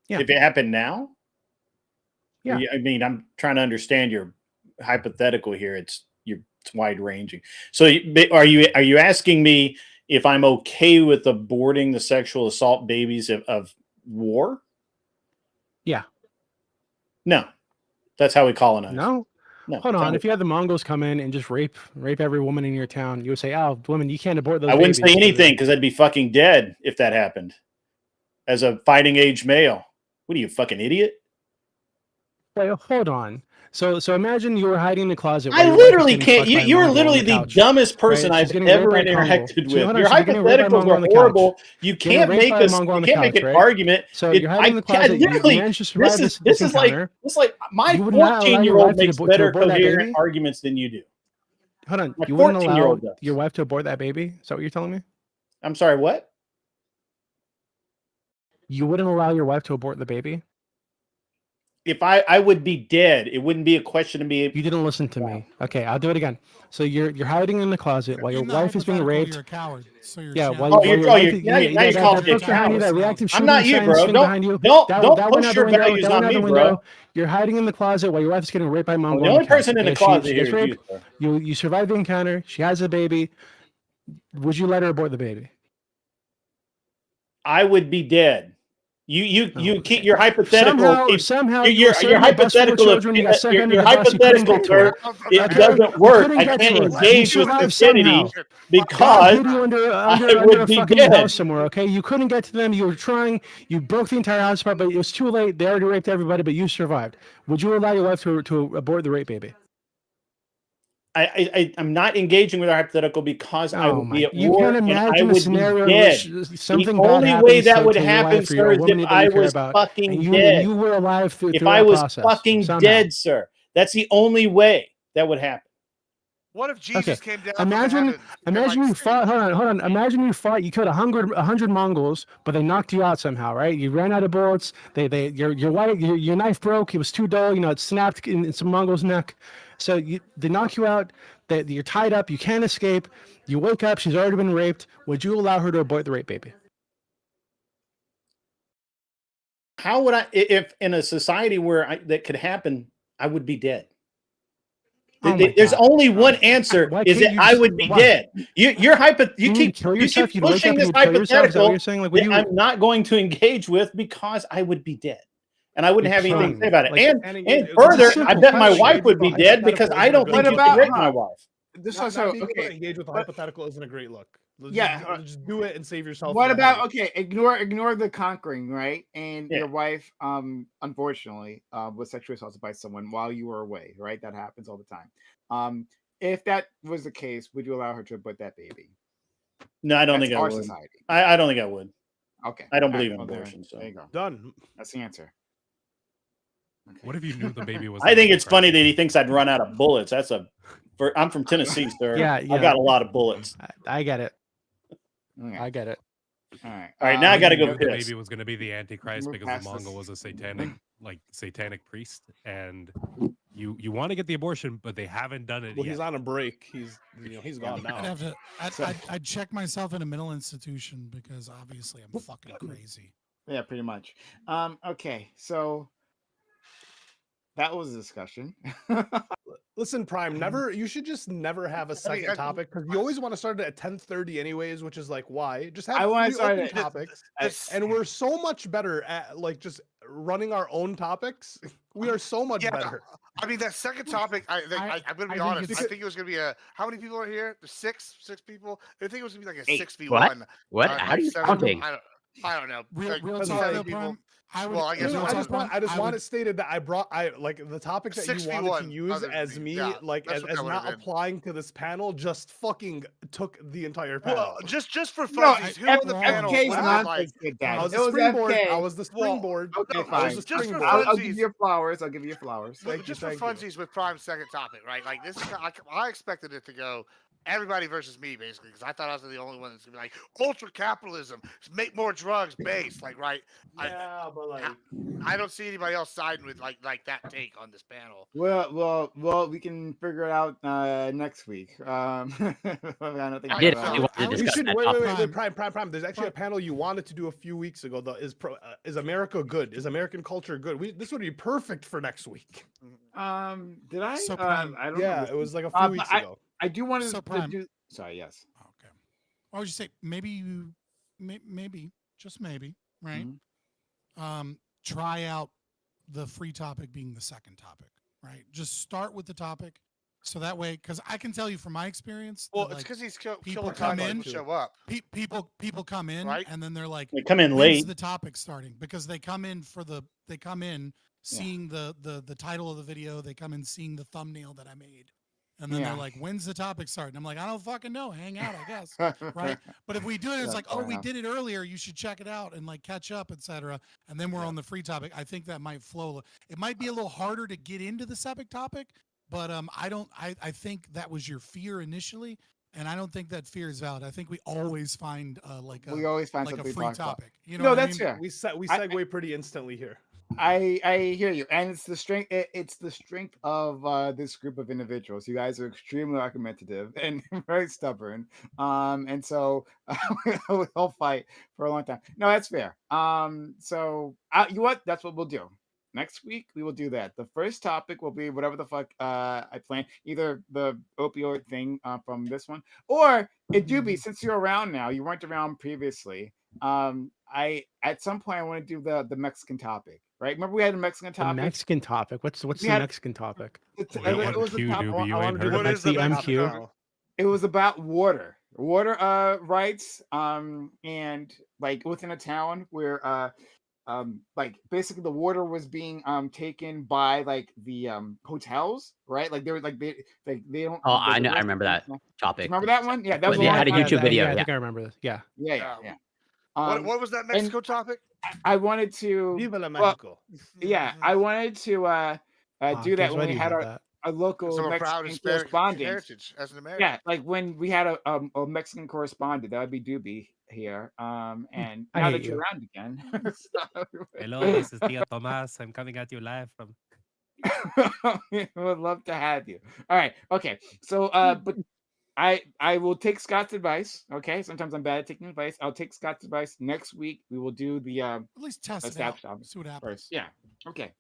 Yeah. If it happened now. Yeah. I mean, I'm trying to understand your hypothetical here. It's wide ranging. So are you asking me if I'm okay with aborting the sexual assault babies of war? Yeah. No, that's how we colonize. No. No. Hold that's how on. we- If you had the Mongols come in and just rape every woman in your town, you would say, "Oh, women, you can't abort those." I wouldn't say babies." anything because I'd be fucking dead if that happened. As a fighting age male, what are you, fucking idiot? Wait, hold on. So imagine you were hiding in the closet. while I your wife was literally getting can't. fucked by a You are Mongol on literally the couch. dumbest person Right? She's I've getting raped ever by a Mongol. interacted So with. hold on, Your she's getting raped by a hypotheticals Mongol on are the couch. horrible. You Getting can't raped make by a us. Mongol on You the can't make couch, an right? argument. So you're hiding in the closet. You literally, managed to survive this this is like encounter. my You would not allow your 14-year-old wife to makes abort better that coherent baby? arguments than you do. Hold on. My You wouldn't allow 14-year-old does. your wife to abort that baby? Is that what you're telling me? I'm sorry. What? You wouldn't allow your wife to abort the baby? If I would be dead, it wouldn't be a question to me. You didn't listen to me. Okay, I'll do it again. So you're hiding in the closet while your In the wife is being hypothetical, raped. You're a coward. So you're Yeah, challenging- while, Oh, while you're- your oh, wife you're- is- now you that called me a book behind you, that coward. reactive I'm not shooting you, sign bro. sitting behind you. Don't That push went out your the window. values That went on out me, the bro. window. You're hiding in the closet while your wife is getting raped by a Mongol. The on only couch, person in the okay? closet She here gets is you, raped. sir. You survive the encounter. She has a baby. Would you let her abort the baby? I would be dead. You keep your hypothetical. Somehow Your hypothetical. Children, you got sent under Your the bus, you couldn't hypothetical, get to sir. it. It doesn't work. I get can't to it. engage You with survived stupidity God because hid you under I a would be fucking dead. house somewhere. Okay, you couldn't get to them. You were trying. You broke the entire house apart, but it was too late. They already raped everybody, but you survived. Would you allow your wife to abort the rape baby? I'm not engaging with our hypothetical because I would be at You war can't and I imagine a would scenario be in dead. which something The bad only way happens that would to your happen, wife or sir, your is woman if that I you care was about, fucking and dead. you were alive through If that I was process, fucking somehow. dead, sir, that's the only way that would happen. What if Jesus came down from the Imagine heavens and, you like, fought. Hold on. Imagine you fought. You killed 100 Mongols, but they knocked you out somehow, right? You ran out of bullets. Your knife broke. It was too dull. You know, it snapped in some Mongol's neck. So they knock you out. You're tied up. You can't escape. You wake up. She's already been raped. Would you allow her to abort the rape baby? How would I, if in a society where that could happen, I would be dead. There's only one answer: is that I would be dead. You keep pushing this hypothetical that I'm not going to engage with because I would be dead, and I wouldn't have anything to say about it. And further, I bet my wife would be dead because I don't think you should rape my wife. This Not also being able to engage with a hypothetical isn't a great look. Just do it and save yourself. What about ignore the conquering, right? And Yeah. your wife, unfortunately, was sexually assaulted by someone while you were away, right? That happens all the time. If that was the case, would you allow her to abort that baby? No, I don't That's think I our would. society. I don't think I would. Okay. I don't All believe right, in well, abortion. So there you go. Done. That's the answer. Okay. What if you knew the baby was? I think it's funny that he thinks I'd run out of bullets. I'm from Tennessee, sir. Yeah. I got a lot of bullets. I get it. Okay. I get it. All right. All right, now I got to go The piss. baby was going to be the Antichrist Move because past the Mongol this. was a satanic priest, and you want to get the abortion, but they haven't done it Well, yet. he's on a break. He's gone now. I'd have to. I'd check myself in a mental institution because obviously I'm fucking crazy. Yeah, pretty much. Okay, so that was a discussion. Listen, Prime, you should just never have a second topic because you always want to start it at 10:30 anyways, which is like, why? Just have three open topics. And we're so much better at like just running our own topics. We are so much better. I mean, that second topic, I'm going to be honest. I think it was going to be how many people are here? There's six people. I think it was going to be like a 6v1. What? How are you counting? I don't know. Real Like, talk, people. Prime. I guess I just want it stated that I like the topic that you wanted to use as me, as not applying to this panel, just fucking took the entire panel. Well, just for funsies, who on the panel? I was the springboard. I was the springboard. Okay, fine. Just for I'll give funsies. you flowers. I'll give you flowers. Just for funsies with Prime's second topic, right? Like this is, I expected it to go everybody versus me, basically, because I thought I was the only one that's gonna be like ultra capitalism, make more drugs, based, like, right? Yeah, but like I don't see anybody else siding with like that take on this panel. Well, we can figure it out next week. I don't think we should wait, Prime. There's actually a panel you wanted to do a few weeks ago. Is America good? Is American culture good? This would be perfect for next week. Did I? So, I don't know. It was like a few weeks ago. I do want So, to Prime. do. Sorry, yes. Okay. Why would you say maybe just maybe, right? Try out the free topic being the second topic, right? Just start with the topic, so that way, because I can tell you from my experience. Well, that, it's because he's people killing come time in, to show up. People come in, Right? and then they're like, They come in "When's late. the topic starting?" Because they come in seeing the title of the video, they come in seeing the thumbnail that I made. And then they're like, when's the topic start? And I'm like, I don't fucking know. Hang out, I guess. Right. But if we do it, it's like, oh, we did it earlier. You should check it out and like catch up, etc. And then we're on the free topic. I think that might flow. It might be a little harder to get into the septic topic, but I think that was your fear initially. And I don't think that fear is valid. I think we always find we always find like something a free to talk about. topic. You know, No, what I that's mean? fair. We segue pretty instantly here. I hear you, and it's the strength. It's the strength of this group of individuals. You guys are extremely argumentative and very stubborn. And so we'll fight for a long time. No, that's fair. So you know what? That's what we'll do. Next week we will do that. The first topic will be whatever the fuck I plan. Either the opioid thing from this one, or it do be since you're around now. You weren't around previously. I at some point I want to do the Mexican topic, right? Remember we had a Mexican The topic. Mexican topic. What's We the had- Mexican topic? It Wait, it was a MQ, top. Doobie, you I ain't want to heard do of the it? That's the Mexican MQ. topic now. It was about water rights, and like within a town where like basically the water was being taken by like the hotels, right? Like they were like they don't. Oh, the I know. I rest- remember that Do you topic. remember that one? Yeah, that was They a long had a time YouTube ago. video. Yeah, I Yeah. think I remember this. Yeah. Yeah. What was that Mexico topic? I wanted to. Viva la well, Mexico. yeah, I wanted to do that James, when why we do you had have our that? a local I'm a proud Mexican Hispanic correspondent. heritage as an American. Yeah, like when we had a Mexican correspondent, that would be Doobie here. And I now hate that you're you. around again, Hello, this is Tia Tomas. I'm coming at you live from. we would love to have you. All right, okay. So, but I will take Scott's advice. Okay, sometimes I'm bad at taking advice. I'll take Scott's advice. Next week we will do the At least test it out. snapshot See what happens. first. Yeah. Okay.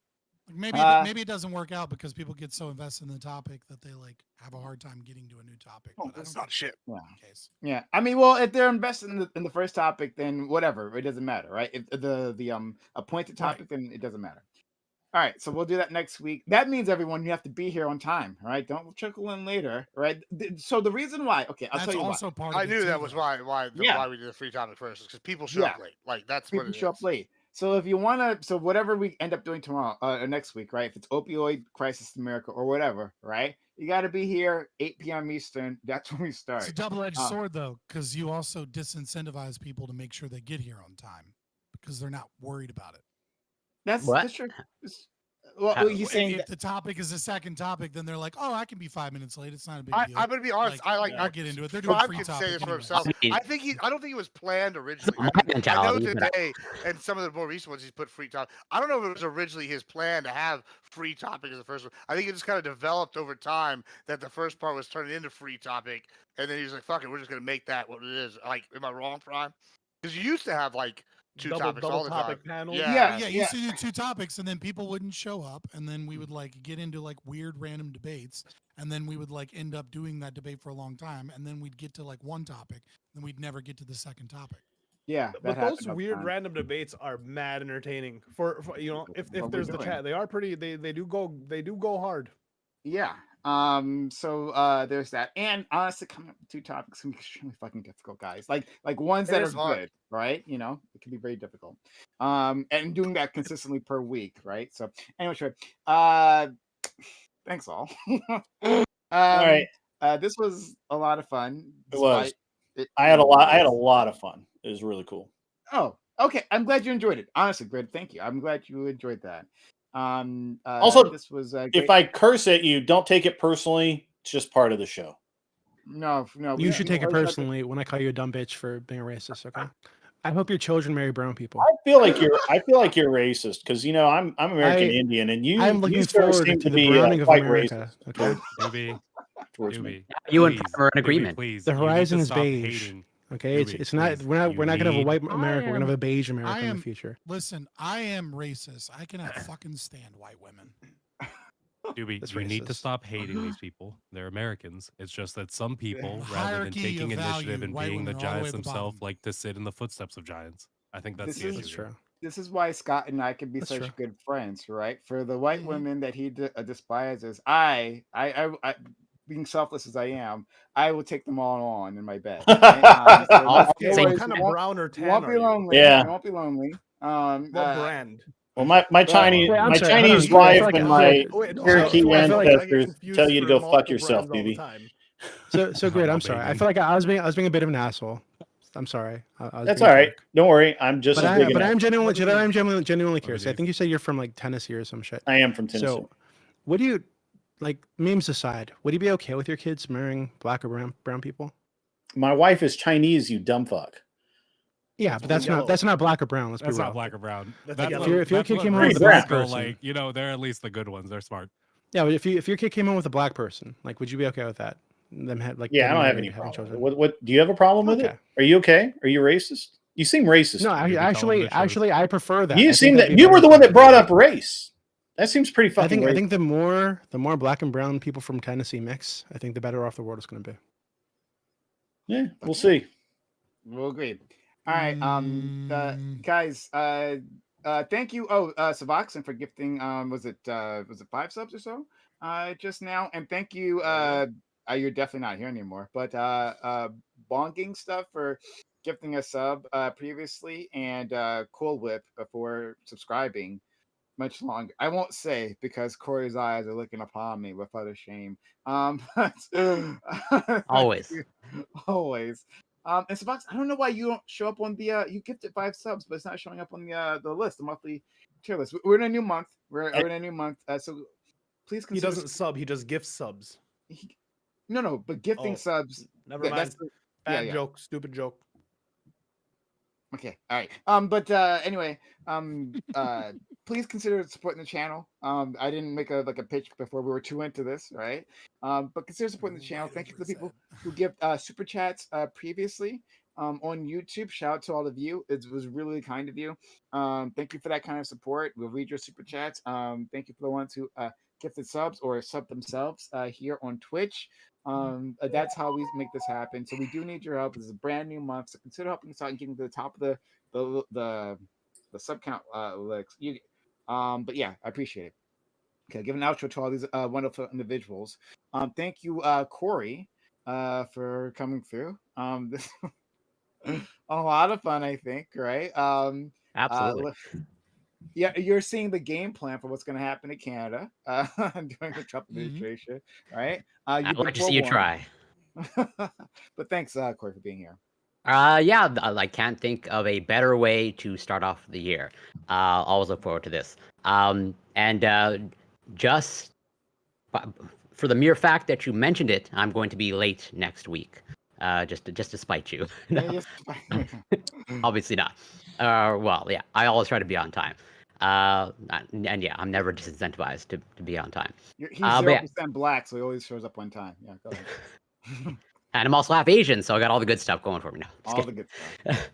Like maybe it doesn't work out because people get so invested in the topic that they like have a hard time getting to a new topic. Oh, But that's I don't not shit. Yeah. case. Yeah, I mean, well, if they're invested in the first topic, then whatever, it doesn't matter, right? If the appointed Right. topic, then it doesn't matter. All right, so we'll do that next week. That means everyone, you have to be here on time, right? Don't trickle in later, right? So the reason why, okay, I'll That's tell you also why. part of I it knew too, that was though. why Yeah. we did the free topic first, because people show Yeah. up late. Like that's People what it show is. up late. So if you want to, so whatever we end up doing tomorrow or next week, right? If it's opioid crisis in America or whatever, right? You got to be here 8 p.m. Eastern. That's when we start. It's a double-edged Uh, sword though, because you also disincentivize people to make sure they get here on time because they're not worried about it. That's What? true. Well, How- you're saying If the topic is a second topic, then they're like, "Oh, I can be 5 minutes late. It's not a big deal." I'm gonna be honest. I'll get into it. They're doing Prime free can topic say this for anyways. himself. I mean- I don't think it was planned originally. my I know mentality, but I- today, and some of the more recent ones, he's put free topic. I don't know if it was originally his plan to have free topic as the first one. I think it just kind of developed over time that the first part was turning into free topic, and then he's like, "Fuck it, we're just gonna make that what it is." Like, am I wrong, Prime? Because you used to have like two topics all the time. panels. Yeah. Yeah, you used to do two topics, and then people wouldn't show up, and then we would like get into like weird random debates, and then we would like end up doing that debate for a long time, and then we'd get to like one topic, then we'd never get to the second topic. yeah, But that those happened all the weird time. random debates are mad entertaining. For you know, if What we're there's the doing. chat, they are pretty. They do go hard. Yeah. So there's that. And honestly, coming up with two topics can be extremely fucking difficult, guys. Like ones It that are is hard. good, right? You know, it can be very difficult. And doing that consistently per week, right? So anyway, sure. Thanks all. All right. This was a lot of fun. It was. despite I had a lot. I had a being- lot of fun. It was really cool. Oh, okay. I'm glad you enjoyed it. Honestly, great. Thank you. I'm glad you enjoyed that. Also, this was If I curse at you, don't take it personally. It's just part of the show. no, You should take it we're not- personally when I call you a dumb bitch for being a racist. Okay. I hope your children marry brown people. I feel like you're racist because I'm American I- Indian, and I'm you looking sort of forward seem to the be browning of quite America. racist Okay. Doobie, towards me. Doobie, You and please, Prime are in Doobie, agreement. Please, The you need to horizon is stop beige. hating. Okay. It's Doobie, not. please, We're not you gonna have a need- white America. We're gonna have a am- beige America in am- the future. Listen, I am racist. I cannot fucking stand white women. Doobie, That's you need to racist. stop hating these people. They're Americans. It's just that some people, rather than Hierarchy taking of initiative value, and white being the women are all the way giants at the themselves, bottom. like to sit in the footsteps of giants. I think that's This the is- issue. That's true. This is why Scott and I can be That's such true. good friends, right? For the white Mhm. women that he despises, I, being selfless as I am, I will take them all on in my bed. Right? So What don't same- worry, kind you of won't- brown or you tan won't are be you? lonely. Yeah. You won't be lonely. What brand? Well, my Chinese Wait, I'm my sorry, hold Chinese on. I wife feel like- and I my feel Wait, no, Cherokee I feel like I get ancestors confused tell you to for go fuck multiple yourself, brands all the baby. time. So great. No, I'm sorry. I baby. feel like I was being a bit of an asshole. I'm sorry. I was That's being all a right. jerk. Don't worry. I'm just But as big. I'm genuinely, What do you mean? genuinely do curious. you I think you said you're from like Tennessee or some shit. I am from Tennessee. So, what do you like? Memes aside, would you be okay with your kids marrying black or brown people? My wife is Chinese. You dumb fuck. Yeah, but that's yellow. not black or brown. Let's That's be not real. black or brown. That's That's yellow. what- If your that's kid what came home with a racists black go person- like, they're at least the good ones. They're smart. Yeah, but if your kid came home with a black person, like, would you be okay with that? Them had like Yeah, I getting don't have married, any having problem. children? What do you have a problem with it? Okay. Are you okay? Are you racist? You seem racist. No, to me. Maybe tell them the truth. I prefer that. I you think seem that'd that be you better were the for one that everybody. brought up race. That seems pretty fucking. I think the more black and brown people from Tennessee mix, I think the better off the world is going to be. Yeah, we'll see. We'll agree. All right, guys, thank you. Oh, Suboxen for gifting. Was it 5 subs or so? Just now, and thank you. You're definitely not here anymore, but Bonging stuff for gifting a sub previously, and Cool Whip for subscribing much longer. I won't say because Corey's eyes are looking upon me with utter shame. But Always. always. And Subox, I don't know why you don't show up on the you gifted 5 subs, but it's not showing up on the list, the monthly tier list. We're in a new month. We're in a new month. So please He consider. doesn't sub. He just gifts subs. No, but gifting Oh, subs. Never mind. That's Bad joke. Stupid joke. Okay, all right. But anyway, please consider supporting the channel. I didn't make a pitch before we were too into this, right? But consider supporting the channel. Thank you to the people who give super chats previously on YouTube. Shout out to all of you. It was really kind of you. Thank you for that kind of support. We'll read your super chats. Thank you for the ones who gifted subs or sub themselves here on Twitch. That's how we make this happen. So we do need your help. This is a brand new month, so consider helping us out and getting to the top of the sub count list. But yeah, I appreciate it. Okay, give an outro to all these wonderful individuals. Thank you, Corey, for coming through. This a lot of fun, I think. Right? Absolutely. Yeah, you're seeing the game plan for what's going to happen in Canada during the Trump administration, right? I'd like to see you try. But thanks, Corey, for being here. Yeah, I can't think of a better way to start off the year. Always look forward to this. Just for the mere fact that you mentioned it, I'm going to be late next week. Just to spite you. No. Obviously not. Well, yeah, I always try to be on time. And yeah, I'm never disincentivized to be on time. He's 0% black, so he always shows up on time. Yeah, go ahead. And I'm also half Asian, so I got all the good stuff going for me now. All the good stuff.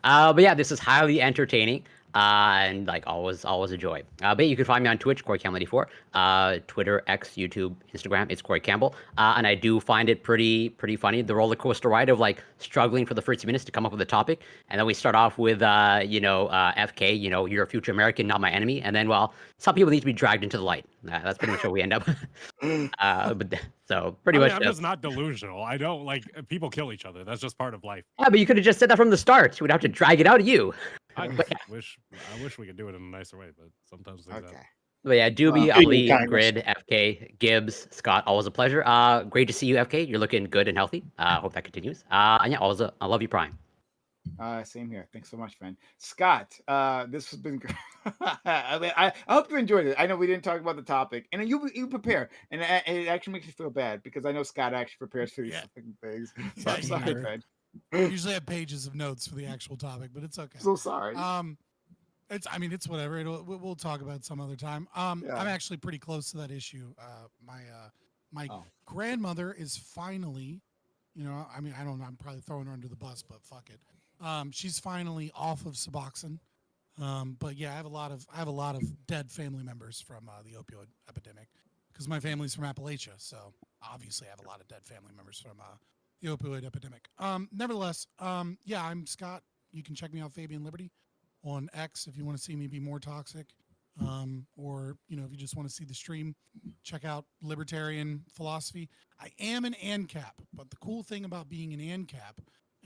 But yeah, this is highly entertaining. And like always a joy. But you can find me on Twitch, Corey Campbell 84, Twitter, X, YouTube, Instagram. It's Corey Campbell, and I do find it pretty funny, the roller coaster ride of like struggling for the first minutes to come up with a topic, and then we start off with FK, you're a future American, not my enemy, and then well, some people need to be dragged into the light. That's pretty much where we end up. So pretty much. I'm just not delusional. I don't like people kill each other. That's just part of life. Yeah, but you could have just said that from the start. We'd have to drag it out of you. I wish we could do it in a nicer way, but sometimes things happen. But yeah, Doobie, Ali, Grid, FK, Gibbs, Scott, always a pleasure. Great to see you, FK. You're looking good and healthy. Hope that continues. And yeah, always I love you, Prime. Same here. Thanks so much, friend. Scott, this has been great. I hope you enjoyed it. I know we didn't talk about the topic, and you prepare, and it actually makes me feel bad because I know Scott actually prepares for these things. So I'm sorry, friend. I usually have pages of notes for the actual topic, but it's okay. So sorry. It's whatever. We'll talk about it some other time. I'm actually pretty close to that issue. My grandmother is finally, I don't know. I'm probably throwing her under the bus, but fuck it. She's finally off of Suboxone. But yeah, I have a lot of dead family members from the opioid epidemic because my family's from Appalachia, so obviously I have a lot of dead family members from the opioid epidemic. Nevertheless, yeah, I'm Scott. You can check me out, Fabian Liberty, on X if you want to see me be more toxic, or if you just want to see the stream, check out Libertarian Philosophy. I am an ANCAP, but the cool thing about being an ANCAP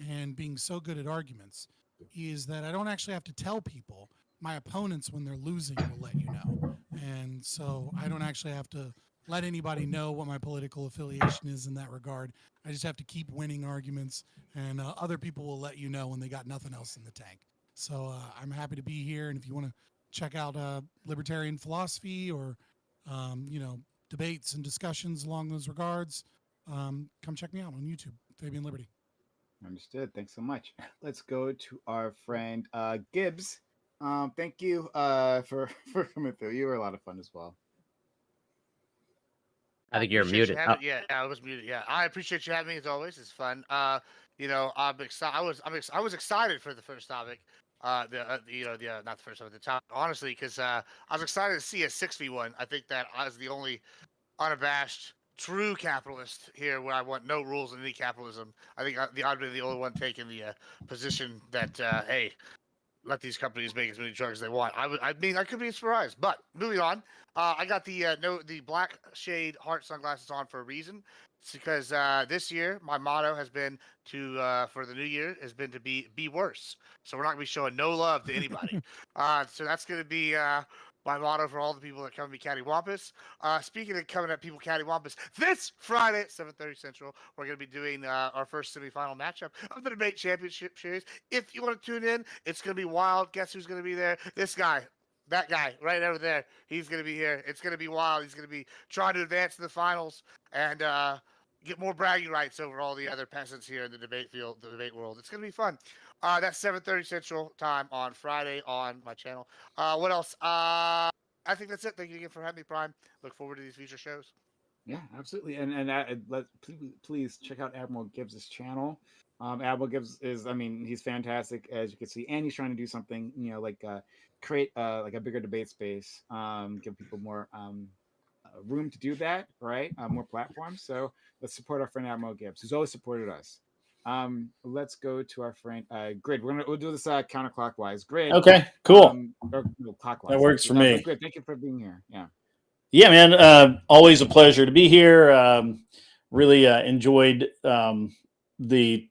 and being so good at arguments is that I don't actually have to tell people. My opponents, when they're losing, will let you know, and so I don't actually have to let anybody know what my political affiliation is in that regard. I just have to keep winning arguments, and other people will let you know when they got nothing else in the tank. So I'm happy to be here, and if you want to check out Libertarian Philosophy or debates and discussions along those regards, come check me out on YouTube, Fabian Liberty. Understood. Thanks so much. Let's go to our friend Gibbs. Thank you for coming through. You were a lot of fun as well. I think you're muted. Yeah, I was muted. Yeah, I appreciate you having me as always. It's fun. I'm excited. I was excited for the first topic. Not the first topic, the topic. Honestly, because I was excited to see a 6v1. I think that I was the only unabashed true capitalist here, where I want no rules in any capitalism. I think I'd be the only one taking the position that hey, let these companies make as many drugs as they want. I mean, I could be surprised. But moving on, I got the black shade heart sunglasses on for a reason. It's because this year my motto has been to for the new year has been to be worse. So we're not gonna be showing no love to anybody. So that's gonna be my motto for all the people that come to me cattywampus. Speaking of coming at people cattywampus, this Friday at 7:30 Central, we're going to be doing our first semifinal matchup of the Debate Championship Series. If you want to tune in, it's going to be wild. Guess who's going to be there? This guy. That guy right over there. He's going to be here. It's going to be wild. He's going to be trying to advance to the finals and get more bragging rights over all the other peasants here in the debate field, the debate world. It's going to be fun. That's 7:30 Central time on Friday on my channel. What else? I think that's it. Thank you again for having me, Prime. Look forward to these future shows. Yeah, absolutely. And please check out Admiral Gibbs' channel. Admiral Gibbs is, I mean, he's fantastic, as you can see, and he's trying to do something, like create like a bigger debate space, give people more room to do that, right? More platforms. So let's support our friend Admiral Gibbs, who's always supported us. Let's go to our friend Grid. We'll do this counterclockwise. Grid. Okay, cool. Or no, clockwise. That works for me. Grid, thank you for being here. Yeah. Yeah, man. Always a pleasure to be here. Really enjoyed the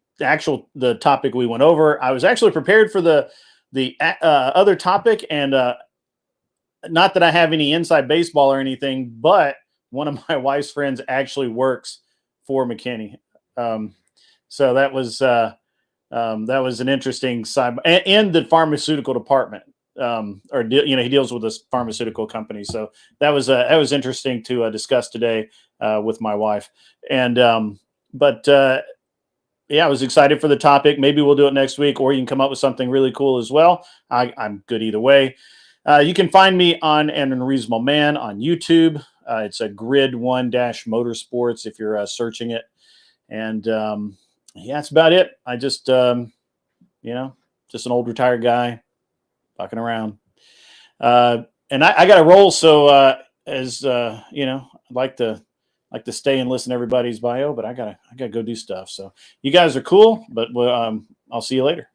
topic we went over. I was actually prepared for the other topic, and not that I have any inside baseball or anything, but one of my wife's friends actually works for McKinney. So that was an interesting side, and the pharmaceutical department, he deals with this pharmaceutical company. So that was interesting to discuss today with my wife. And yeah, I was excited for the topic. Maybe we'll do it next week, or you can come up with something really cool as well. I'm good either way. You can find me on An Unreasonable Man on YouTube. It's a Grid 1 Motorsports if you're searching it. And yeah, that's about it. I just, just an old retired guy fucking around. And I got to roll. So I'd like to stay and listen to everybody's bio, but I gotta go do stuff. So you guys are cool, but I'll see you later.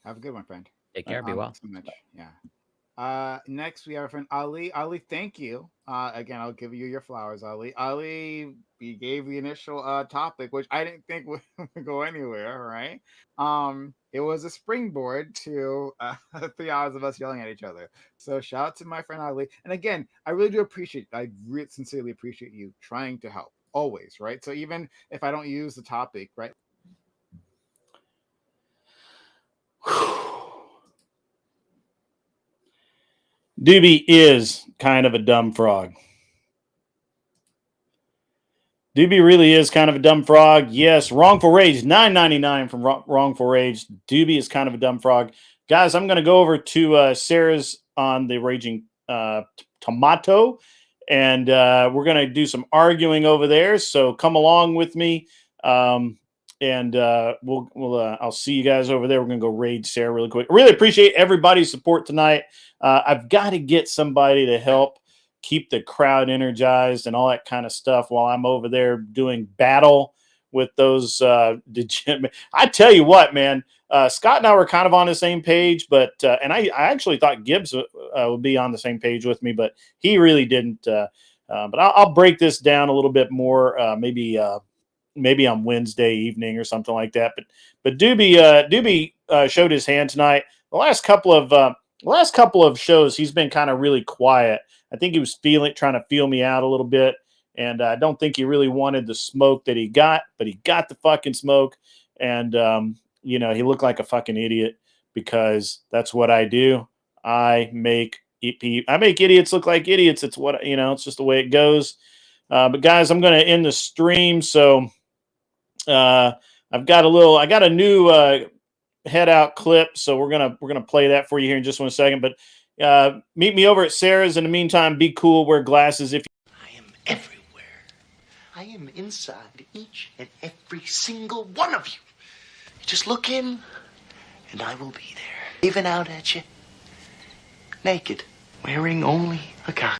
Have a good one, friend. Take care. Be well. So much. Yeah. Next we have our friend Ali. Ali, thank you. Again, I'll give you your flowers, Ali. Ali, we gave the initial topic, which I didn't think would go anywhere, right? It was a springboard to 3 hours of us yelling at each other. So shout out to my friend Ali. And again, I really do sincerely appreciate you trying to help always, right? So even if I don't use the topic, right? Doobie is kind of a dumb frog. Doobie really is kind of a dumb frog. Yes, Wrongful Rage, $9.99 from Wrongful Rage. Doobie is kind of a dumb frog. Guys, I'm going to go over to Sarah's on the Raging Tomato, and we're going to do some arguing over there. So come along with me, and I'll see you guys over there. We're going to go raid Sarah really quick. I really appreciate everybody's support tonight. I've got to get somebody to help keep the crowd energized and all that kind of stuff while I'm over there doing battle with those degenerate. I tell you what, man, Scott and I were kind of on the same page, but and I actually thought Gibbs would be on the same page with me, but he really didn't. But I'll break this down a little bit more, maybe on Wednesday evening or something like that. But Doobie showed his hand tonight. The last couple of shows, he's been kind of really quiet. I think he was trying to feel me out a little bit. And I don't think he really wanted the smoke that he got, but he got the fucking smoke. And, he looked like a fucking idiot because that's what I do. I make idiots look like idiots. It's what, it's just the way it goes. But guys, I'm going to end the stream. So I got a new head out clip. So we're going to play that for you here in just 1 second. But meet me over at Sarah's. In the meantime, be cool, wear glasses if you. I am everywhere. I am inside each and every single one of you. You just look in, and I will be there. Waving out at you. Naked. Wearing only a cock.